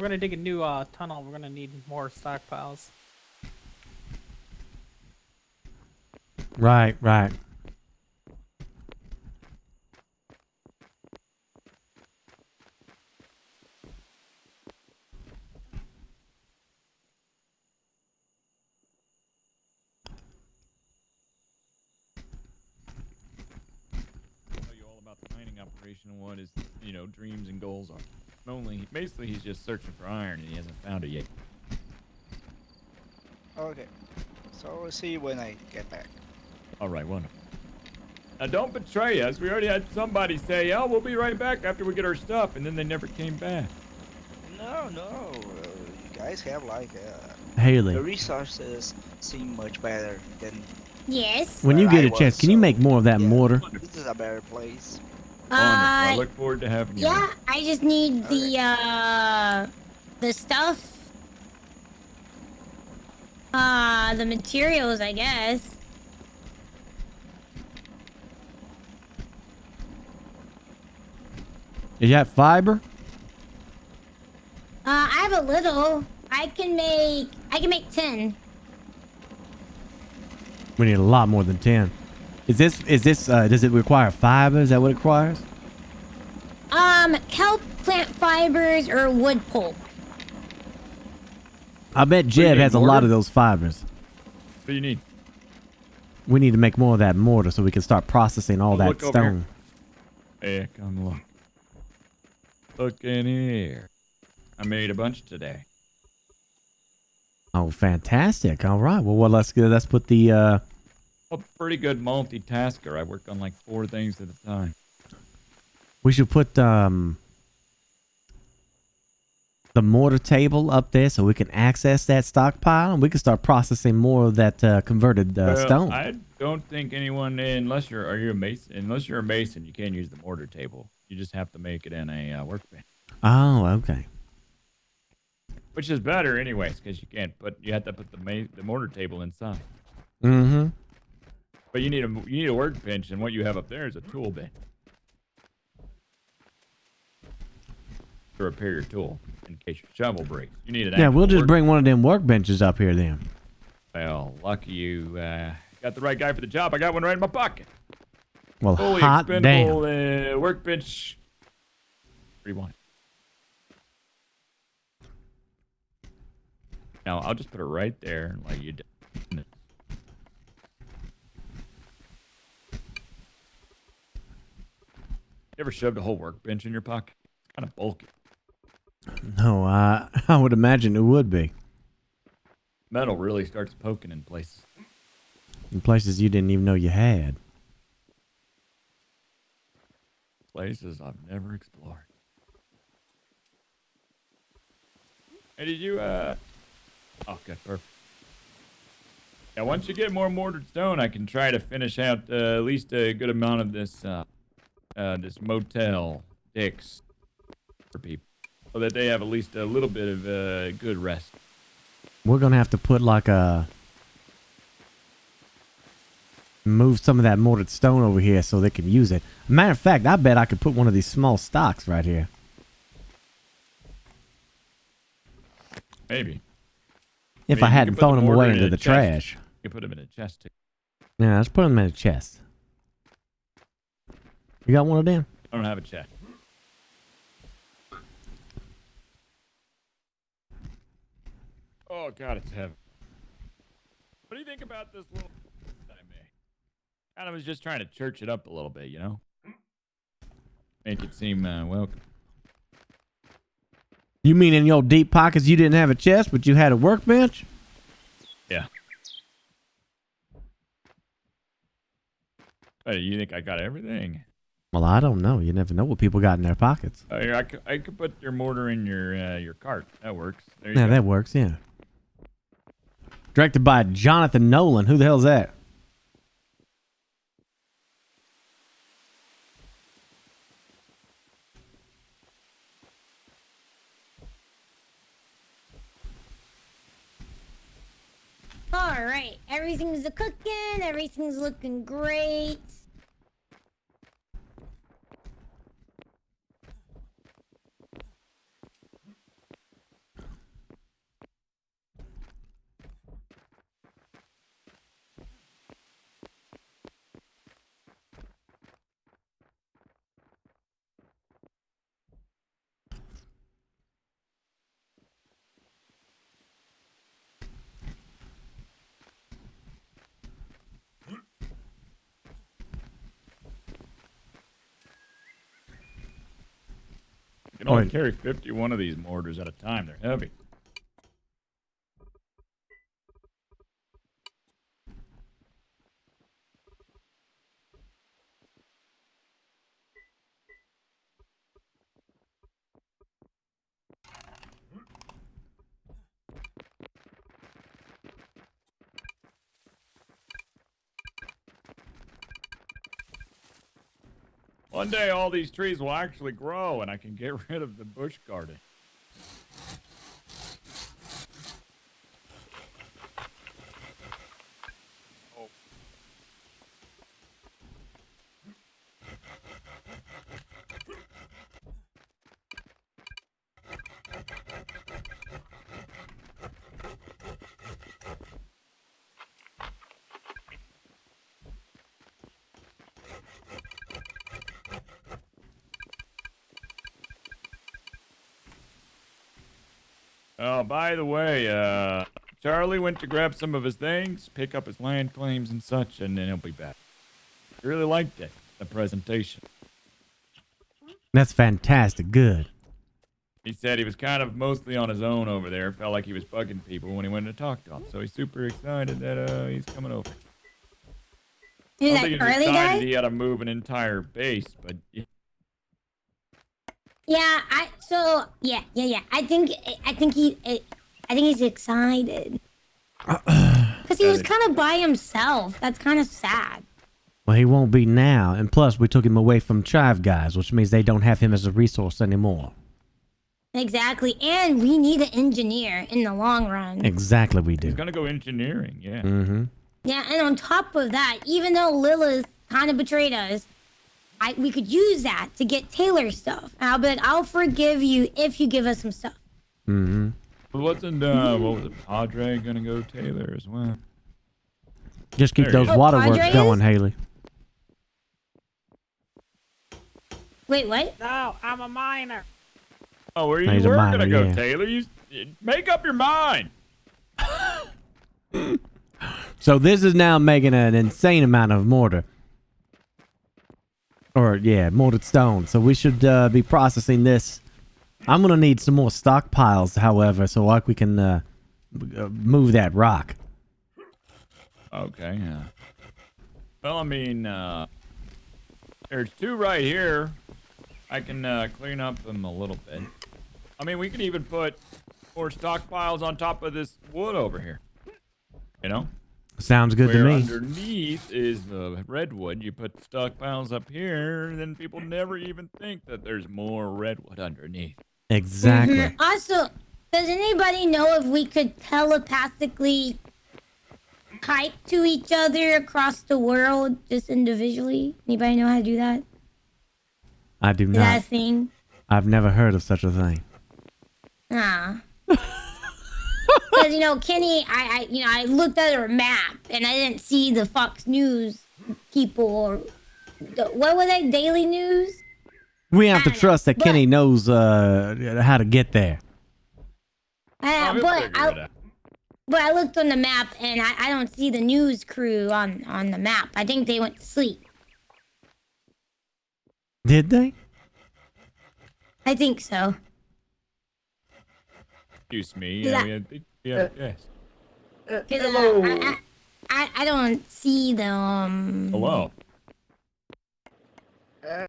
gonna dig a new tunnel. We're gonna need more stockpiles. Right, right. Tell you all about the mining operation and what his, dreams and goals are. Basically, he's just searching for iron and he hasn't found it yet. Okay. So we'll see when I get back. All right, wonderful. Now, don't betray us. We already had somebody say, "Oh, we'll be right back after we get our stuff," and then they never came back. No, you guys have like Haley. the resources seem much better than. Yes. When you where get I a chance, was, can you so, make more of that mortar? This is a better place. I look forward to having you. Yeah, I just need the stuff. The materials, I guess. Is that fiber? I have a little. I can make 10. We need a lot more than 10. Is this does it require fiber? Is that what it requires? Kelp plant fibers or wood pulp. I bet Jeb has a lot of those fibers. What do you need? We need to make more of that mortar so we can start processing all that Look over here. stone. Hey, come look. Look in here. I made a bunch today. Oh, fantastic! All right. Well, let's put the. I'm a pretty good multitasker. I work on like 4 things at a time. We should put the mortar table up there so we can access that stockpile and we can start processing more of that converted stone. I don't think anyone, unless you're a mason, you can't use the mortar table. You just have to make it in a workbench. Oh, okay. Which is better, anyways, because you have to put the mortar table inside. Mm-hmm. But you need a workbench, and what you have up there is a tool bench to repair your tool in case your shovel breaks. You need an Yeah, we'll just work- bring one of them workbenches up here then. Well, lucky you got the right guy for the job. I got one right in my pocket. Well, Fully hot expendable damn. Workbench. What do you want? Now, I'll just put it right there like you did. You ever shoved a whole workbench in your pocket? It's kind of bulky. No, I would imagine it would be. Metal really starts poking in places. In places you didn't even know you had. Places I've never explored. Hey, did you, Oh, good, perfect. Yeah, once you get more mortared stone, I can try to finish out at least a good amount of this, this motel dicks for people, so that they have at least a little bit of good rest. We're gonna have to put like move some of that mortared stone over here so they can use it. Matter of fact, I bet I could put one of these small stocks right here. Maybe. If I hadn't thrown them away into the trash. You can put them in a chest too. Yeah, let's put them in a chest. You got one of them? I don't have a chest. Oh God, it's heavy. What do you think about this little that I made? Kind of was just trying to church it up a little bit, you know? Make it seem welcome. You mean in your deep pockets you didn't have a chest, but you had a workbench? Yeah. Hey, you think I got everything? Well, I don't know. You never know what people got in their pockets. I could put your mortar in your cart. That works. There you Yeah, go. that works, yeah. Directed by Jonathan Nolan. Who the hell's that? All right, everything's cooking. Everything's looking great. can only carry 51 of these mortars at a time. They're heavy. One day, all these trees will actually grow, and I can get rid of the bush garden. Oh, by the way, Charlie went to grab some of his things, pick up his land claims and such, and then he'll be back. I really liked it, the presentation. That's fantastic. Good. He said he was kind of mostly on his own over there. Felt like he was bugging people when he went to talk to them. So he's super excited that he's coming over. Who's I that don't think he's early excited guy? he had to move an entire base, but Yeah, I think he's excited. Because he was kind of by himself. That's kind of sad. Well, he won't be now. And plus, we took him away from Chive Guys, which means they don't have him as a resource anymore. Exactly. And we need an engineer in the long run. Exactly, we do. he's going to go engineering, yeah. Mm-hmm. Yeah, and on top of that, even though Lilith kind of betrayed us, we could use that to get Taylor stuff. But I'll forgive you if you give us some stuff. Mm-hmm. But wasn't, what was it, Padre going to go Taylor as well? Just keep There those he is. waterworks Padres? going, Haley. Wait, what? No, I'm a miner. Oh, where you He's a were miner, going to go, yeah. Taylor? You make up your mind. So this is now making an insane amount of mortar. Or, yeah, mortared stone. So we should be processing this. I'm going to need some more stockpiles, however, so like we can move that rock. Okay, yeah. Well, I mean, there's two right here. I can clean up them a little bit. I mean, we can even put more stockpiles on top of this wood over here. You know? Sounds good to Where me. underneath is the redwood. You put stockpiles up here, and then people never even think that there's more redwood underneath. Exactly. Mhm. Also, does anybody know if we could telepathically type to each other across the world just individually? Anybody know how to do that? I do Is that a not. thing? I've never heard of such a thing. Ah. Because, Kenny, I looked at her map and I didn't see the Fox News people or, what were they, Daily News? We have to trust that Kenny knows how to get there. But I looked on the map and I don't see the news crew on the map. I think they went to sleep. Did they? I think so. Excuse me. Yeah. Yeah, yes. Because I don't see them. Hello.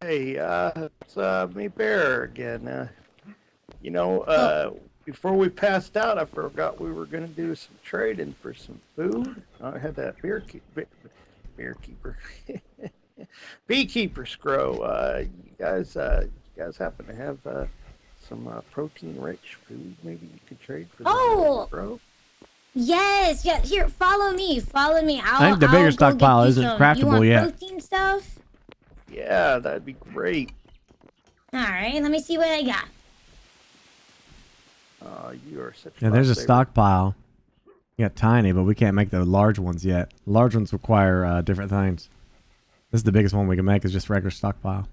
Hey, it's me, Bear again. Before we passed out, I forgot we were gonna do some trading for some food. I had that beekeeper scroll. You guys happen to have some protein-rich food? Maybe you could trade for the scroll. Yes, yeah. Here, follow me. I think the bigger stockpile isn't craftable you yet. want protein stuff? Yeah, that'd be great. All right, let me see what I got. You are such. Yeah, there's a lifesaver. stockpile. Yeah, tiny, but we can't make the large ones yet. Large ones require different things. This is the biggest one we can make is just regular stockpile.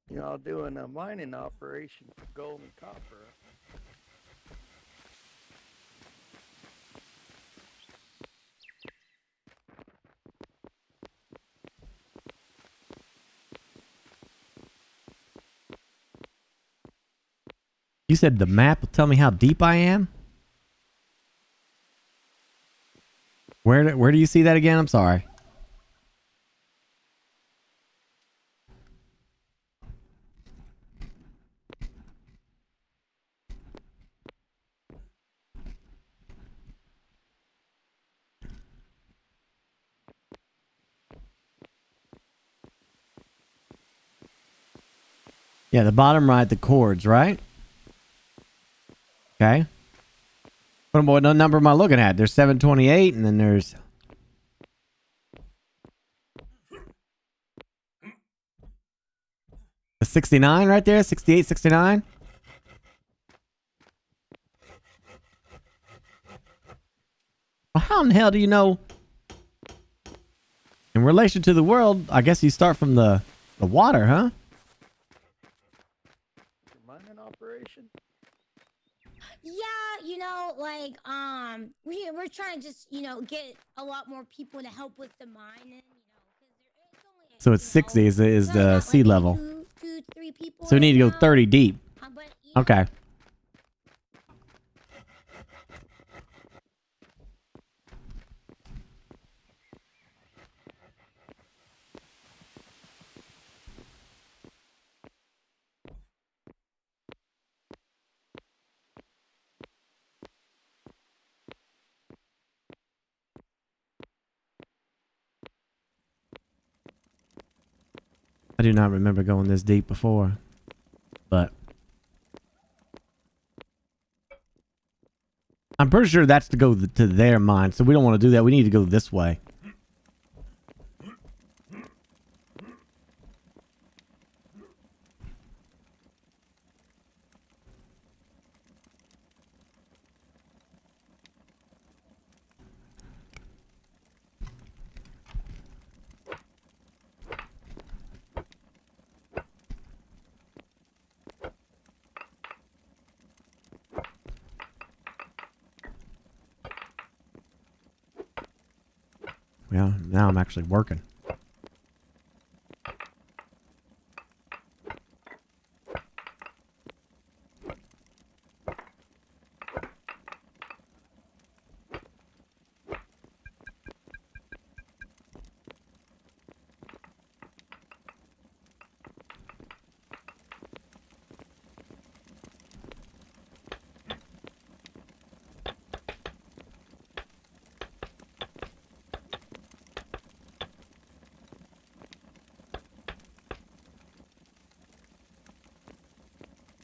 Y'all doing a mining operation for gold and copper. You said the map will tell me how deep I am? Where do you see that again? I'm sorry. Yeah, the bottom right, the chords, right? Okay. What number am I looking at? There's 728, and then there's... the 69 right there? 68, 69? Well, how in the hell do you know? In relation to the world, I guess you start from the water, huh? Mining operation. Yeah, you know, like we're trying to just, you know, get a lot more people to help with the mining. So it's 60 is the sea level. So we need to go 30 deep. Okay. I do not remember going this deep before, but I'm pretty sure that's to go to their mine, so we don't want to do that. We need to go this way. Yeah, now I'm actually working.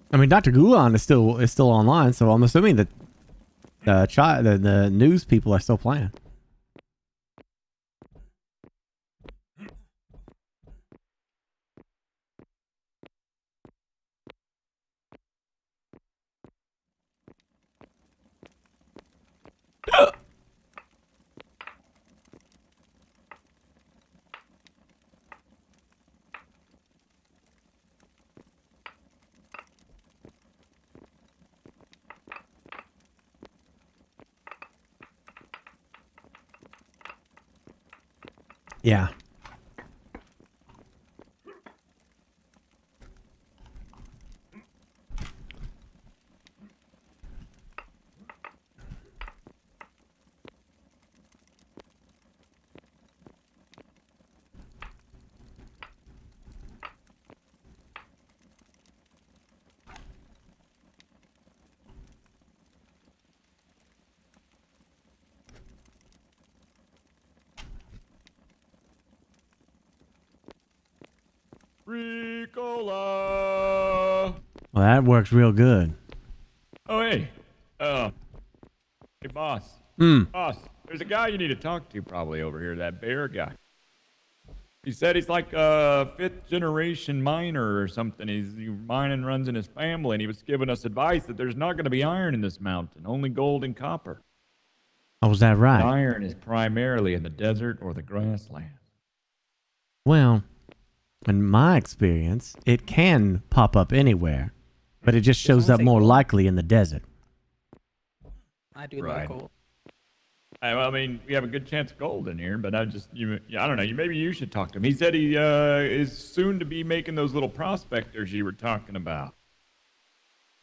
I mean, Dr. Gulan is still online, so I'm assuming that the news people are still playing. Yeah. Ricola. Well, that works real good. Oh, hey. Hey, boss. Boss, there's a guy you need to talk to probably over here, that bear guy. He said he's like a 5th generation miner or something. He's mining runs in his family, and he was giving us advice that there's not going to be iron in this mountain, only gold and copper. Oh, is that right? And iron is primarily in the desert or the grassland. Well, in my experience, it can pop up anywhere, but it just shows up more likely in the desert. I do Right. like gold. I mean, we have a good chance of gold in here, but I don't know. Maybe you should talk to him. He said he is soon to be making those little prospectors you were talking about.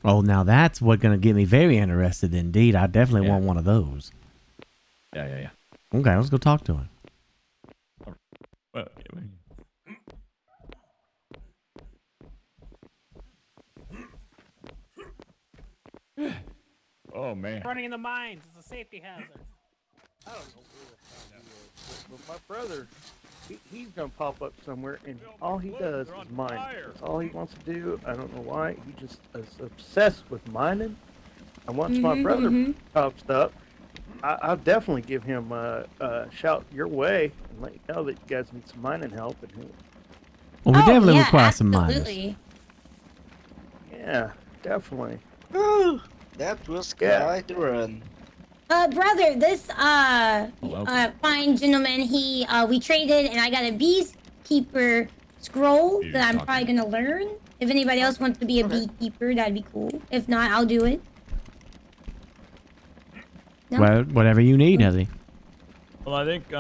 Oh, now that's what's going to get me very interested indeed. I definitely want one of those. Yeah. Okay, let's go talk to him. Well, oh man. Running in the mines. It's a safety hazard. I don't know where the hell he is, but my brother, he's gonna pop up somewhere, and all he does is mine. That's all he wants to do. I don't know why. He just is obsessed with mining. And once my brother pops up, I'll definitely give him a shout your way and let you know that you guys need some mining help. And well, we definitely require some miners. Absolutely. Yeah, definitely. Ooh, that was quite a run. Brother, this fine gentleman, we traded, and I got a beekeeper scroll that I'm probably gonna learn. If anybody else wants to be a beekeeper, that'd be cool. If not, I'll do it. No? Well, whatever you need, Heather. Well, I think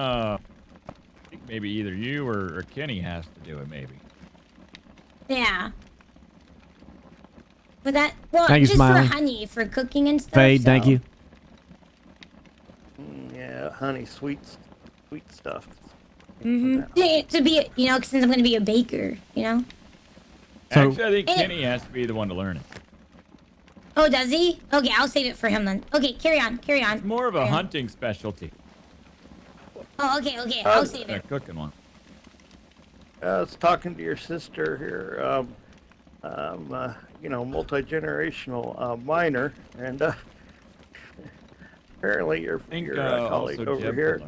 maybe either you or Kenny has to do it, maybe. Yeah. But that, well, Thank you, just Smiley. for honey, for cooking and stuff. Fade, thank you. Yeah, honey, sweet stuff. Yeah, to be, since I'm gonna be a baker, Actually, I think Kenny has to be the one to learn it. Oh, does he? Okay, I'll save it for him then. Okay, carry on. It's more of a hunting specialty. Oh, okay, I'll save A it. cooking one. I was talking to your sister here, multi-generational miner, and apparently your colleague over here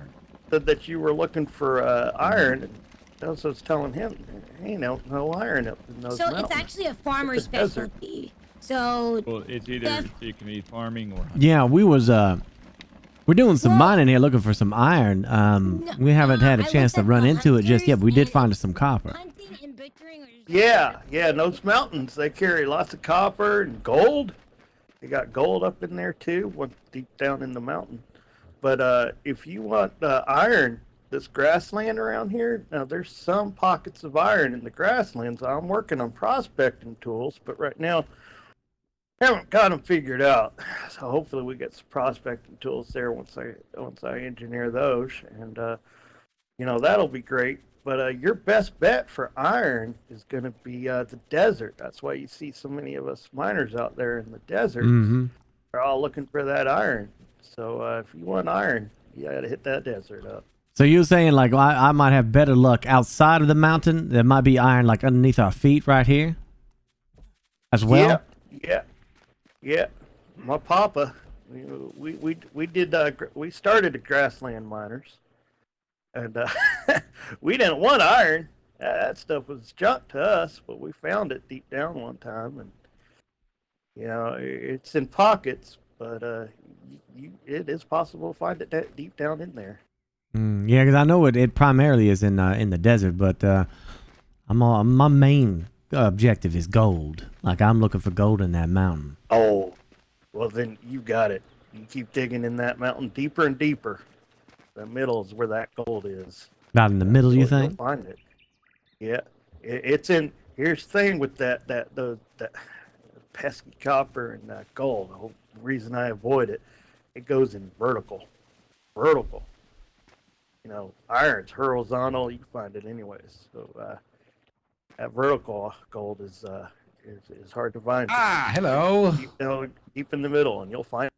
said that you were looking for iron. And I was telling him, ain't no iron up in those mountains. It's actually a farmer's specialty. So Well, it's either you can be farming or hunting. Yeah, we're doing some mining here, looking for some iron. We haven't had a chance to run into it just yet, but we did find us some copper. Yeah, in those mountains they carry lots of copper and gold. They got gold up in there too, one deep down in the mountain. But if you want iron, this grassland around here, now there's some pockets of iron in the grasslands. I'm working on prospecting tools, but right now haven't got them figured out. So hopefully we get some prospecting tools there once I engineer those, and that'll be great. But your best bet for iron is going to be the desert. That's why you see so many of us miners out there in the desert. They're all looking for that iron. So if you want iron, you got to hit that desert up. So you're saying like I might have better luck outside of the mountain? There might be iron like underneath our feet right here as well? Yeah. My papa, we started the grassland miners, and we didn't want iron. That stuff was junk to us, but we found it deep down one time, and it's in pockets, but it is possible to find it deep down in there. Yeah, because I know it primarily is in the desert, but my main objective is gold. Like I'm looking for gold in that mountain. Oh, well then you got it. You keep digging in that mountain deeper and deeper. The middle is where that gold is. Not in the middle, you You'll think? find it. Yeah, it's in. Here's the thing with that pesky copper and that gold. The reason I avoid it, it goes in vertical. Iron's horizontal. You can find it anyways. So that vertical gold is hard to find. Hello. Deep in the middle, and you'll find.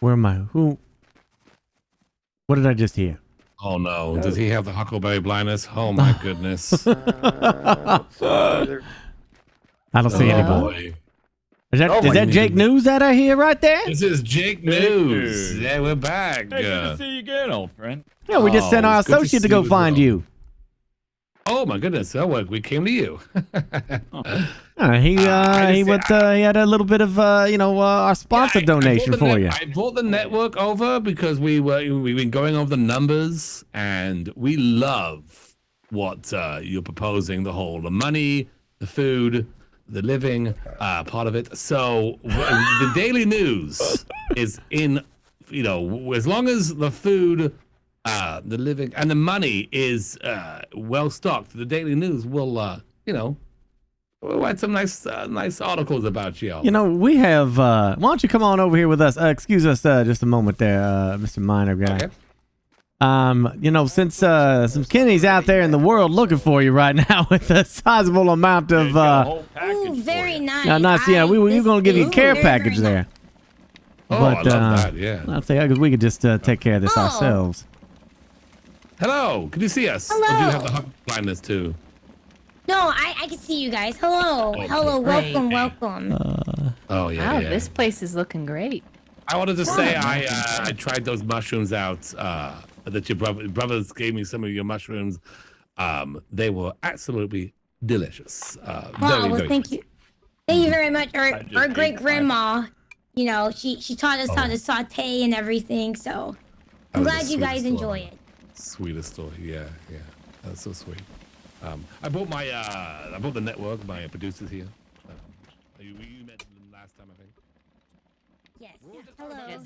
Where am I? Who? What did I just hear? Oh no! Does he have the huckleberry blindness? Oh my goodness! I don't see anybody. Is that Jake News that I hear right there? This is Jake News. Yeah, we're back. Hey, good to see you again, old friend. Yeah, we just sent our associate to go find you. Oh my goodness! Oh, we came to you. He had a little bit of our sponsor donation for you. I brought the network over because we've been going over the numbers, and we love what you're proposing. The money, the food, the living part of it. So the daily news is in. As long as the food, the living, and the money is well stocked, the daily news will we'll write some nice articles about you. You know, we have. Why don't you come on over here with us? Excuse us, just a moment there, Mr. Minor guy. Okay. You know, since Kenny's out there in the world looking for you right now with a sizable amount of Ooh, very nice. nice. Yeah, we were gonna give you a care package there. Oh, But, I love that. Yeah. I'll say because we could just take care of this ourselves. Hello. Can you see us? Hello. Or do you have the hug blindness too? No, I can see you guys. Hello. Oh, Hello. great. Welcome. Oh yeah. Wow, yeah. this place is looking great. I wanted to say I tried those mushrooms out that your brothers gave me some of your mushrooms. They were absolutely delicious. Wow, well, thank you. Thank you very much. Our great grandma, you know, she taught us how to saute and everything. So I'm glad you guys enjoy it. Sweetest story. Yeah. That's so sweet. I brought the network, my producers here. You mentioned them last time, I think. Yes. Hello. Yes,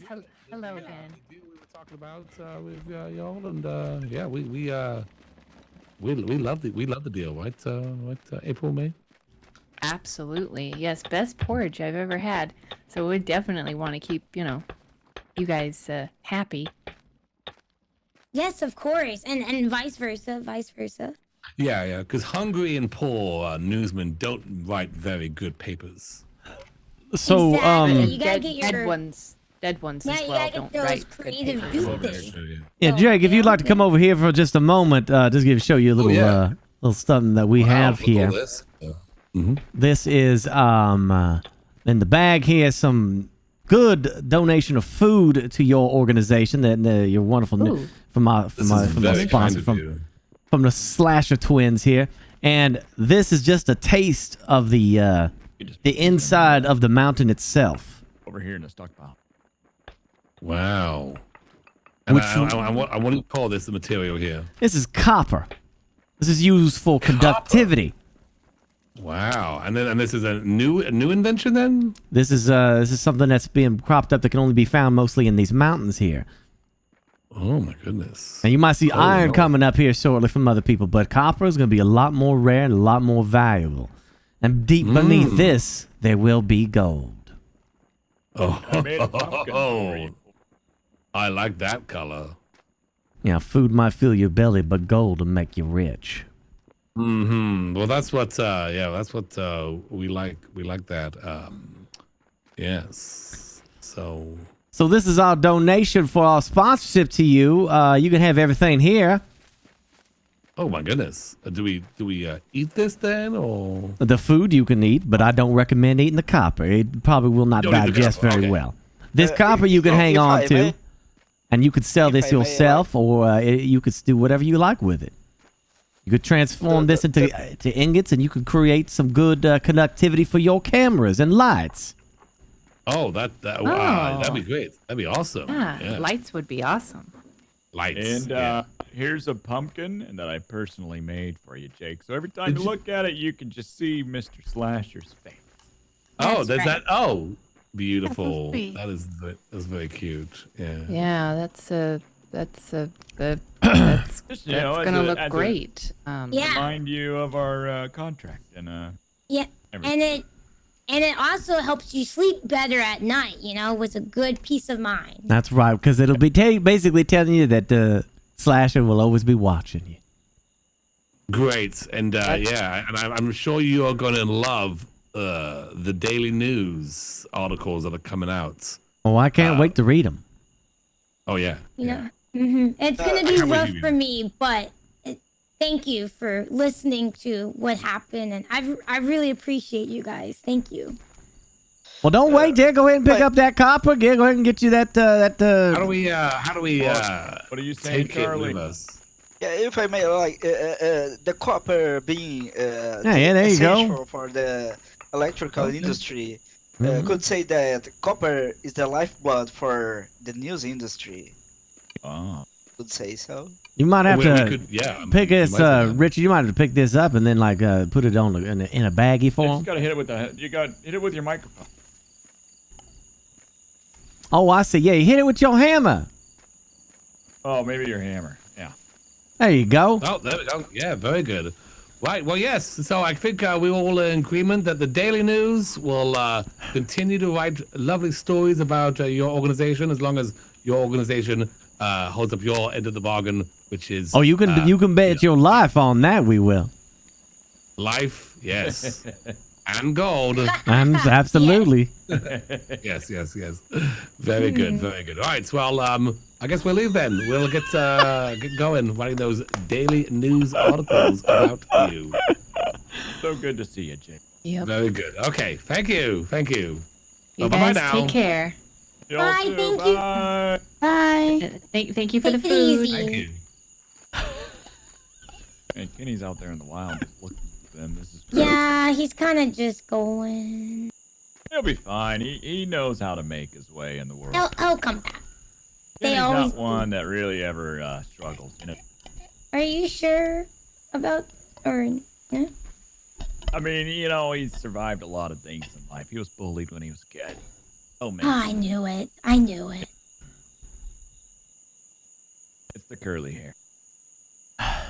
hello again. We were talking about with y'all, and yeah, we love the deal, right? April, May. Absolutely. Yes, best porridge I've ever had. So we definitely want to keep, you guys happy. Yes, of course, and vice versa. Yeah, because hungry and poor newsmen don't write very good papers. So, Exactly. You gotta get your dead ones Yeah, as you well. gotta Don't get those write good creative papers. juices. yeah, Jake, if you'd like to come over here for just a moment, just show you a little little something that we have here. This is in the bag here, some good donation of food to your organization that your wonderful from the sponsor from the Slasher Twins here, and this is just a taste of the inside of the mountain itself. Over here in the stockpile. Wow. And I want to call this the material here. This is copper. This is used for conductivity. Wow. And this is a new invention then? This is something that's being cropped up that can only be found mostly in these mountains here. Oh my goodness. And you might see iron coming up here shortly from other people, but copper is going to be a lot more rare and a lot more valuable. And deep beneath this, there will be gold. Oh, I like that color. Yeah, food might fill your belly, but gold will make you rich. Well, that's what we like. We like that. Yes. So this is our donation for our sponsorship to you. You can have everything here. Oh my goodness. Do we eat this then, or The food you can eat, but I don't recommend eating the copper. It probably will not Don't eat the digest copper, very okay. well. This copper you can hang on to, may- and you could sell this I may, yourself, or you could do whatever you like with it. You could transform this into ingots, and you could create some good conductivity for your cameras and lights. oh that'd be great. That'd be awesome. Yeah, lights would be awesome. Lights. And here's a pumpkin that I personally made for you, Jake. So every time you look at it, you can just see Mr. Slasher's face. Oh, That's there's right. that. Oh, beautiful. sweet. That's very cute. Yeah. Yeah, that's Just, you know, gonna look as a- great. Yeah. Remind you of our contract and Yeah, everything. and it also helps you sleep better at night. You know, with a good peace of mind. That's right, because it'll be basically telling you that the Slasher will always be watching you. Great. And yeah, and I'm sure you are going to love the daily news articles that are coming out. Oh, I can't wait to read them. Oh yeah. You know, it's gonna be rough for me, but thank you for listening to what happened, and I really appreciate you guys. Thank you. Well, don't wait, Dick. Go ahead and pick up that copper. Go ahead and get you that. How do we what are you saying, take it Charlie? with us? Yeah, if I may, like the copper being yeah, there you go. essential for the electrical industry, Mhm. could say that copper is the lifeblood for the news industry. Oh. Could say so. You might have We to could- yeah, I mean, pick you this, might say that. Richard. You might have to pick this up and then put it on in a baggie You for just him. gotta hit it with hit it with your microphone. Oh, I see. Yeah, you hit it with your hammer. Oh, maybe your hammer. Yeah. There you go. Oh, there we go. Yeah, very good. Right. Well, yes. So I think we're all in agreement that the Daily News will continue to write lovely stories about your organization as long as your organization holds up your end of the bargain, which is Oh, you can bet your life on that. We will. Life, yes, and gold. Absolutely. Yes. Very good, very good. All right. Well, I guess we'll leave then. We'll get going writing those daily news articles about you. So good to see you, Jake. Yep. Very good. Okay. Thank you. You Bye guys now. take care. Bye, thank you. Bye. Thank you for the Take it food. easy. Thank you. Man, Kenny's out there in the wild just looking for them. This is Yeah, he's kind of just going. He'll be fine. He knows how to make his way in the world. He'll come back. They Kenny's always not one that really ever struggles, you know. Are you sure about or no? I mean, you know, he's survived a lot of things in life. He was bullied when he was a kid. Oh man, Oh, I knew it. it's the curly hair.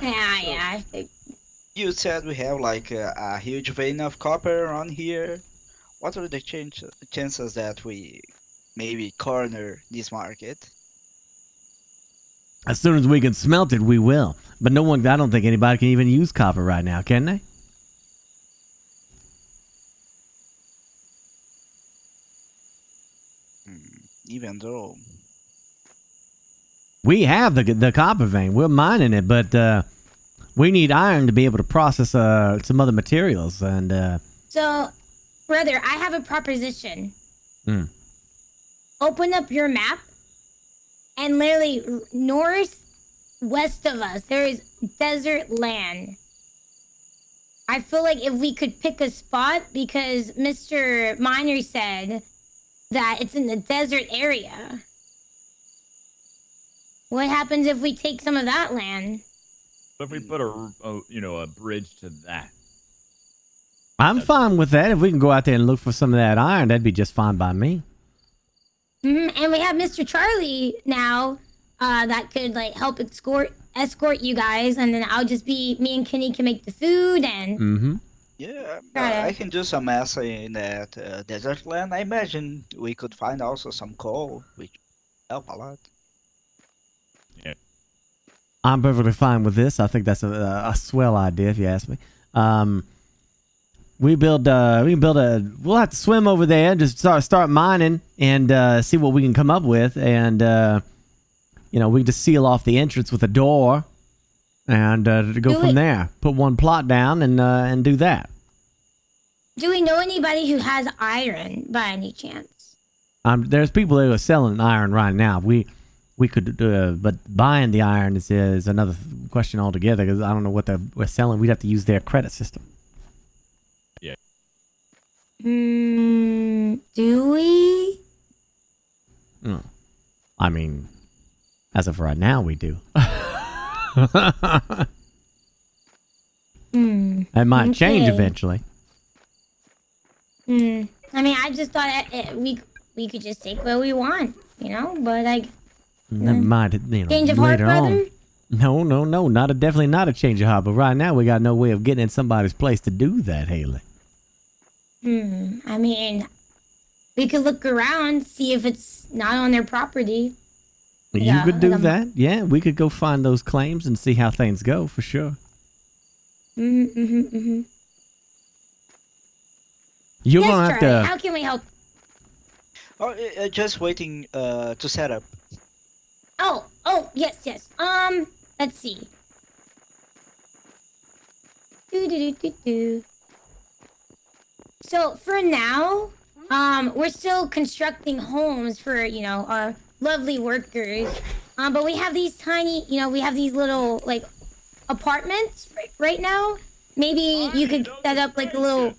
Yeah. You said we have like a huge vein of copper around here. What are the chances that we maybe corner this market? As soon as we can smelt it, we will. But no one, I don't think anybody can even use copper right now, can they? Even though We have the copper vein. We're mining it, but we need iron to be able to process some other materials. And So, brother, I have a proposition. Hmm. Open up your map, and literally northwest of us, there is desert land. I feel like if we could pick a spot, because Mr. Miner said that it's in the desert area. What happens if we take some of that land? What if we put a bridge to that? I'm fine with that. If we can go out there and look for some of that iron, that'd be just fine by me. And we have Mr. Charlie now that could like help escort you guys, and then I'll just be me and Kenny can make the food and. yeah, Right. I can do some math in that desert land. I imagine we could find also some coal, which help a lot. Yeah. I'm perfectly fine with this. I think that's a swell idea, if you ask me. We'll have to swim over there, just start mining and see what we can come up with, and we can just seal off the entrance with a door, and to go from there. Put one plot down and do that. Do we know anybody who has iron by any chance? There's people that are selling iron right now. We could, but buying the iron is another question altogether, because I don't know what we're selling. We'd have to use their credit system. Yeah. Do we? I mean, as of right now, we do. It might change eventually. I mean, I just thought we could just take what we want, but like. That might, Change of heart, later brother? on. No, definitely not a change of heart. But right now, we got no way of getting in somebody's place to do that, Haley. I mean, we could look around, see if it's not on their property. You could do that. Yeah, we could go find those claims and see how things go for sure. You're gonna have to. How can we help? Oh, just waiting to set up. Oh, yes. Let's see. So for now, we're still constructing homes for, our lovely workers. But we have these tiny, we have these little like apartments right now. Maybe you could set up like a little.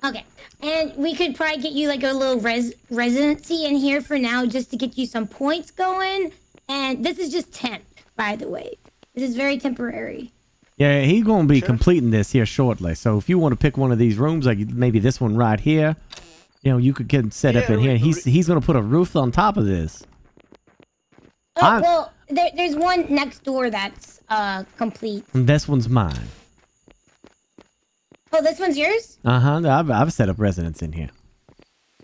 Okay. And we could probably get you like a little residency in here for now, just to get you some points going. And this is just temp, by the way. This is very temporary. Yeah, he's gonna be completing this here shortly. So if you want to pick one of these rooms, like maybe this one right here, you could get set up in here. He's gonna put a roof on top of this. Oh, well, there's one next door that's complete. This one's mine. Oh, this one's yours? I've set up residence in here.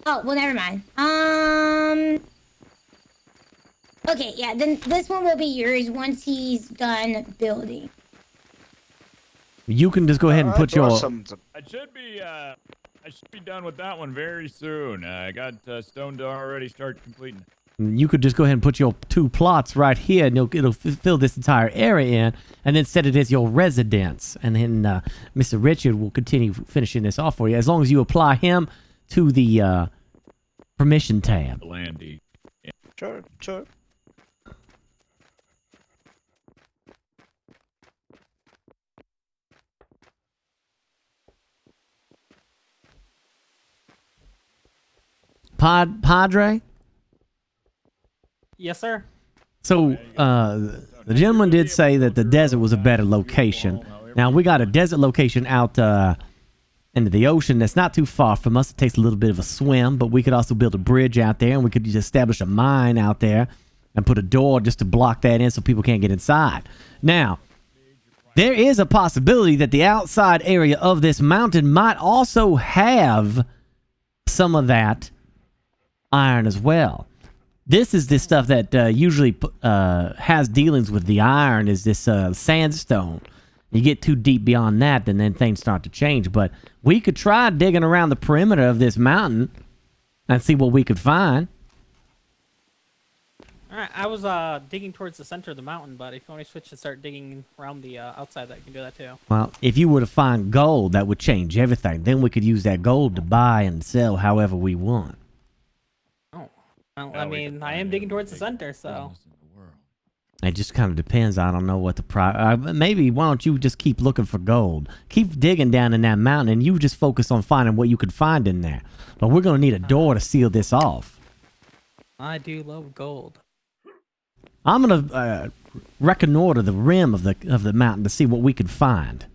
Oh, well, never mind. Okay, yeah, then this one will be yours once he's done building. You can just go ahead and put your. I should be done with that one very soon. I got stone to already start completing. You could just go ahead and put your 2 plots right here, and it'll fill this entire area in, and then set it as your residence. And then Mr. Richard will continue finishing this off for you, as long as you apply him to the permission tab. Landy. Yeah. Sure. Padre? Yes, sir. So, the gentleman did say that the desert was a better location. Now, we got a desert location out into the ocean that's not too far from us. It takes a little bit of a swim, but we could also build a bridge out there, and we could just establish a mine out there and put a door just to block that in so people can't get inside. Now, there is a possibility that the outside area of this mountain might also have some of that iron as well. This is the stuff that usually has dealings with the iron, is this sandstone. You get too deep beyond that, then things start to change. But we could try digging around the perimeter of this mountain and see what we could find. All right, I was digging towards the center of the mountain, but if you want to switch and start digging around the outside, that you can do that too. Well, if you were to find gold, that would change everything. Then we could use that gold to buy and sell however we want. Oh, well, I mean, I am digging towards the center, so. It just kind of depends. I don't know what the price. Maybe why don't you just keep looking for gold? Keep digging down in that mountain, and you just focus on finding what you could find in there. But we're gonna need a door to seal this off. I do love gold. I'm gonna reconnoiter the rim of the mountain to see what we could find.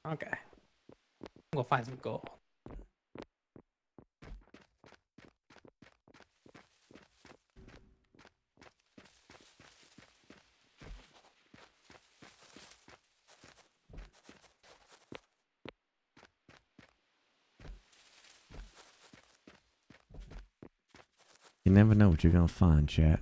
Okay. We'll find some gold. You never know what you're gonna find, chat.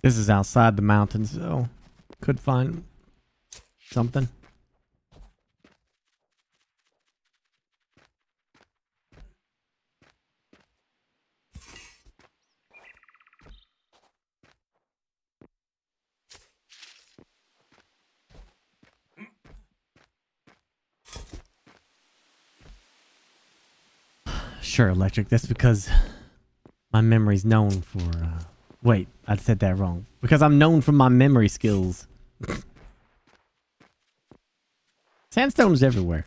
This is outside the mountains, so could find something. Sure, Electric. That's because My memory's known for, wait, I said that wrong. Because I'm known for my memory skills. Sandstone's everywhere.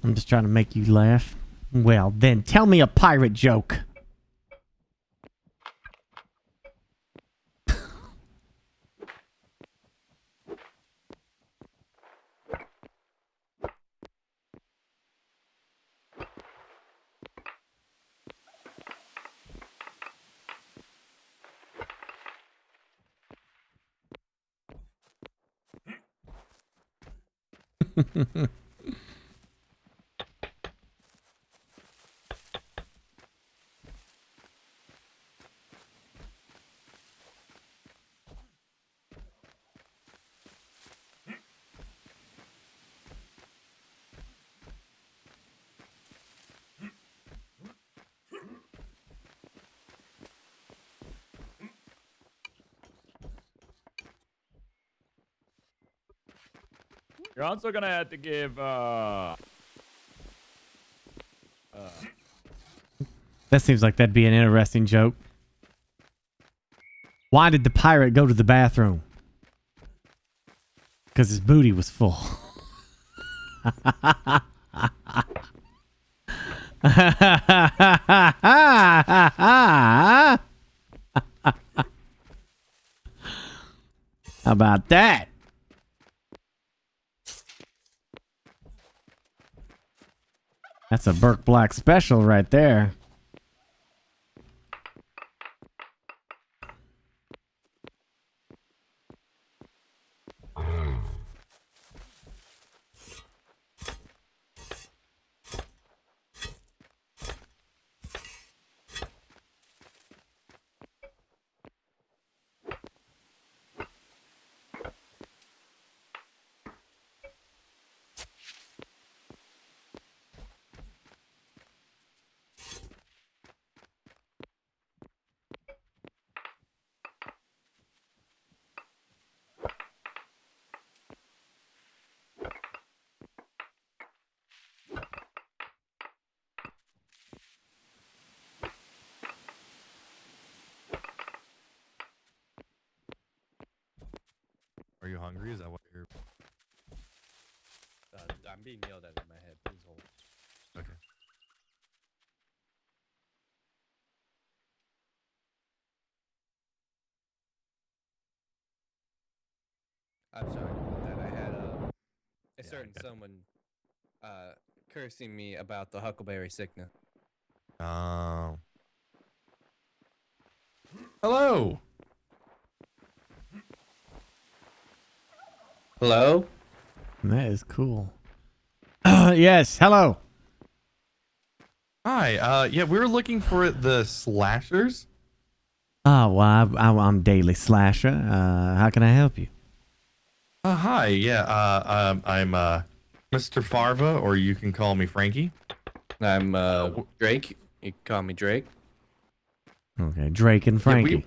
I'm just trying to make you laugh. Well, then tell me a pirate joke. You're also gonna have to give That seems like that'd be an interesting joke. Why did the pirate go to the bathroom? Because his booty was full. How about that? That's a BurkeBlack special right there. Are you hungry? Is that what you're... I'm being yelled at in my head. Please hold. Okay. I'm sorry about that. I had a certain someone cursing me about the huckleberry sickness. Oh. Hello. Hello? That is cool. Yes, hello. Hi. Yeah, we were looking for the slashers. Oh, well, I'm Daily Slasher. How can I help you? Hi. Yeah. I'm Mr. Farva, or you can call me Frankie. I'm Drake. You can call me Drake. Okay, Drake and Frankie.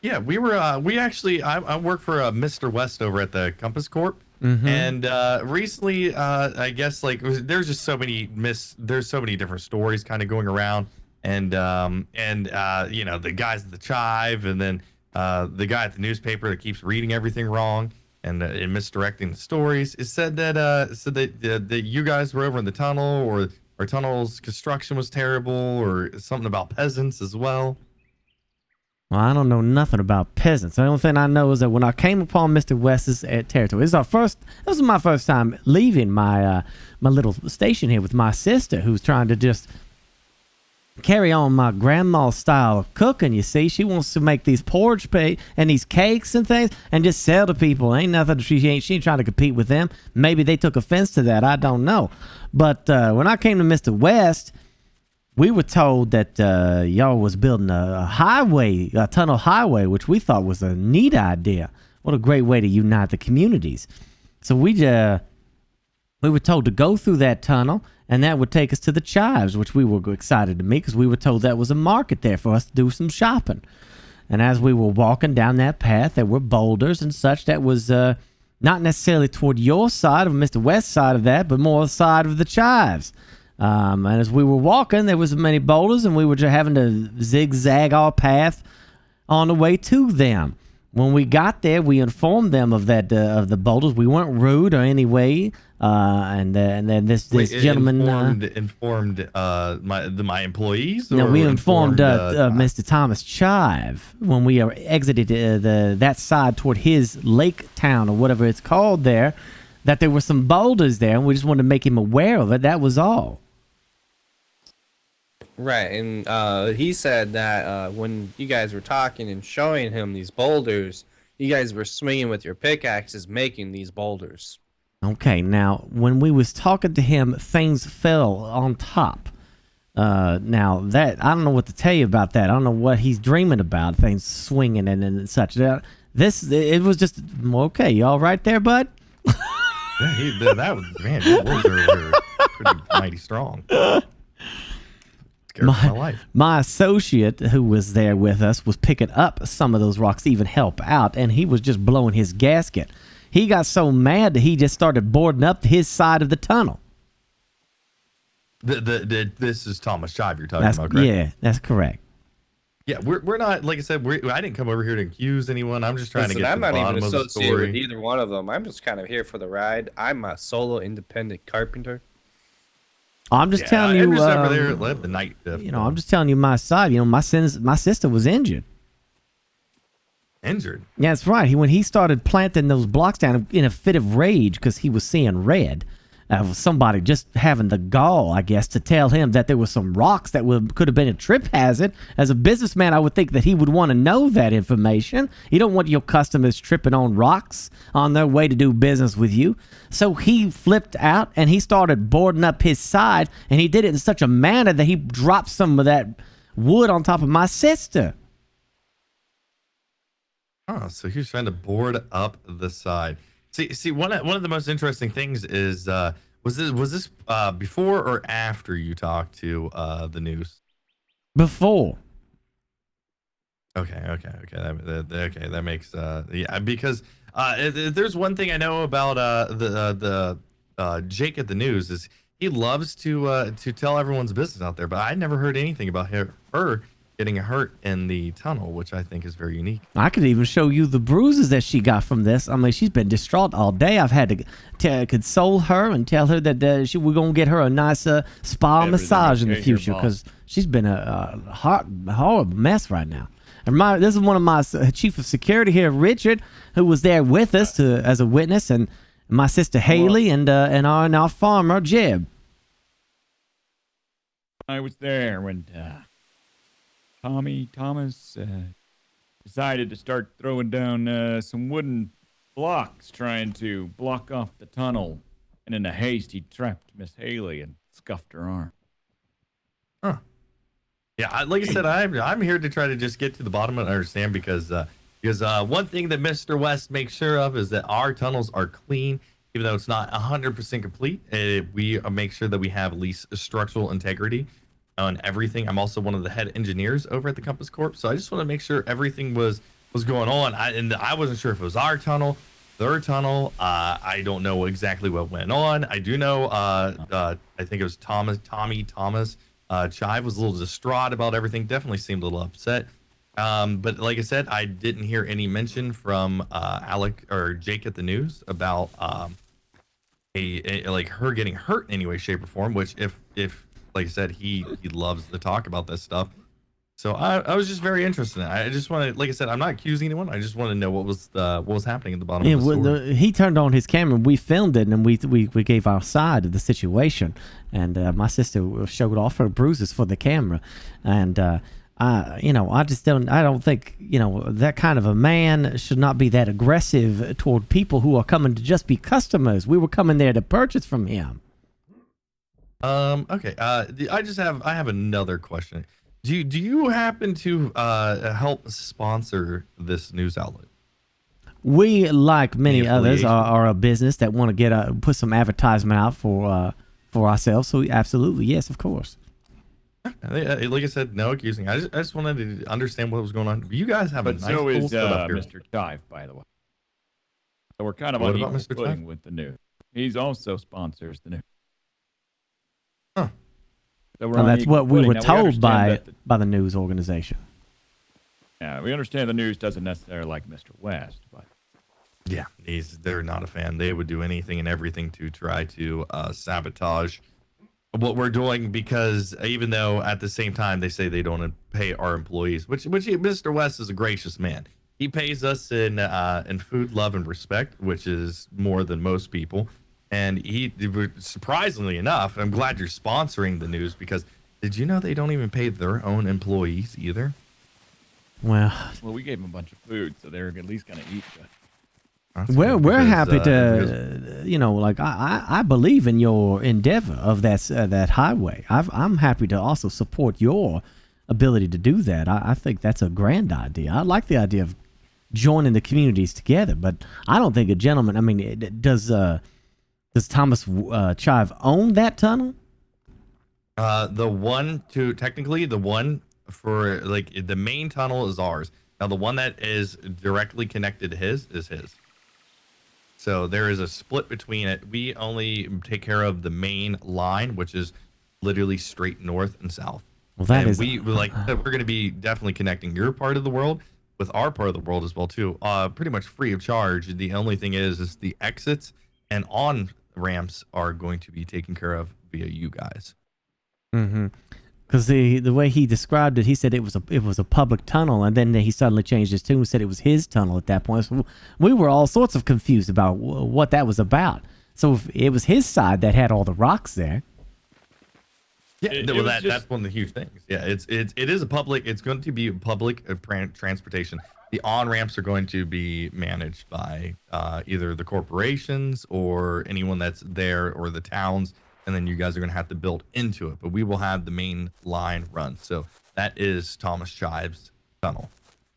Yeah, we were. We actually. I work for Mr. West over at the Compass Corp. Mhm. And recently, I guess there's just so many there's so many different stories kind of going around, and you know, the guys at the chive, and then the guy at the newspaper that keeps reading everything wrong and misdirecting the stories. It said that that you guys were over in the tunnel, or our tunnel's construction was terrible, or something about peasants as well. Well, I don't know nothing about peasants. The only thing I know is that when I came upon Mr. West's territory, this was my first time leaving my my little station here with my sister, who's trying to just carry on my grandma's style of cooking. You see, she wants to make these porridge and these cakes and things and just sell to people. Ain't nothing. She ain't trying to compete with them. Maybe they took offense to that. I don't know. But when I came to Mr. West, we were told that y'all was building a highway, a tunnel highway, which we thought was a neat idea. What a great way to unite the communities. So we were told to go through that tunnel, and that would take us to the Chives, which we were excited to meet because we were told that was a market there for us to do some shopping. And as we were walking down that path, there were boulders and such that was not necessarily toward your side of Mr. West's side of that, but more the side of the Chives. And as we were walking, there was many boulders, and we were just having to zigzag our path on the way to them. When we got there, we informed them of that of the boulders. We weren't rude or any way. And then this gentleman informed my employees. No, or we informed Mr. Thomas Chive when we exited that side toward his lake town or whatever it's called there, that there were some boulders there, and we just wanted to make him aware of it. That was all. Right, and he said that when you guys were talking and showing him these boulders, you guys were swinging with your pickaxes making these boulders. Okay, now, when we was talking to him, things fell on top. Now, that, I don't know what to tell you about that. I don't know what he's dreaming about, things swinging and such. It was just, okay, you all right there, bud? Yeah, that was, man, those were pretty mighty strong. My associate who was there with us was picking up some of those rocks to even help out, and he was just blowing his gasket. He got so mad that he just started boarding up his side of the tunnel. This is Thomas Chive you're talking about, correct? Yeah, that's correct. Yeah, we're not, like I said, I didn't come over here to accuse anyone. I'm just trying to get to the bottom of the story. I'm not even associated with either one of them. I'm just kind of here for the ride. I'm a solo independent carpenter. I'm just telling you. I'm just over there led the night shift. You know, I'm just telling you my side. You know, my sister was injured. Injured? Yeah, that's right. When he started planting those blocks down in a fit of rage because he was seeing red, somebody just having the gall, I guess, to tell him that there were some rocks that could have been a trip hazard. As a businessman, I would think that he would want to know that information. You don't want your customers tripping on rocks on their way to do business with you. So he flipped out and he started boarding up his side, and he did it in such a manner that he dropped some of that wood on top of my sister. Oh, so he was trying to board up the side. See, one of the most interesting things is was this before or after you talked to the news? Before. Okay. That makes yeah, because there's one thing I know about the Jake at the news is he loves to tell everyone's business out there, but I never heard anything about her getting hurt in the tunnel, which I think is very unique. I could even show you the bruises that she got from this. I mean, she's been distraught all day. I've had to console her and tell her that we're going to get her a nice spa massage in the future because she's been a horrible mess right now. And this is one of my chief of security here, Richard, who was there with us as a witness, and my sister Haley and our farmer, Jeb. I was there when Thomas decided to start throwing down some wooden blocks trying to block off the tunnel. And in a haste, he trapped Miss Haley and scuffed her arm. Huh. Yeah, like I said, I'm here to try to just get to the bottom and understand because one thing that Mr. West makes sure of is that our tunnels are clean, even though it's not 100% complete. We make sure that we have at least structural integrity on everything. I'm also one of the head engineers over at the Compass Corp, so I just want to make sure everything was going on. I wasn't sure if it was our tunnel, their tunnel. I don't know exactly what went on. I do know. I think it was Thomas Chive was a little distraught about everything. Definitely seemed a little upset. But like I said, I didn't hear any mention from Alec or Jake at the news about like her getting hurt in any way, shape, or form. Which if like I said, he loves to talk about this stuff. So I was just very interested in it. I just wanted, like I said, I'm not accusing anyone. I just want to know what was happening at the bottom Yeah, of the story. he turned on his camera. We filmed it, and we gave our side of the situation. And my sister showed off her bruises for the camera. And I don't think that kind of a man should not be that aggressive toward people who are coming to just be customers. We were coming there to purchase from him. Okay. I have another question. Do you happen to help sponsor this news outlet? We, like many Any others, affiliation? are a business that want to get put some advertisement out for ourselves. So absolutely, yes, of course. Like I said, no accusing. I just wanted to understand what was going on. You guys have a But nice so cool is setup here. Mr. Chive, by the way. So we're kind of What on about equal Mr. footing Chive? with the news. He's also sponsors the news. Huh. So we're Well, on that's equal what we footing. were Now, told understand by the news organization. Yeah, we understand the news doesn't necessarily like Mr. West, but Yeah, they're not a fan. They would do anything and everything to try to sabotage what we're doing, because even though at the same time they say they don't pay our employees, which Mr. West is a gracious man. He pays us in food, love, and respect, which is more than most people. And he, surprisingly enough, I'm glad you're sponsoring the news, because did you know they don't even pay their own employees either? Well, we gave them a bunch of food, so they're at least going to eat good. We're happy to, I believe in your endeavor of that highway. I'm happy to also support your ability to do that. I think that's a grand idea. I like the idea of joining the communities together, but I don't think a gentleman. I mean, does Thomas Chive own that tunnel? The one for like the main tunnel is ours. Now the one that is directly connected to his is his. So there is a split between it. We only take care of the main line, which is literally straight north and south. Well, that and is we're going to be definitely connecting your part of the world with our part of the world as well too. Pretty much free of charge. The only thing is the exits and on ramps are going to be taken care of via you guys. Mm-hmm. Because the way he described it, he said it was a public tunnel, and then he suddenly changed his tune and said it was his tunnel at that point. So we were all sorts of confused about what that was about. So if it was his side that had all the rocks there. Yeah, that's one of the huge things. Yeah, it is a public. It's going to be public transportation. The on ramps are going to be managed by either the corporations or anyone that's there, or the towns. And then you guys are going to have to build into it. But we will have the main line run. So that is Thomas Chive's tunnel.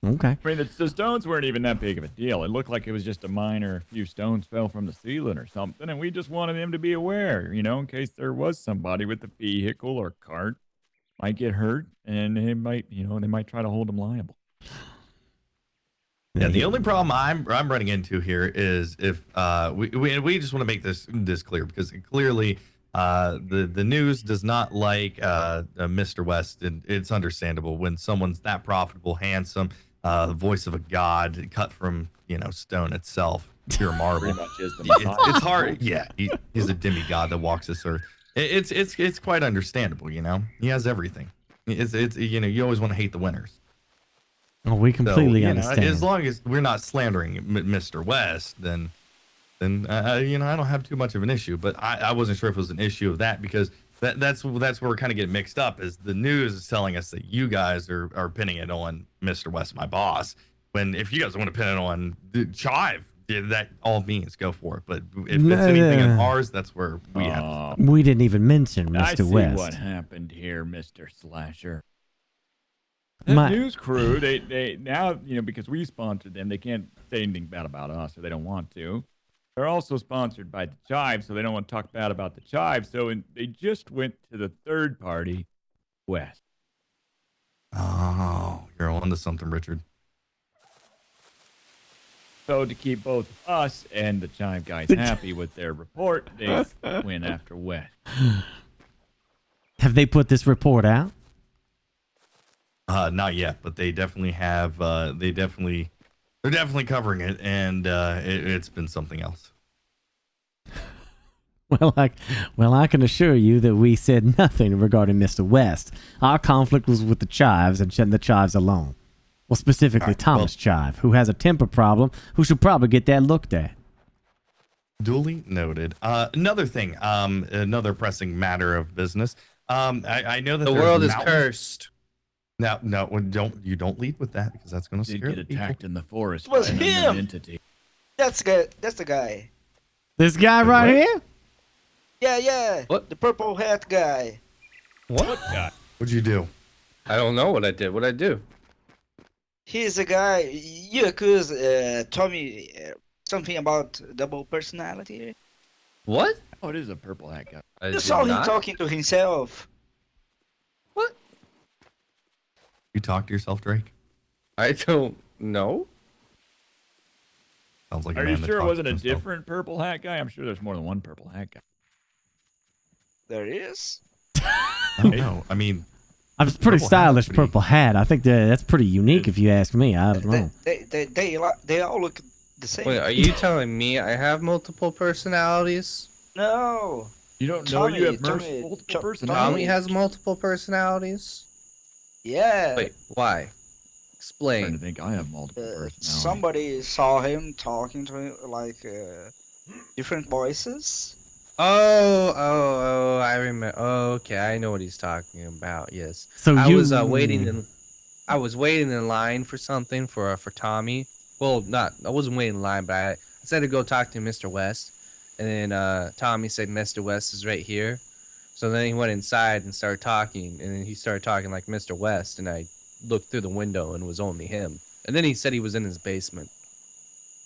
Okay. I mean, the stones weren't even that big of a deal. It looked like it was just a minor few stones fell from the ceiling or something. And we just wanted them to be aware, in case there was somebody with a vehicle or cart might get hurt. And they might try to hold them liable. Yeah, the only problem I'm running into here is if we just want to make this clear, because clearly the news does not like Mr. West, and it's understandable when someone's that profitable, handsome, the voice of a god, cut from stone itself, pure marble. Pretty much is the It's hard. Yeah, he's a demigod that walks this earth. It's quite understandable. He has everything. It's you always want to hate the winners. Oh, we completely understand. As long as we're not slandering Mr. West, then I don't have too much of an issue. But I wasn't sure if it was an issue of that, because that's where we're kind of getting mixed up. Is the news is telling us that you guys are pinning it on Mr. West, my boss, when if you guys want to pin it on Chive, that all means go for it. But if it's anything in ours, that's where we have. We didn't even mention Mr. I see West. what happened here, Mr. Slasher. The news crew, they now, because we sponsored them, they can't say anything bad about us, or they don't want to. They're also sponsored by the Chive, so they don't want to talk bad about the Chive. So they just went to the third party, West. Oh, you're on to something, Richard. So to keep both us and the Chive guys happy with their report, they went after West. Have they put this report out? Not yet, but they definitely have. They're definitely covering it, and it's been something else. Well, I can assure you that we said nothing regarding Mr. West. Our conflict was with the Chives and sent the Chives alone. Well, specifically Thomas Chive, who has a temper problem, who should probably get that looked at. Duly noted. Another thing, another pressing matter of business. I know that The there's world is mountains- cursed. No, don't lead with that because that's going to scare Get attacked in the forest It was by an unknown him! entity. That's good. That's the guy. This guy right here? Yeah. What? The purple hat guy. What? What'd you do? I don't know what I did. What'd I do? He's a guy. You accuse Tommy something about double personality. What? Oh, it is a purple hat guy. You saw him talking to himself. You talk to yourself, Drake? I don't know. Sounds like a Are man you that sure it talks wasn't to a himself. different purple hat guy? I'm sure there's more than one purple hat guy. There is. I don't know. I mean, I'm pretty purple stylish hat's purple hat. I think that's pretty unique if you ask me. I don't know. They all look the same. Wait, are you telling me I have multiple personalities? No. You don't know you have Tommy, multiple personalities? Tommy has multiple personalities? Yeah. Wait, why? Explain. I think I have multiple personalities. Somebody saw him talking to him like different voices. Oh, I remember. Oh, okay, I know what he's talking about. Yes. So I you- was waiting in line for something for Tommy. Well, I wasn't waiting in line, but I said to go talk to Mr. West, and then Tommy said Mr. West is right here. So then he went inside and started talking, and then he started talking like Mr. West, and I looked through the window and it was only him. And then he said he was in his basement.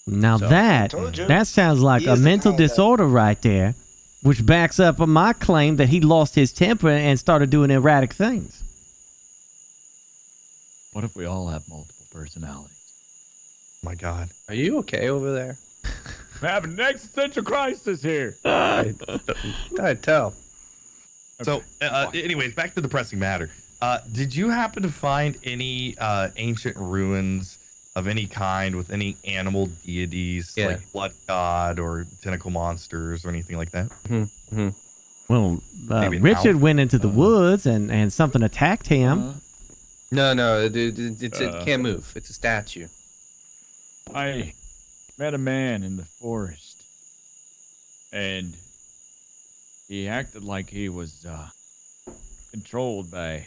Now So- that sounds like a mental disorder right there, which backs up my claim that he lost his temper and started doing erratic things. What if we all have multiple personalities? My God. Are you okay over there? I'm having an existential crisis here. I tell. So, anyways, back to the pressing matter. Did you happen to find any ancient ruins of any kind with any animal deities, Yeah. like blood god or tentacle monsters or anything like that? Mm-hmm. Well, Maybe an Richard elf? went into the woods and something attacked him. No, it can't move. It's a statue. I met a man in the forest, and he acted like he was controlled by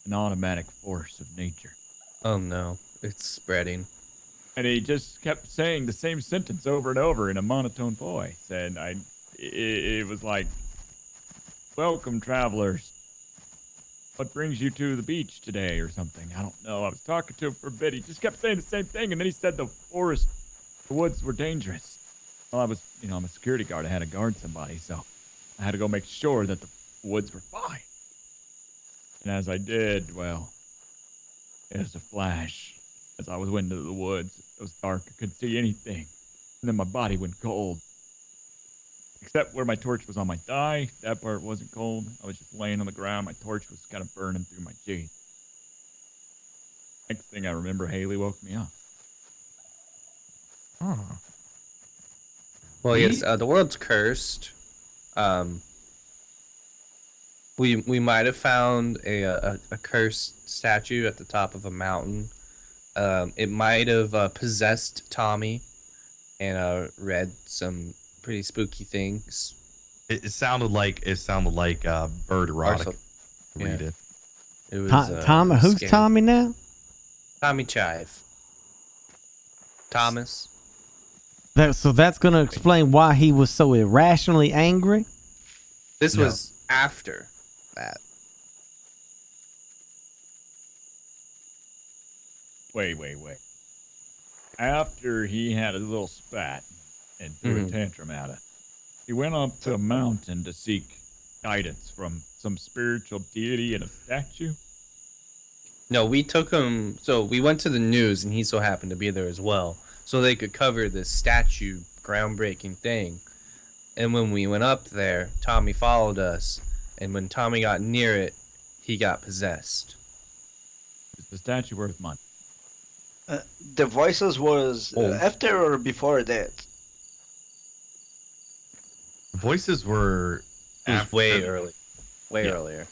an automatic force of nature. Oh no, it's spreading. And he just kept saying the same sentence over and over in a monotone voice, and it was like, "Welcome, travelers. What brings you to the beach today?" or something. I don't know. I was talking to him for a bit. He just kept saying the same thing, and then he said the woods were dangerous. Well, I'm a security guard. I had to guard somebody, so I had to go make sure that the woods were fine. And as I did, well, it was a flash. As I was went into the woods, it was dark. I couldn't see anything. And then my body went cold. Except where my torch was on my thigh, that part wasn't cold. I was just laying on the ground. My torch was kind of burning through my jeans. Next thing I remember, Haley woke me up. Well, yes, the world's cursed. We might have found a cursed statue at the top of a mountain. It might have possessed Tommy and read some pretty spooky things. It sounded like bird erotic. Read it. It was Tom, who's scary. Tommy now? Tommy Chive. Thomas. So that's going to explain why he was so irrationally angry? This was after that. Wait. After he had a little spat and threw a tantrum at it, he went up to a mountain to seek guidance from some spiritual deity and a statue. No, we took him. So we went to the news, and he so happened to be there as well, so they could cover this statue groundbreaking thing. And when we went up there, Tommy followed us, and when Tommy got near it, he got possessed. Is the statue worth money? The voices was after or before that? Voices were It was way after- early, way earlier.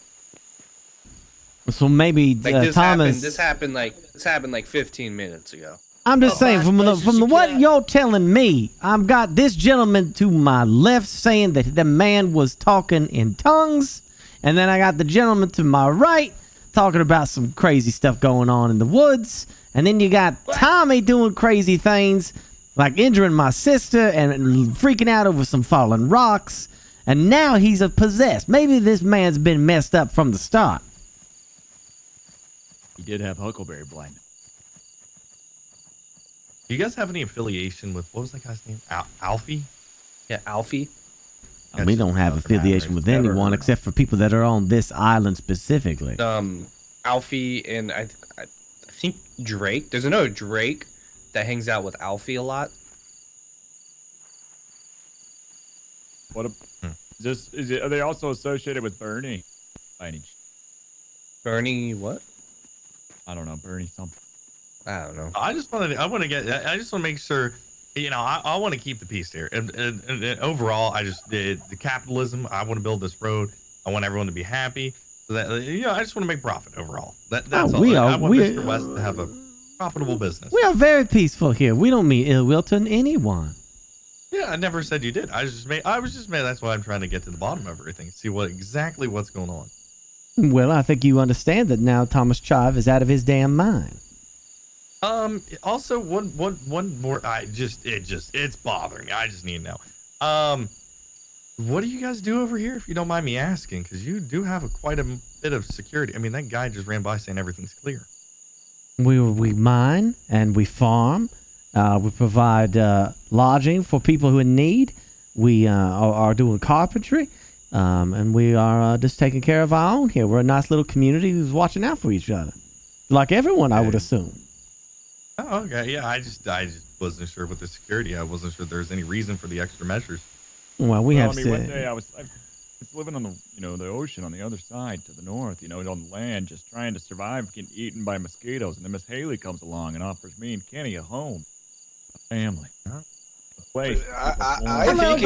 So maybe Like this Thomas. happened like 15 minutes ago. I'm just saying, from the what you're telling me, I've got this gentleman to my left saying that the man was talking in tongues, and then I got the gentleman to my right talking about some crazy stuff going on in the woods, and then you got Tommy doing crazy things, like injuring my sister and freaking out over some fallen rocks, and now he's possessed. Maybe this man's been messed up from the start. He did have huckleberry blindness. Do you guys have any affiliation with what was that guy's name? Alfie? Yeah, Alfie. We don't have affiliation with anyone except for people that are on this island specifically. Alfie and I think Drake. There's another Drake that hangs out with Alfie a lot. What are they also associated with Bernie? Bernie what? I don't know. Bernie something. I don't know. I just want to make sure, I want to keep the peace here. And overall, the capitalism, I want to build this road. I want everyone to be happy. So that, I just want to make profit overall. That's all. I want Mr. West to have a profitable business. We are very peaceful here. We don't mean ill will to anyone. Yeah, I never said you did. I was just mad. That's why I'm trying to get to the bottom of everything. See exactly what's going on. Well, I think you understand that now Thomas Chive is out of his damn mind. Also one more. It's bothering me. I just need to know. What do you guys do over here, if you don't mind me asking? Because you do have quite a bit of security. I mean, that guy just ran by saying everything's clear. We mine and we farm. We provide lodging for people who are in need. We are doing carpentry. And we are just taking care of our own here. We're a nice little community who's watching out for each other. Like everyone, I would assume. Oh, okay. Yeah, I just wasn't sure with the security. I wasn't sure there was any reason for the extra measures. Well, one day I was living on the ocean on the other side to the north, on the land, just trying to survive getting eaten by mosquitoes. And then Miss Haley comes along and offers me and Kenny a home, a family, a place. I think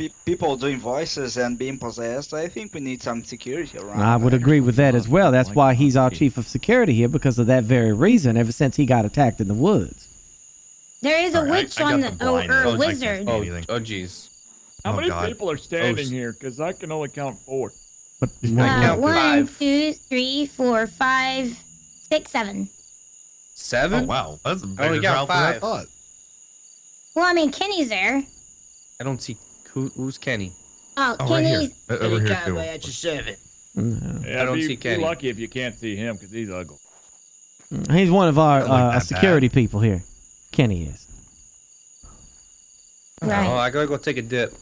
if people doing voices and being possessed, I think we need some security around. I would agree with that as well. That's why he's our chief of security here, because of that very reason, ever since he got attacked in the woods. There is a witch on or a wizard. Oh, jeez. How many people are standing here? Because I can only count 4. But 1, 2, 3, 4, 5, 6, 7. 7? Oh, wow. That's a I only bigger got crowd than I 5. thought. Well, I mean, Kenny's there. I don't see who's Kenny. Oh, right here. Kenny's. Over here, too. At your service. Yeah, I don't see Be Kenny. lucky if you can't see him because he's ugly. He's one of Not our that security people here. Kenny is. Right. Oh, I gotta go take a dip.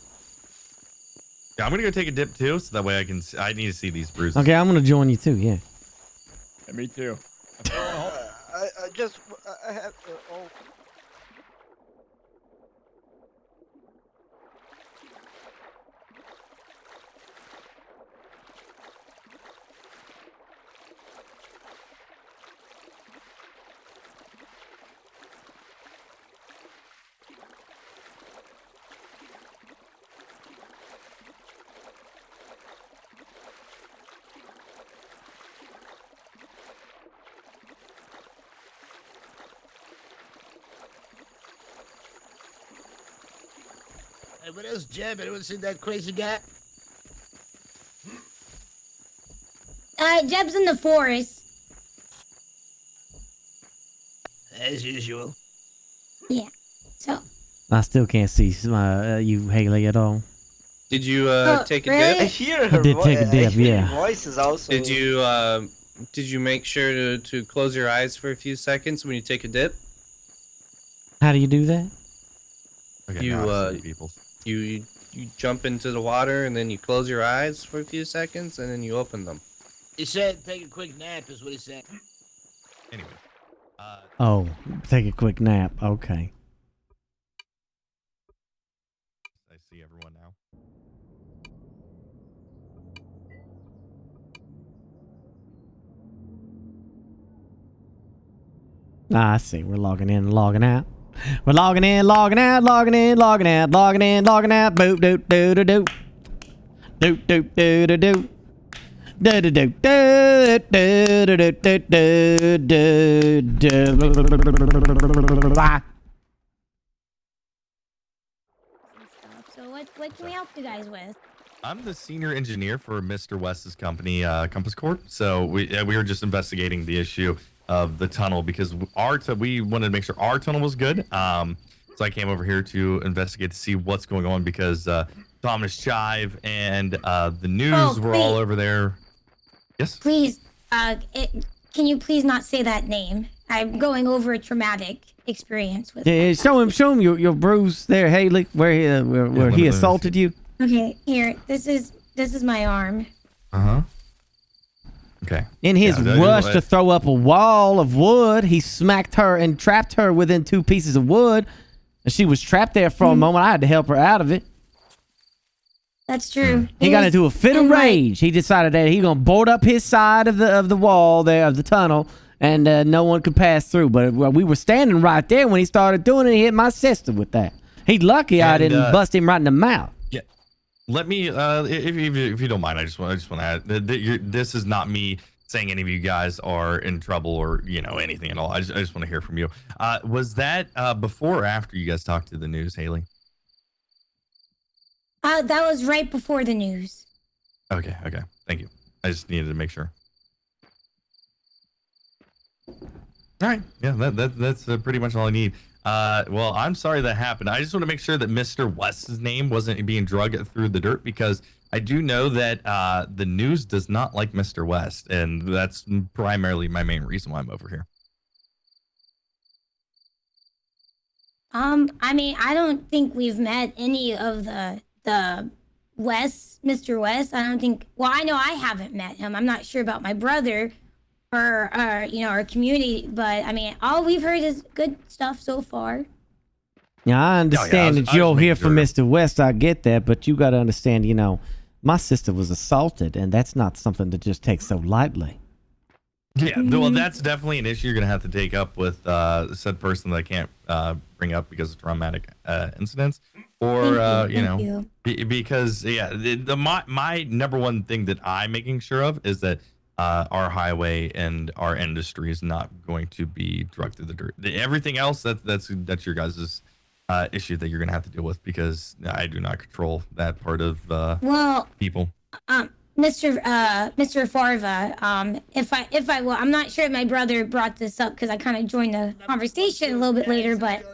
Yeah, I'm gonna go take a dip too, so that way I need to see these bruises. Okay, I'm going to join you too, yeah. Yeah, me too. I have. Hey, what else, Jeb? Anyone seen that crazy guy? Jeb's in the forest. As usual. Yeah. So. I still can't see you, Haley, at all. Did you take a really? dip? I hear I her did take a dip, yeah. voices also. Did you make sure to close your eyes for a few seconds when you take a dip? How do you do that? Okay, You now I see people. you jump into the water and then you close your eyes for a few seconds and then you open them. He said take a quick nap is what he said. Anyway. Oh, take a quick nap. Okay. I see everyone now. I see. We're logging in and logging out. We're logging in, logging out, logging in, logging out, logging in, logging out. Boop, doop, doo, doo, doo. Doop, doop, doo, doo, doo. Do do do do do do do do do do. So what can we help you guys with? I'm the senior engineer for Mr. West's company, Compass Corp. So we were just investigating the issue of the tunnel because we wanted to make sure our tunnel was good. So I came over here to investigate to see what's going on because Thomas Chive and the news were all over there. Yes. Please, can you please not say that name? I'm going over a traumatic experience with. Yeah, show him your bruise there, Haley, where he assaulted you. Okay, here. This is my arm. Okay. In his rush to throw up a wall of wood, he smacked her and trapped her within 2 pieces of wood. And she was trapped there for a moment. I had to help her out of it. That's true. He got into a fit of rage. He decided that he gonna board up his side of the wall there of the tunnel, and no one could pass through. But we were standing right there when he started doing it. He hit my sister with that. He's lucky I didn't bust him right in the mouth. Yeah. Let me, if you don't mind, I just want to add this is not me saying any of you guys are in trouble or anything at all. I just want to hear from you. Was that before or after you guys talked to the news, Haley? That was right before the news. Okay. Thank you. I just needed to make sure. All right. Yeah, that's pretty much all I need. Well, I'm sorry that happened. I just want to make sure that Mr. West's name wasn't being dragged through the dirt because I do know that the news does not like Mr. West, and that's primarily my main reason why I'm over here. I mean, I don't think we've met any of the Mr. West. I don't think. Well, I know I haven't met him. I'm not sure about my brother or our community, but I mean, all we've heard is good stuff so far. Yeah, I understand that you're here for Mr. West. I get that, but you got to understand, my sister was assaulted, and that's not something to just take so lightly. Yeah, well, that's definitely an issue you're gonna have to take up with said person that I can't bring up because of traumatic incidents, or because my number one thing that I'm making sure of is that our highway and our industry is not going to be dragged through the dirt. Everything else that's your guys' issue that you're gonna have to deal with because I do not control that part of people. Mr. Farva, if I will, I'm not sure if my brother brought this up because I kind of joined the conversation a little bit later, but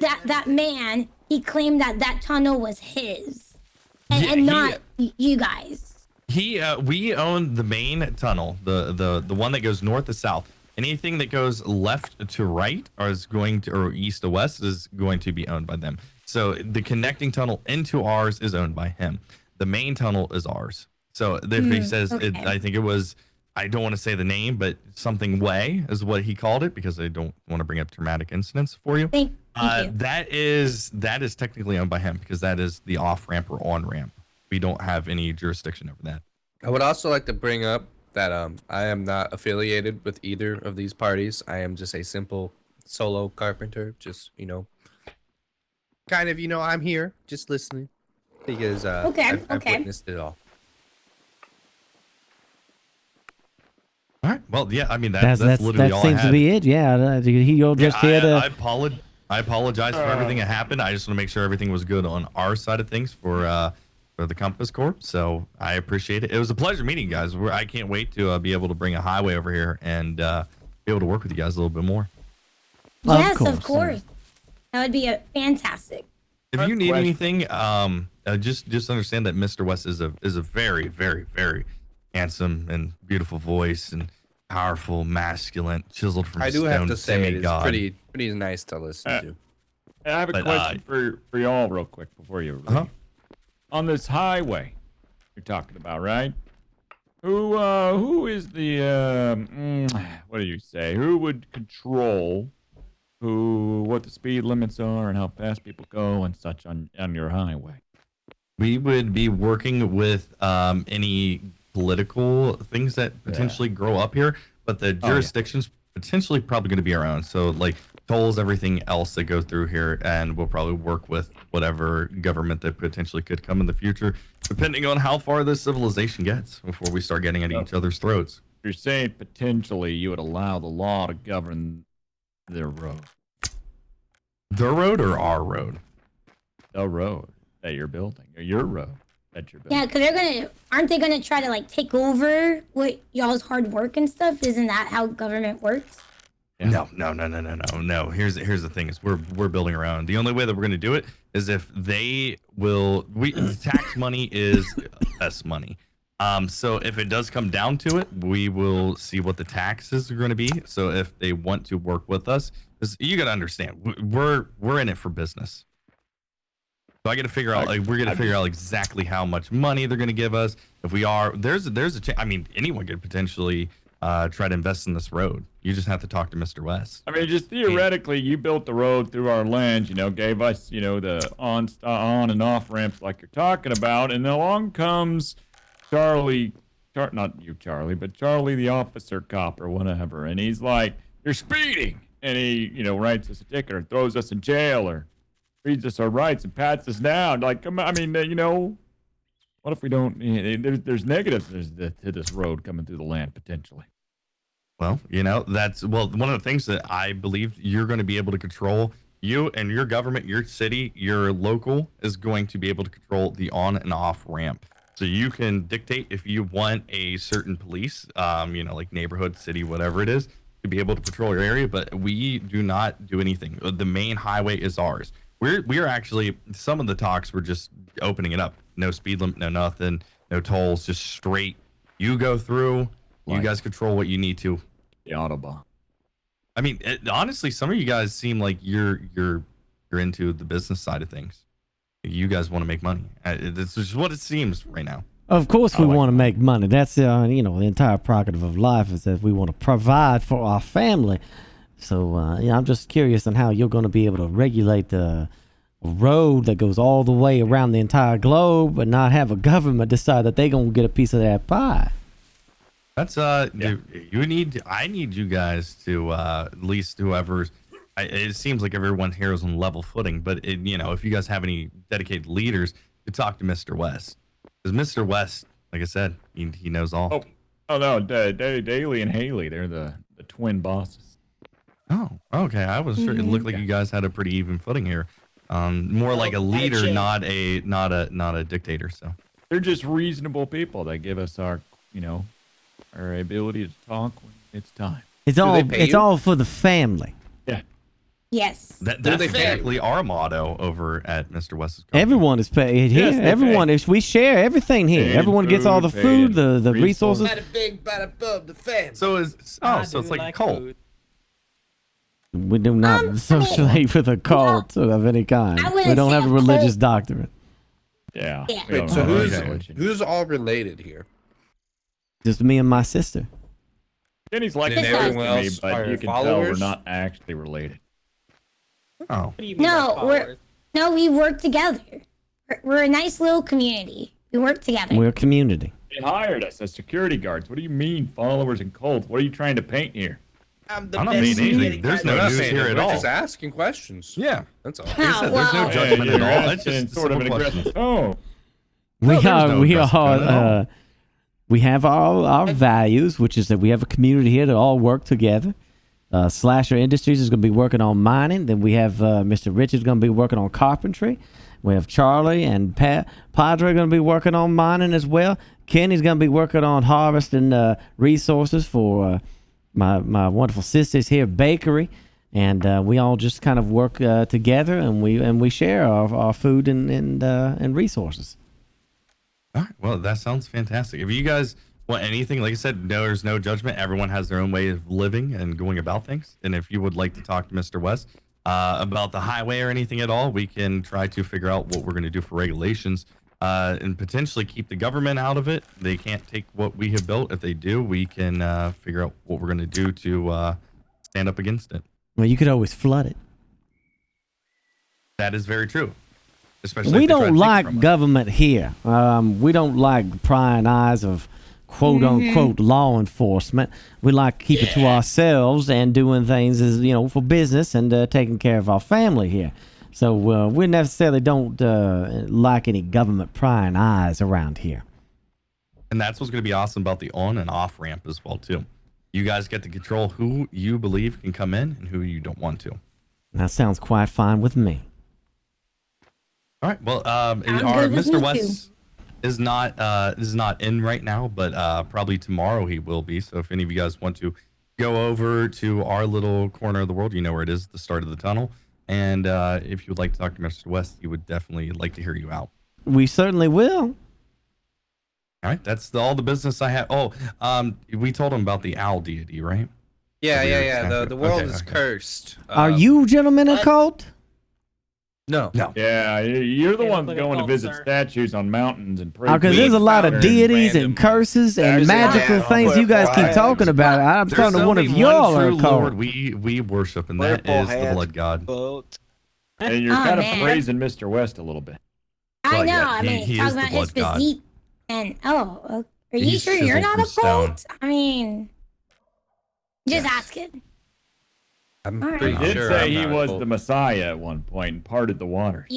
that man, he claimed that tunnel was his and not you guys. We own the main tunnel, the one that goes north to south. Anything that goes left to right or east to west is going to be owned by them. So the connecting tunnel into ours is owned by him. The main tunnel is ours. So if he says, I think it was, I don't want to say the name, but something way is what he called it because I don't want to bring up traumatic incidents for you. Thank you. That is technically owned by him because that is the off ramp or on ramp. We don't have any jurisdiction over that. I would also like to bring up that I am not affiliated with either of these parties. I am just a simple solo carpenter. Just kind of I'm here just listening because I've witnessed it all. All right. Well, yeah. I mean, that's literally all I had. That seems to be it. Yeah. You're just here to. I apologize for everything that happened. I just want to make sure everything was good on our side of things for the Compass Corp. So I appreciate it. It was a pleasure meeting you guys. I can't wait to be able to bring a highway over here and be able to work with you guys a little bit more. Yes, of course. That would be fantastic. If you need anything, just understand that Mr. West is a very, very, very handsome and beautiful voice and powerful, masculine, chiseled from I do stone have to say it is demigod. pretty nice to listen to. I have a question for y'all real quick before you leave. On this highway you're talking about, right? Who is the what do you say? Who would control what the speed limits are and how fast people go and such on your highway? We would be working with any political things that potentially grow up here, but the jurisdiction's potentially probably going to be our own. So like tolls, everything else that goes through here, and we'll probably work with whatever government that potentially could come in the future, depending on how far this civilization gets before we start getting at each other's throats. You're saying potentially you would allow the law to govern their road. The road or our road? The road that you're building, or your road that you're building. Yeah, because aren't they gonna try to like take over what y'all's hard work and stuff? Isn't that how government works? Yeah. No. Here's the thing: is we're building around. The only way that we're going to do it is if they will. Tax money is us money. So if it does come down to it, we will see what the taxes are going to be. So if they want to work with us, because you got to understand, we're in it for business. So I got to figure out, like, we're going to figure out exactly how much money they're going to give us. If we are, there's a chance. I mean, anyone could potentially try to invest in this road. You just have to talk to Mr. West. I mean, just theoretically, you built the road through our land, gave us, the on and off ramps like you're talking about, and along comes Charlie, not you, Charlie, but Charlie, the officer cop or whatever, and he's like, "You're speeding," and he, writes us a ticket or throws us in jail or reads us our rights and pats us down. Like, come on, I mean, what if we don't? There's negatives to this road coming through the land potentially. Well, that's one of the things that I believe you're going to be able to control. You and your government, your city, your local is going to be able to control the on and off ramp. So you can dictate if you want a certain police, like neighborhood, city, whatever it is, to be able to patrol your area. But we do not do anything. The main highway is ours. We are actually, some of the talks were just opening it up. No speed limit, no nothing, no tolls, just straight. You go through. You guys control what you need to. The Autobahn. I mean, honestly, some of you guys seem like you're into the business side of things. You guys want to make money. This is what it seems right now. Of course, we want to make money. That's the entire prerogative of life is that we want to provide for our family. So, I'm just curious on how you're going to be able to regulate the road that goes all the way around the entire globe, and not have a government decide that they're going to get a piece of that pie. That's I need you guys to at least whoever's. It seems like everyone here is on level footing, but if you guys have any dedicated leaders, to talk to Mr. West, because Mr. West, like I said, he knows all. Oh no, Daly and Haley, they're the twin bosses. Oh, okay. I was sure it looked like you guys had a pretty even footing here. More like a leader, not a dictator. So they're just reasonable people that give us our ability to talk when it's time. It's all for the family. Yeah. Yes. That's exactly our motto over at Mr. West's company. Everyone is paid here. Yes, we share everything here. Paid Everyone gets all the food, the resources. Bada bing, bada boom, the family. So it's like a cult. We do not associate with a cult of any kind. We don't have a religious doctrine. Yeah. Wait, so who's all related here? Just me and my sister. Kenny's like everyone else, but you can tell we're not actually related. Oh. No, we work together. We're a nice little community. We work together. We're a community. They hired us as security guards. What do you mean, followers and cults? What are you trying to paint here? I'm not saying anything. There's no news here at all. We're just asking questions. Yeah, that's all. There's no judgment at all. That's just sort of an aggressive. Oh, we have our values, which is that we have a community here that all work together. Slasher Industries is going to be working on mining. Then we have Mr. Richard's going to be working on carpentry. We have Charlie and Padre going to be working on mining as well. Kenny's going to be working on harvesting resources for my wonderful sisters here, bakery, and we all just kind of work together, and we share our food and resources. All right, well, that sounds fantastic. If you guys want anything, like I said, there's no judgment. Everyone has their own way of living and going about things. And if you would like to talk to Mr. West about the highway or anything at all, we can try to figure out what we're going to do for regulations and potentially keep the government out of it. They can't take what we have built. If they do, we can figure out what we're going to do to stand up against it. Well, you could always flood it. That is very true. Especially we don't like government here. We don't like prying eyes of quote unquote law enforcement. We like to keep it to ourselves and doing things as for business and taking care of our family here. So we necessarily don't like any government prying eyes around here. And that's what's going to be awesome about the on and off ramp as well too. You guys get to control who you believe can come in and who you don't want to. That sounds quite fine with me. All right. Well, good with Mr. me, West is not in right now, but probably tomorrow he will be. So if any of you guys want to go over to our little corner of the world, you know where it is, the start of the tunnel. And if you would like to talk to Mr. West, he would definitely like to hear you out. We certainly will. All right. That's all the business I have. Oh, we told him about the owl deity, right? Yeah. The world is cursed. Are you gentlemen a cult? No. Yeah, you're the one going to visit statues on mountains and pray. Because there's a lot of deities and curses and magical things you guys keep talking about. I'm talking to one of y'all are a cult. Lord we worship, and that is the blood god. And you're kind of praising Mr. West a little bit. I know. yeah, I mean, he talking is the about his blood god. physique and are you He's sure you're chiseled not from a cult? stone. I mean, just asking. I'm All right. He pretty did sure say I'm he not a was cult. the Messiah at one point and parted the waters.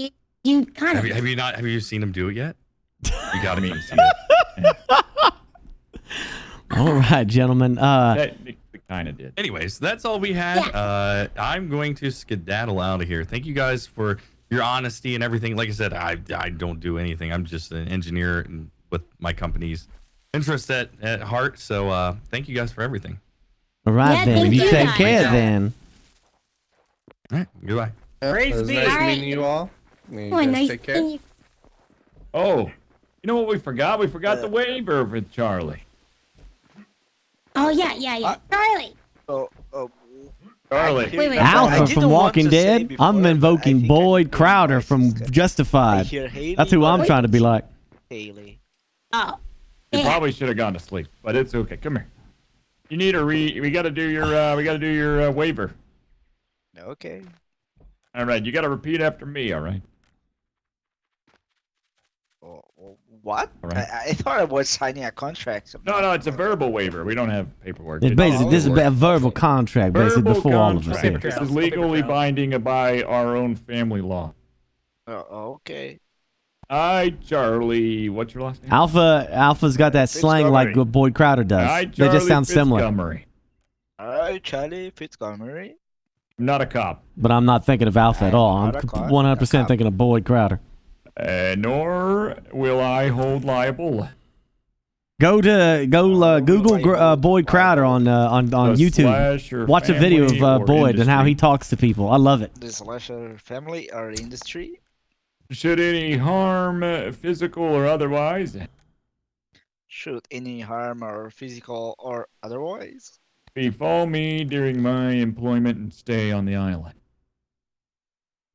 You kind of. Have you seen him do it yet? You got to come see it. All right, gentlemen. Technically, kind of did. Anyways, that's all we had. I'm going to skedaddle out of here. Thank you guys for your honesty and everything. Like I said, I don't do anything. I'm just an engineer and with my company's interest at heart. So thank you guys for everything. All right, then. You take care then. All right. Goodbye. It was nice meeting you all. You guys take care. Oh, you know what we forgot? We forgot the waiver with Charlie. Oh yeah. Charlie. Charlie. Wait. Alpha from Walking Dead. I'm invoking Boyd Crowder from Justified. That's who I'm trying to be like. Haley. Oh. You probably should have gone to sleep, but it's okay. Come here. You need a we got to do your waiver. Okay. All right, you got to repeat after me. All right. What? Right. I thought I was signing a contract. No, it's a verbal waiver. We don't have paperwork. It's basically, this is a verbal contract, basically, Verbal before all of us here. contract. This is legally binding by our own family law. Oh, okay. I, Charlie, what's your last name? Alpha's got that slang like Boyd Crowder does. I, They just sound similar. Montgomery. Hi, Charlie Fitzmontgomery. I'm not a cop. But I'm not thinking of Alpha at all. I'm not a cop. 100% thinking of Boyd Crowder. Nor will I hold liable. Go Google Boyd Crowder on YouTube. Watch a video of Boyd and how he talks to people. I love it. The slasher family or industry? Should any harm, physical or otherwise, Should any harm or physical or otherwise befall me during my employment and stay on the island.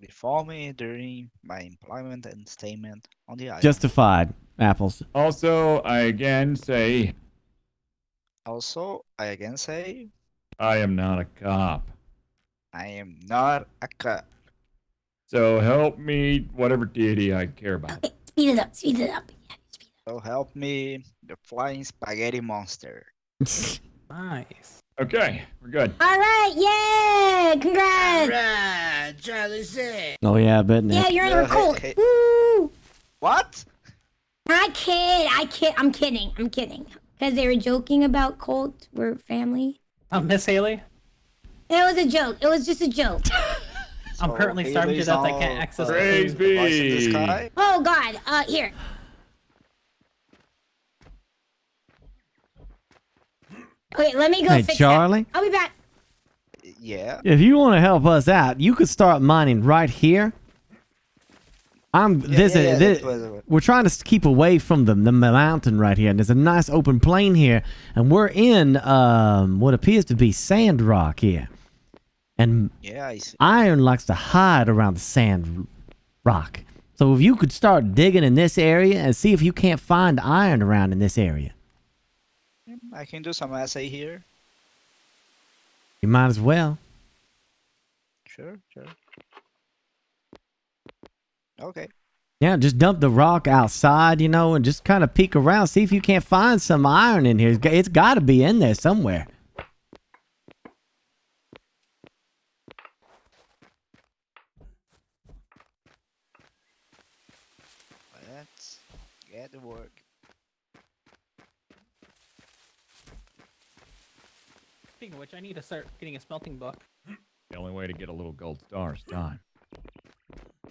befall me during my employment and stayment on the island. Justified, Apples. Also, I again say, I am not a cop. I am not a cop. So help me, whatever deity I care about. Speed it up. So help me, the flying spaghetti monster. Nice. Okay, we're good. All right, yeah! Congrats! Right, Charlie said. Oh yeah, I bet. Nick. Yeah, you're in a cult. Woo! What? I'm kidding. Because they were joking about cult. We're family. Miss Haley? It was a joke. It was just a joke. I'm currently starving to death. I can't access the Praise food. be. Oh God. Here. Okay, let me go Hey, fix Charlie? that. I'll be back. Yeah. If you want to help us out, you could start mining right here. We're trying to keep away from the mountain right here, and there's a nice open plain here, and we're in what appears to be sand rock here. And Yeah, I see. iron likes to hide around the sand rock. So if you could start digging in this area and see if you can't find iron around in this area. I can do some essay here. You might as well. Sure. Okay. Yeah, just dump the rock outside, you know, and just kind of peek around. See if you can't find some iron in here. It's got to be in there somewhere. Let's get to work. Speaking of which, I need to start getting a smelting book. The only way to get a little gold star is time.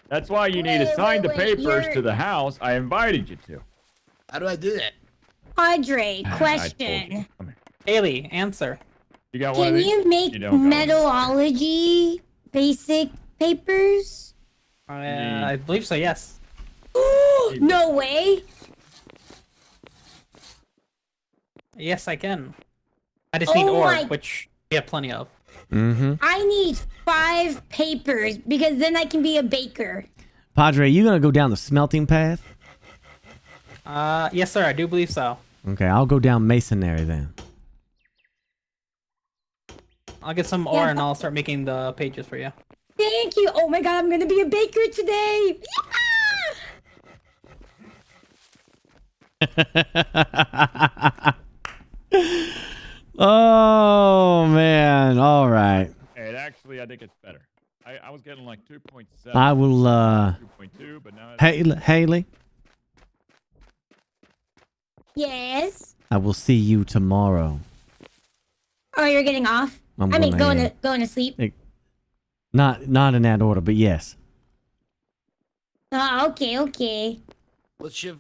That's why you need to sign the papers to the house I invited you to. How do I do that? Padre, question. Haley, answer. You got one Can of these? you make metallurgy basic papers? I believe so, yes. No way. Yes, I can. I just need Oh ore, my- which we have plenty of. Mm-hmm. I need 5 papers because then I can be a baker. Padre, you gonna go down the smelting path? Yes, sir. I do believe so. Okay, I'll go down masonry then. I'll get some ore and I'll start making the pages for you. Thank you. Oh my god, I'm gonna be a baker today. Oh man! All right. Hey, actually, I think it's better. I was getting like 2.7. I will. 2.2, but now. Haley, Yes. I will see you tomorrow. Oh, you're getting off? I'm I mean, gonna, going to sleep. Not in that order, but yes. Oh, okay. What's your?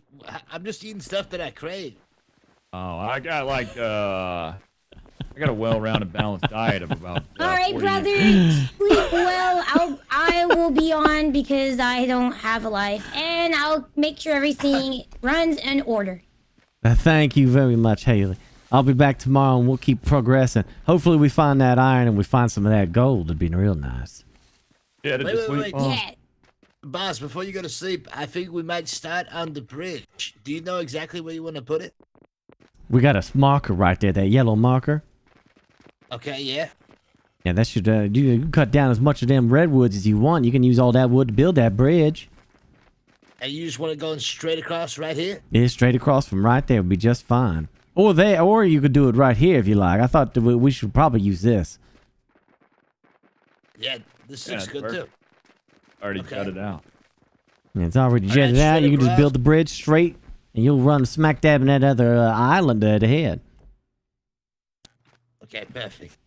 I'm just eating stuff that I crave. Oh, I got like I got a well-rounded, balanced diet of about. All right, 40 brother. Sleep well. I will be on because I don't have a life, and I'll make sure everything runs in order. Thank you very much, Haley. I'll be back tomorrow and we'll keep progressing. Hopefully we find that iron and we find some of that gold. It'd be real nice. Yeah, Wait. Yeah. Boss, before you go to sleep, I think we might start on the bridge. Do you know exactly where you want to put it? We got a marker right there, that yellow marker. Okay, yeah. Yeah, that should, you can cut down as much of them redwoods as you want. You can use all that wood to build that bridge. And you just want to go straight across right here? Yeah, straight across from right there would be just fine. Or you could do it right here if you like. I thought that we should probably use this. Yeah, this looks good too. Already cut it out. Yeah, it's already jetted out. You can just build the bridge straight and you'll run smack dab in that other island ahead. Okay, perfect.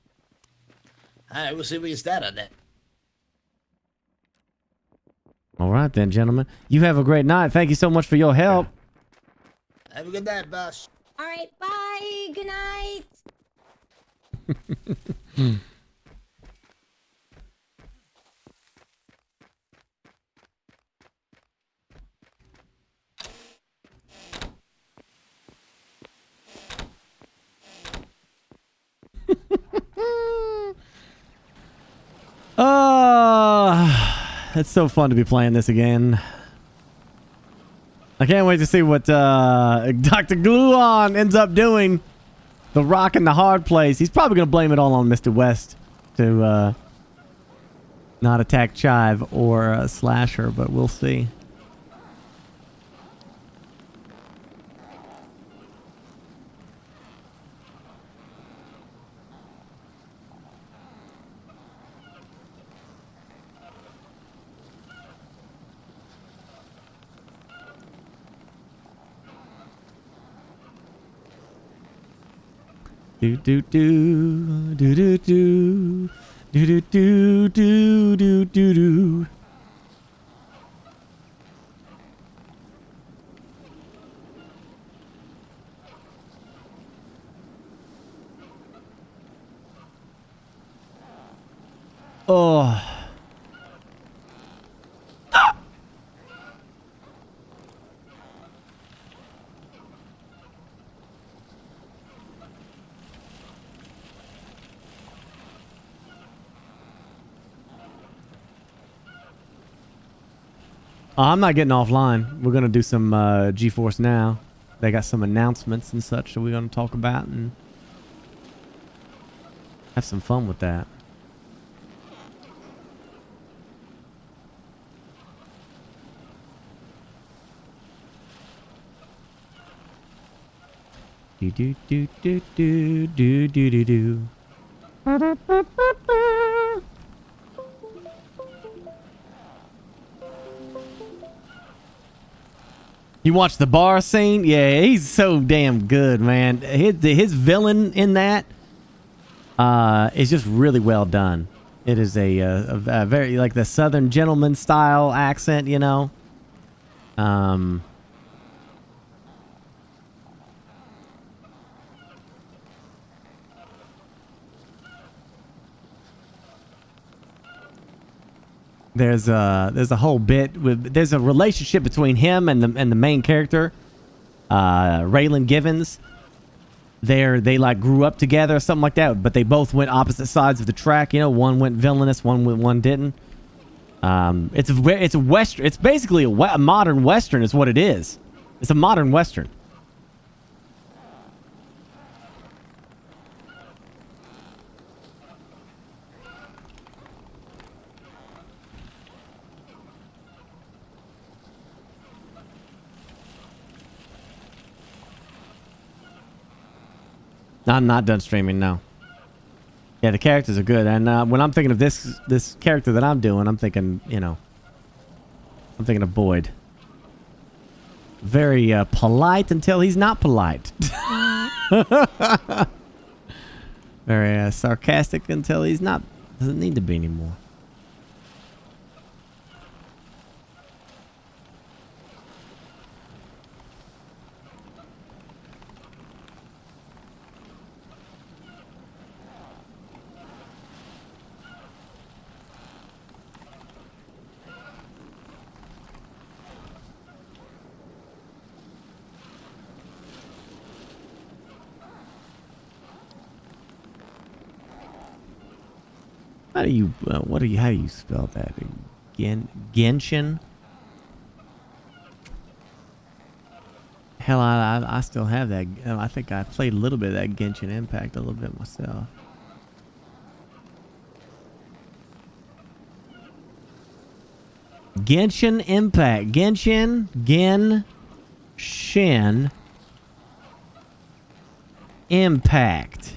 All right, we'll see if we can start on that. All right then, gentlemen. You have a great night. Thank you so much for your help. Have a good night, boss. All right, bye. Good night. It's so fun to be playing this again. I can't wait to see what Dr. Gluon ends up doing. The rock in the hard place. He's probably going to blame it all on Mr. West to not attack Chive or Slasher, but we'll see. Do do do do do do do do do do do do do. Oh. I'm not getting offline. We're going to do some GeForce Now. They got some announcements and such that we're going to talk about and have some fun with that. Do do do do do do do do do. You watch the bar scene? Yeah, he's so damn good, man. His villain in that is just really well done. It is a very like the Southern gentleman style accent, you know. There's a whole bit with there's a relationship between him and the main character, Raylan Givens. They like grew up together or something like that, but they both went opposite sides of the track. You know, one went villainous, one didn't. It's a western. It's basically a modern western, is what it is. It's a modern western. I'm not done streaming, no. Yeah, the characters are good, and when I'm thinking of this character that I'm doing, I'm thinking, you know, I'm thinking of Boyd. Very polite until he's not polite. Very sarcastic until he's not. Doesn't need to be anymore. How do you how do you spell that? Genshin? Hell, I still have that. I think I played a little bit of that Genshin Impact a little bit myself. Genshin Impact. Genshin Impact.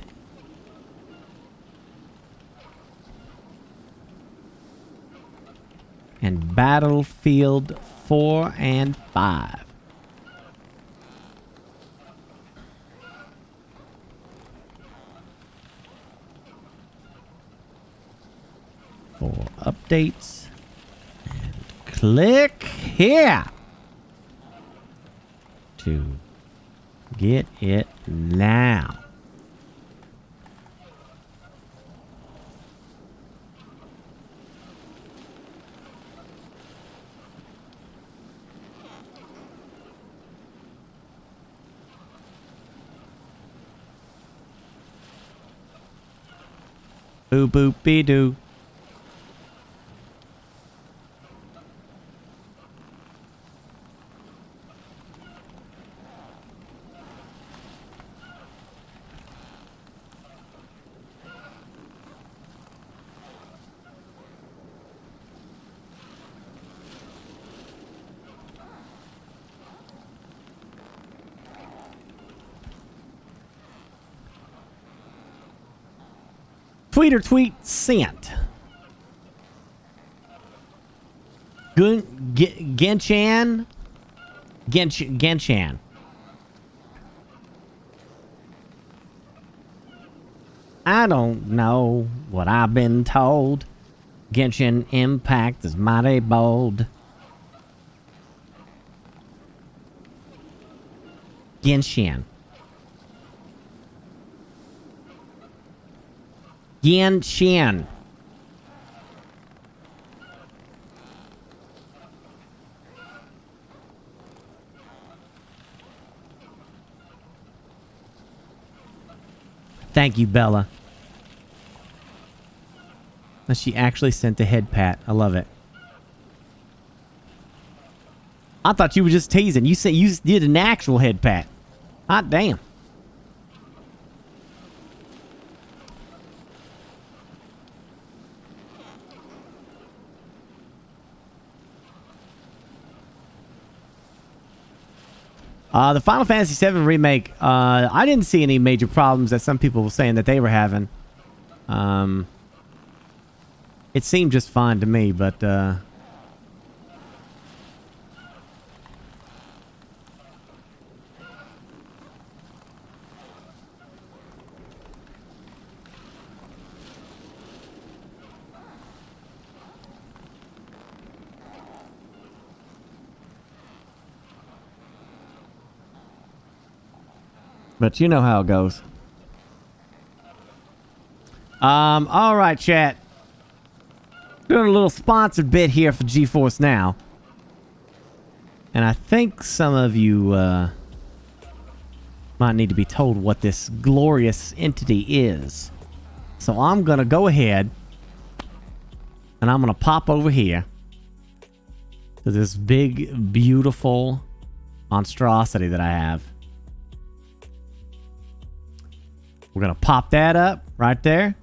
And Battlefield 4 and 5. For updates. And click here to get it now. Boo boop be doo. Tweet or tweet sent. Genshan. I don't know what I've been told. Genshin Impact is mighty bold. Genshin. Genshin. Thank you, Bella. And she actually sent a head pat. I love it. I thought you were just teasing. You said you did an actual head pat. Hot damn. The Final Fantasy VII Remake, I didn't see any major problems that some people were saying that they were having. It seemed just fine to me, but... But you know how it goes. All right, chat. Doing a little sponsored bit here for GeForce Now. And I think some of you might need to be told what this glorious entity is. So I'm going to go ahead and I'm going to pop over here to this big, beautiful monstrosity that I have. We're going to pop that up right there.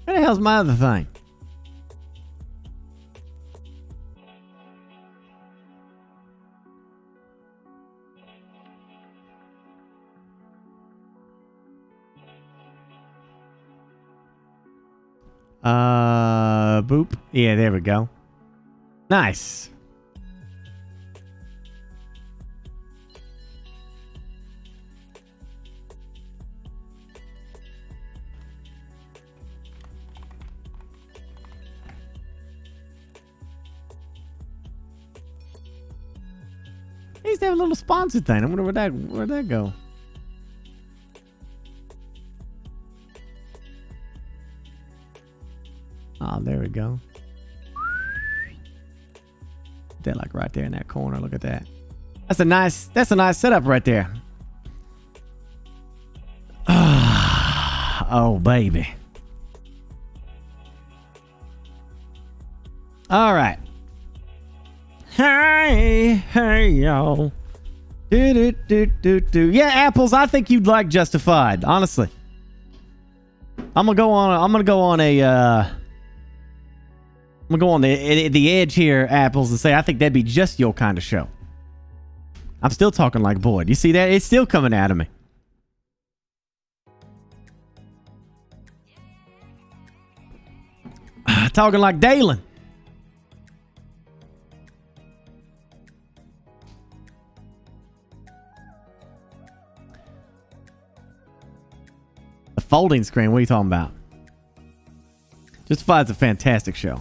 Where the hell's my other thing? Boop. Yeah, there we go. Nice. He used to have a little sponsored thing. I wonder where'd that go? Oh, there we go. They're like right there in that corner. Look at that. That's a nice setup right there. Oh, baby. All right. Hey, y'all. Yeah, Apples, I think you'd like Justified, honestly. I'm gonna go on the edge here, Apples, and say I think that'd be just your kind of show. I'm still talking like Boyd. You see that? It's still coming out of me. Talking like Dalen. A folding screen, what are you talking about? Justified's a fantastic show.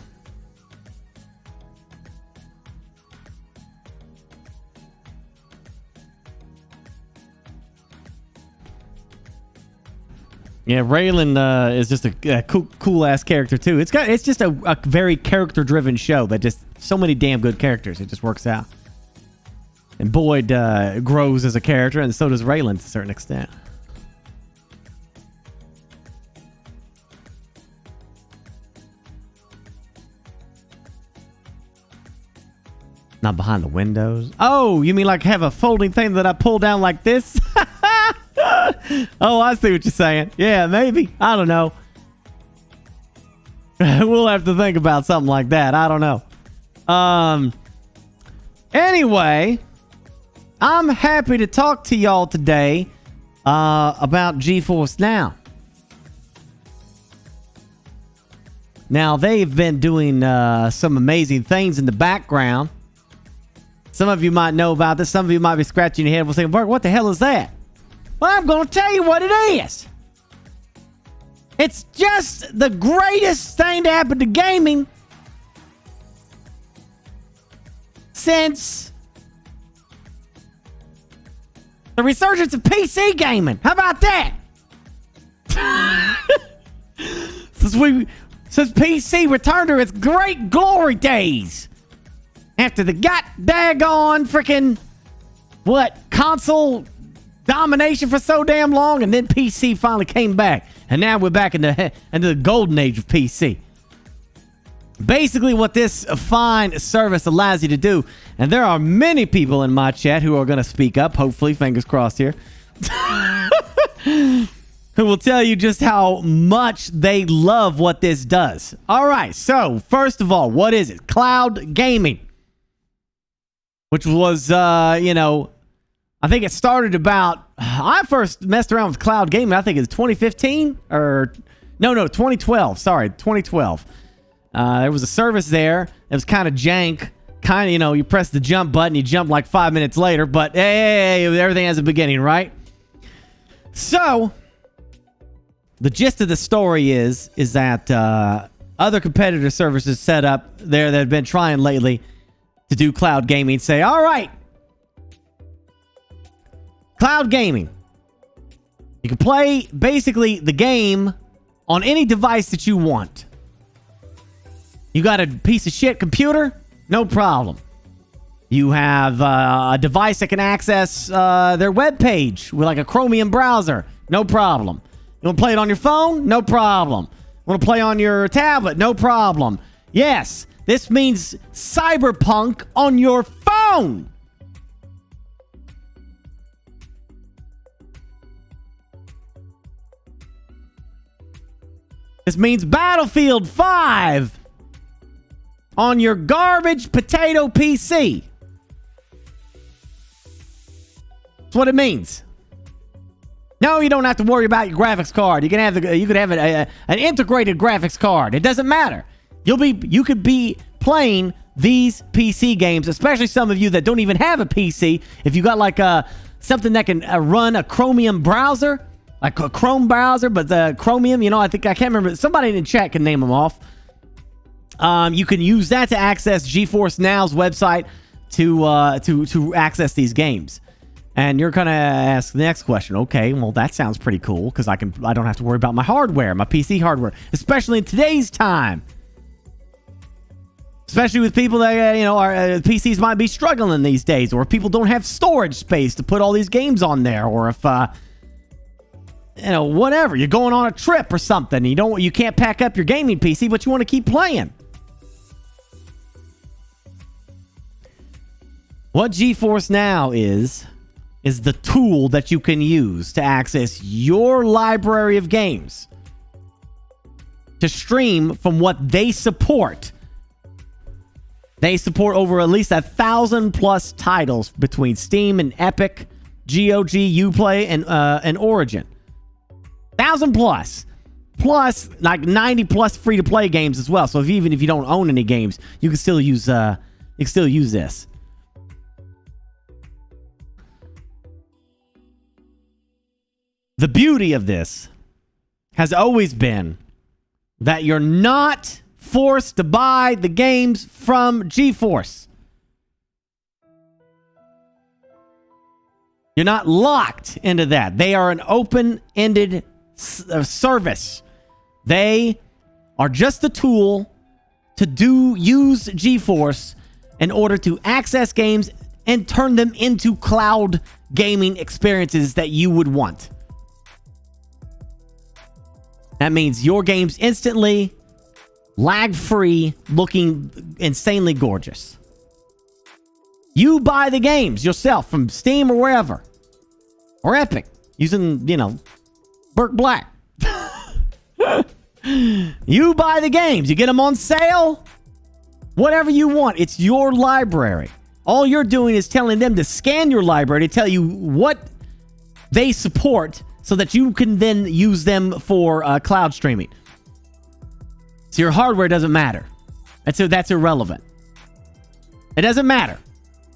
Yeah, Raylan is just a cool ass character too. It's just a very character driven show that just so many damn good characters. It just works out. And Boyd grows as a character, and so does Raylan to a certain extent. Not behind the windows. Oh, you mean like have a folding thing that I pull down like this? Oh, I see what you're saying. Yeah, maybe. I don't know. We'll have to think about something like that. I don't know. Anyway, I'm happy to talk to y'all today about GeForce Now. Now, they've been doing some amazing things in the background. Some of you might know about this. Some of you might be scratching your head and saying, Burke, what the hell is that? Well, I'm going to tell you what it is. It's just the greatest thing to happen to gaming since the resurgence of PC gaming. How about that? Since PC returned to its great glory days. After the daggone freaking console domination for so damn long, and then PC finally came back, and now we're back into the golden age of PC. Basically, what this fine service allows you to do, and there are many people in my chat who are going to speak up. Hopefully, fingers crossed here. who will tell you just how much they love what this does. All right, so first of all, what is it? Cloud gaming, which was, I think it started about, I first messed around with cloud gaming, I think it's 2015 or, no, 2012. Sorry, 2012. There was a service there. It was kind of jank. Kind of, you press the jump button, you jump like 5 minutes later, but hey, everything has a beginning, right? So, the gist of the story is that other competitor services set up there that have been trying lately to do cloud gaming say, all right, cloud gaming. You can play basically the game on any device that you want. You got a piece of shit computer? No problem. You have a device that can access their web page with like a Chromium browser? No problem. You want to play it on your phone? No problem. Want to play on your tablet? No problem. Yes, this means Cyberpunk on your phone. This means Battlefield 5 on your garbage potato PC. That's what it means. No, you don't have to worry about your graphics card. You could have an integrated graphics card. It doesn't matter. You could be playing these PC games, especially some of you that don't even have a PC. If you got like something that can run a Chromium browser, like a Chrome browser, but the Chromium, I can't remember. Somebody in the chat can name them off. You can use that to access GeForce Now's website to access these games. And you're gonna ask the next question. Okay, well that sounds pretty cool because I don't have to worry about my hardware, my PC hardware, especially in today's time. Especially with people that PCs might be struggling these days, or if people don't have storage space to put all these games on there, or if whatever, you're going on a trip or something, you can't pack up your gaming PC, but you want to keep playing. What GeForce Now is the tool that you can use to access your library of games to stream from what they support. They support over at least 1,000+ titles between Steam and Epic, GOG, Uplay, and Origin. 1,000+. Plus, like 90+ free-to-play games as well. So even if you don't own any games, you can still use this. The beauty of this has always been that you're not forced to buy the games from GeForce. You're not locked into that. They are an open-ended service. They are just a tool to use GeForce in order to access games and turn them into cloud gaming experiences that you would want. That means your game's instantly lag-free, looking insanely gorgeous. You buy the games yourself from Steam or wherever. Or Epic, using, BurkeBlack. You buy the games. You get them on sale. Whatever you want. It's your library. All you're doing is telling them to scan your library to tell you what they support so that you can then use them for cloud streaming. So your hardware doesn't matter. That's irrelevant. It doesn't matter.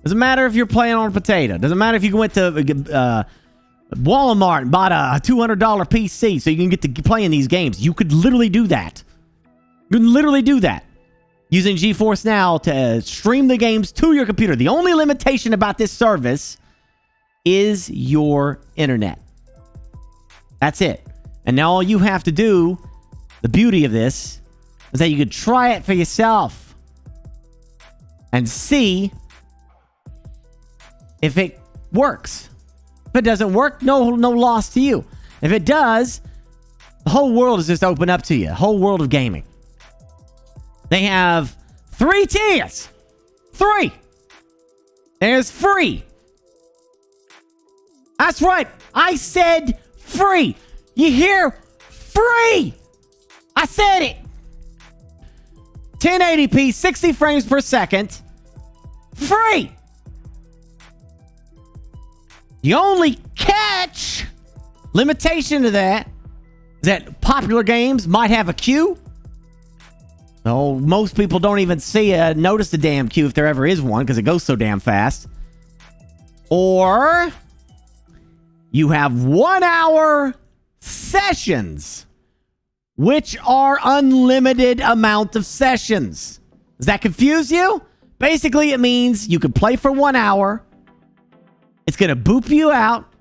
Doesn't matter if you're playing on a potato. Doesn't matter if you went to Walmart and bought a $200 PC so you can get to playing these games. You could literally do that. You can literally do that using GeForce Now to stream the games to your computer. The only limitation about this service is your internet. That's it. And now all you have to do, the beauty of this, is that you could try it for yourself and see if it works. If it doesn't work, no loss to you. If it does, the whole world is just open up to you. Whole world of gaming. They have 3 tiers. 3. There's free. That's right. I said free. You hear? Free! I said it! 1080p, 60 frames per second. Free! The only catch, limitation to that, is that popular games might have a queue. No, most people don't even notice the damn queue if there ever is one because it goes so damn fast. Or you have 1 hour sessions, which are unlimited amount of sessions. Does that confuse you? Basically, it means you can play for 1 hour. It's going to boop you out,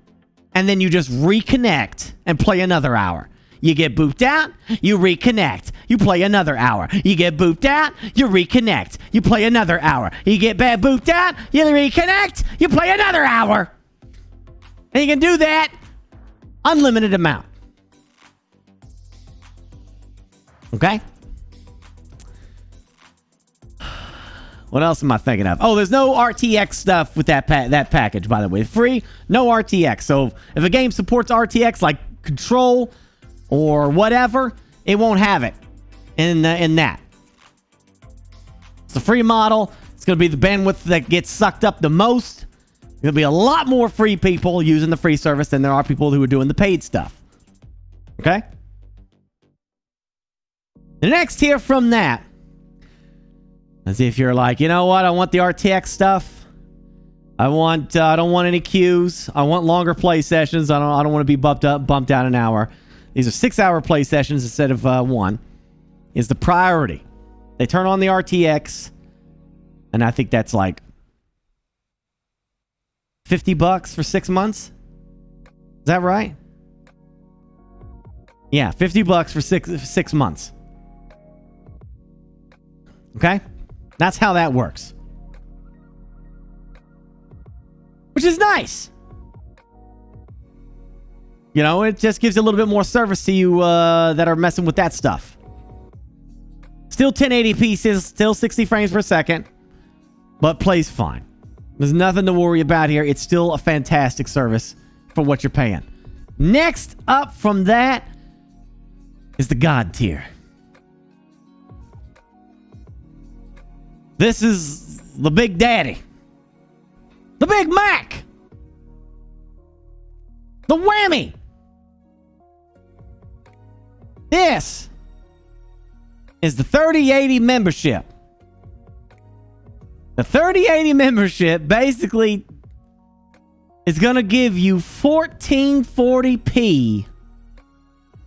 and then you just reconnect and play another hour. You get booped out, you reconnect. You play another hour. You get booped out, you reconnect. You play another hour. You get bad booped out, you reconnect. You play another hour. And you can do that unlimited amount. Okay? What else am I thinking of? Oh, there's no RTX stuff with that package, by the way. Free, no RTX. So if a game supports RTX like Control or whatever, it won't have it in that. It's a free model. It's going to be the bandwidth that gets sucked up the most. There'll be a lot more free people using the free service than there are people who are doing the paid stuff. Okay? The next tier from that, as if you're like, you know what? I want the RTX stuff. I don't want any queues. I want longer play sessions. I don't want to be bumped out an hour. These are 6-hour play sessions instead of 1. Is the priority. They turn on the RTX, and I think that's like $50 for 6 months. Is that right? Yeah, $50 for six months. Okay? That's how that works. Which is nice. You know, it just gives a little bit more service to you that are messing with that stuff. Still 1080p, still 60 frames per second, but plays fine. There's nothing to worry about here. It's still a fantastic service for what you're paying. Next up from that is the God tier. This is the Big Daddy. The Big Mac. The whammy. This is the 3080 membership. The 3080 membership basically is going to give you 1440p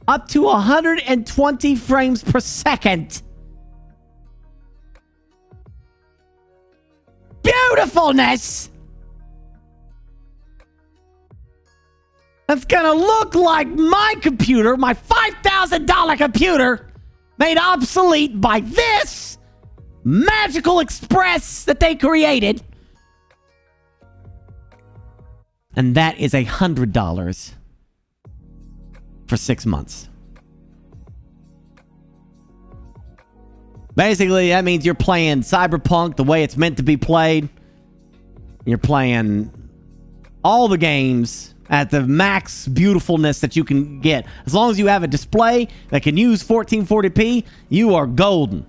up to 120 frames per second. Beautifulness! That's gonna look like my computer, my $5,000 computer, made obsolete by this magical express that they created. And that is $100 for 6 months. Basically, that means you're playing Cyberpunk the way it's meant to be played. You're playing all the games at the max beautifulness that you can get. As long as you have a display that can use 1440p, you are golden.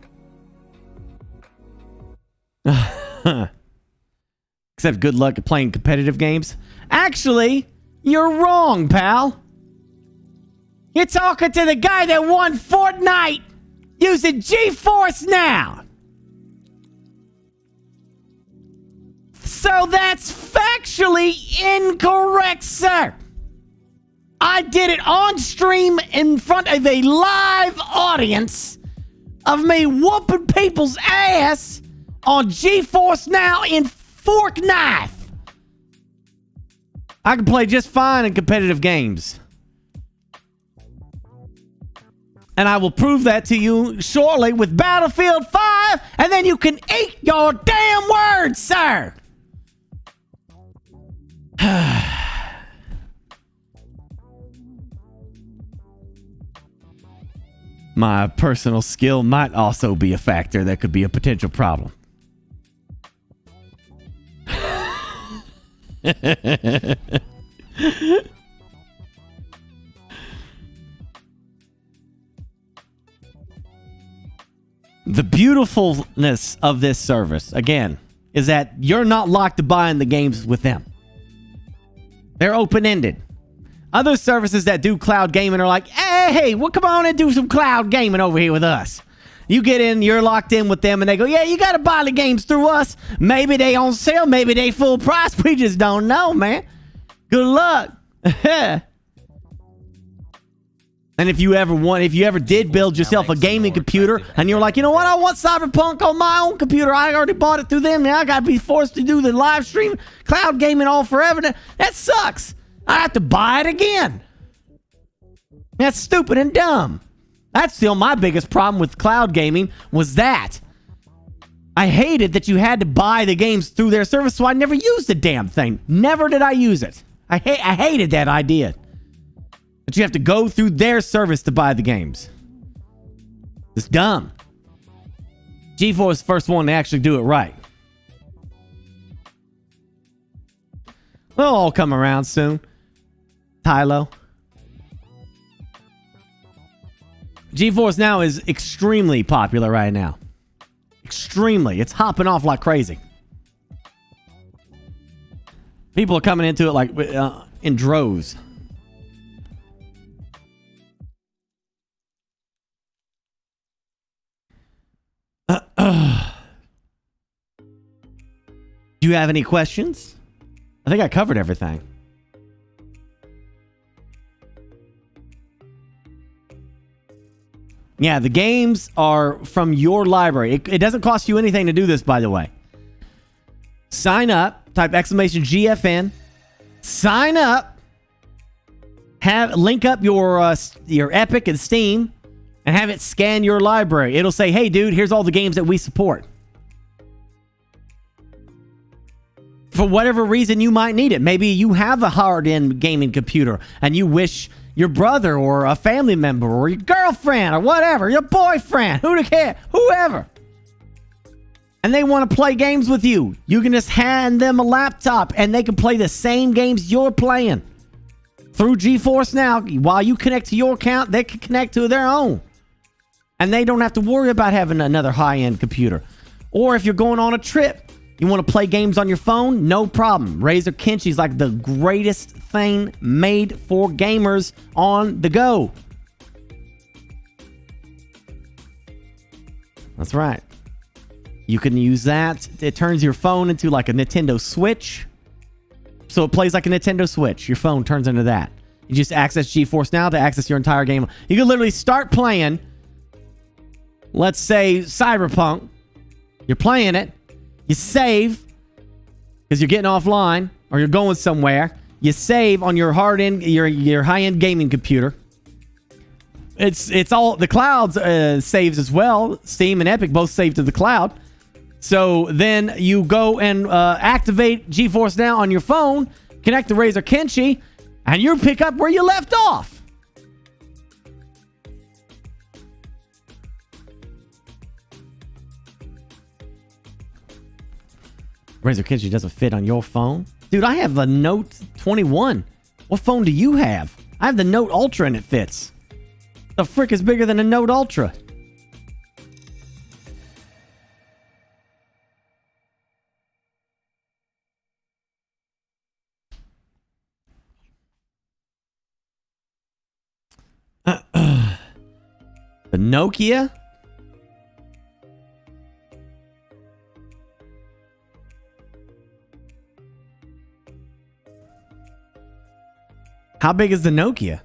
Except good luck at playing competitive games. Actually, you're wrong, pal. You're talking to the guy that won Fortnite using GeForce Now. So that's factually incorrect, sir. I did it on stream in front of a live audience of me whooping people's ass on GeForce Now in Fork Knife. I can play just fine in competitive games. And I will prove that to you shortly with Battlefield 5, and then you can eat your damn words, sir. My personal skill might also be a factor that could be a potential problem. The beautifulness of this service, again, is that you're not locked to buying the games with them. They're open-ended. Other services that do cloud gaming are like, hey, well, come on and do some cloud gaming over here with us. You get in, you're locked in with them, and they go, yeah, you got to buy the games through us. Maybe they on sale, maybe they full price. We just don't know, man. Good luck. And if you ever did build yourself a gaming computer and you're like, you know what, I want Cyberpunk on my own computer. I already bought it through them. Now I got to be forced to do the live stream cloud gaming all forever. That sucks. I have to buy it again. That's stupid and dumb. That's still my biggest problem with cloud gaming was that. I hated that you had to buy the games through their service, so I never used the damn thing. Never did I use it. I hated that idea. But you have to go through their service to buy the games. It's dumb. G4 is the first one to actually do it right. They'll all come around soon. Tylo. GeForce Now is extremely popular right now. Extremely. It's hopping off like crazy. People are coming into it like in droves. Do you have any questions? I think I covered everything. Yeah, the games are from your library. It doesn't cost you anything to do this, by the way. Sign up. Type exclamation GFN. Sign up. Link up your Epic and Steam, and have it scan your library. It'll say, "Hey, dude, here's all the games that we support." For whatever reason you might need it. Maybe you have a hard-end gaming computer and you wish your brother or a family member or your girlfriend or whatever, your boyfriend, whoever, and they want to play games with you. You can just hand them a laptop and they can play the same games you're playing through GeForce Now. While you connect to your account, they can connect to their own. And they don't have to worry about having another high-end computer. Or if you're going on a trip, you want to play games on your phone? No problem. Razer Kenshi is like the greatest thing made for gamers on the go. That's right. You can use that. It turns your phone into like a Nintendo Switch. So it plays like a Nintendo Switch. Your phone turns into that. You just access GeForce Now to access your entire game. You can literally start playing, let's say, Cyberpunk. You're playing it. You save because you're getting offline or you're going somewhere. You save on your your high-end gaming computer. It's all the clouds saves as well. Steam and Epic both save to the cloud. So then you go and activate GeForce Now on your phone, connect to Razer Kenshi, and you pick up where you left off. Razer Kenshi doesn't fit on your phone. Dude, I have the Note 21. What phone do you have? I have the Note Ultra and it fits. The frick is bigger than a Note Ultra. The Nokia? How big is the Nokia?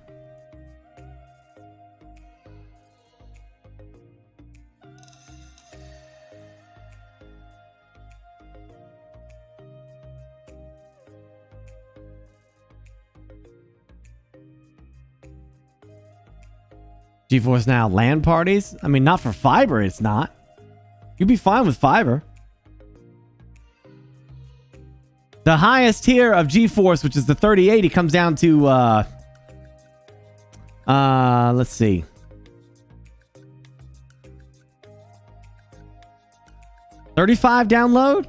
GeForce Now LAN parties? I mean, not for fiber, it's not. You'd be fine with fiber. The highest tier of GeForce, which is the 3080, comes down to, let's see. $35 download?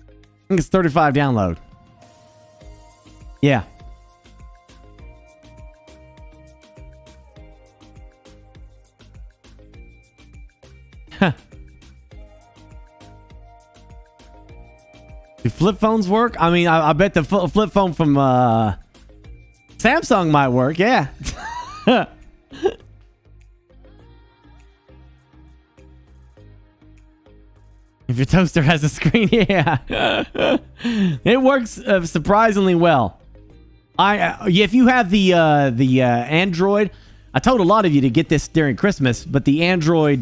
I think it's $35 download. Yeah. Do flip phones work? I mean, I bet the flip phone from Samsung might work. Yeah. If your toaster has a screen, yeah. It works surprisingly well. If you have the Android, I told a lot of you to get this during Christmas, but the Android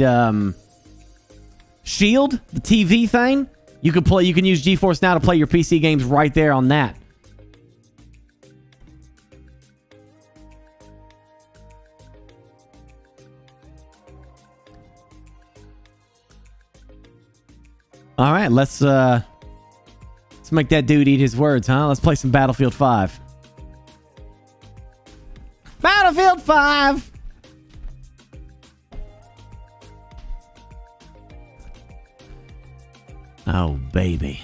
Shield, the TV thing, you can use GeForce Now to play your PC games right there on that. All right, let's make that dude eat his words, huh? Let's play some Battlefield 5. Battlefield 5! Oh, baby.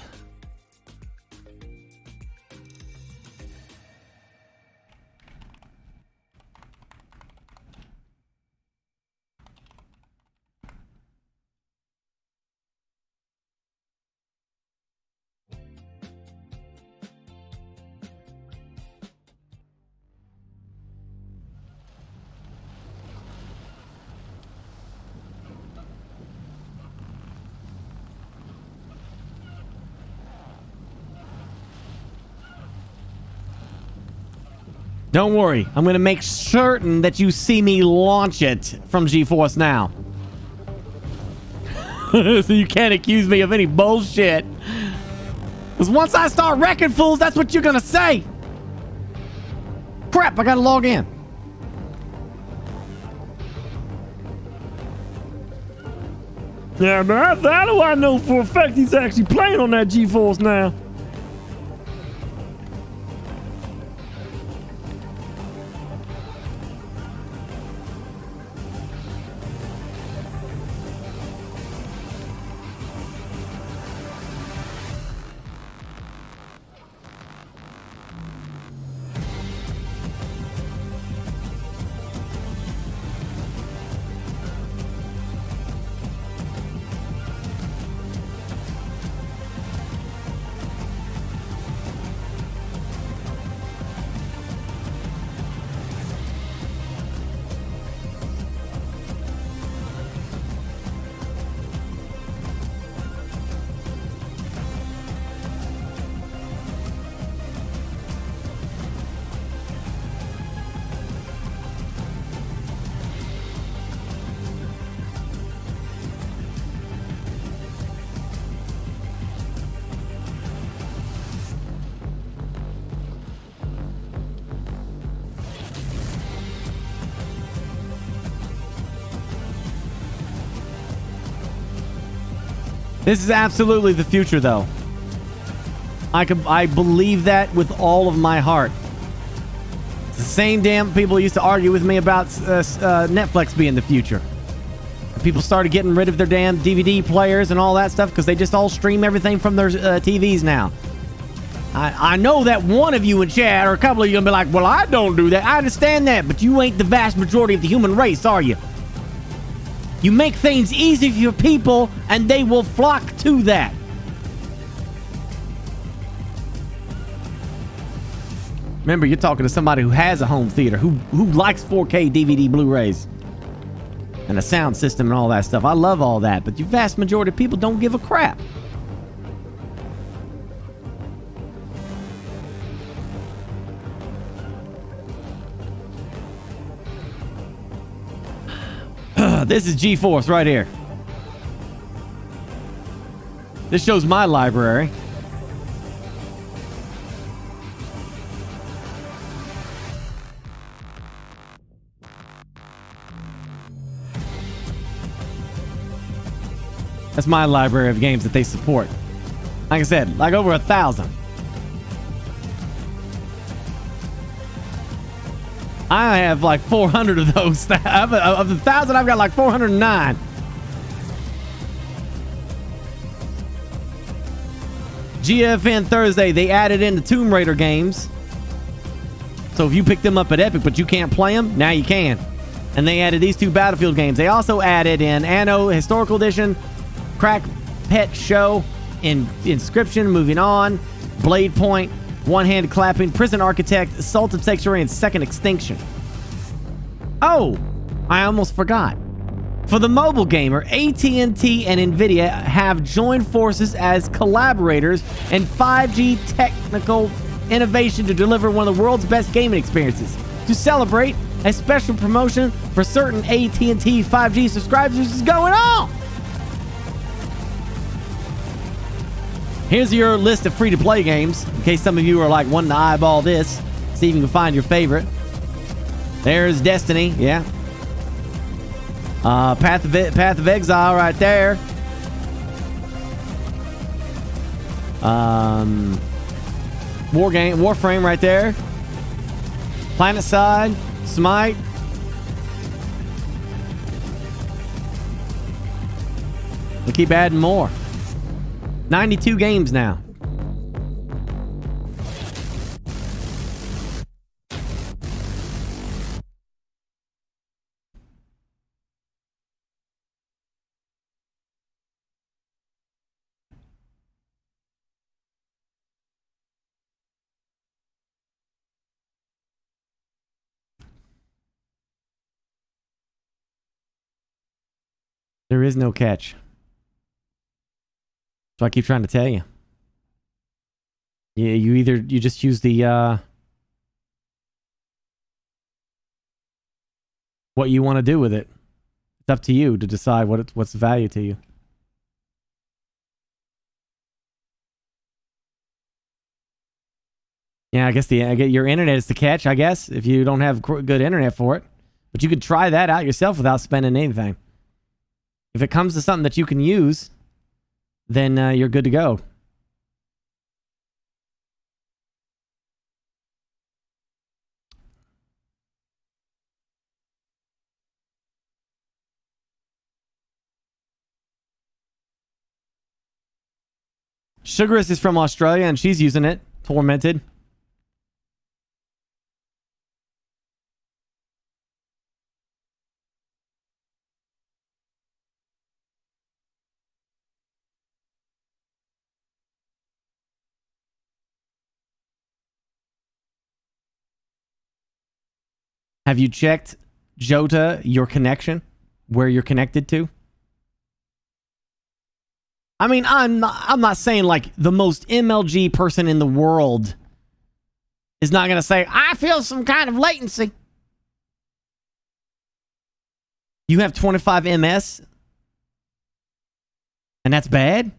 Don't worry. I'm going to make certain that you see me launch it from GeForce Now. So you can't accuse me of any bullshit. Because once I start wrecking fools, that's what you're going to say. Crap, I got to log in. Yeah, but how do I know for a fact he's actually playing on that GeForce Now? This is absolutely the future, though. I believe that with all of my heart. It's the same damn people used to argue with me about Netflix being the future. People started getting rid of their damn DVD players and all that stuff because they just all stream everything from their TVs now. I know that one of you in chat or a couple of you are going to be like, well, I don't do that. I understand that, but you ain't the vast majority of the human race, are you? You make things easy for people, and they will flock to that. Remember, you're talking to somebody who has a home theater, who likes 4K DVD Blu-rays, and a sound system and all that stuff. I love all that, but the vast majority of people don't give a crap. This is GeForce right here. This shows my library. That's my library of games that they support. Like I said, like over 1,000. I have like 400 of those. Of the 1,000, I've got like 409. GFN Thursday, they added in the Tomb Raider games. So if you pick them up at Epic, but you can't play them, now you can. And they added these two Battlefield games. They also added in Anno Historical Edition, Crack Pet Show, Inscription, moving on. Blade Point, one-handed clapping, Prison Architect, Assault of Sanctuary, and Second Extinction. Oh, I almost forgot. For the mobile gamer, AT&T and NVIDIA have joined forces as collaborators in 5G technical innovation to deliver one of the world's best gaming experiences. To celebrate, a special promotion for certain AT&T 5G subscribers is going on. Here's your list of free-to-play games, in case some of you are like wanting to eyeball this, see if you can find your favorite. There's Destiny, yeah. Path of Exile right there. Warframe right there. PlanetSide, Smite. We keep adding more. 92 games now. There is no catch. So I keep trying to tell you. Yeah, you just use the what you want to do with it. It's up to you to decide what's the value to you. Yeah, I guess your internet is the catch, I guess, if you don't have good internet for it. But you could try that out yourself without spending anything. If it comes to something that you can use, then you're good to go. Sugarous is from Australia, and she's using it. Tormented. Have you checked, Jota, your connection? Where you're connected to? I mean, I'm not saying like the most MLG person in the world is not going to say, I feel some kind of latency. You have 25 MS? And that's bad?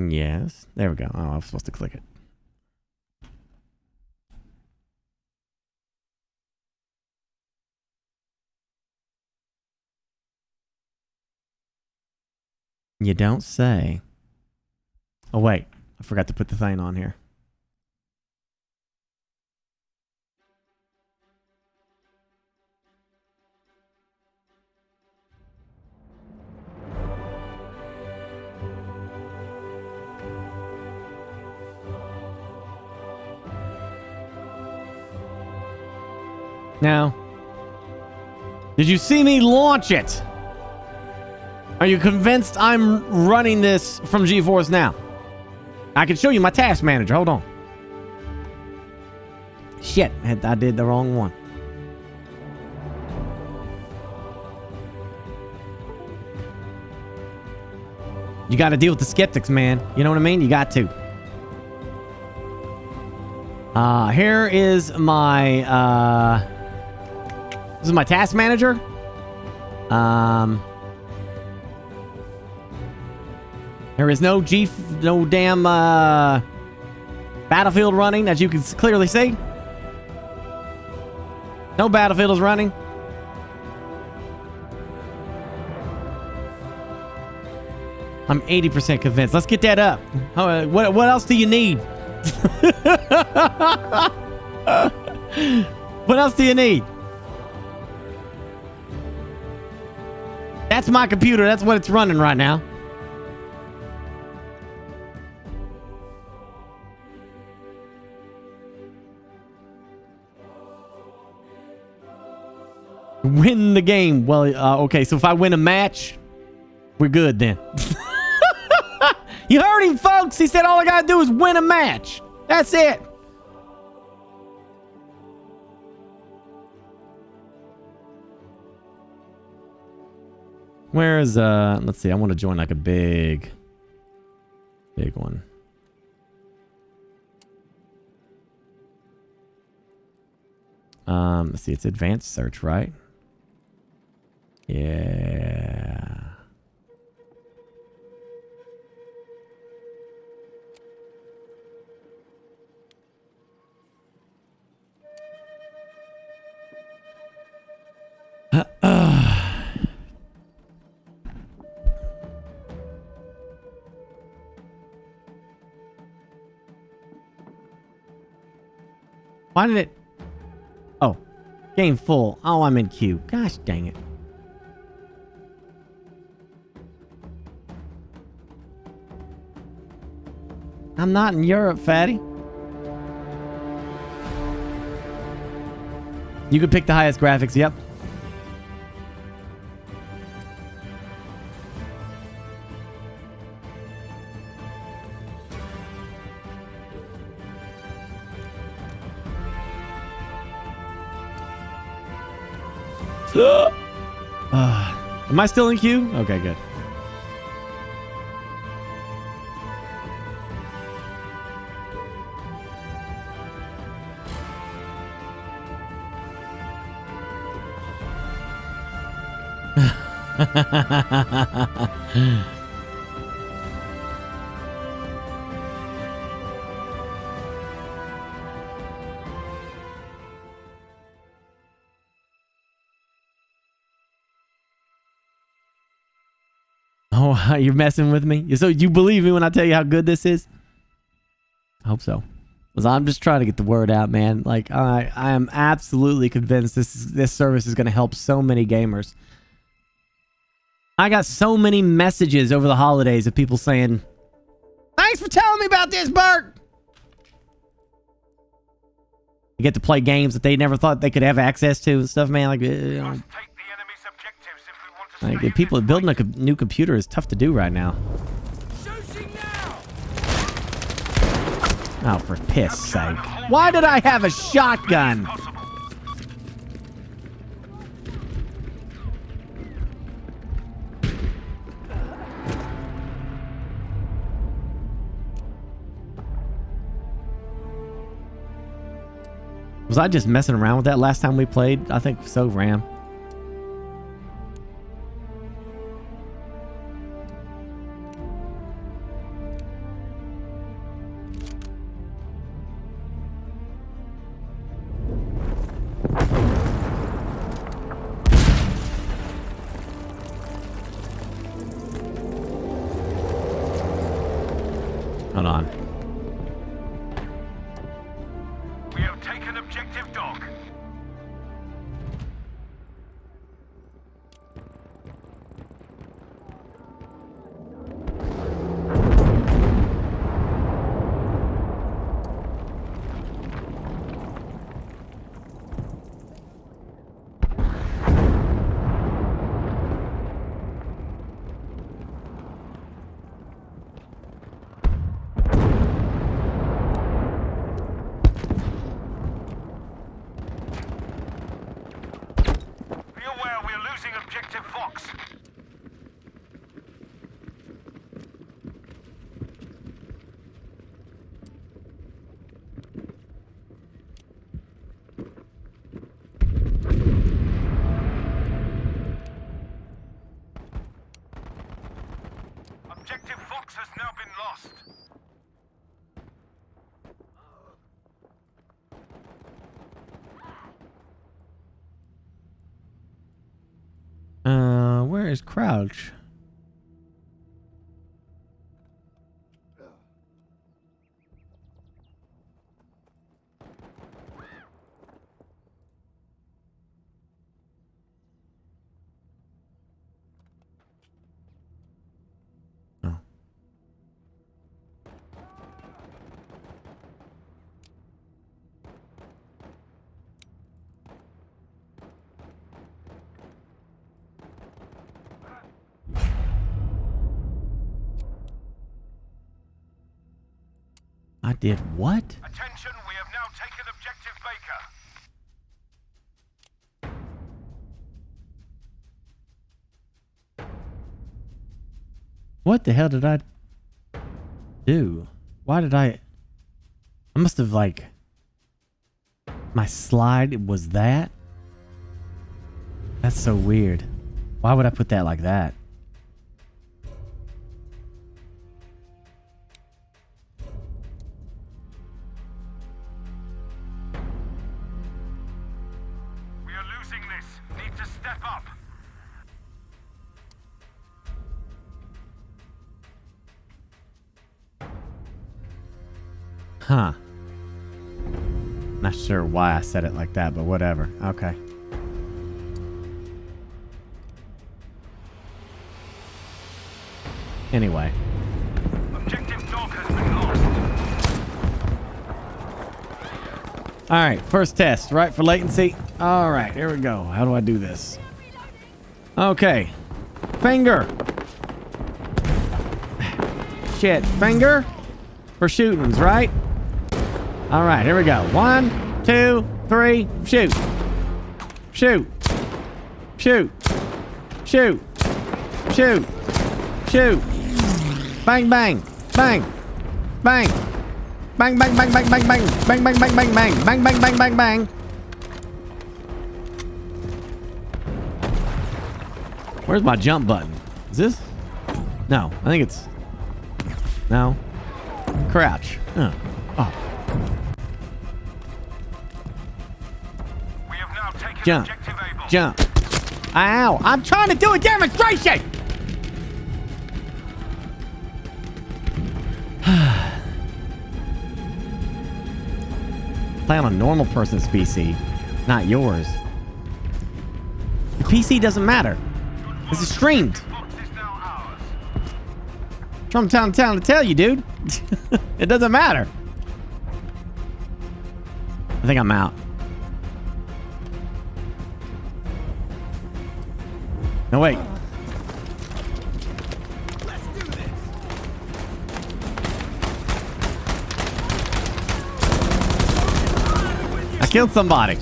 Yes. There we go. Oh, I was supposed to click it. You don't say. Oh, wait. I forgot to put the thing on here. Now, did you see me launch it? Are you convinced I'm running this from GeForce Now? I can show you my task manager. Hold on. Shit, I did the wrong one. You got to deal with the skeptics, man. You know what I mean? You got to. Here is my this is my task manager. There is no damn Battlefield running, as you can clearly see. No Battlefield is running. I'm 80% convinced. Let's get that up. What else do you need? What else do you need? That's my computer. That's what it's running right now. Win the game. Well, okay, so if I win a match, we're good then. You heard him, folks. He said all I gotta do is win a match. That's it. Where's, let's see. I want to join like a big one. Let's see. It's advanced search, right? Yeah. Why did it? Oh, game full. Oh, I'm in queue. Gosh dang it. I'm not in Europe, fatty. You could pick the highest graphics. Yep. Am I still in queue? Okay, good. Oh, you're messing with me? So you believe me when I tell you how good this is? I hope so. Because I'm just trying to get the word out, man. Like, I am absolutely convinced this service is going to help so many gamers. I got so many messages over the holidays of people saying, thanks for telling me about this, Burke. You get to play games that they never thought they could have access to and stuff, man. Like, like people building a new computer is tough to do right now. Oh, for piss sake. Why did I have a shotgun? Was I just messing around with that last time we played? I think so, Ram. Hold on. We have taken objective dog. Objective Fox. Objective Fox has now been lost. Where is Crouch? I did what? Attention, we have now taken objective Baker. What the hell did I do? Why did I must have like... My slide was that? That's so weird. Why would I put that like that? We are losing this. Need to step up. Huh. Not sure why I said it like that, but whatever. Okay. Anyway. Objective dog has been lost. All right, first test, right, for latency. All right, here we go. How do I do this? Okay. Finger. Shit, finger for shootings, right? All right, here we go. 1, 2, 3, shoot. Shoot. Shoot. Shoot. Shoot. Shoot. Bang, bang. Bang. Bang. Bang, bang, bang, bang, bang, bang. Bang, bang, bang, bang, bang. Bang, bang, bang, bang, bang. Where's my jump button? Is this? No, I think it's... No. Crouch. Oh. Jump. Jump. Ow. I'm trying to do a demonstration! Play on a normal person's PC, not yours. The PC doesn't matter. This is streamed. I'm trying to tell you, dude. It doesn't matter. I think I'm out. No, wait. I killed somebody.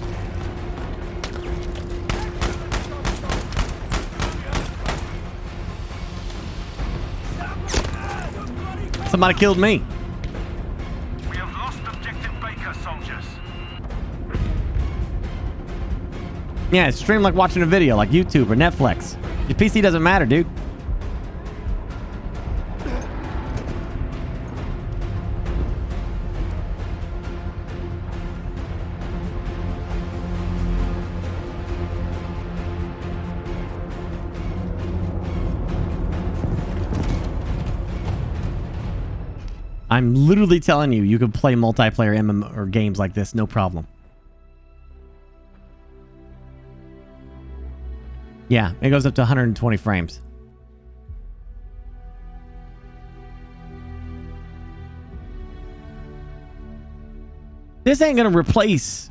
Somebody killed me. We have lost objective Baker, soldiers. Yeah, it's streamed like watching a video, like YouTube or Netflix. Your PC doesn't matter, dude. I'm literally telling you, you can play multiplayer MMO or games like this, no problem. Yeah, it goes up to 120 frames. This ain't gonna replace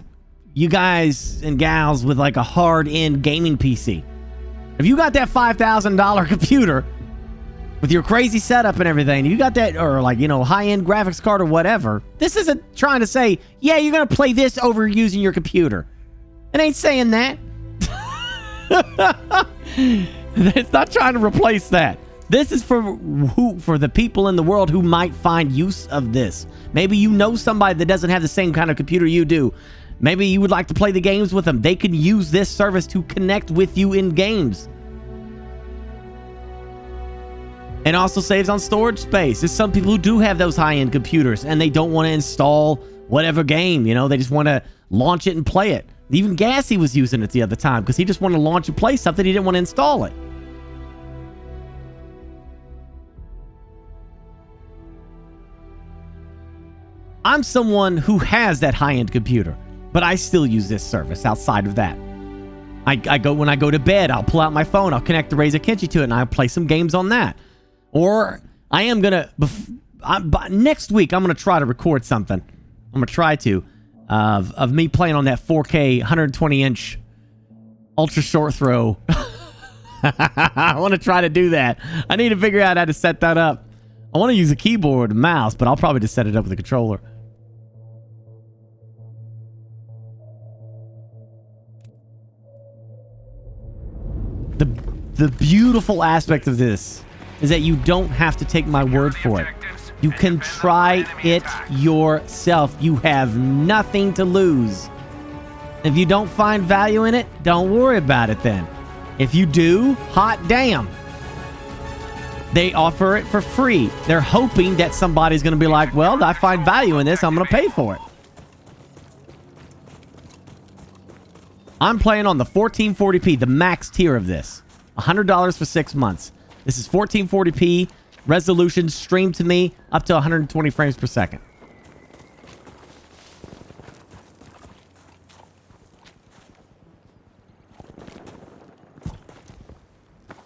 you guys and gals with like a hard-end gaming PC. If you got that $5,000 computer with your crazy setup and everything, you got that, or like, you know, high-end graphics card or whatever, this isn't trying to say, yeah, you're gonna play this over using your computer. It ain't saying that. It's not trying to replace that. This is for the people in the world who might find use of this. Maybe you know somebody that doesn't have the same kind of computer you do. Maybe you would like to play the games with them. They can use this service to connect with you in games. It also saves on storage space. There's some people who do have those high-end computers and they don't want to install whatever game, you know, they just want to launch it and play it. Even Gassy was using it the other time because he just wanted to launch and play something. He didn't want to install it. I'm someone who has that high-end computer, but I still use this service outside of that. When I go to bed, I'll pull out my phone, I'll connect the Razer Kenshi to it, and I'll play some games on that. Or I am gonna next week I'm gonna try to record something. I'm gonna try to of me playing on that 4K 120-inch ultra short throw. I want to try to do that. I need to figure out how to set that up I want to use a keyboard and mouse, but I'll probably just set it up with a controller. The beautiful aspect of this is that you don't have to take my word for it. You can try it yourself. You have nothing to lose. If you don't find value in it, don't worry about it then. If you do, hot damn. They offer it for free. They're hoping that somebody's going to be like, well, I find value in this. I'm going to pay for it. I'm playing on the 1440p, the max tier of this. $100 for 6 months. This is 1440p resolution streamed to me up to 120 frames per second.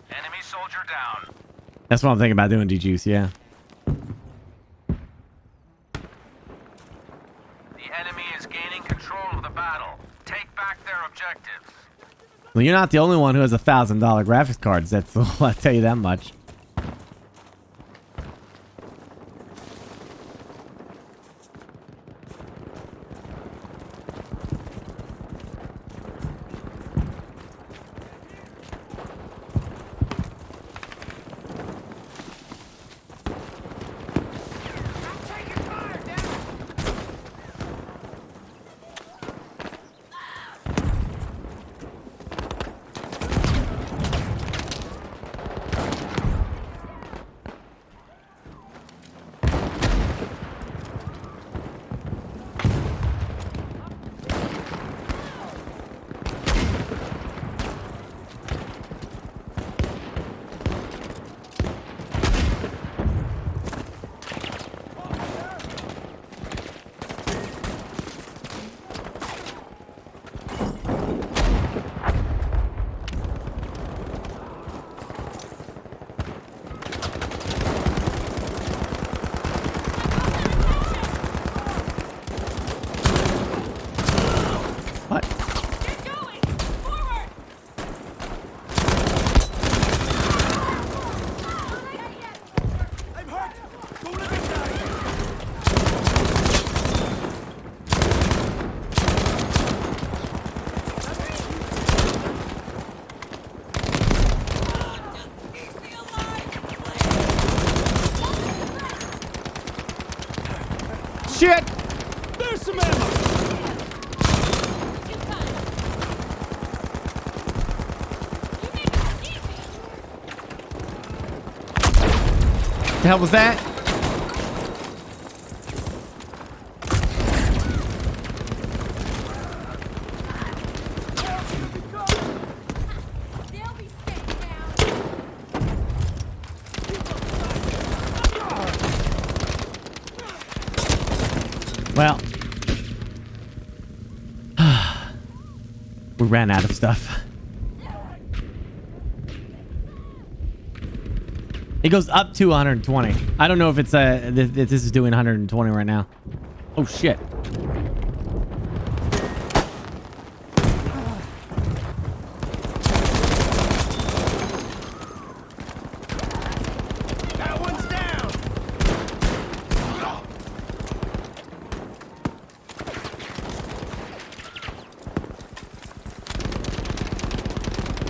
Enemy soldier down. That's what I'm thinking about doing, D-Juice, yeah. The enemy is gaining control of the battle. Take back their objectives. Well, you're not the only one who has $1,000 graphics cards. That's I'll tell you that much. Shit! There's some ammo. The hell was that? Well, we ran out of stuff. It goes up to 120. I don't know if it's if this is doing 120 right now. Oh shit. That one's down.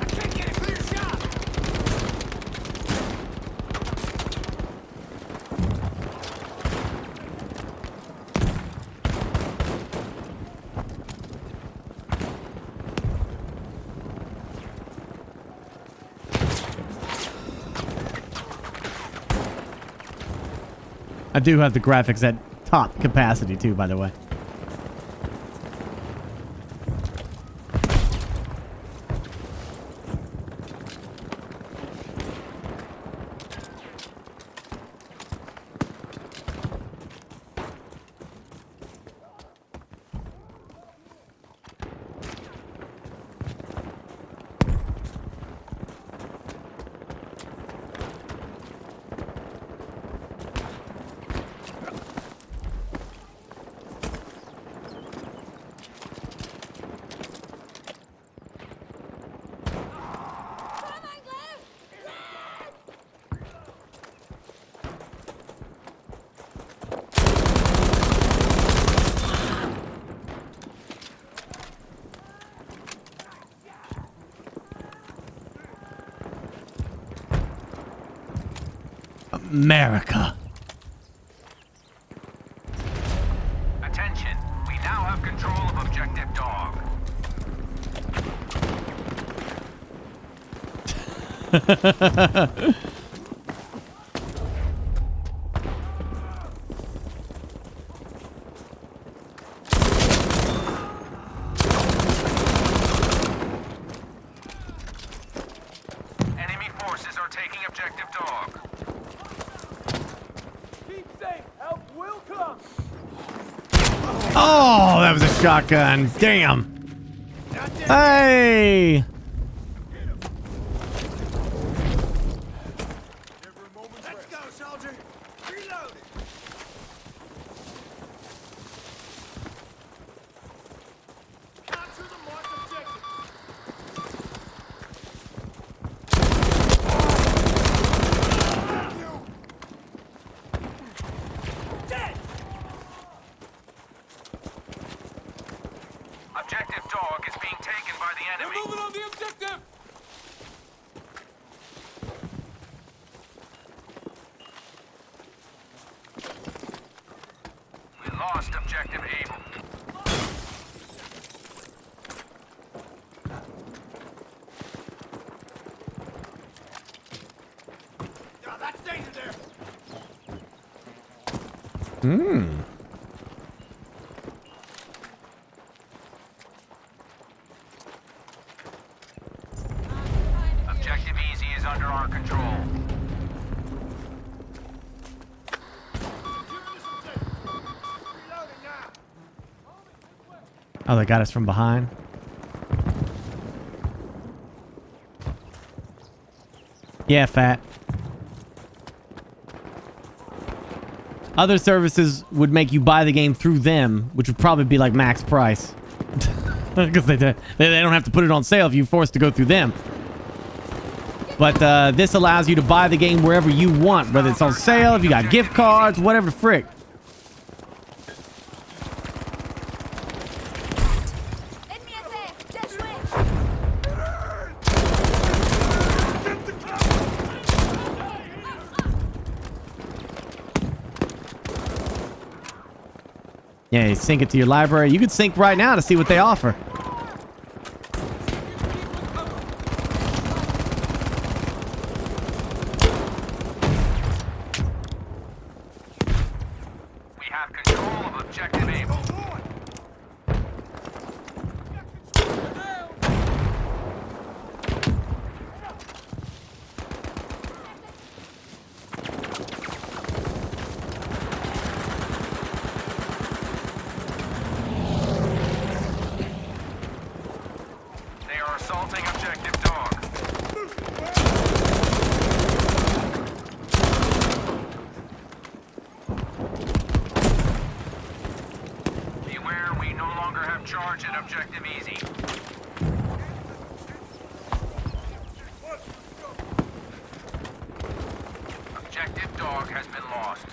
I can't get a clear shot. I do have the graphics at top capacity too, by the way. America. Attention, we now have control of objective dog. Enemy forces are taking objective dog. Keep safe. Help will come. Oh, that was a shotgun. Damn. Hey. Let's go, soldier. Reload it. Capture the marked objective. Dead. Objective dog is being taken by the enemy. They're moving on the objective. We lost objective Able. Yeah, that's danger there. Hmm. Objective Easy is under our control. Oh, they got us from behind. Yeah, fat. Other services would make you buy the game through them, which would probably be like max price. Because they don't have to put it on sale if you're forced to go through them. But this allows you to buy the game wherever you want, whether it's on sale, if you got gift cards, whatever the frick. Yeah, you sync it to your library. You could sync right now to see what they offer. We have control of objective Able. They are assaulting objective dog. Beware, we no longer have charge at objective Easy. Objective dog has been lost.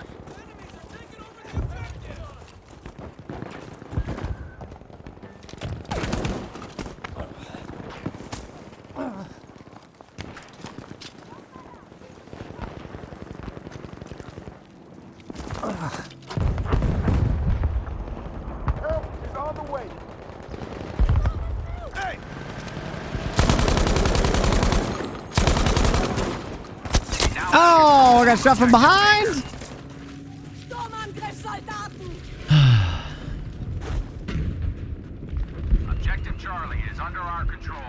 Help is on the way. Hey! Oh, I got shot from behind. Objective Charlie is under our control.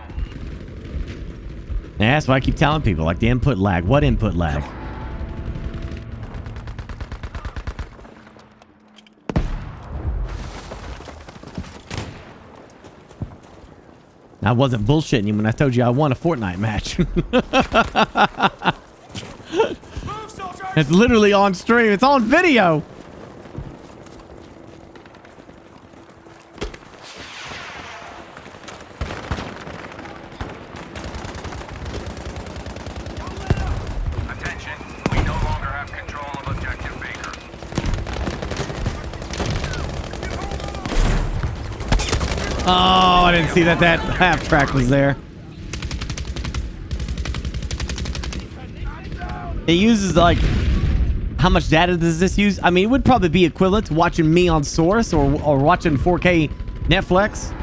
Yeah, that's why I keep telling people, like the input lag. What input lag? I wasn't bullshitting you when I told you I won a Fortnite match. It's literally on stream. It's on video. Attention, we no longer have control of objective Baker. Oh, I didn't see that half track was there. It uses like How much data does this use? I mean, it would probably be equivalent to watching me on Source or watching 4K Netflix.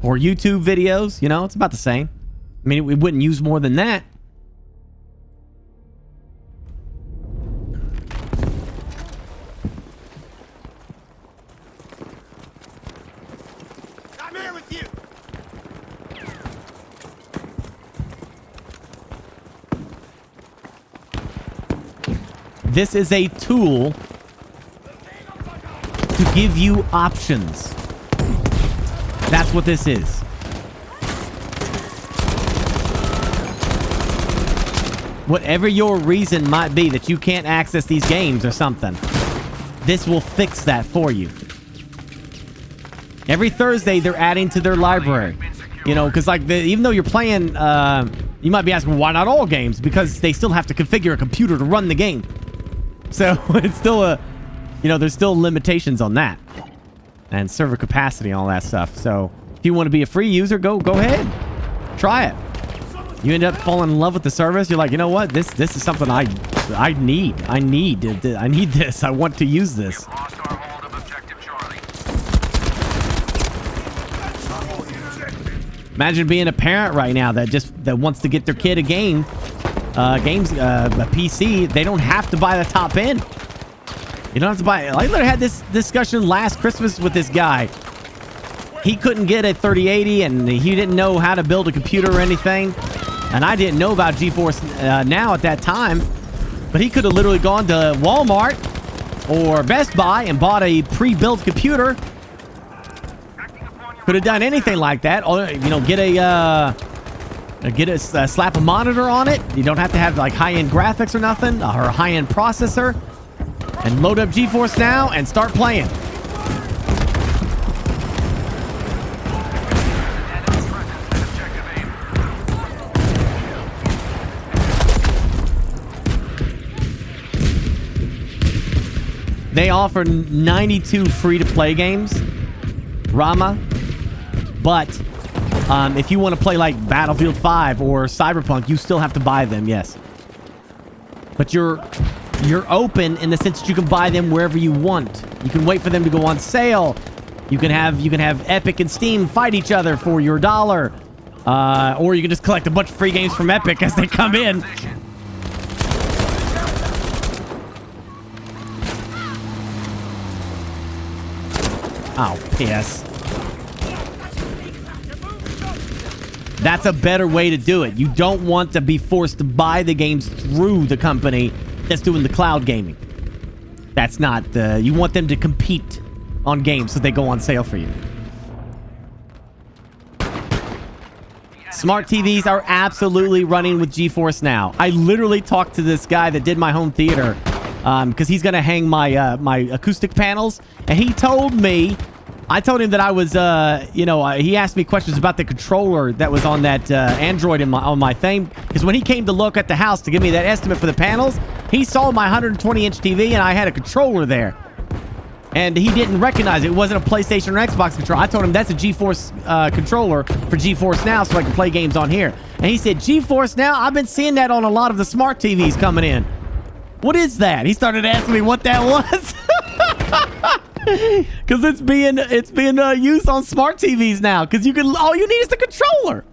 Or YouTube videos, you know, it's about the same. I mean, it wouldn't use more than that. I'm here with you. This is a tool to give you options. That's what this is. Whatever your reason might be that you can't access these games or something, this will fix that for you. Every Thursday, they're adding to their library. You know, because like even though you're playing, you might be asking, why not all games? Because they still have to configure a computer to run the game. So it's still a, you know, there's still limitations on that. And server capacity and all that stuff. So if you want to be a free user, go ahead. Try it. You end up falling in love with the service. You're like, you know what? This is something I need. I need this. I want to use this. Imagine being a parent right now that wants to get their kid a game, a PC. They don't have to buy the top end. You don't have to buy. I literally had this discussion last Christmas with this guy. He couldn't get a 3080 and he didn't know how to build a computer or anything. And I didn't know about GeForce Now at that time. But he could have literally gone to Walmart or Best Buy and bought a pre-built computer. Could have done anything like that. Or, you know, slap a monitor on it. You don't have to have like high-end graphics or nothing, or a high-end processor. And load up GeForce Now and start playing. They offer 92 free-to-play games, Rama, but if you want to play like Battlefield 5 or Cyberpunk, you still have to buy them, yes. But you're open in the sense that you can buy them wherever you want. You can wait for them to go on sale. You can have Epic and Steam fight each other for your $1, or you can just collect a bunch of free games from Epic as they come in. Oh, piss. That's a better way to do it. You don't want to be forced to buy the games through the company that's doing the cloud gaming. That's not the... You want them to compete on games so they go on sale for you. Smart TVs are absolutely running with GeForce Now. I literally talked to this guy that did my home theater because he's going to hang my my acoustic panels. And he told me... I told him that I was, he asked me questions about the controller that was on that Android on my thing. Because when he came to look at the house to give me that estimate for the panels, he saw my 120-inch TV and I had a controller there. And he didn't recognize it. It wasn't a PlayStation or Xbox controller. I told him that's a GeForce controller for GeForce Now so I can play games on here. And he said, GeForce Now? I've been seeing that on a lot of the smart TVs coming in. What is that? He started asking me what that was. Because it's being used on smart TVs now. Because all you need is the controller.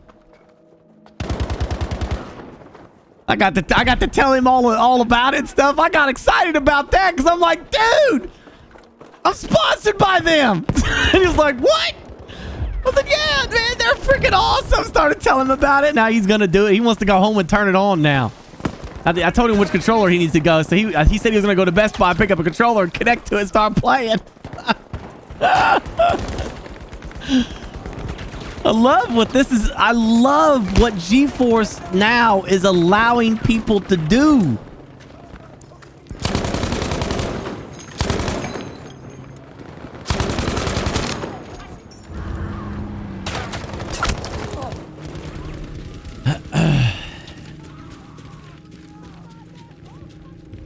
I got to tell him all about it and stuff. I got excited about that because I'm like, dude, I'm sponsored by them. And he was like, what? I was like, yeah, man, they're freaking awesome. Started telling him about it. Now he's gonna do it. He wants to go home and turn it on now. I told him which controller he needs to go. So he said he was gonna go to Best Buy, pick up a controller, and connect to it, and start playing. I love what this is. I love what GeForce Now is allowing people to do.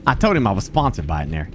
I told him I was sponsored by it in there.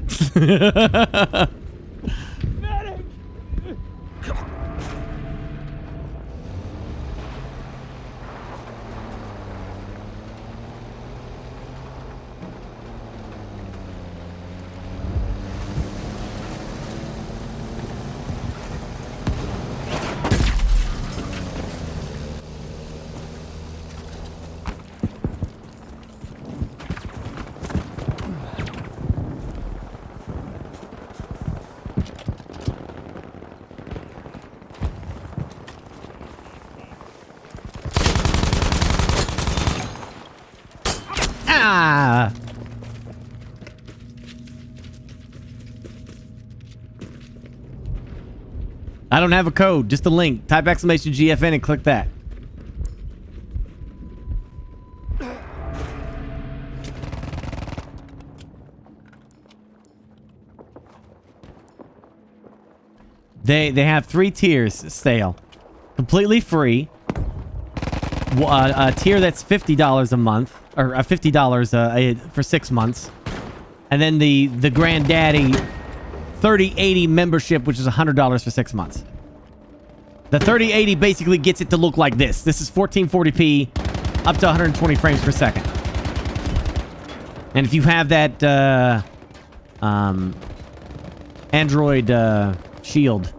Ah! I don't have a code, just a link. Type exclamation GFN and click that. They have 3 tiers sale. Completely free. A tier that's $50 a month, or $50 for 6 months. And then the granddaddy 3080 membership, which is $100 for 6 months. The 3080 basically gets it to look like this. This is 1440p, up to 120 frames per second. And if you have that Android Shield,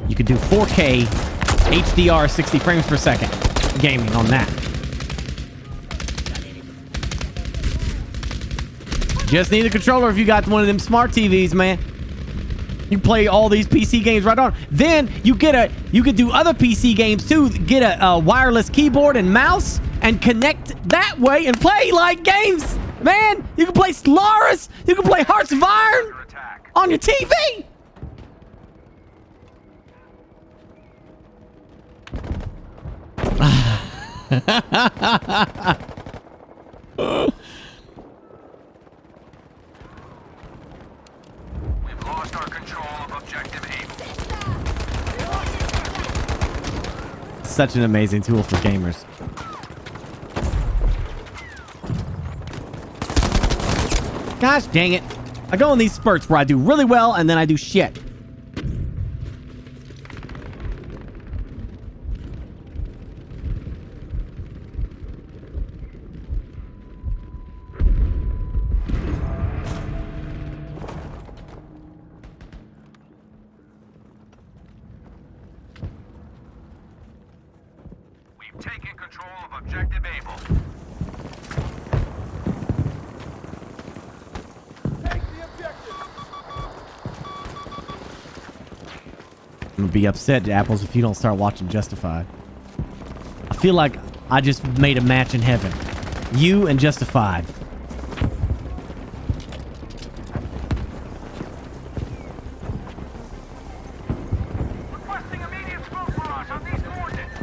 you could do 4K HDR 60 frames per second gaming on that. Just need a controller if you got one of them smart TVs, man. You play all these PC games right on. Then you could do other PC games too. Get a wireless keyboard and mouse and connect that way and play like games, man. You can play Stellaris. You can play Hearts of Iron on your TV. We've lost our control of objective A. Such an amazing tool for gamers. Gosh dang it. I go in these spurts where I do really well and then I do shit. We've taken control of objective Able. I'm gonna be upset, Apples, if you don't start watching Justified. I feel like I just made a match in heaven. You and Justified. Requesting immediate smoke barrage on these coordinates.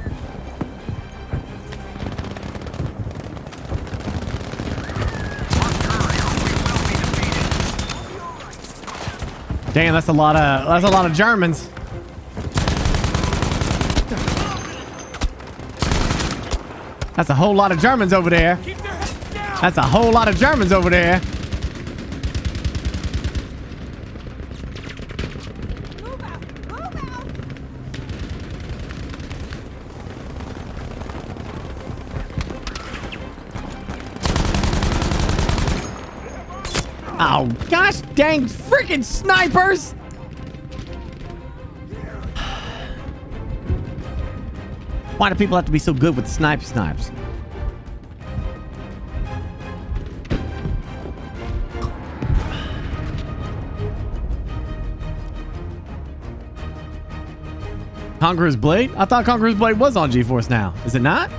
Damn, that's a lot of Germans. That's a whole lot of Germans over there. That's a whole lot of Germans over there. Oh, gosh dang freaking snipers! Why do people have to be so good with the snipes? Conqueror's Blade? I thought Conqueror's Blade was on GeForce Now. Is it not?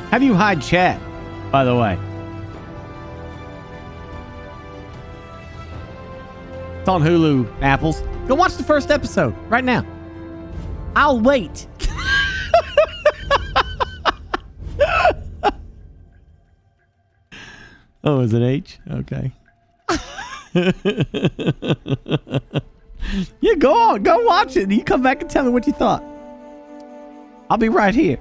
How do you hide chat, by the way? It's on Hulu, Apples. Go watch the first episode right now. I'll wait. Oh, is it H? Okay. Yeah, go on. Go watch it. You come back and tell me what you thought. I'll be right here.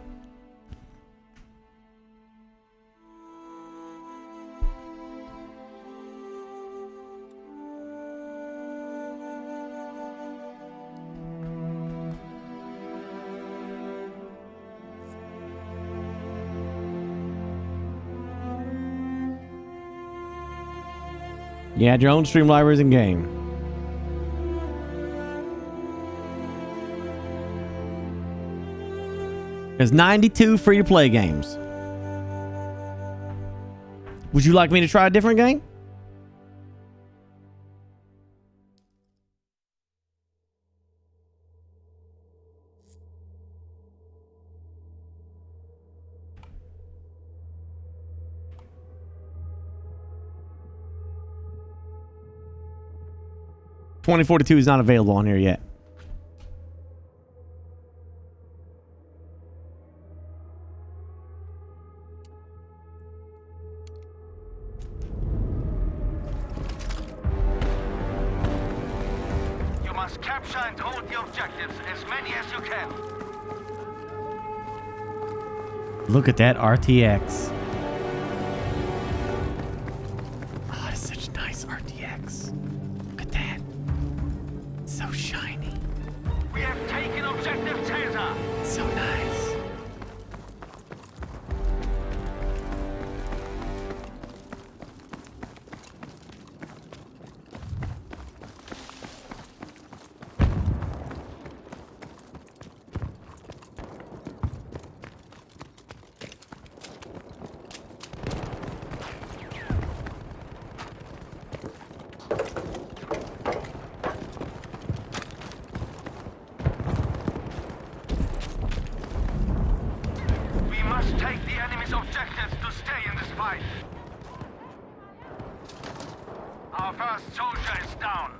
You add your own stream libraries in game. There's 92 free-to-play games. Would you like me to try a different game? $2042 is not available on here yet. You must capture and hold the objectives, as many as you can. Look at that RTX. Oh, it's such a nice RTX. Look at that. It's so shiny. We have taken objective Caesar. So nice. We must take the enemy's objectives to stay in this fight. Our first soldier is down.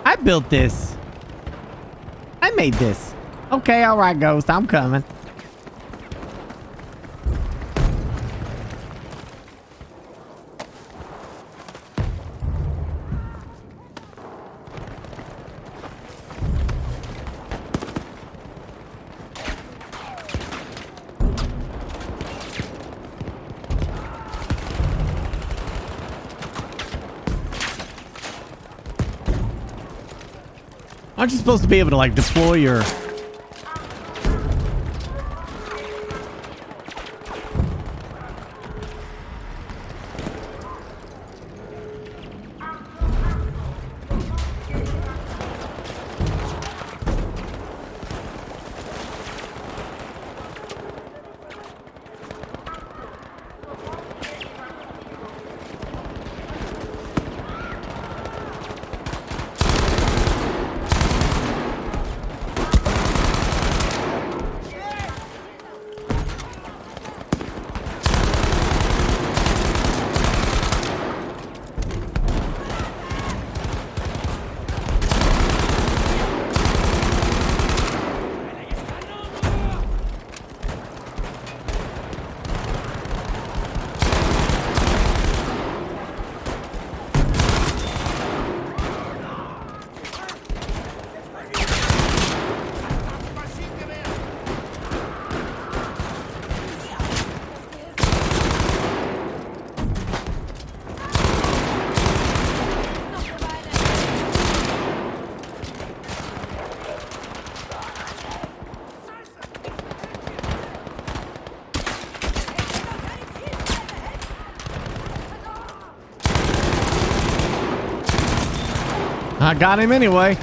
I built this. I made this. Okay, all right, Ghost. I'm coming. Aren't you supposed to be able to, like, deploy your... I got him anyway.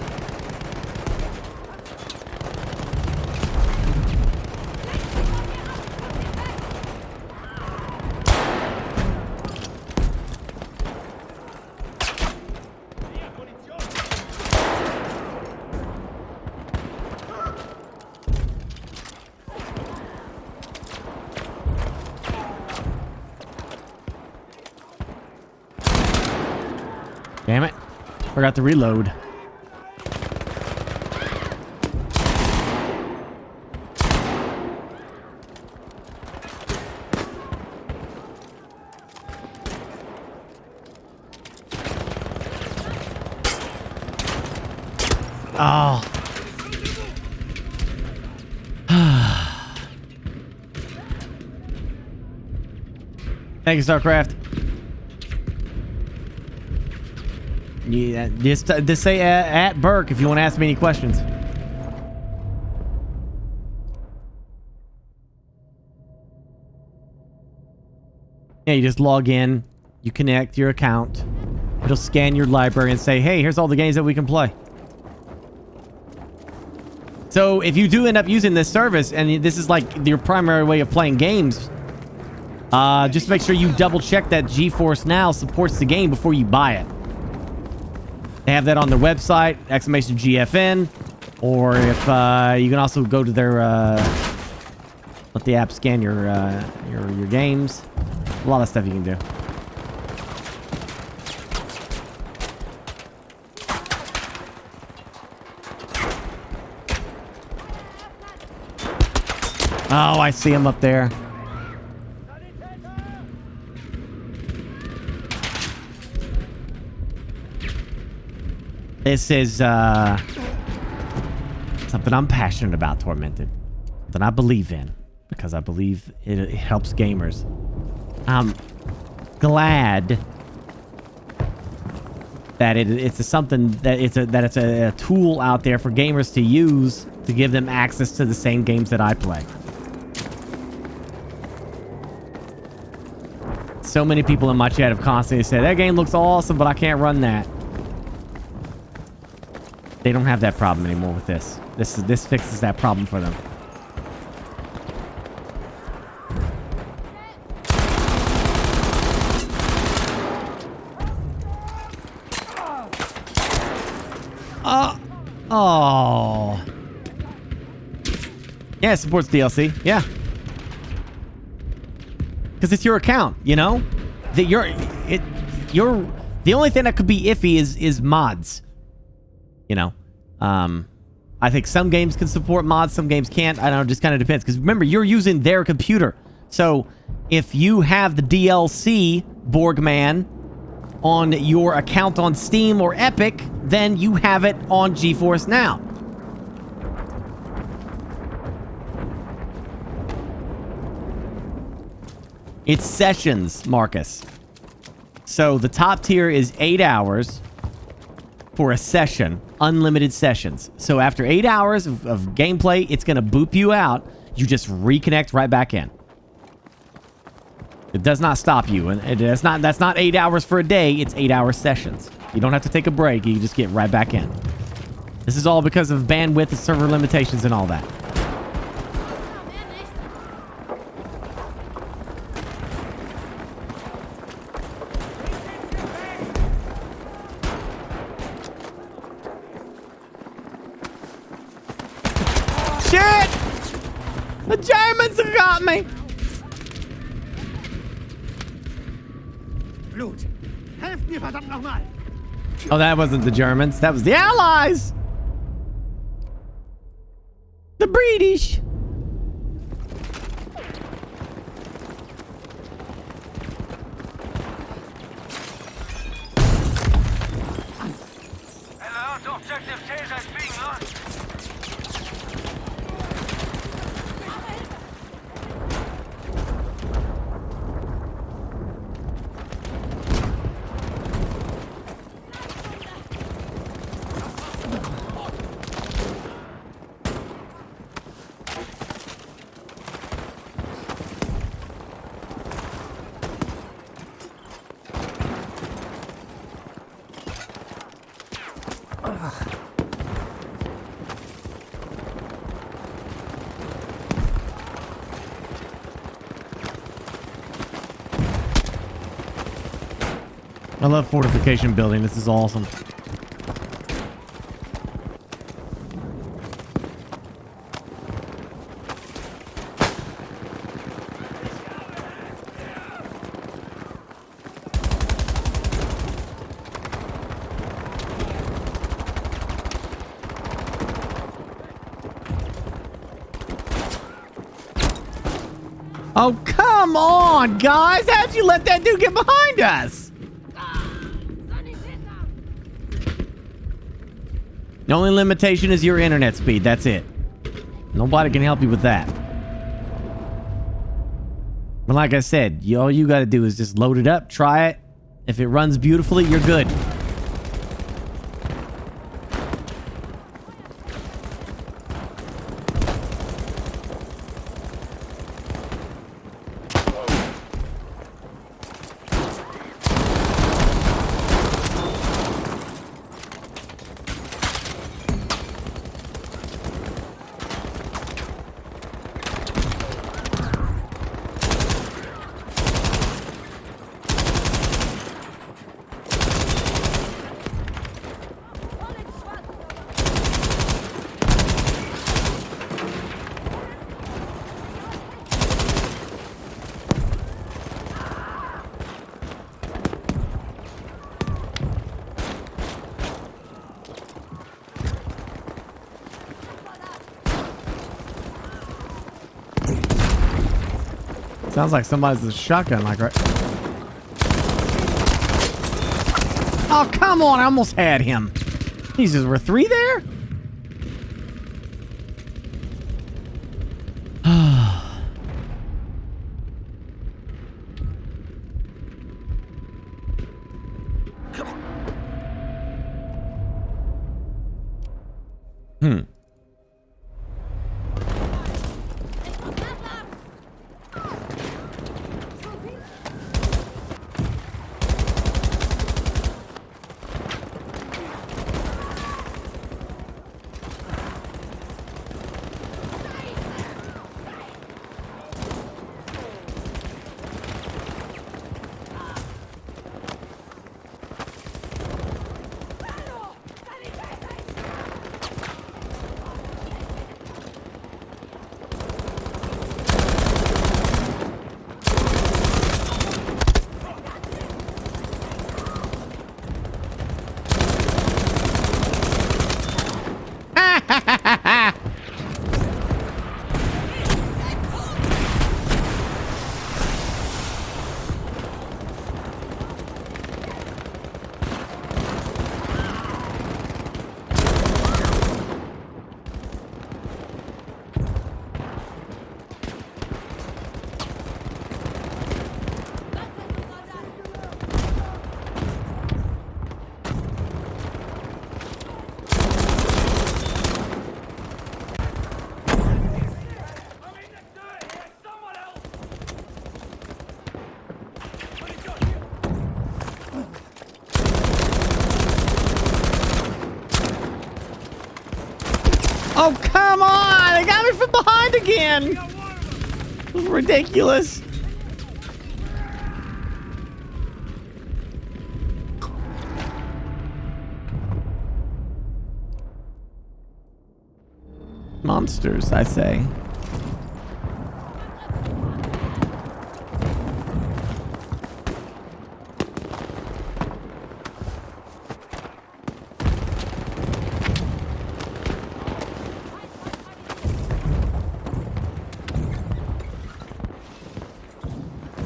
Damn it. Forgot to reload. Oh. Thank you, StarCraft. Yeah, just say at Burke if you want to ask me any questions. Yeah, you just log in, you connect your account. It'll scan your library and say, hey, here's all the games that we can play. So if you do end up using this service, and this is like your primary way of playing games, just make sure you double check that GeForce Now supports the game before you buy it. They have that on their website, !GFN, or if you can also go to their let the app scan your games. A lot of stuff you can do. Oh, I see him up there. This is something I'm passionate about, Tormented. Something I believe in. Because I believe it helps gamers. I'm glad that it's something that it's a tool out there for gamers to use to give them access to the same games that I play. So many people in my chat have constantly said, that game looks awesome, but I can't run that. They don't have that problem anymore with this. This fixes that problem for them. Oh. Yeah, it supports DLC. Yeah. Because it's your account, you know? The only thing that could be iffy is mods. You know? I think some games can support mods, some games can't. I don't know, it just kind of depends. Because remember, you're using their computer. So, if you have the DLC, Borgman, on your account on Steam or Epic, then you have it on GeForce Now. It's sessions, Marcus. So the top tier is 8 hours for a session, unlimited sessions. So after 8 hours of gameplay, it's going to boop you out. You just reconnect right back in. It does not stop you, and that's not 8 hours for a day. It's 8 hour sessions. You don't have to take a break. You just get right back in. This is all because of bandwidth and server limitations and all that. Shit! The Germans have got me! Oh, that wasn't the Germans. That was the Allies! The British! I love fortification building. This is awesome. Oh, come on, guys! How'd you let that dude get behind us? The only limitation is your internet speed. That's it. Nobody can help you with that. But like I said, all you got to do is just load it up, try it. If it runs beautifully, you're good. Sounds like somebody's a shotgun, like right. Oh, come on. I almost had him. Jesus, were 3 there? Oh, come on! They got me from behind again! This is ridiculous. Monsters, I say.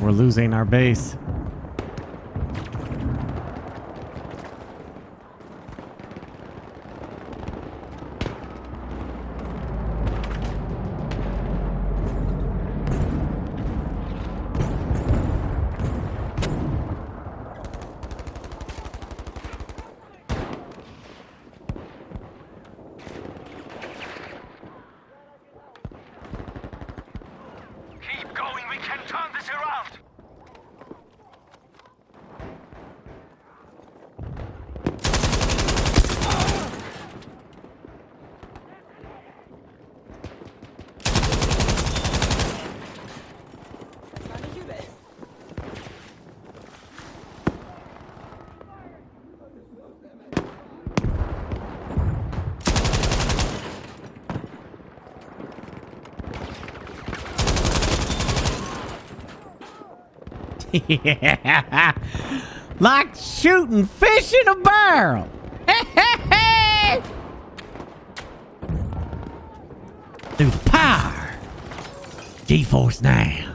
We're losing our base. Keep going, we can turn this around! Yeah, like shooting fish in a barrel. Through the power, G-force now.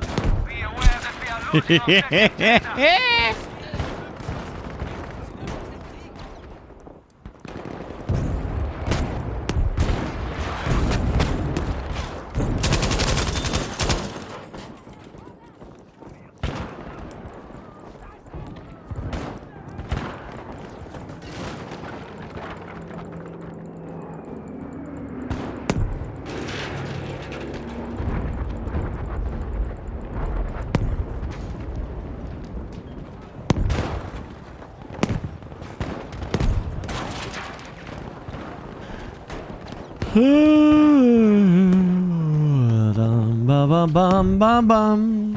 Bum.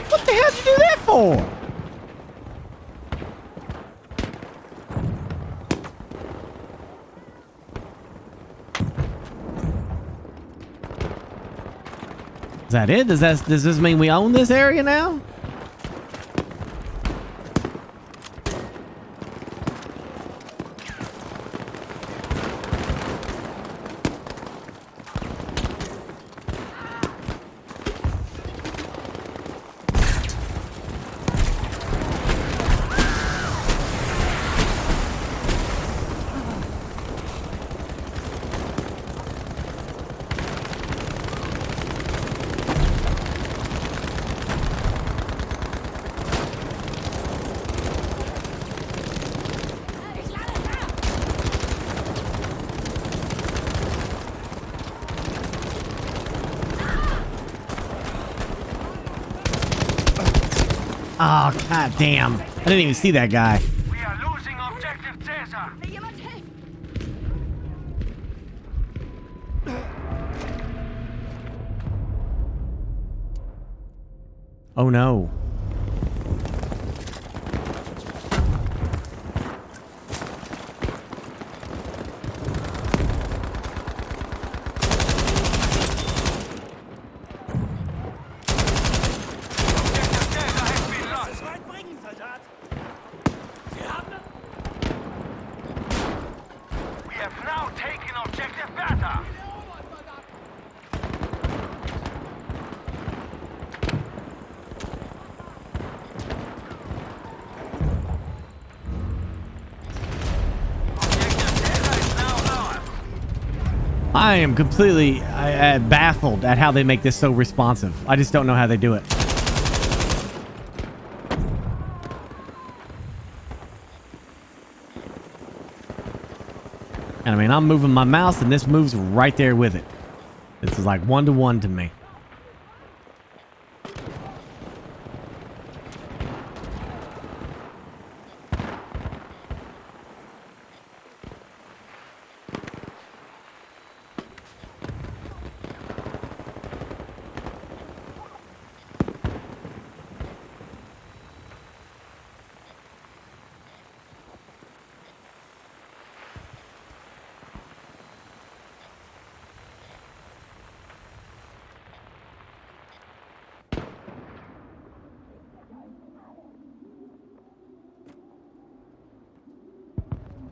What the hell did you do that for? Is that it? Does this mean we own this area now? Oh, god damn. I didn't even see that guy. We are losing objective Caesar. Oh no. We have now taken objective Bertha. I am completely baffled at how they make this so responsive. I just don't know how they do it. And I mean, I'm moving my mouse and this moves right there with it. This is like 1-to-1 to me.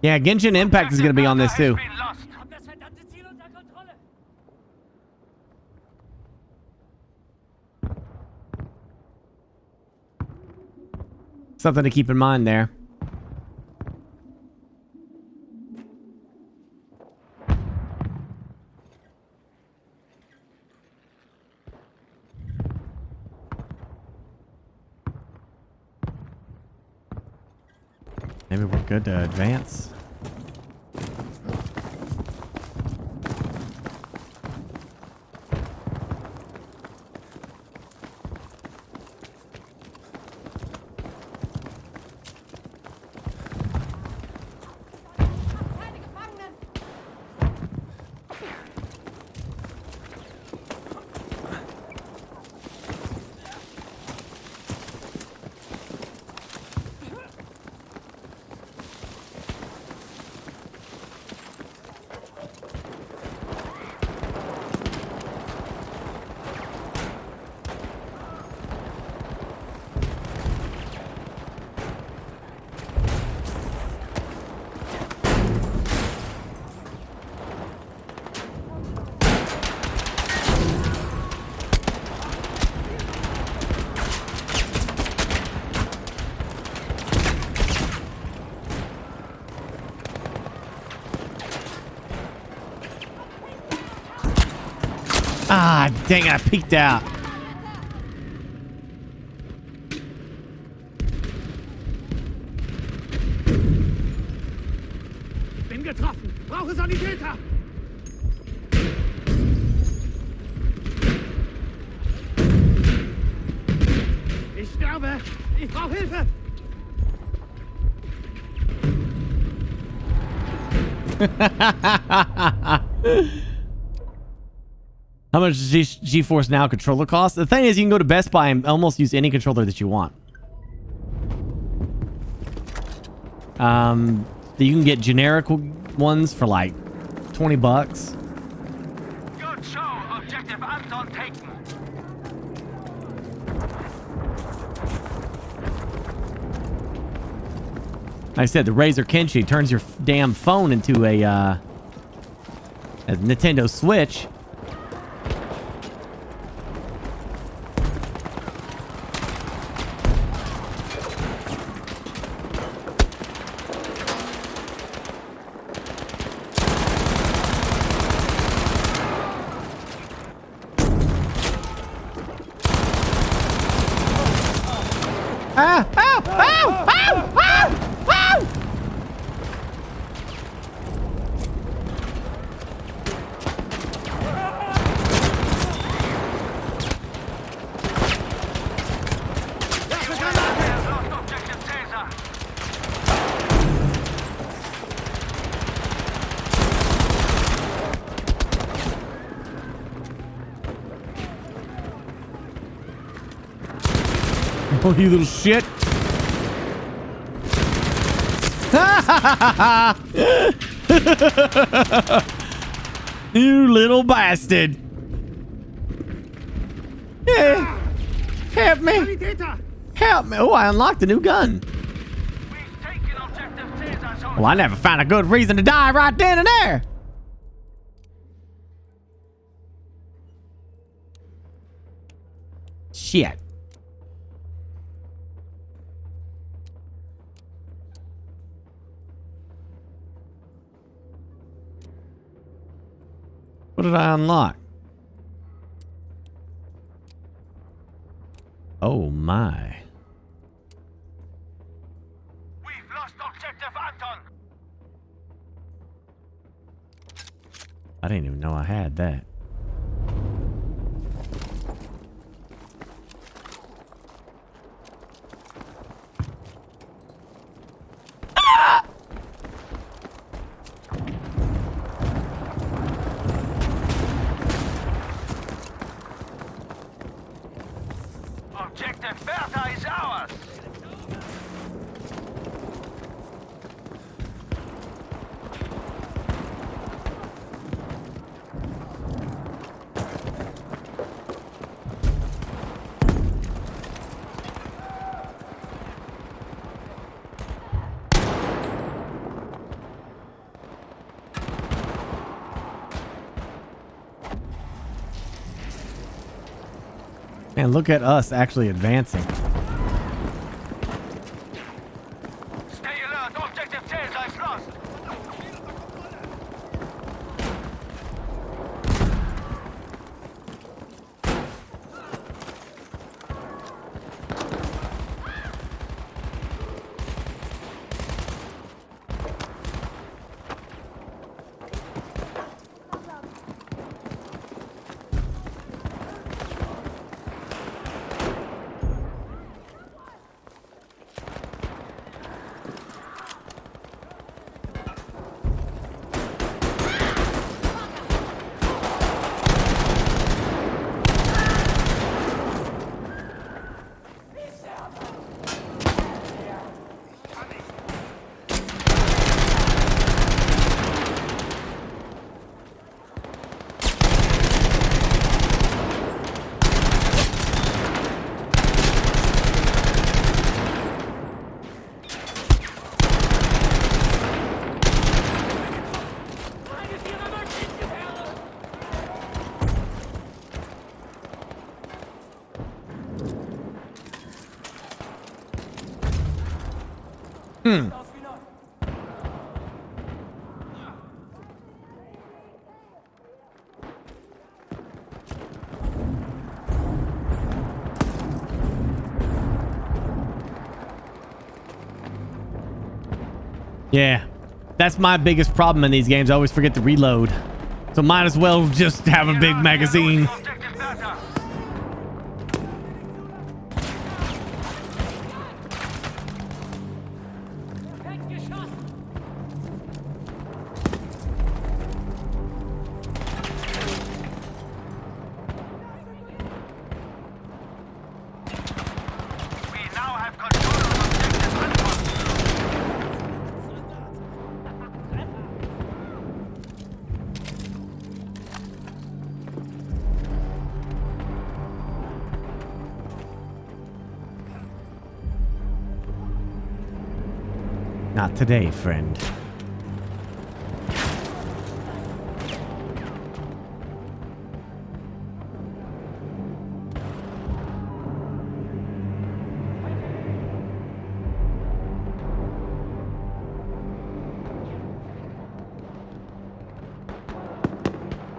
Yeah, Genshin Impact is going to be on this too. Something to keep in mind there. Maybe we're good to advance. Ah, dang, I peeked out. Bin getroffen. Brauche Sanitäter. Ich sterbe. Ich brauche Hilfe. How much does GeForce Now controller cost? The thing is, you can go to Best Buy and almost use any controller that you want. You can get generic ones for like $20. Good show. Objective Anton taken. Like I said, the Razer Kenshi turns your damn phone into a Nintendo Switch. Ah! Ow! Ow! Ow! Ow! Ow! Oh, you little shit. You little bastard. Yeah. Help me. Help me. Oh, I unlocked a new gun. Well, I never found a good reason to die right then and there. Shit. What did I unlock? Oh my. We've lost objective Anton. I didn't even know I had that. Objective Bertha is ours. Man, look at us actually advancing. Stay alert. Objective Tails is lost. Yeah, that's my biggest problem in these games. I always forget to reload. So might as well just have a big magazine. Not today, friend.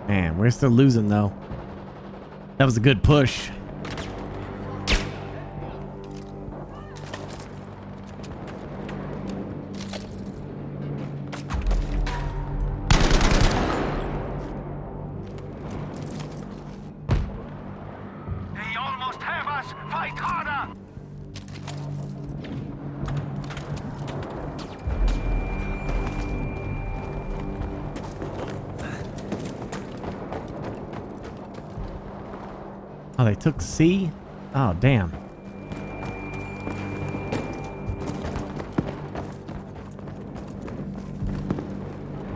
Man, we're still losing though. That was a good push. They almost have us. Fight harder. Oh, they took C? Oh, damn.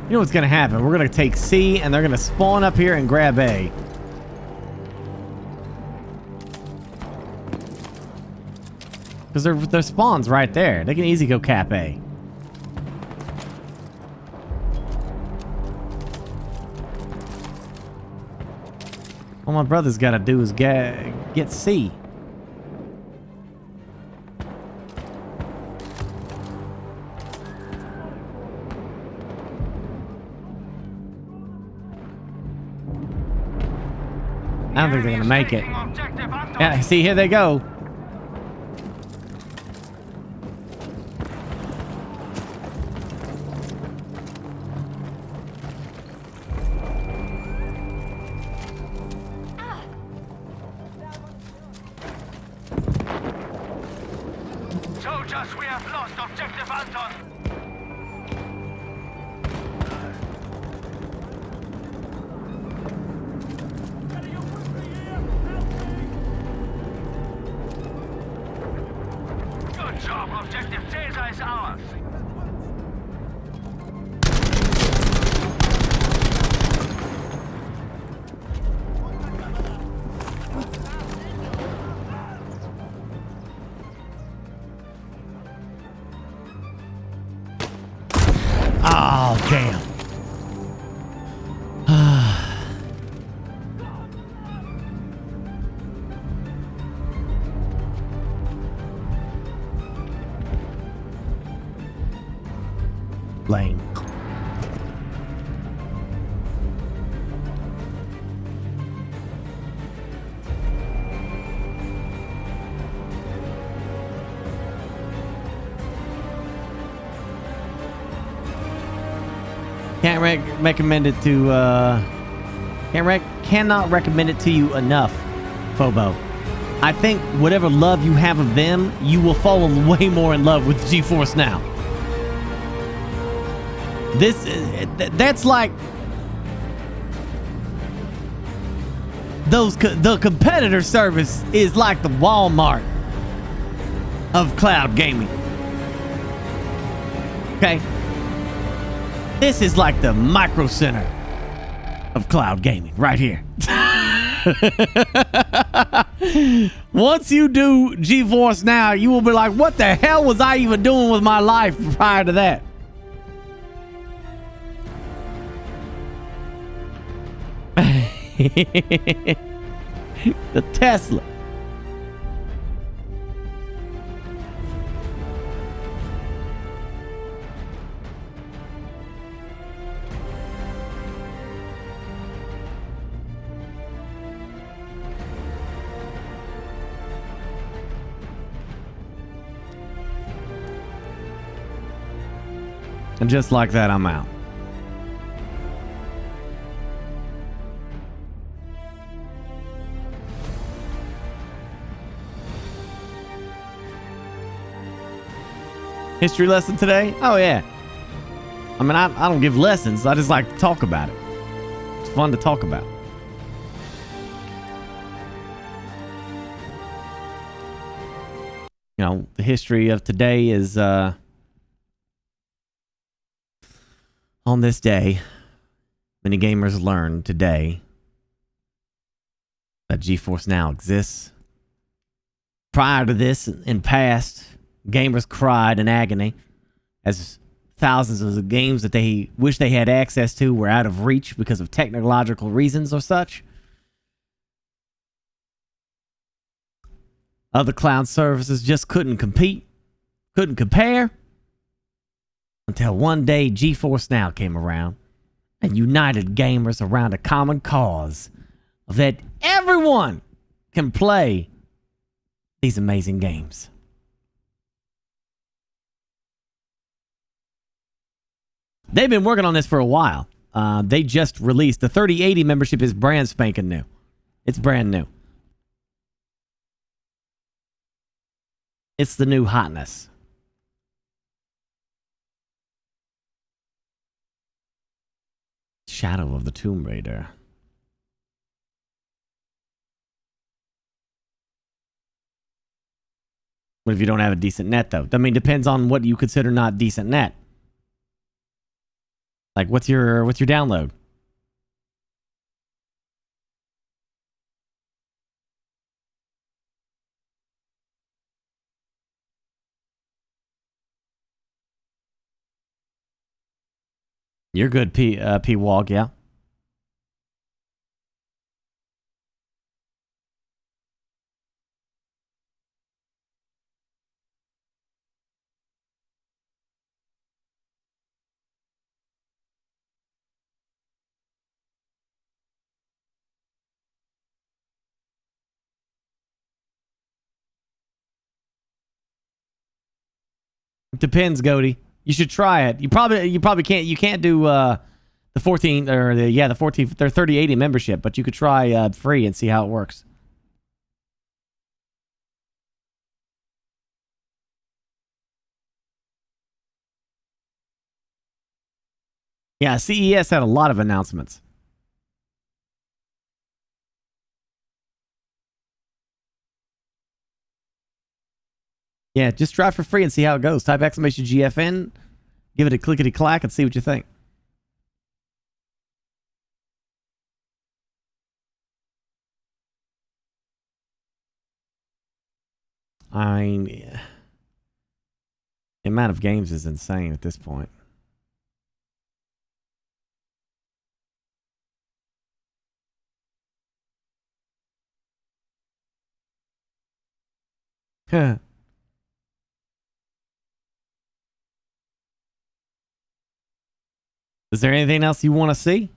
You know what's going to happen? We're going to take C, and they're going to spawn up here and grab A. Because their spawn's right there. They can easily go cap A. All my brother's got to do is get C. I don't think they're going to make it. Yeah, see, here they go. Soldiers, we have lost objective Anton. Good job, objective Caesar is ours. Oh, damn. Lame. Can't recommend it to cannot recommend it to you enough, Phobo. I think whatever love you have of them, you will fall way more in love with GeForce Now. That's like the competitor service is like the Walmart of cloud gaming. Okay? This is like the micro center of cloud gaming right here. Once you do GeForce Now, you will be like, what the hell was I even doing with my life prior to that? The Tesla. And just like that, I'm out. History lesson today? Oh, yeah. I mean, I don't give lessons. I just like to talk about it. It's fun to talk about. You know, the history of today is, on this day, many gamers learned today that GeForce Now exists. Prior to this, in past, gamers cried in agony as thousands of the games that they wish they had access to were out of reach because of technological reasons or such. Other cloud services just couldn't compete, couldn't compare, until one day GeForce Now came around and united gamers around a common cause of that everyone can play these amazing games. They've been working on this for a while. They just released the 3080 membership is brand spanking new. It's brand new. It's the new hotness. Shadow of the Tomb Raider. What if you don't have a decent net, though? I mean, depends on what you consider not decent net. Like, what's your download? You're good, P Wog, yeah. Depends, Goaty. You should try it. You probably can't. You can't do the 14 or the 14. They're 3080 membership, but you could try free and see how it works. Yeah, CES had a lot of announcements. Yeah, just try for free and see how it goes. Type exclamation GFN, give it a clickety clack, and see what you think. I mean, the amount of games is insane at this point. Huh. Is there anything else you want to see?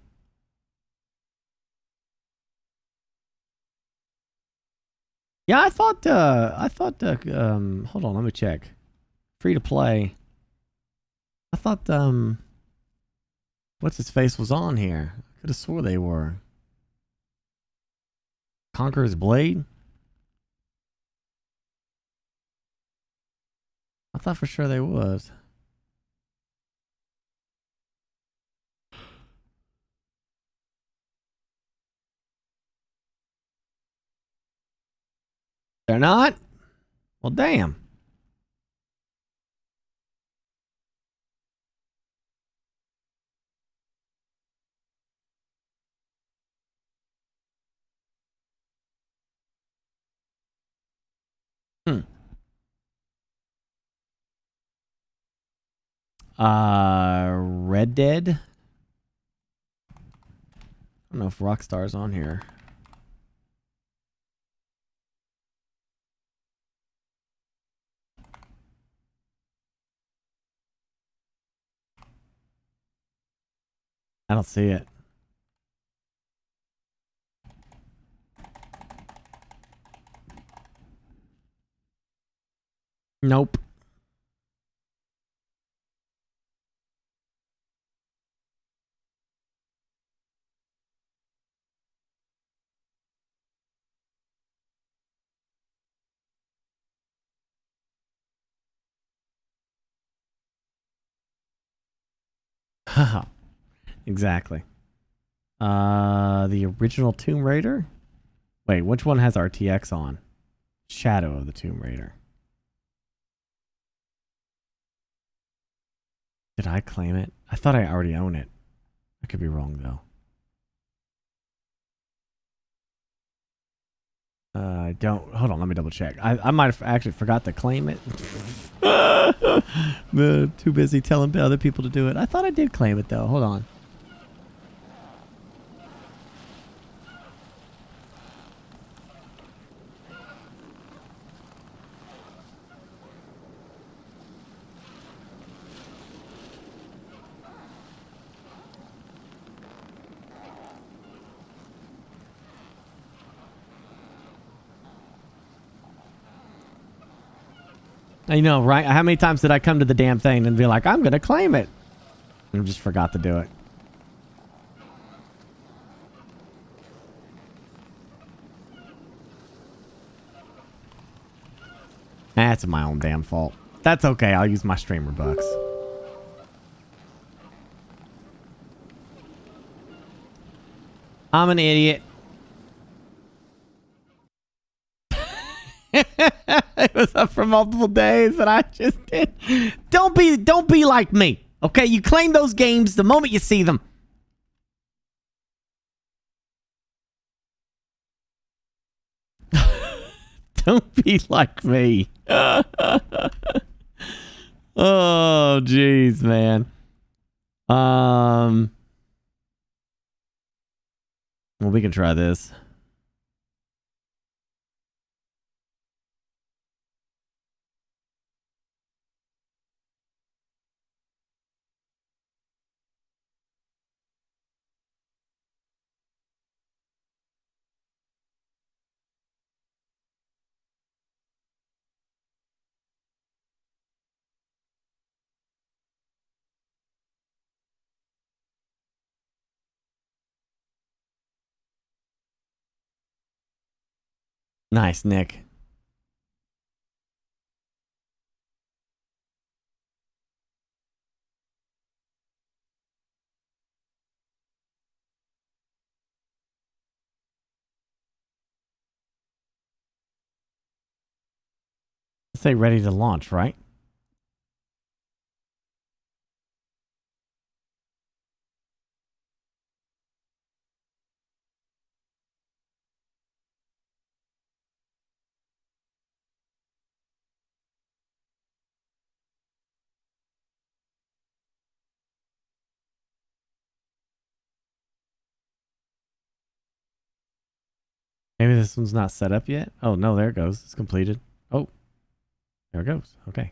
Yeah, I thought, hold on, let me check. Free to play. I thought, what's his face was on here. I could have swore they were. Conqueror's Blade? I thought for sure they was. They're not? Well, damn. Red Dead. I don't know if Rockstar's on here. I don't see it. Nope. Haha. Exactly. The original Tomb Raider? Wait, which one has RTX on? Shadow of the Tomb Raider. Did I claim it? I thought I already own it. I could be wrong, though. Don't... Hold on, let me double check. I might have actually forgot to claim it. Too busy telling other people to do it. I thought I did claim it, though. Hold on. I know, right? How many times did I come to the damn thing and be like, I'm going to claim it? And just forgot to do it. That's my own damn fault. That's okay. I'll use my streamer bucks. I'm an idiot. It was up for multiple days and I just did. Don't be like me. Okay, you claim those games the moment you see them. Don't be like me. Oh, jeez, man. Well, we can try this. Nice, Nick. Say ready to launch, right? Maybe this one's not set up yet. Oh, no, there it goes. It's completed. Oh, there it goes. Okay.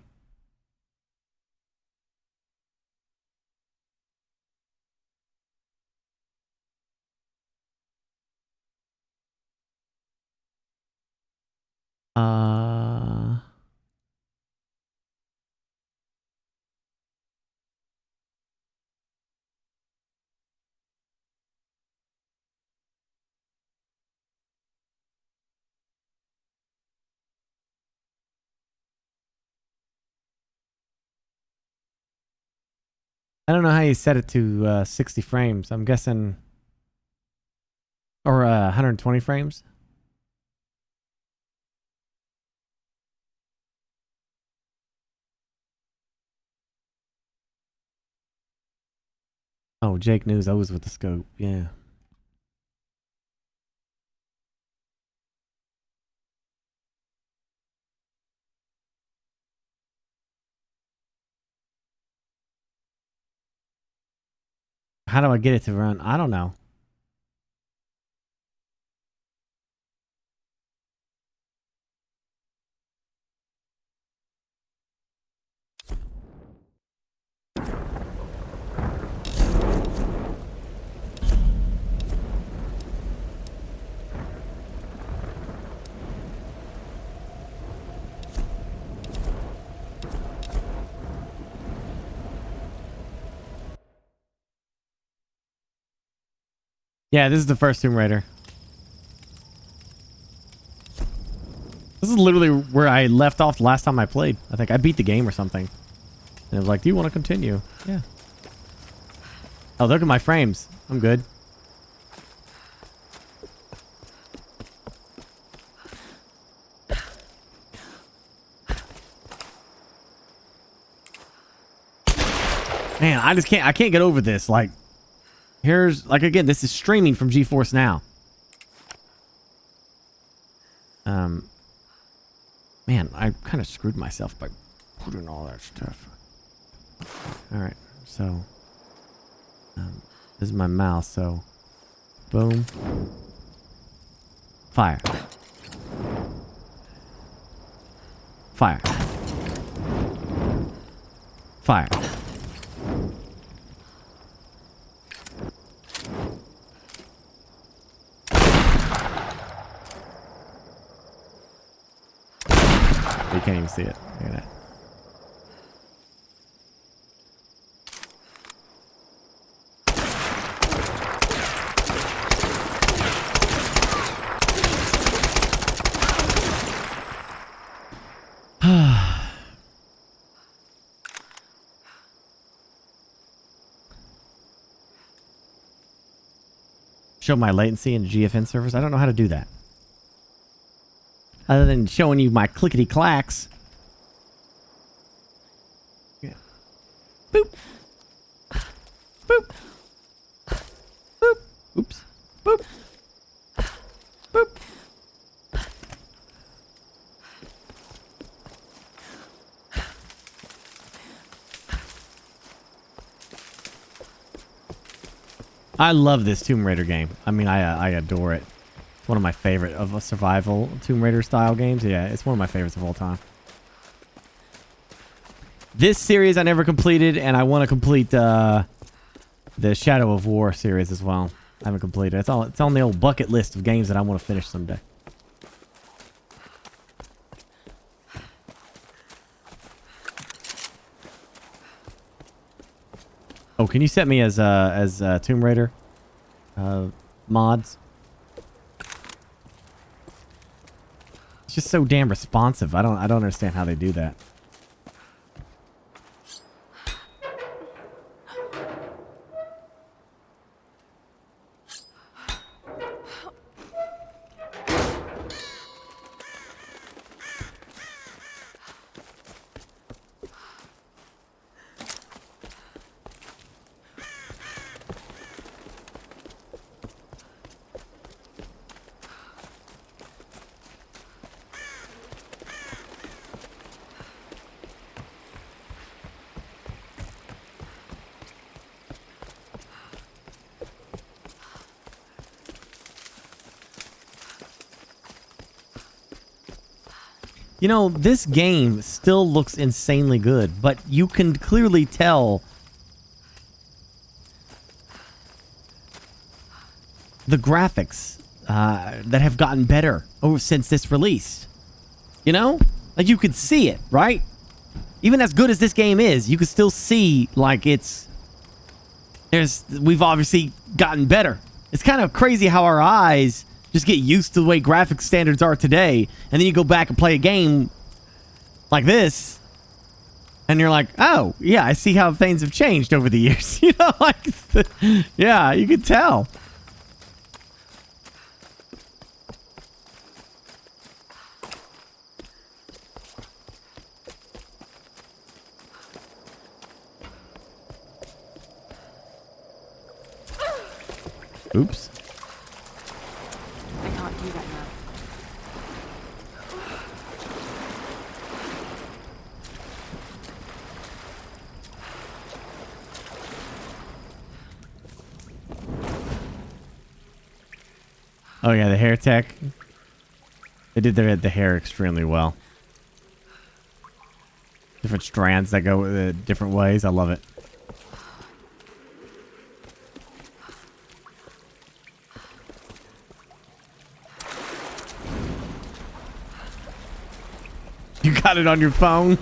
I don't know how you set it to 60 frames. I'm guessing, or 120 frames. Oh, Jake News. I was with the scope. Yeah. How do I get it to run? I don't know. Yeah, this is the first Tomb Raider. This is literally where I left off the last time I played. I think I beat the game or something. And it was like, do you want to continue? Yeah. Oh, look at my frames. I'm good. Man, I can't get over this. Like, here's, like, again, this is streaming from GeForce Now. Man, I kind of screwed myself by putting all that stuff. All right, so this is my mouse, so boom, fire, fire, fire. You can't even see it. Look at that. Show my latency in GFN servers. I don't know how to do that. Other than showing you my clickety clacks. Yeah. Boop. Boop. Boop. Oops. Boop. Boop. I love this Tomb Raider game. I mean, I adore it. It's one of my favorite of a survival Tomb Raider style games. Yeah, it's one of my favorites of all time. This series I never completed, and I want to complete the Shadow of War series as well. I haven't completed it. It's on the old bucket list of games that I want to finish someday. Oh, can you set me as Tomb Raider mods? It's just so damn responsive. I don't understand how they do that. You know, this game still looks insanely good, but you can clearly tell the graphics that have gotten better since this release. You know? Like, you could see it, right? Even as good as this game is, you can still see, like, we've obviously gotten better. It's kind of crazy how our eyes just get used to the way graphics standards are today, and then you go back and play a game like this, and you're like, oh, yeah, I see how things have changed over the years. You know, like, yeah, you can tell. Oops. I can't do that now. Oh yeah, the hair tech. They did the hair extremely well. Different strands that go different ways. I love it. You got it on your phone?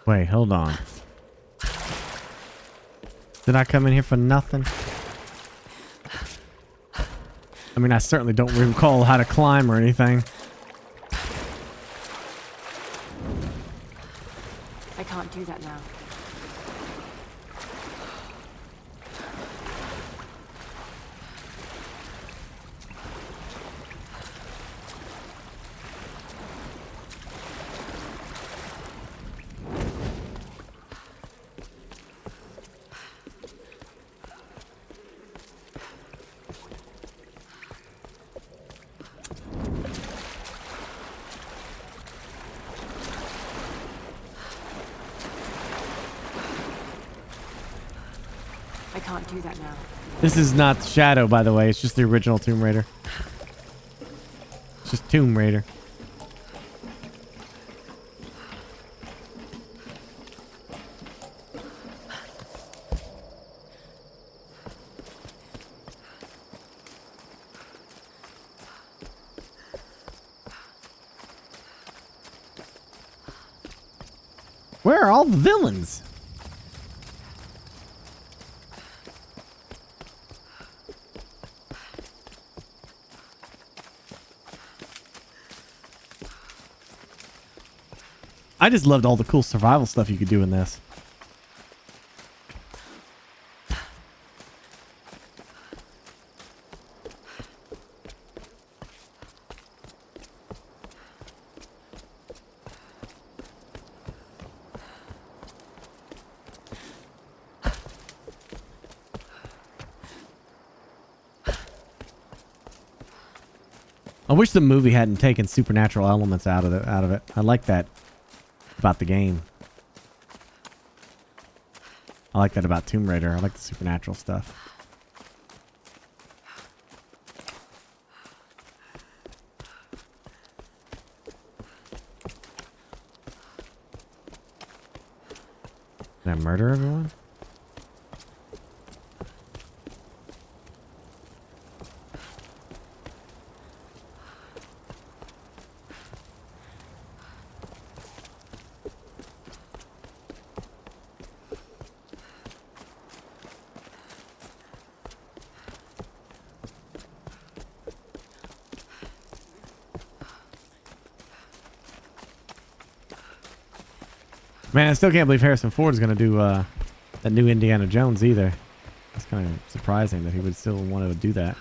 Wait, hold on. Did I come in here for nothing? I mean, I certainly don't recall how to climb or anything. I can't do that now. I can't do that now. This is not Shadow, by the way. It's just the original Tomb Raider. It's just Tomb Raider. Where are all the villains? I just loved all the cool survival stuff you could do in this. I wish the movie hadn't taken supernatural elements out of it. I like that about the game. I like that about Tomb Raider. I like the supernatural stuff. Did I murder everyone? Man, I still can't believe Harrison Ford is going to do that new Indiana Jones either. It's kind of surprising that he would still want to do that.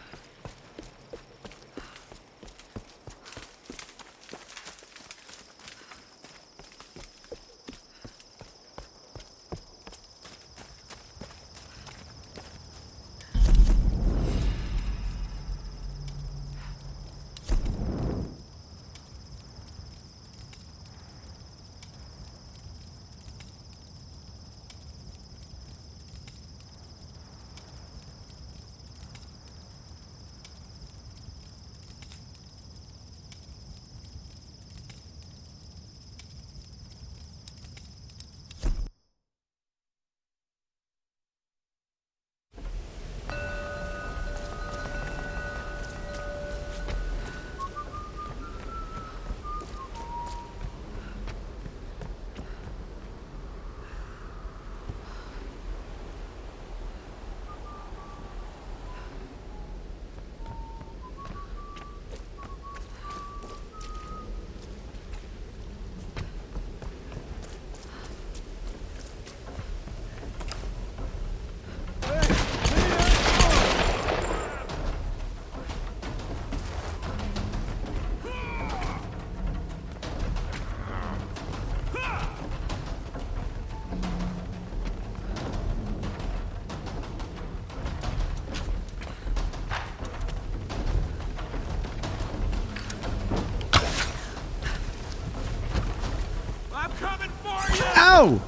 Ow!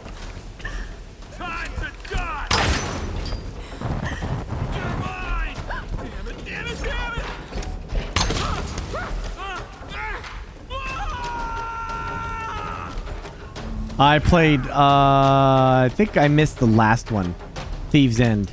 Time to die! You're mine! Damn it, damn it, damn it! I played, I think I missed the last one. Thieves End.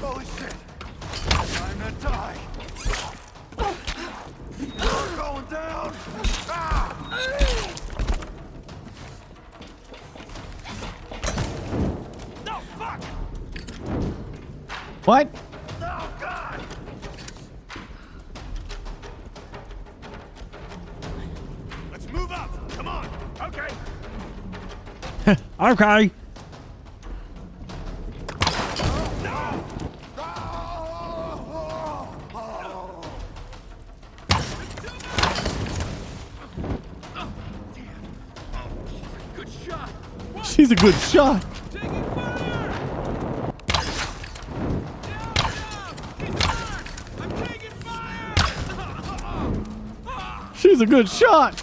Holy shit! Time to die! We're going down! No, fuck! What? Oh, God! Let's move up! Come on! Okay! Okay. She's a good shot. She's a good shot.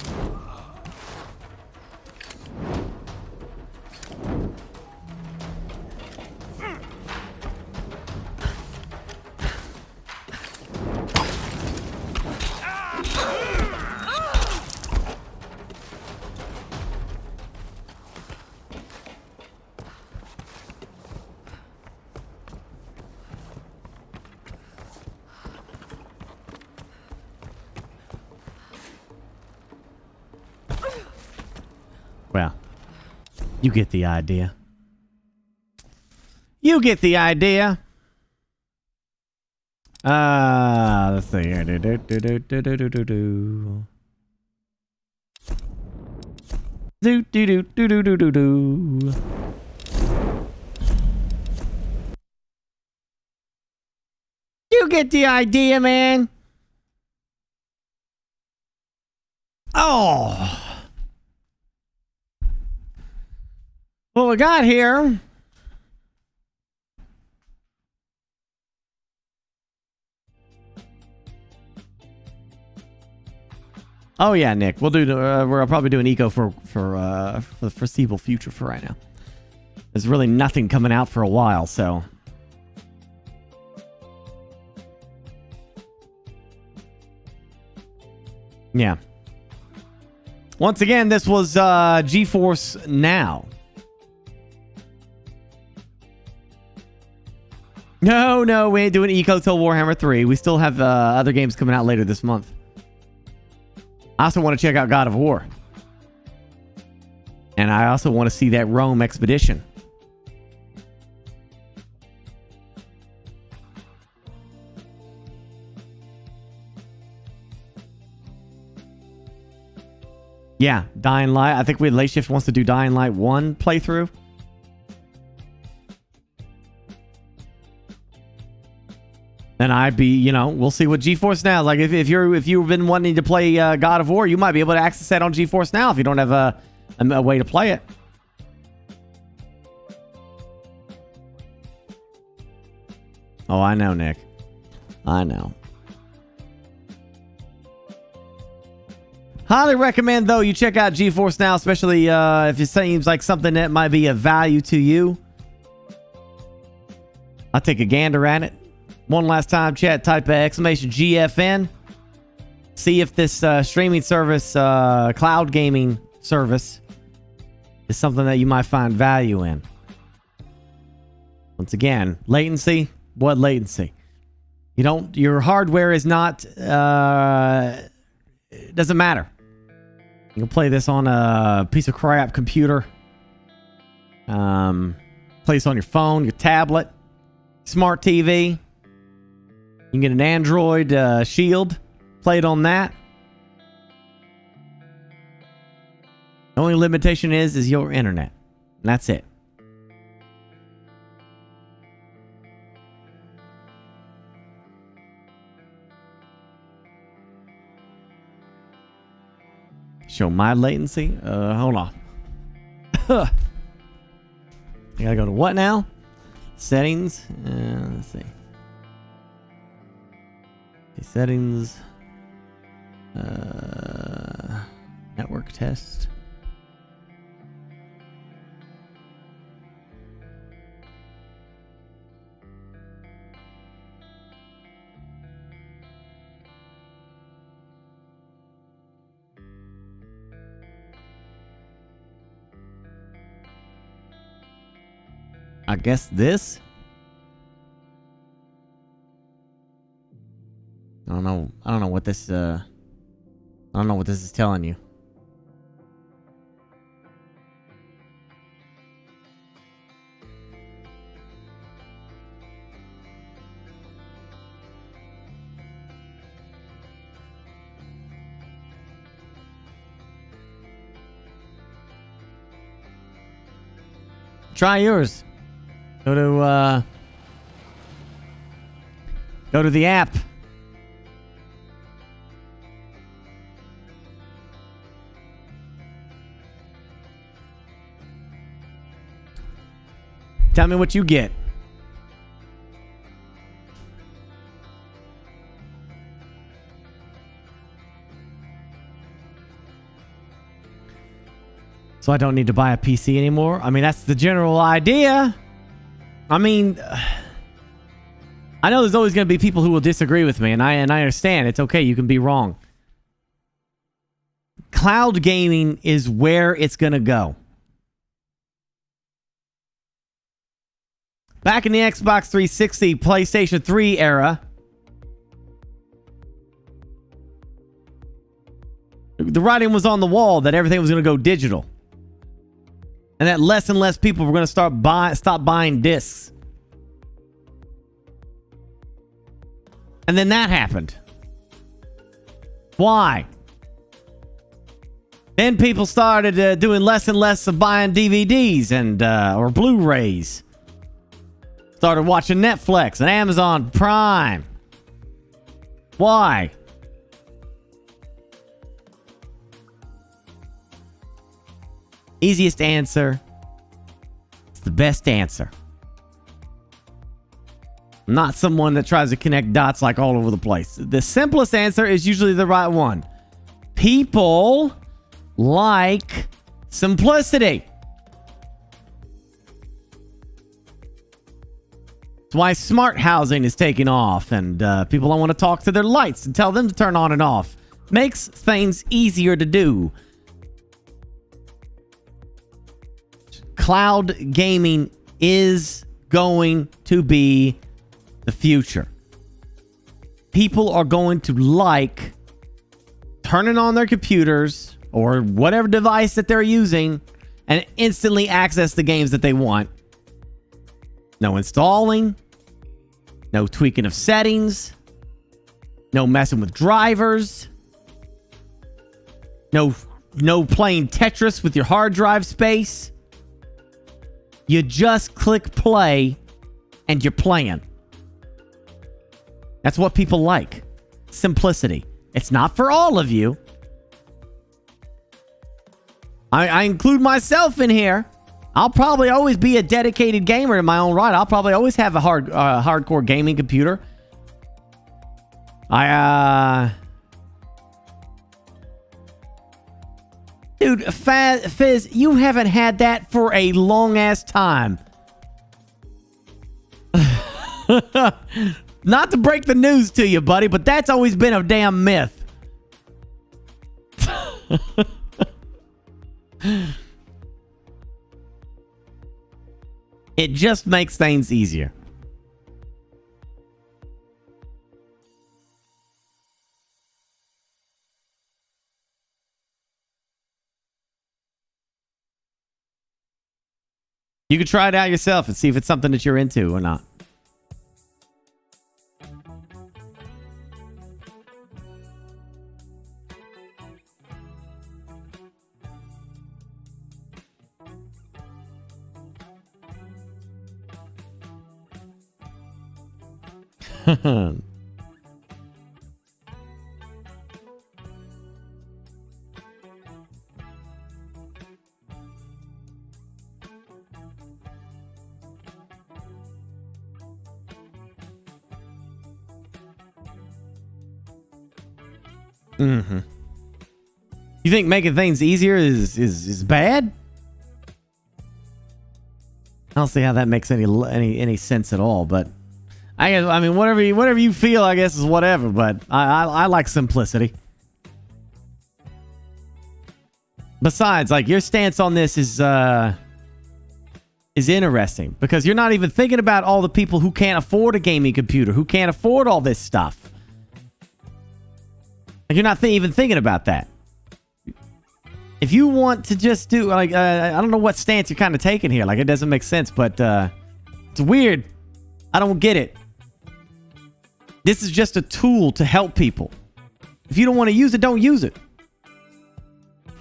Well, you get the idea. You get the idea. Let's see here. Do. You get the idea, man. Oh. What we got here? Oh yeah, Nick. We'll do. We'll probably do an eco for the foreseeable future for right now. There's really nothing coming out for a while, so. Yeah. Once again, this was GeForce Now. No, we ain't doing eco till Warhammer 3. We still have other games coming out later this month. I also want to check out God of War. And I also want to see that Rome expedition. Yeah, Dying Light. I think Late Shift wants to do Dying Light 1 playthrough. And I'd be, we'll see what GeForce Now is like. If you've been wanting to play God of War, you might be able to access that on GeForce Now if you don't have a way to play it. Oh, I know, Nick. I know. Highly recommend, though, you check out GeForce Now, especially if it seems like something that might be of value to you. I'll take a gander at it. One last time, chat, type !GFN. See if this streaming service, cloud gaming service, is something that you might find value in. Once again, latency. What latency? Your hardware is not, it doesn't matter. You can play this on a piece of crap computer. Play this on your phone, your tablet, smart TV. You can get an Android Shield. Play it on that. The only limitation is your internet. And that's it. Show my latency. Hold on. I gotta go to what now? Settings. Let's see. Okay, settings. Network test. I guess this. I don't know what this I don't know what this is telling you. Try yours. Go to the app. Tell me what you get. So I don't need to buy a PC anymore? I mean, that's the general idea. I mean, I know there's always going to be people who will disagree with me, and I understand. It's okay. You can be wrong. Cloud gaming is where it's going to go. Back in the Xbox 360, PlayStation 3 era, the writing was on the wall that everything was going to go digital. And that less and less people were going to stop buying discs. And then that happened. Why? Then people started doing less and less of buying DVDs and or Blu-rays. Started watching Netflix and Amazon Prime. Why? Easiest answer. It's the best answer. I'm not someone that tries to connect dots like all over the place. The simplest answer is usually the right one. People like simplicity. That's why smart housing is taking off, and people don't want to talk to their lights and tell them to turn on and off. Makes things easier to do. Cloud gaming is going to be the future. People are going to like turning on their computers or whatever device that they're using and instantly access the games that they want. No installing, no tweaking of settings, no messing with drivers, no playing Tetris with your hard drive space. You just click play and you're playing. That's what people like. Simplicity. It's not for all of you. I include myself in here. I'll probably always be a dedicated gamer in my own right. I'll probably always have a hardcore gaming computer. Dude, Fizz, you haven't had that for a long-ass time. Not to break the news to you, buddy, but that's always been a damn myth. It just makes things easier. You can try it out yourself and see if it's something that you're into or not. Mm-hmm. You think making things easier is bad? I don't see how that makes any sense at all, but I mean whatever you feel, I guess is whatever, but I like simplicity. Besides, like, your stance on this is interesting because you're not even thinking about all the people who can't afford a gaming computer, who can't afford all this stuff. Like, you're not even thinking about that. If you want to just do, like, I don't know what stance you're kind of taking here. Like, it doesn't make sense, but it's weird. I don't get it. This is just a tool to help people. If you don't want to use it, don't use it.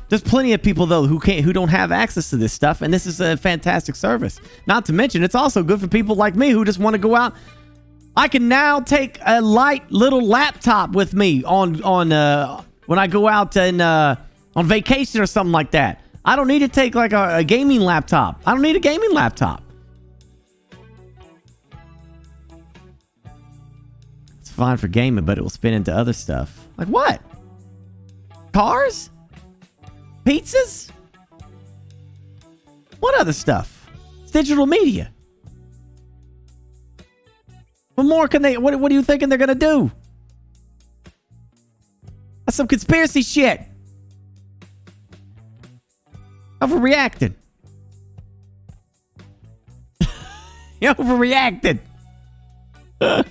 There's plenty of people, though, who don't have access to this stuff, and this is a fantastic service. Not to mention, it's also good for people like me who just want to go out. I can now take a light little laptop with me on when I go out and on vacation or something like that. I don't need to take like a gaming laptop. I don't need a gaming laptop. fine for gaming, but it will spin into other stuff. Like what? Cars? Pizzas? What other stuff? It's digital media. What more can they... What are you thinking they're going to do? That's some conspiracy shit. Overreacted. You overreacted. What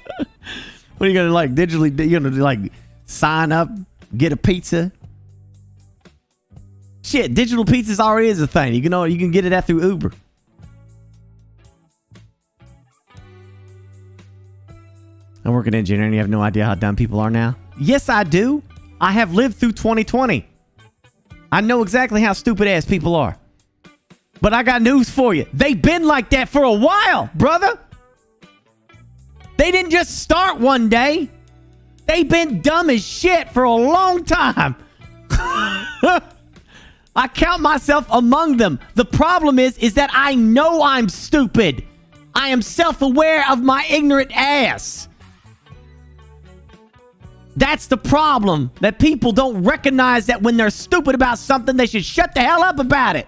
are you gonna like digitally? You're gonna like sign up, get a pizza? Shit, digital pizzas already is a thing. You can get it at through Uber. I work in engineering. You have no idea how dumb people are now. Yes, I do. I have lived through 2020. I know exactly how stupid ass people are. But I got news for you. They've been like that for a while, brother. They didn't just start one day. They've been dumb as shit for a long time. I count myself among them. The problem is that I know I'm stupid. I am self-aware of my ignorant ass. That's the problem. That people don't recognize that when they're stupid about something, they should shut the hell up about it.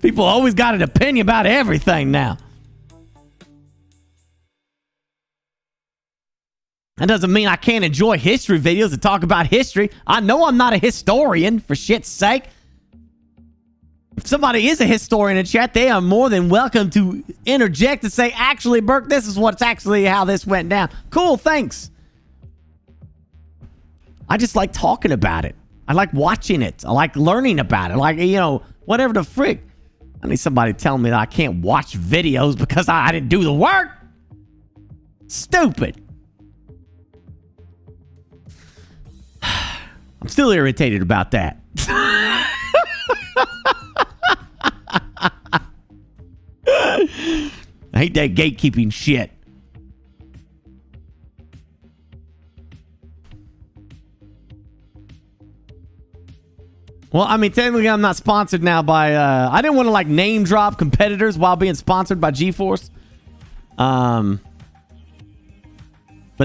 People always got an opinion about everything now. That doesn't mean I can't enjoy history videos and talk about history. I know I'm not a historian, for shit's sake. If somebody is a historian in chat, they are more than welcome to interject and say, actually, Burke, this is what's actually how this went down. Cool, thanks. I just like talking about it. I like watching it. I like learning about it. Like, whatever the frick. I need somebody telling me that I can't watch videos because I didn't do the work. Stupid. I'm still irritated about that. I hate that gatekeeping shit. Well, I mean, technically I'm not sponsored now by, I didn't want to like name drop competitors while being sponsored by GeForce. But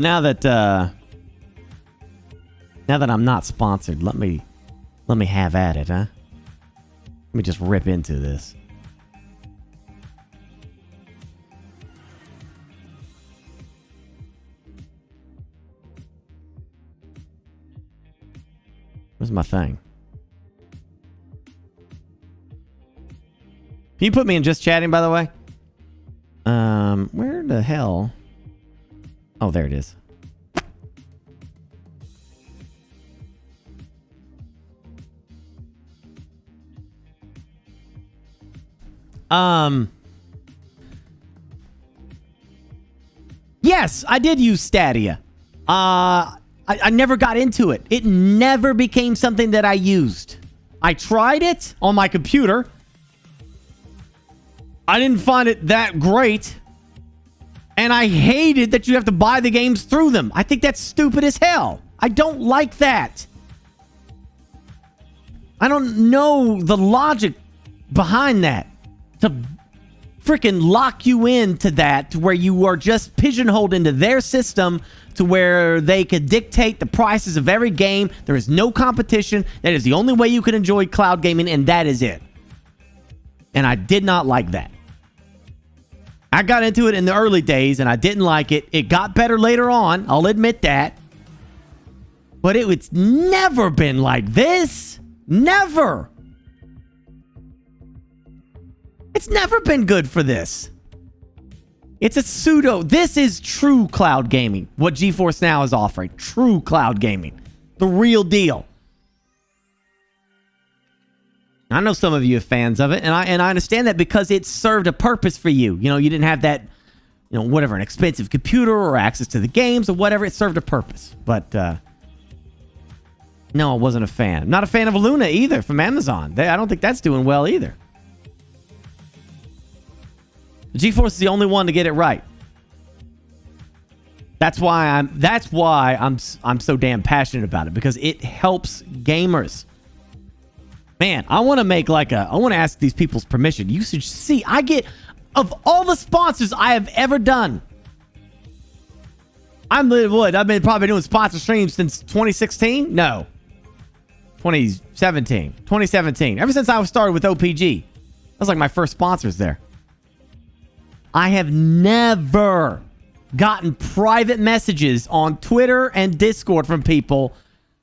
now that I'm not sponsored, let me have at it, huh? Let me just rip into this. Where's my thing? Can you put me in just chatting, by the way? Where the hell? Oh, there it is. Yes, I did use Stadia. I never got into it. It never became something that I used. I tried it on my computer. I didn't find it that great. And I hated that you have to buy the games through them. I think that's stupid as hell. I don't like that. I don't know the logic behind that. To freaking lock you into that to where you are just pigeonholed into their system to where they could dictate the prices of every game. There is no competition. That is the only way you can enjoy cloud gaming, and that is it. And I did not like that. I got into it in the early days, and I didn't like it. It got better later on. I'll admit that. But it's never been like this. Never. It's never been good for this. It's a pseudo. This is true cloud gaming. What GeForce Now is offering. True cloud gaming. The real deal. I know some of you are fans of it, and I understand that because it served a purpose for you. You know, you didn't have that, whatever, an expensive computer or access to the games or whatever. It served a purpose. But, no, I wasn't a fan. I'm not a fan of Luna either from Amazon. I don't think that's doing well either. GeForce is the only one to get it right. That's why I'm so damn passionate about it, because it helps gamers. Man, I want to make I want to ask these people's permission. You should see, of all the sponsors I have ever done, I've been probably doing sponsor streams since 2016. No, 2017. 2017. Ever since I started with OPG, that was like my first sponsors there. I have never gotten private messages on Twitter and Discord from people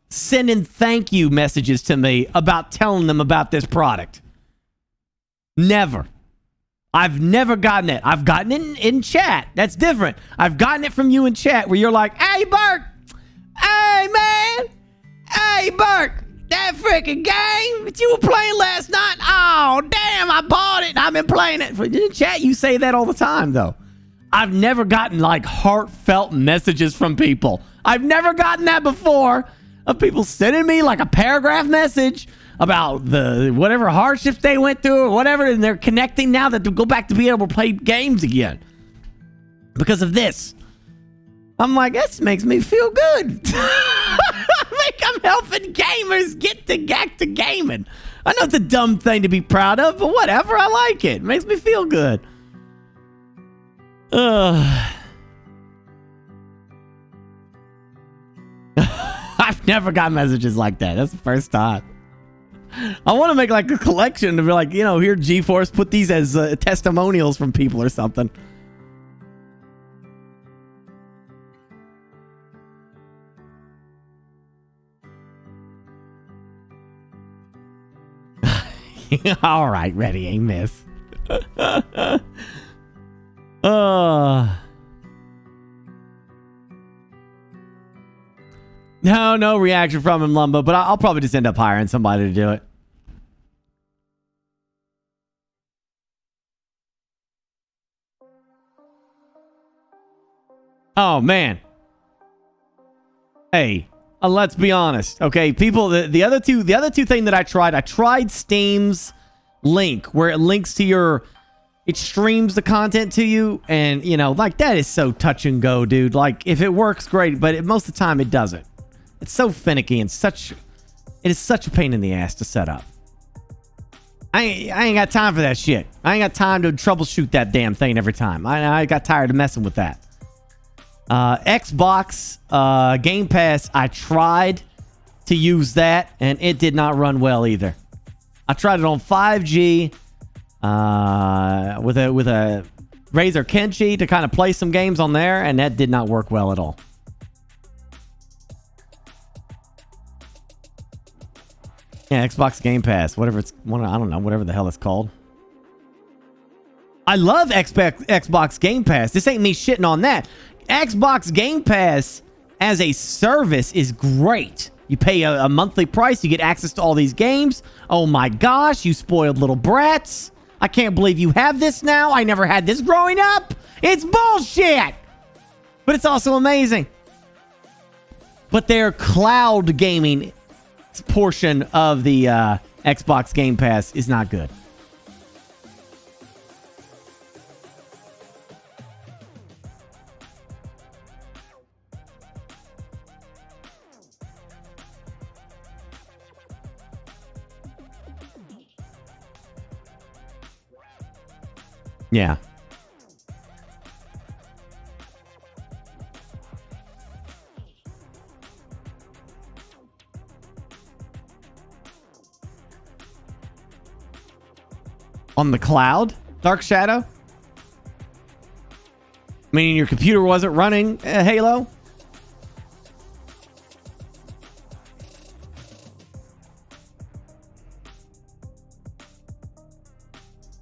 sending thank you messages to me about telling them about this product. Never. I've never gotten it. I've gotten it in chat. That's different. I've gotten it from you in chat where you're like, hey, Burke. Hey, man. Hey, Burke. That freaking game that you were playing last night. Oh, damn. I bought it. I've been playing it. In chat, you say that all the time, though. I've never gotten, like, heartfelt messages from people. I've never gotten that before of people sending me, like, a paragraph message about the whatever hardships they went through or whatever, and they're connecting now that to go back to be able to play games again because of this. I'm like, this makes me feel good. I'm helping gamers get back to gaming. I know it's a dumb thing to be proud of, but whatever. I like it. It makes me feel good. I've never got messages like that. That's the first time. I want to make like a collection to be like, here, GeForce, put these as testimonials from people or something. All right, ready, ain't miss. No reaction from him, Lumbo, but I'll probably just end up hiring somebody to do it. Oh, man. Hey, let's be honest. Okay, people, the other two thing that I tried Steam's link where it links to it streams the content to you, and like that is so touch and go, dude. Like if it works, great, but most of the time it doesn't. It's so finicky and it is such a pain in the ass to set up. I ain't got time for that shit. I ain't got time to troubleshoot that damn thing every time. I got tired of messing with that. Xbox Game Pass, I tried to use that and it did not run well either. I tried it on 5G with a Razer Kenshi to kind of play some games on there, and that did not work well at all. Yeah, Xbox Game Pass, whatever I don't know, whatever the hell it's called. I love Xbox Game Pass. This ain't me shitting on that. Xbox Game Pass as a service is great. You pay a monthly price, you get access to all these games. Oh my gosh, you spoiled little brats. I can't believe you have this now. I never had this growing up. It's bullshit. But it's also amazing. But their cloud gaming portion of the Xbox Game Pass is not good. Yeah. On the cloud? Dark Shadow? Meaning your computer wasn't running Halo?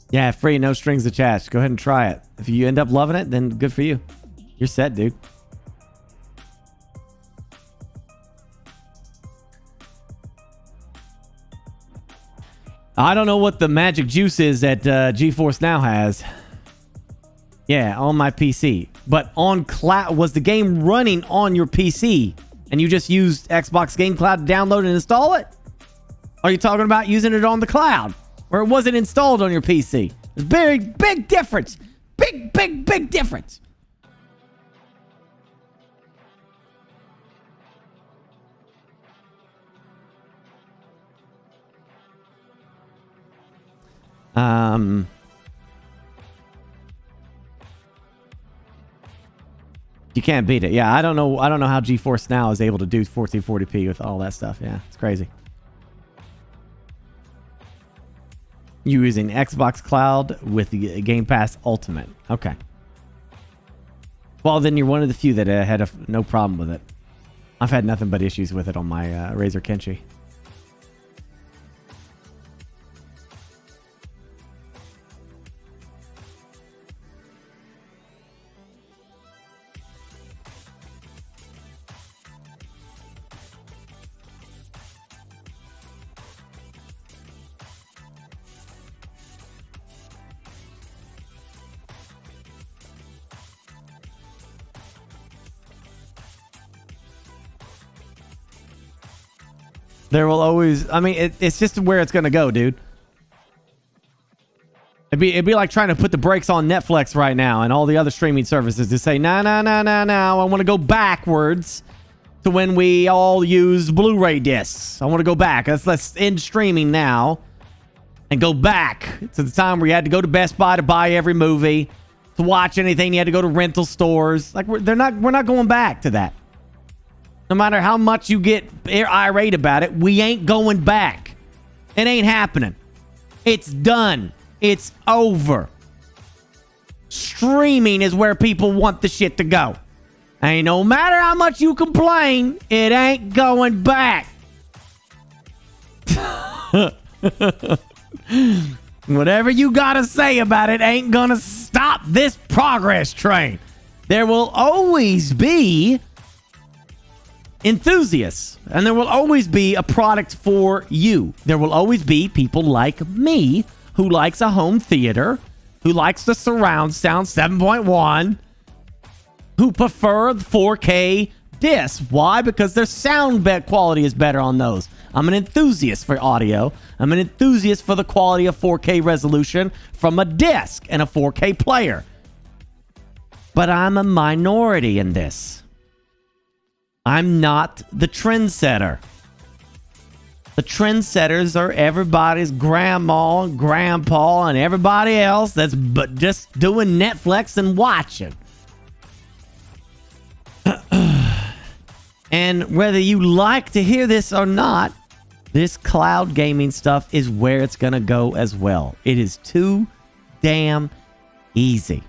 Yeah, free, no strings attached. Go ahead and try it. If you end up loving it, then good for you. You're set, dude. I don't know what the magic juice is that GeForce Now has. Yeah, on my PC. But on cloud, was the game running on your PC and you just used Xbox Game Cloud to download and install it? Or are you talking about using it on the cloud where it wasn't installed on your PC? There's big, big difference. Big difference. you can't beat it. Yeah, I don't know how GeForce Now is able to do 1440p with all that stuff. Yeah, it's crazy. You using Xbox Cloud with the Game Pass Ultimate. Okay. Well, then you're one of the few that had no problem with it. I've had nothing but issues with it on my Razer Kenshi. There will always... I mean, it's just where it's going to go, dude. It'd be like trying to put the brakes on Netflix right now and all the other streaming services to say, no. I want to go backwards to when we all used Blu-ray discs. I want to go back. Let's end streaming now and go back to the time where you had to go to Best Buy to buy every movie, to watch anything. You had to go to rental stores. Like, we're not going back to that. No matter how much you get irate about it, we ain't going back. It ain't happening. It's done. It's over. Streaming is where people want the shit to go. And no matter how much you complain, it ain't going back. Whatever you gotta say about it ain't gonna stop this progress train. There will always be enthusiasts, and there will always be a product for you. There will always be people like me who likes a home theater, who likes the surround sound 7.1, who prefer the 4K discs. Why? Because their sound quality is better on those. I'm an enthusiast for audio. I'm an enthusiast for the quality of 4K resolution from a disc and a 4K player. But I'm a minority in this. I'm not the trendsetter. The trendsetters are everybody's grandma, grandpa, and everybody else that's but just doing Netflix and watching. And whether you like to hear this or not, this cloud gaming stuff is where it's going to go as well. It is too damn easy.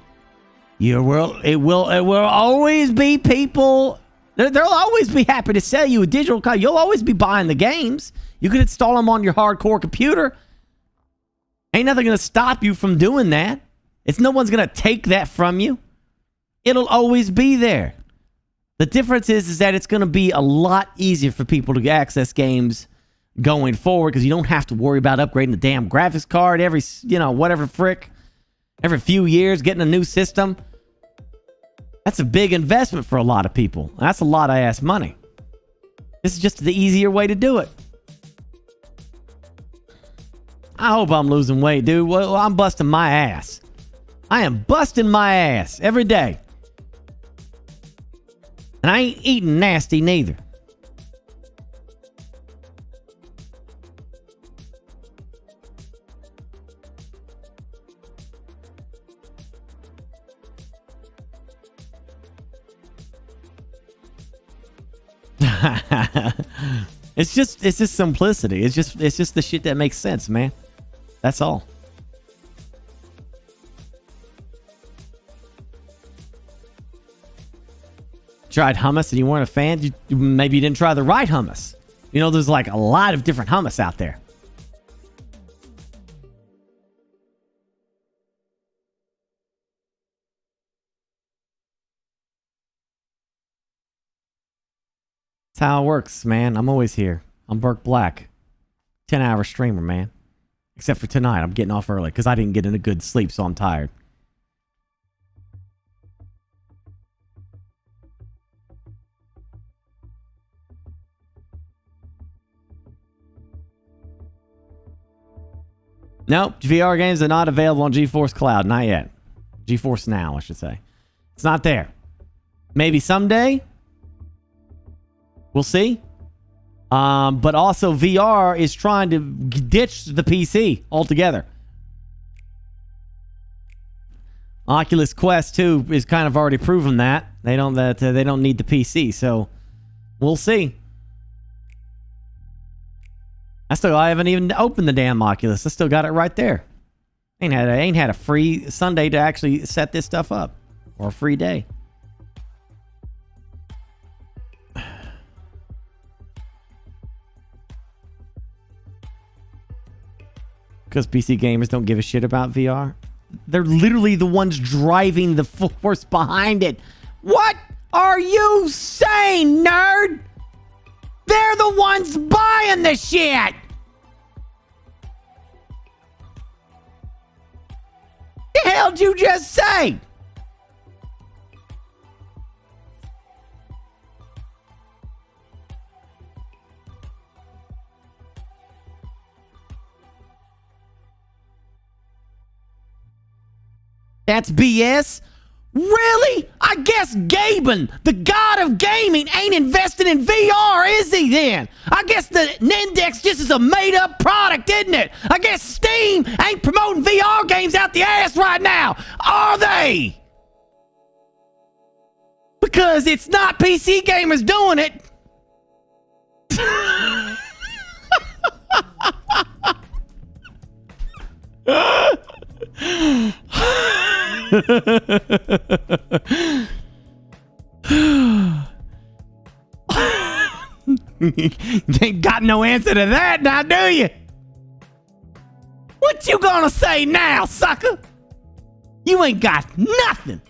It will always be people... They'll always be happy to sell you a digital copy. You'll always be buying the games. You can install them on your hardcore computer. Ain't nothing going to stop you from doing that. No one's going to take that from you. It'll always be there. The difference is that it's going to be a lot easier for people to access games going forward because you don't have to worry about upgrading the damn graphics card every, whatever frick. Every few years, getting a new system. That's a big investment for a lot of people. That's a lot of ass money. This is just the easier way to do it. I hope I'm losing weight, dude. Well, I'm busting my ass. I am busting my ass every day. And I ain't eating nasty neither. It's just simplicity. It's just the shit that makes sense, man. That's all. Tried hummus and you weren't a fan? Maybe you didn't try the right hummus. There's like a lot of different hummus out there. That's how it works, man. I'm always here. I'm BurkeBlack. 10-hour streamer, man. Except for tonight. I'm getting off early because I didn't get in a good sleep, so I'm tired. Nope. VR games are not available on GeForce Cloud. Not yet. GeForce Now, I should say. It's not there. Maybe someday. We'll see. But also VR is trying to ditch the PC altogether. Oculus Quest 2 is kind of already proven that they don't need the PC, so we'll see. I haven't even opened the damn Oculus. I still got it right there. Ain't had a free Sunday to actually set this stuff up, or a free day. Because PC gamers don't give a shit about VR. They're literally the ones driving the force behind it. What are you saying, nerd? They're the ones buying the shit. The hell'd you just say? That's BS? Really? I guess Gaben, the god of gaming, ain't invested in VR, is he then? I guess the Index just is a made-up product, isn't it? I guess Steam ain't promoting VR games out the ass right now, are they? Because it's not PC gamers doing it. Ain't got no answer to that now, do you? What you gonna say now, sucker? You ain't got nothing.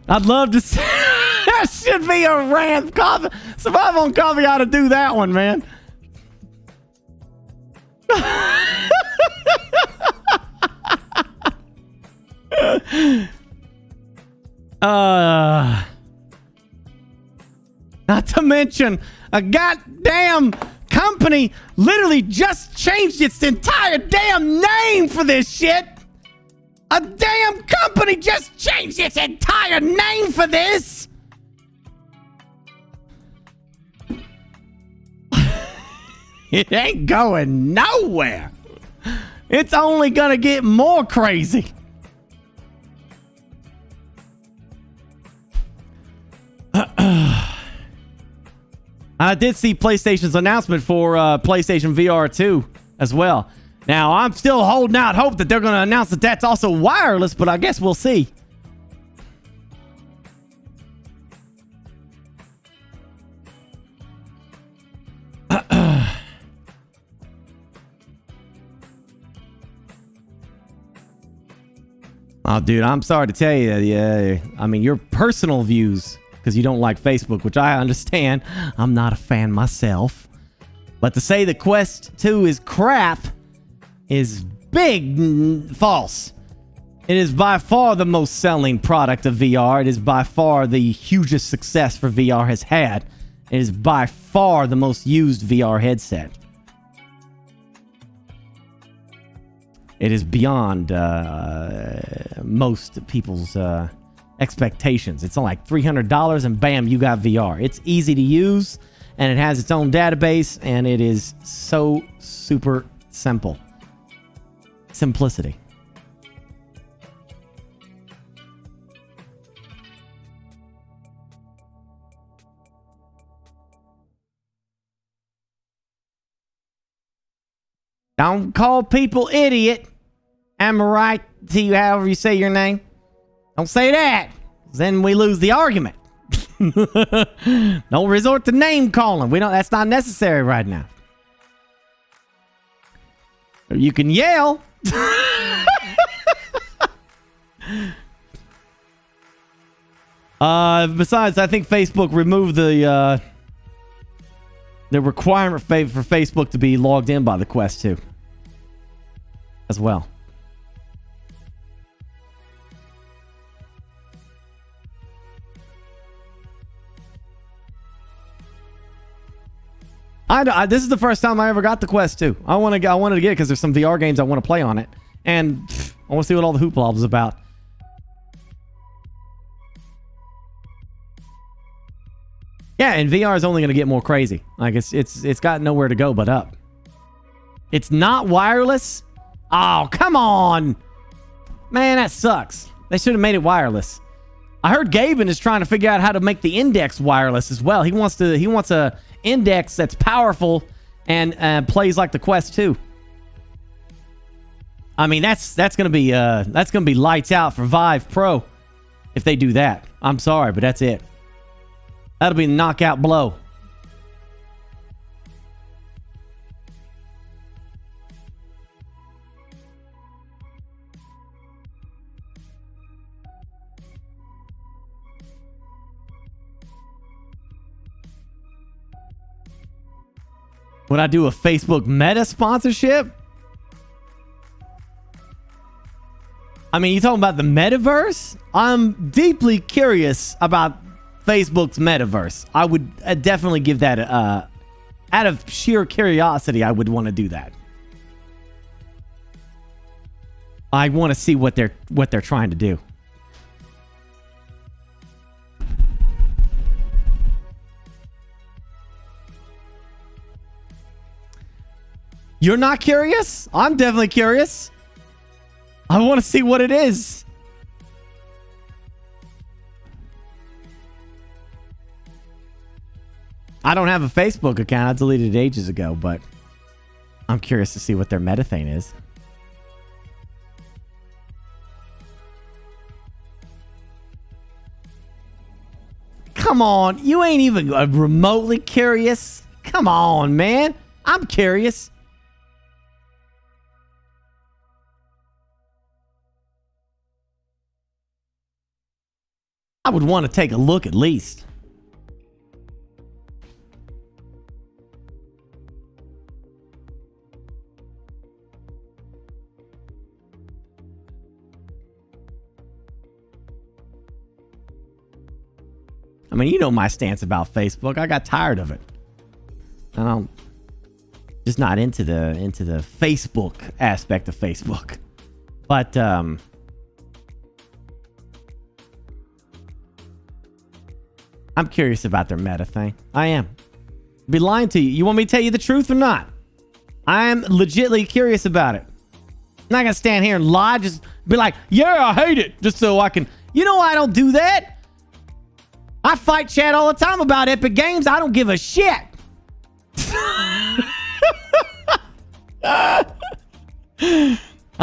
I'd love to see. That should be a rant. Survival on Coffee ought to do that one, man. Not to mention, a goddamn company literally just changed its entire damn name for this shit. A damn company just changed its entire name for this. It ain't going nowhere. It's only gonna get more crazy. I did see PlayStation's announcement for PlayStation VR 2 as well. Now, I'm still holding out hope that they're going to announce that that's also wireless, but I guess we'll see. Oh, dude, I'm sorry to tell you. Yeah, I mean, your personal views, because you don't like Facebook, which I understand. I'm not a fan myself. But to say the Quest 2 is crap is big false. It is by far the most selling product of VR. It is by far the hugest success for VR has had. It is by far the most used VR headset. It is beyond most people's expectations. It's only like $300 and bam, you got VR. It's easy to use and it has its own database and it is so super simple. Simplicity. Don't call people idiot. Am I right? To you, however you say your name. Don't say that. Then we lose the argument. Don't resort to name calling. That's not necessary right now. You can yell. Besides, I think Facebook removed the requirement for Facebook to be logged in by the Quest 2 as well. This is the first time I ever got the Quest 2. I wanted to get it because there's some VR games I want to play on it, and I want to see what all the hoopla was about. Yeah, and VR is only going to get more crazy. Like it's got nowhere to go but up. It's not wireless? Oh, come on. Man, that sucks. They should have made it wireless. I heard Gaben is trying to figure out how to make the index wireless as well. He wants a index that's powerful and plays like the Quest 2. I mean, that's going to be lights out for Vive Pro if they do that. I'm sorry, but that's it. That'll be the knockout blow. Would I do a Facebook Meta sponsorship? I mean, you talking about the metaverse? I'm deeply curious about Facebook's metaverse. I would definitely give that out of sheer curiosity, I would want to do that. I want to see what they're trying to do. You're not curious? I'm definitely curious. I want to see what it is. I don't have a Facebook account. I deleted it ages ago, but I'm curious to see what their meta thing is. Come on. You ain't even remotely curious. Come on, man. I'm curious. I would want to take a look at least. I mean, you know my stance about Facebook. I got tired of it. I'm just not into the Facebook aspect of Facebook. But I'm curious about their meta thing. I am. I'd be lying to you. You want me to tell you the truth or not? I am legitimately curious about it. I'm not gonna stand here and lie. Just be like, yeah, I hate it. Just so I can. You know I don't do that. I fight chat all the time about Epic Games. I don't give a shit. I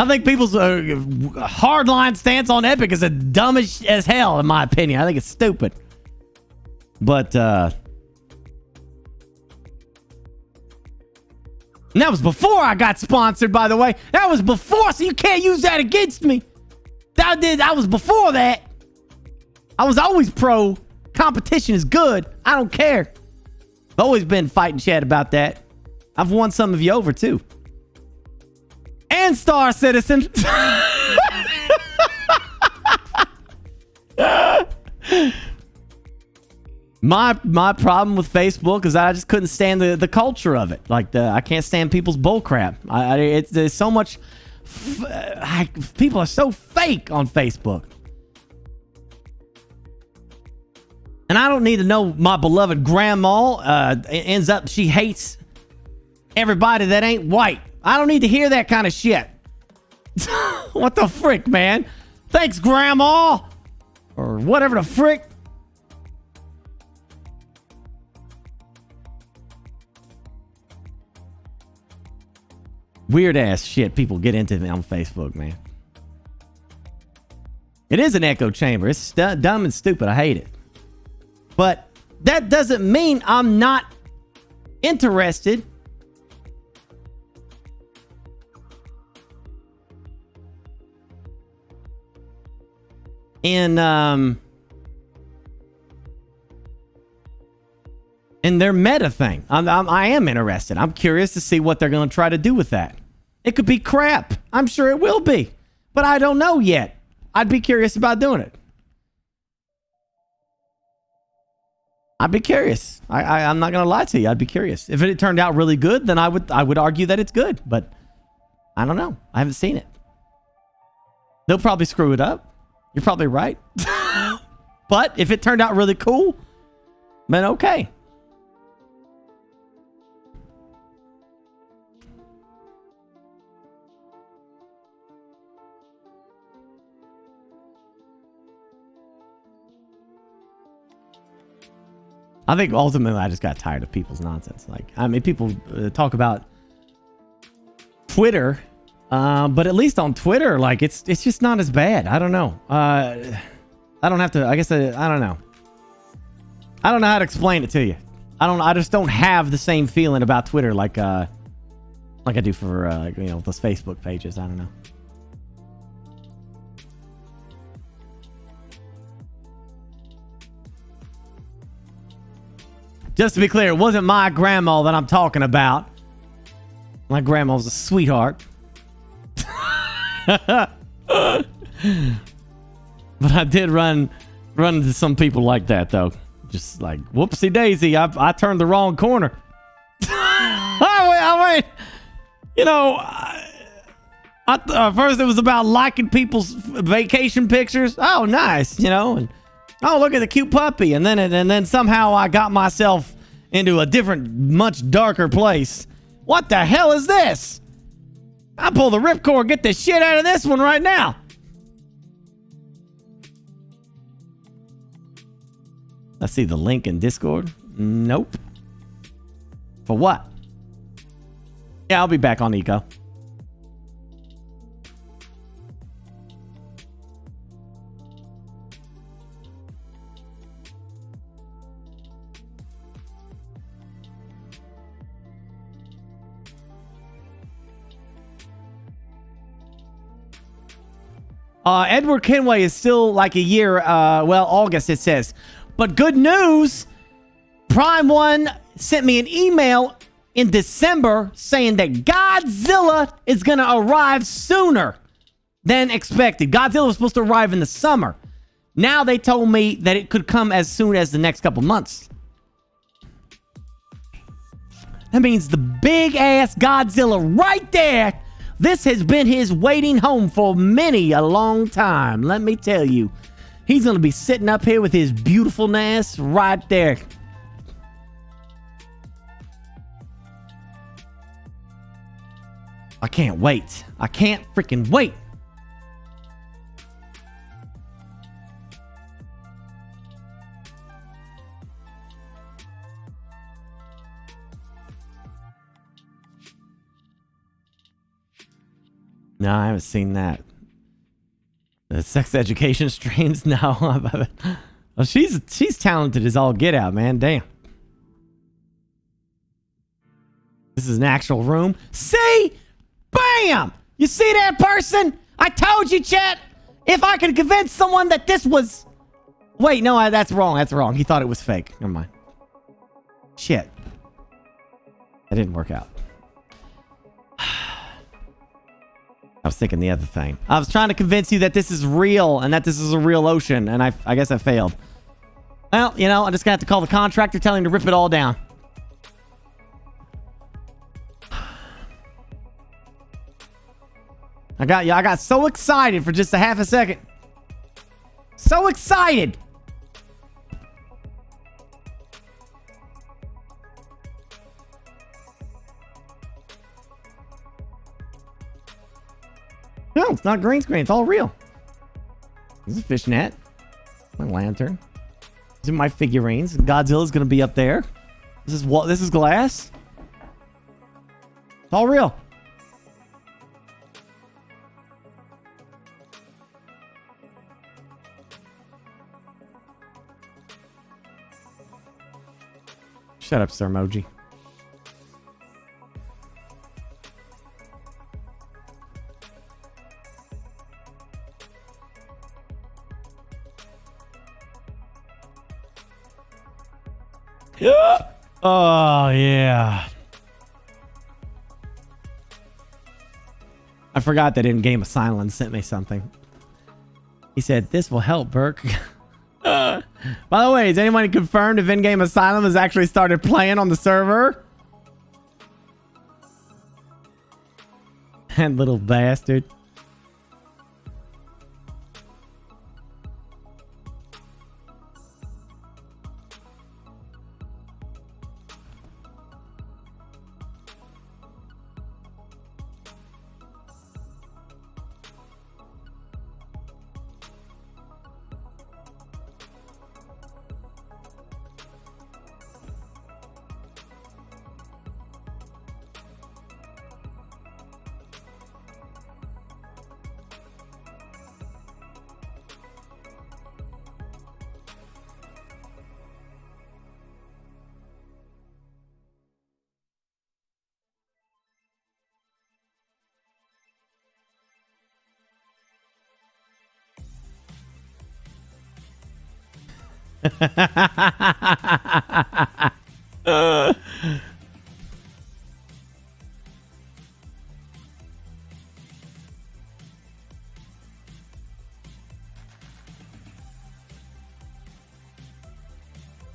think people's hardline stance on Epic is dumb as hell, in my opinion. I think it's stupid. But, and that was before I got sponsored, by the way. That was before, so you can't use that against me. I was before that. I was always pro. Competition is good. I don't care. I've always been fighting chat about that. I've won some of you over, too. And Star Citizen. My problem with Facebook is I just couldn't stand the culture of it. Like I can't stand people's bullcrap. There's so much. People are so fake on Facebook. And I don't need to know my beloved grandma ends up, she hates everybody that ain't white. I don't need to hear that kind of shit. What the frick, man? Thanks, grandma. Or whatever the frick. Weird ass shit people get into on Facebook, man. It is an echo chamber. It's dumb and stupid. I hate it. But that doesn't mean I'm not interested in their meta thing. I am interested. I'm curious to see what they're going to try to do with that. It could be crap. I'm sure it will be. But I don't know yet. I'd be curious about doing it. I'd be curious. I'm not gonna lie to you. I'd be curious. If it turned out really good, then I would argue that it's good. But I don't know. I haven't seen it. They'll probably screw it up. You're probably right. But if it turned out really cool, been okay. I think ultimately I just got tired of people's nonsense. Like, I mean, people talk about Twitter, but at least on Twitter, like, it's just not as bad. I don't know. I don't have to. I guess I don't know. I don't know how to explain it to you. I just don't have the same feeling about Twitter like I do for those Facebook pages. I don't know. Just to be clear, it wasn't my grandma that I'm talking about. My grandma was a sweetheart. But I did run into some people like that, though. Just like, whoopsie daisy, I turned the wrong corner. I went, first it was about liking people's vacation pictures. Oh, nice, and oh, look at the cute puppy. And then somehow I got myself into a different, much darker place. What the hell is this? I'll pull the ripcord, get the shit out of this one right now. Let's see the link in Discord. Nope. For what? Yeah, I'll be back on Eco. Edward Kenway is still like a year, August it says. But good news, Prime One sent me an email in December saying that Godzilla is going to arrive sooner than expected. Godzilla was supposed to arrive in the summer. Now they told me that it could come as soon as the next couple months. That means the big ass Godzilla right there. This has been his waiting home for many a long time. Let me tell you. He's going to be sitting up here with his beautifulness right there. I can't wait. I can't freaking wait. No, I haven't seen that. The sex education streams? No. Well, she's talented as all get out, man. Damn. This is an actual room. See? Bam! You see that person? I told you, chat. If I could convince someone that this was... Wait, no, that's wrong. That's wrong. He thought it was fake. Never mind. Shit. That didn't work out. I was thinking the other thing. I was trying to convince you that this is real and that this is a real ocean, and I guess I failed. Well, I'm just gonna have to call the contractor, tell him to rip it all down. I got so excited for just a half a second. So excited. No, it's not green screen. It's all real. This is a fish net. My lantern. These are my figurines. Godzilla's gonna be up there. This is glass. It's all real. Shut up, Sir Moji. Oh, yeah. I forgot that in-game Asylum sent me something. He said, this will help, Burke. By the way, has anyone confirmed if in-game Asylum has actually started playing on the server? That little bastard.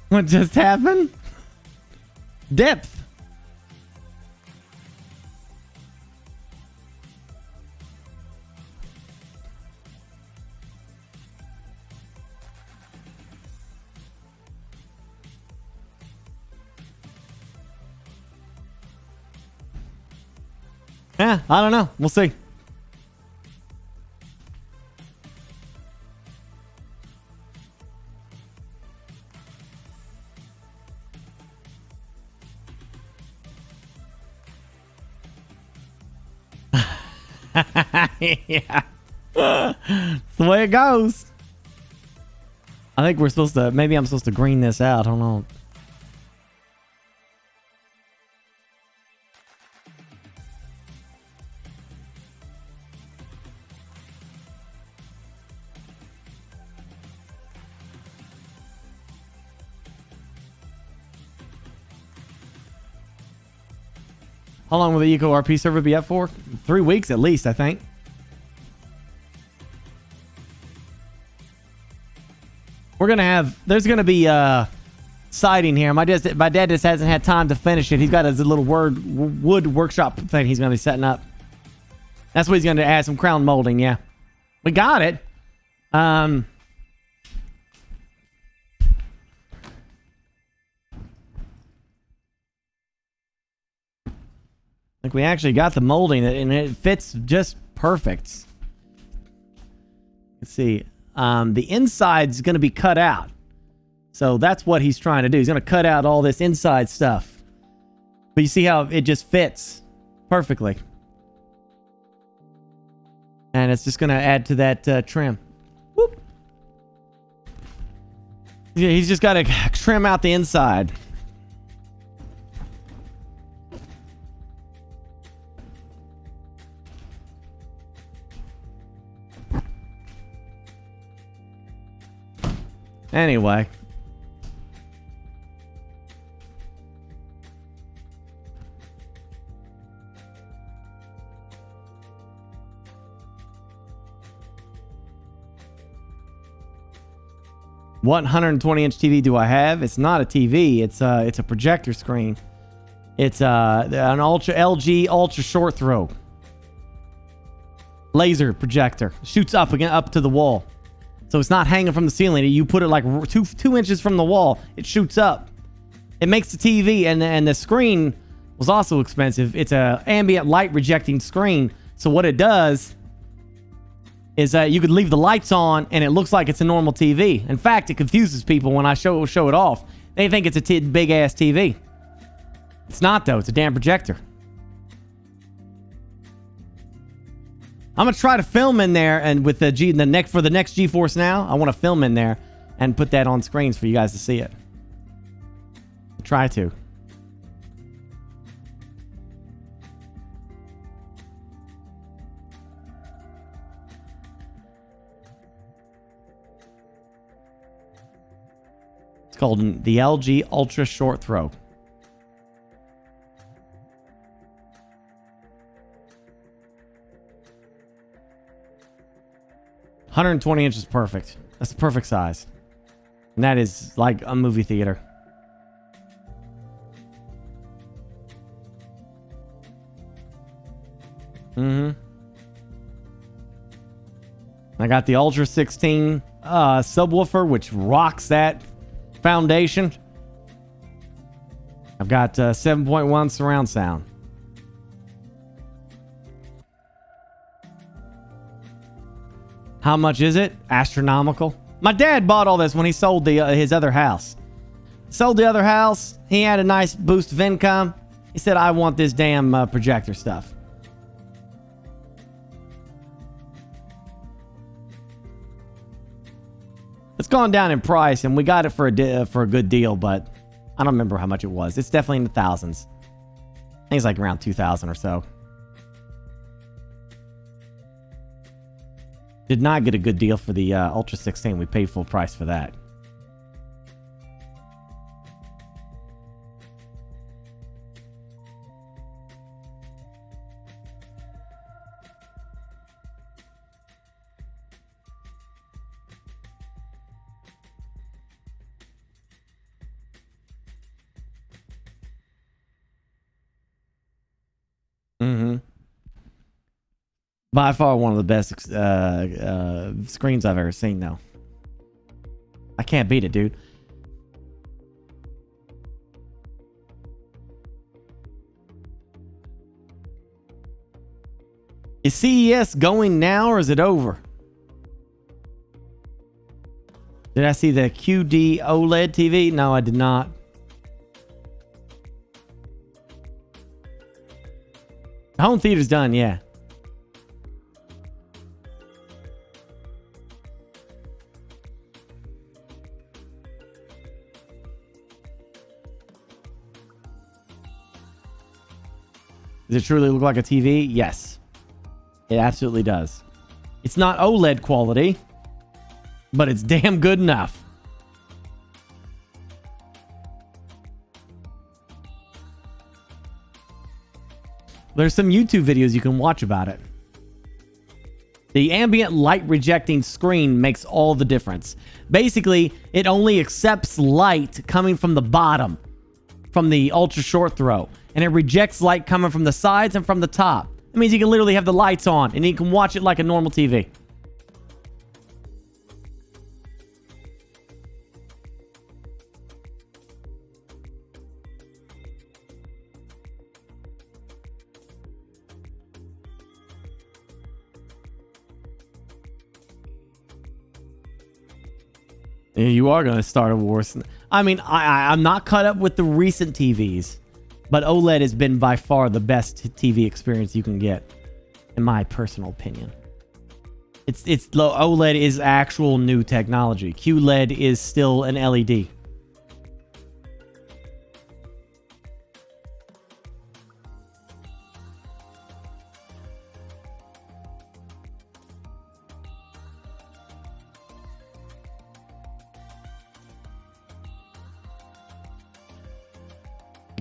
What just happened? Depth. Yeah, I don't know. We'll see. Yeah. It's the way it goes. I think we're supposed to, maybe I'm supposed to green this out. I don't know. How long will the Eco RP server be up for? 3 weeks at least, I think. We're gonna have, there's gonna be siding here. My dad just hasn't had time to finish it. He's got his little wood workshop thing he's gonna be setting up. That's what he's gonna add some crown molding. Yeah, we got it. Like we actually got the molding and it fits just perfect. Let's see. The inside's going to be cut out. So that's what he's trying to do. He's going to cut out all this inside stuff. But you see how it just fits perfectly. And it's just going to add to that trim. Whoop. Yeah, he's just got to trim out the inside. Anyway. What 120-inch TV do I have? It's not a TV. It's a projector screen. It's an LG ultra short throw laser projector. Shoots up again up to the wall. So it's not hanging from the ceiling. You put it like two inches from the wall. It shoots up. It makes the TV, and the screen was also expensive. It's a ambient light rejecting screen. So what it does is you could leave the lights on, and it looks like it's a normal TV. In fact, it confuses people when I show it off. They think it's a big ass TV. It's not though. It's a damn projector. I'm gonna try to film in there, and with the next GeForce Now, I want to film in there and put that on screens for you guys to see it. Try to. It's called the LG Ultra Short Throw. $120 inches perfect. That's the perfect size. And that is like a movie theater. I got the Ultra 16 subwoofer, which rocks that foundation. I've got 7.1 surround sound. How much is it? Astronomical. My dad bought all this when he sold his other house. Sold the other house. He had a nice boost of income. He said, I want this damn projector stuff. It's gone down in price, and we got it for a good deal, but I don't remember how much it was. It's definitely in the thousands. I think it's like around 2,000 or so. Did not get a good deal for the Ultra 16. We paid full price for that. By far one of the best screens I've ever seen, though. I can't beat it, dude. Is CES going now or is it over? Did I see the QD OLED TV? No, I did not. The home theater's done, yeah. Does it truly look like a TV? Yes. It absolutely does. It's not OLED quality, but it's damn good enough. There's some YouTube videos you can watch about it. The ambient light rejecting screen makes all the difference. Basically, it only accepts light coming from the bottom, from the ultra short throw, and it rejects light coming from the sides and from the top. That means you can literally have the lights on and you can watch it like a normal TV. You are going to start a war. I mean, I'm not caught up with the recent TVs, but OLED has been by far the best TV experience you can get, in my personal opinion. OLED is actual new technology. QLED is still an LED.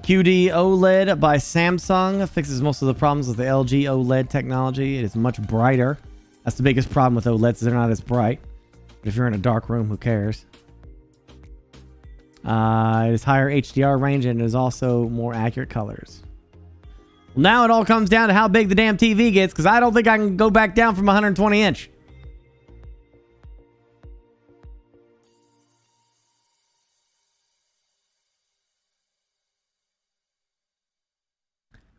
QD OLED by Samsung fixes most of the problems with the LG OLED technology. It is much brighter. That's the biggest problem with OLEDs. They're not as bright. But if you're in a dark room, who cares? It is higher HDR range and it is also more accurate colors. Well, now it all comes down to how big the damn TV gets, because I don't think I can go back down from 120 inch.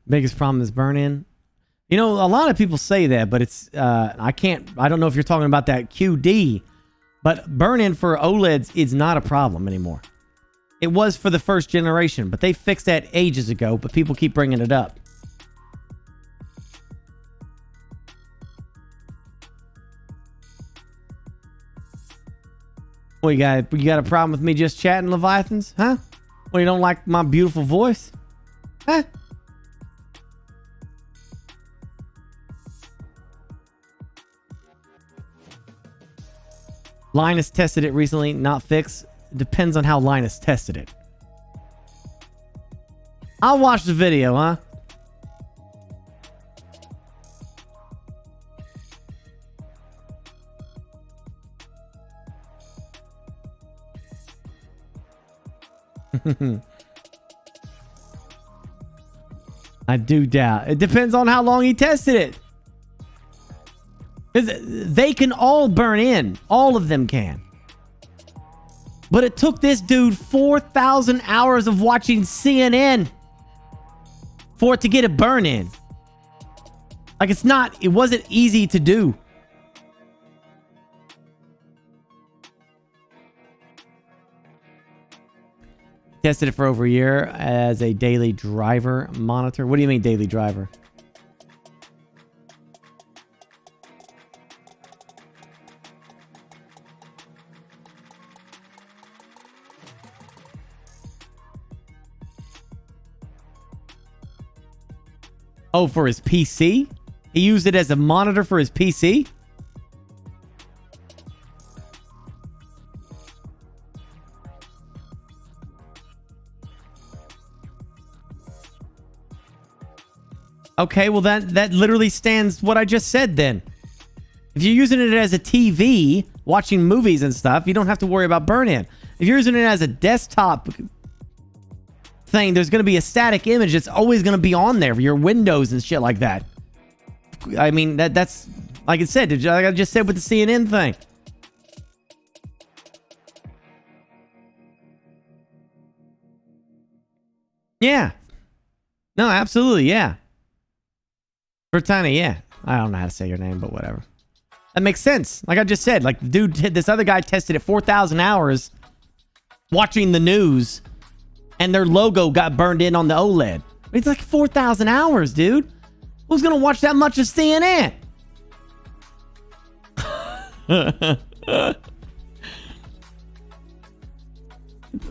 Biggest problem is burn-in. You know, a lot of people say that, but it's I don't know if you're talking about that QD, but burn-in for OLEDs is not a problem anymore. It was for the first generation, but they fixed that ages ago, but people keep bringing it up. Well, you got a problem with me just chatting, Leviathans? Huh? Well, you don't like my beautiful voice? Huh? Linus tested it recently, not fixed. Depends on how Linus tested it. I'll watch the video, huh? I do doubt. It depends on how long he tested it. They can all burn in. All of them can. But it took this dude 4,000 hours of watching CNN for it to get a burn in. Like, it wasn't easy to do. Tested it for over a year as a daily driver monitor. What do you mean daily driver? Oh, for his PC? He used it as a monitor for his PC? Okay, well that literally stands what I just said then. If you're using it as a TV, watching movies and stuff, you don't have to worry about burn-in. If you're using it as a desktop thing, there's going to be a static image that's always going to be on there for your windows and shit like that. Of I mean, that's like I said. Like I just said with the CNN thing. Yeah. No, absolutely, yeah. Bertani, yeah. I don't know how to say your name, but whatever. That makes sense. Like I just said, like the dude, this other guy tested it 4,000 hours watching the news, and their logo got burned in on the OLED. It's like 4,000 hours, dude. Who's gonna watch that much of CNN?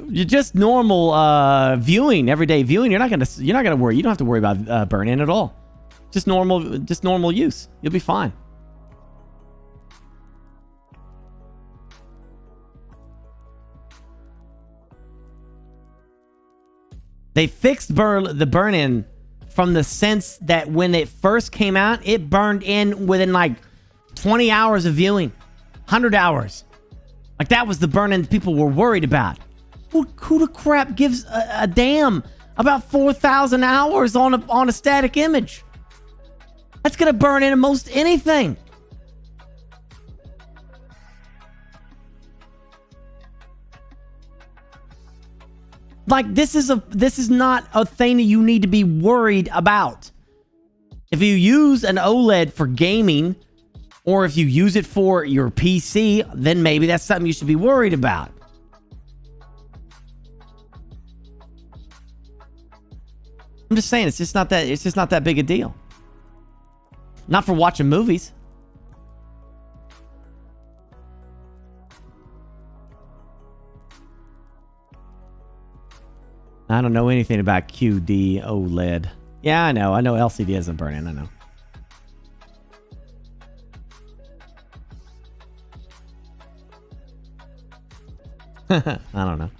You're just normal viewing, everyday viewing. You're not gonna worry. You don't have to worry about burn-in at all. Just normal use. You'll be fine. They fixed the burn-in from the sense that when it first came out, it burned in within like 20 hours of viewing, 100 hours. Like that was the burn-in people were worried about. Who the crap gives a damn about 4,000 hours on a static image? That's gonna burn in most anything. Like this is not a thing that you need to be worried about. If you use an OLED for gaming, or if you use it for your PC, then maybe that's something you should be worried about. I'm just saying, it's just not that big a deal. Not for watching movies. I don't know anything about QD OLED. Yeah, I know LCD doesn't burn in, I know. I don't know.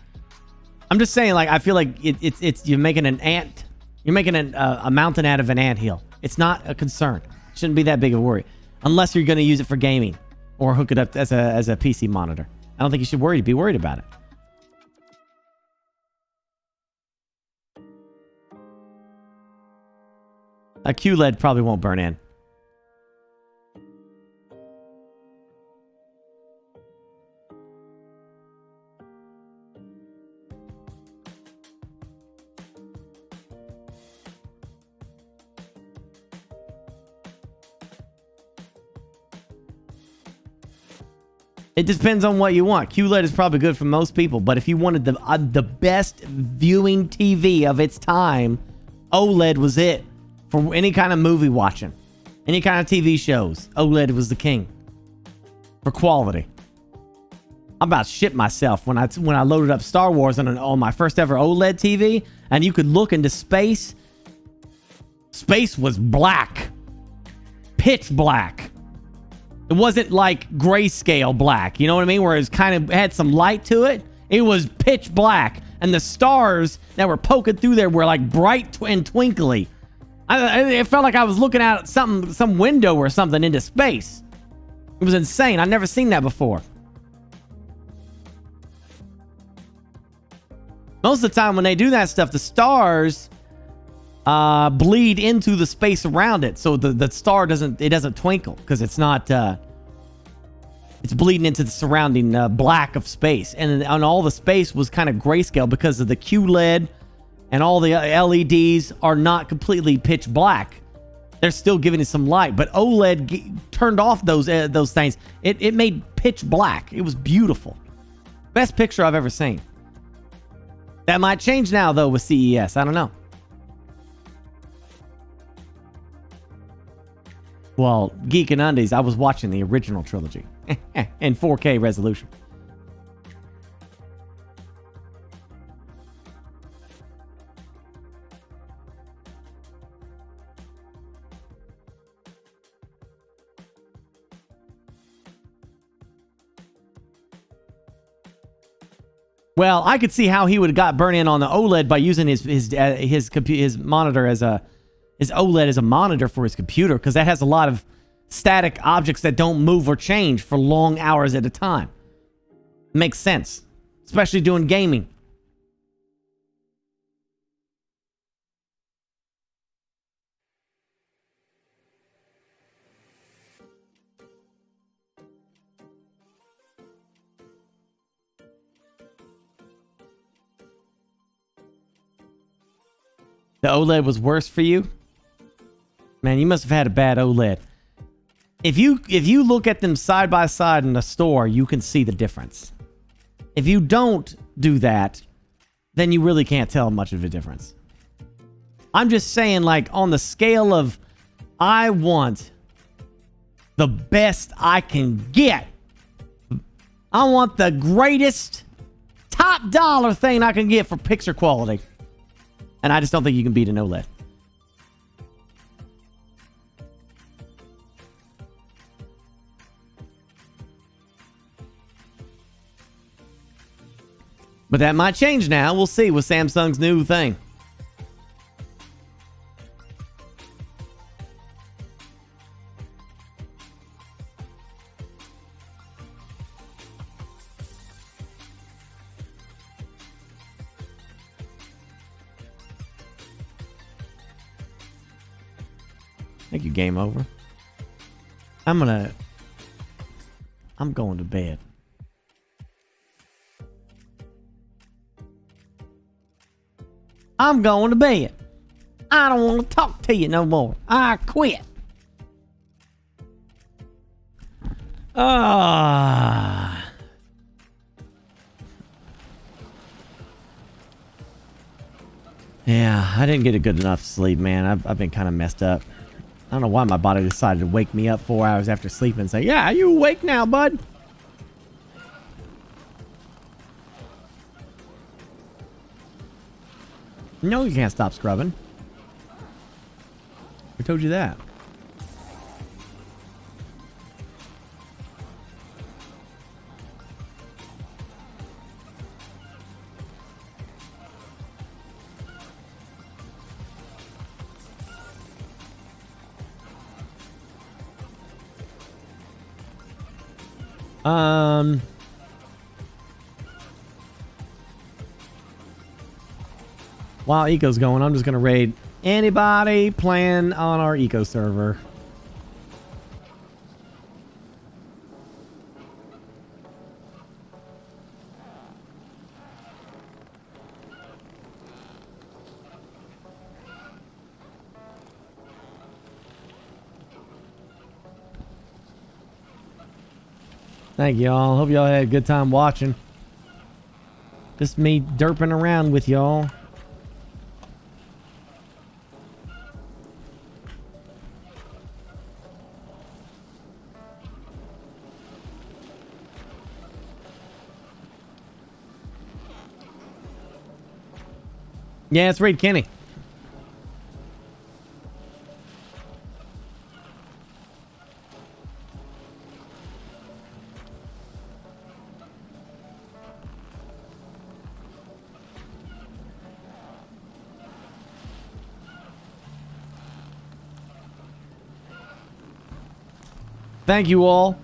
I'm just saying, like, I feel like it's you're making an ant. You're making a mountain out of an anthill. It's not a concern. It shouldn't be that big of a worry. Unless you're going to use it for gaming or hook it up as a PC monitor. I don't think you should be worried about it. A QLED probably won't burn in. It depends on what you want. QLED is probably good for most people, but if you wanted the best viewing TV of its time, OLED was it. For any kind of movie watching, any kind of TV shows, OLED was the king for quality. I'm about to shit myself when I loaded up Star Wars on my first ever OLED TV, and you could look into space. Space was black, pitch black. It wasn't like grayscale black, you know what I mean? Where it kind of had some light to it. It was pitch black, and the stars that were poking through there were like bright and twinkly. It felt like I was looking at some window or something into space. It was insane. I've never seen that before. Most of the time when they do that stuff, the stars bleed into the space around it, so the star doesn't twinkle because it's not. It's bleeding into the surrounding black of space, and all the space was kind of grayscale because of the QLED. And all the LEDs are not completely pitch black. They're still giving it some light. But OLED turned off those things. It made pitch black. It was beautiful. Best picture I've ever seen. That might change now, though, with CES. I don't know. Well, Geek and Undies, I was watching the original trilogy in 4K resolution. Well, I could see how he would have got burnt in on the OLED by using his monitor his OLED as a monitor for his computer, because that has a lot of static objects that don't move or change for long hours at a time. Makes sense, especially doing gaming. The OLED was worse for you? Man, you must have had a bad OLED. If you look at them side by side in the store, you can see the difference. If you don't do that, then you really can't tell much of a difference. I'm just saying, like, on the scale of I want the best I can get. I want the greatest top dollar thing I can get for picture quality. And I just don't think you can beat an OLED. But that might change now. We'll see with Samsung's new thing. Thank you, game over. I'm going to bed. I'm going to bed. I don't want to talk to you no more. I quit. Yeah, I didn't get a good enough sleep, man. I've been kind of messed up. I don't know why my body decided to wake me up 4 hours after sleeping and say, yeah, you awake now, bud? No, you can't stop scrubbing. I told you that. While Eco's going, I'm just going to raid anybody playing on our Eco server. Thank y'all. Hope y'all had a good time watching. Just me derping around with y'all. Yeah, let's raid Kenny. Thank you all.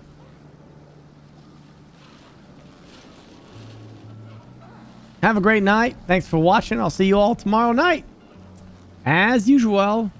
Have a great night. Thanks for watching. I'll see you all tomorrow night. As usual.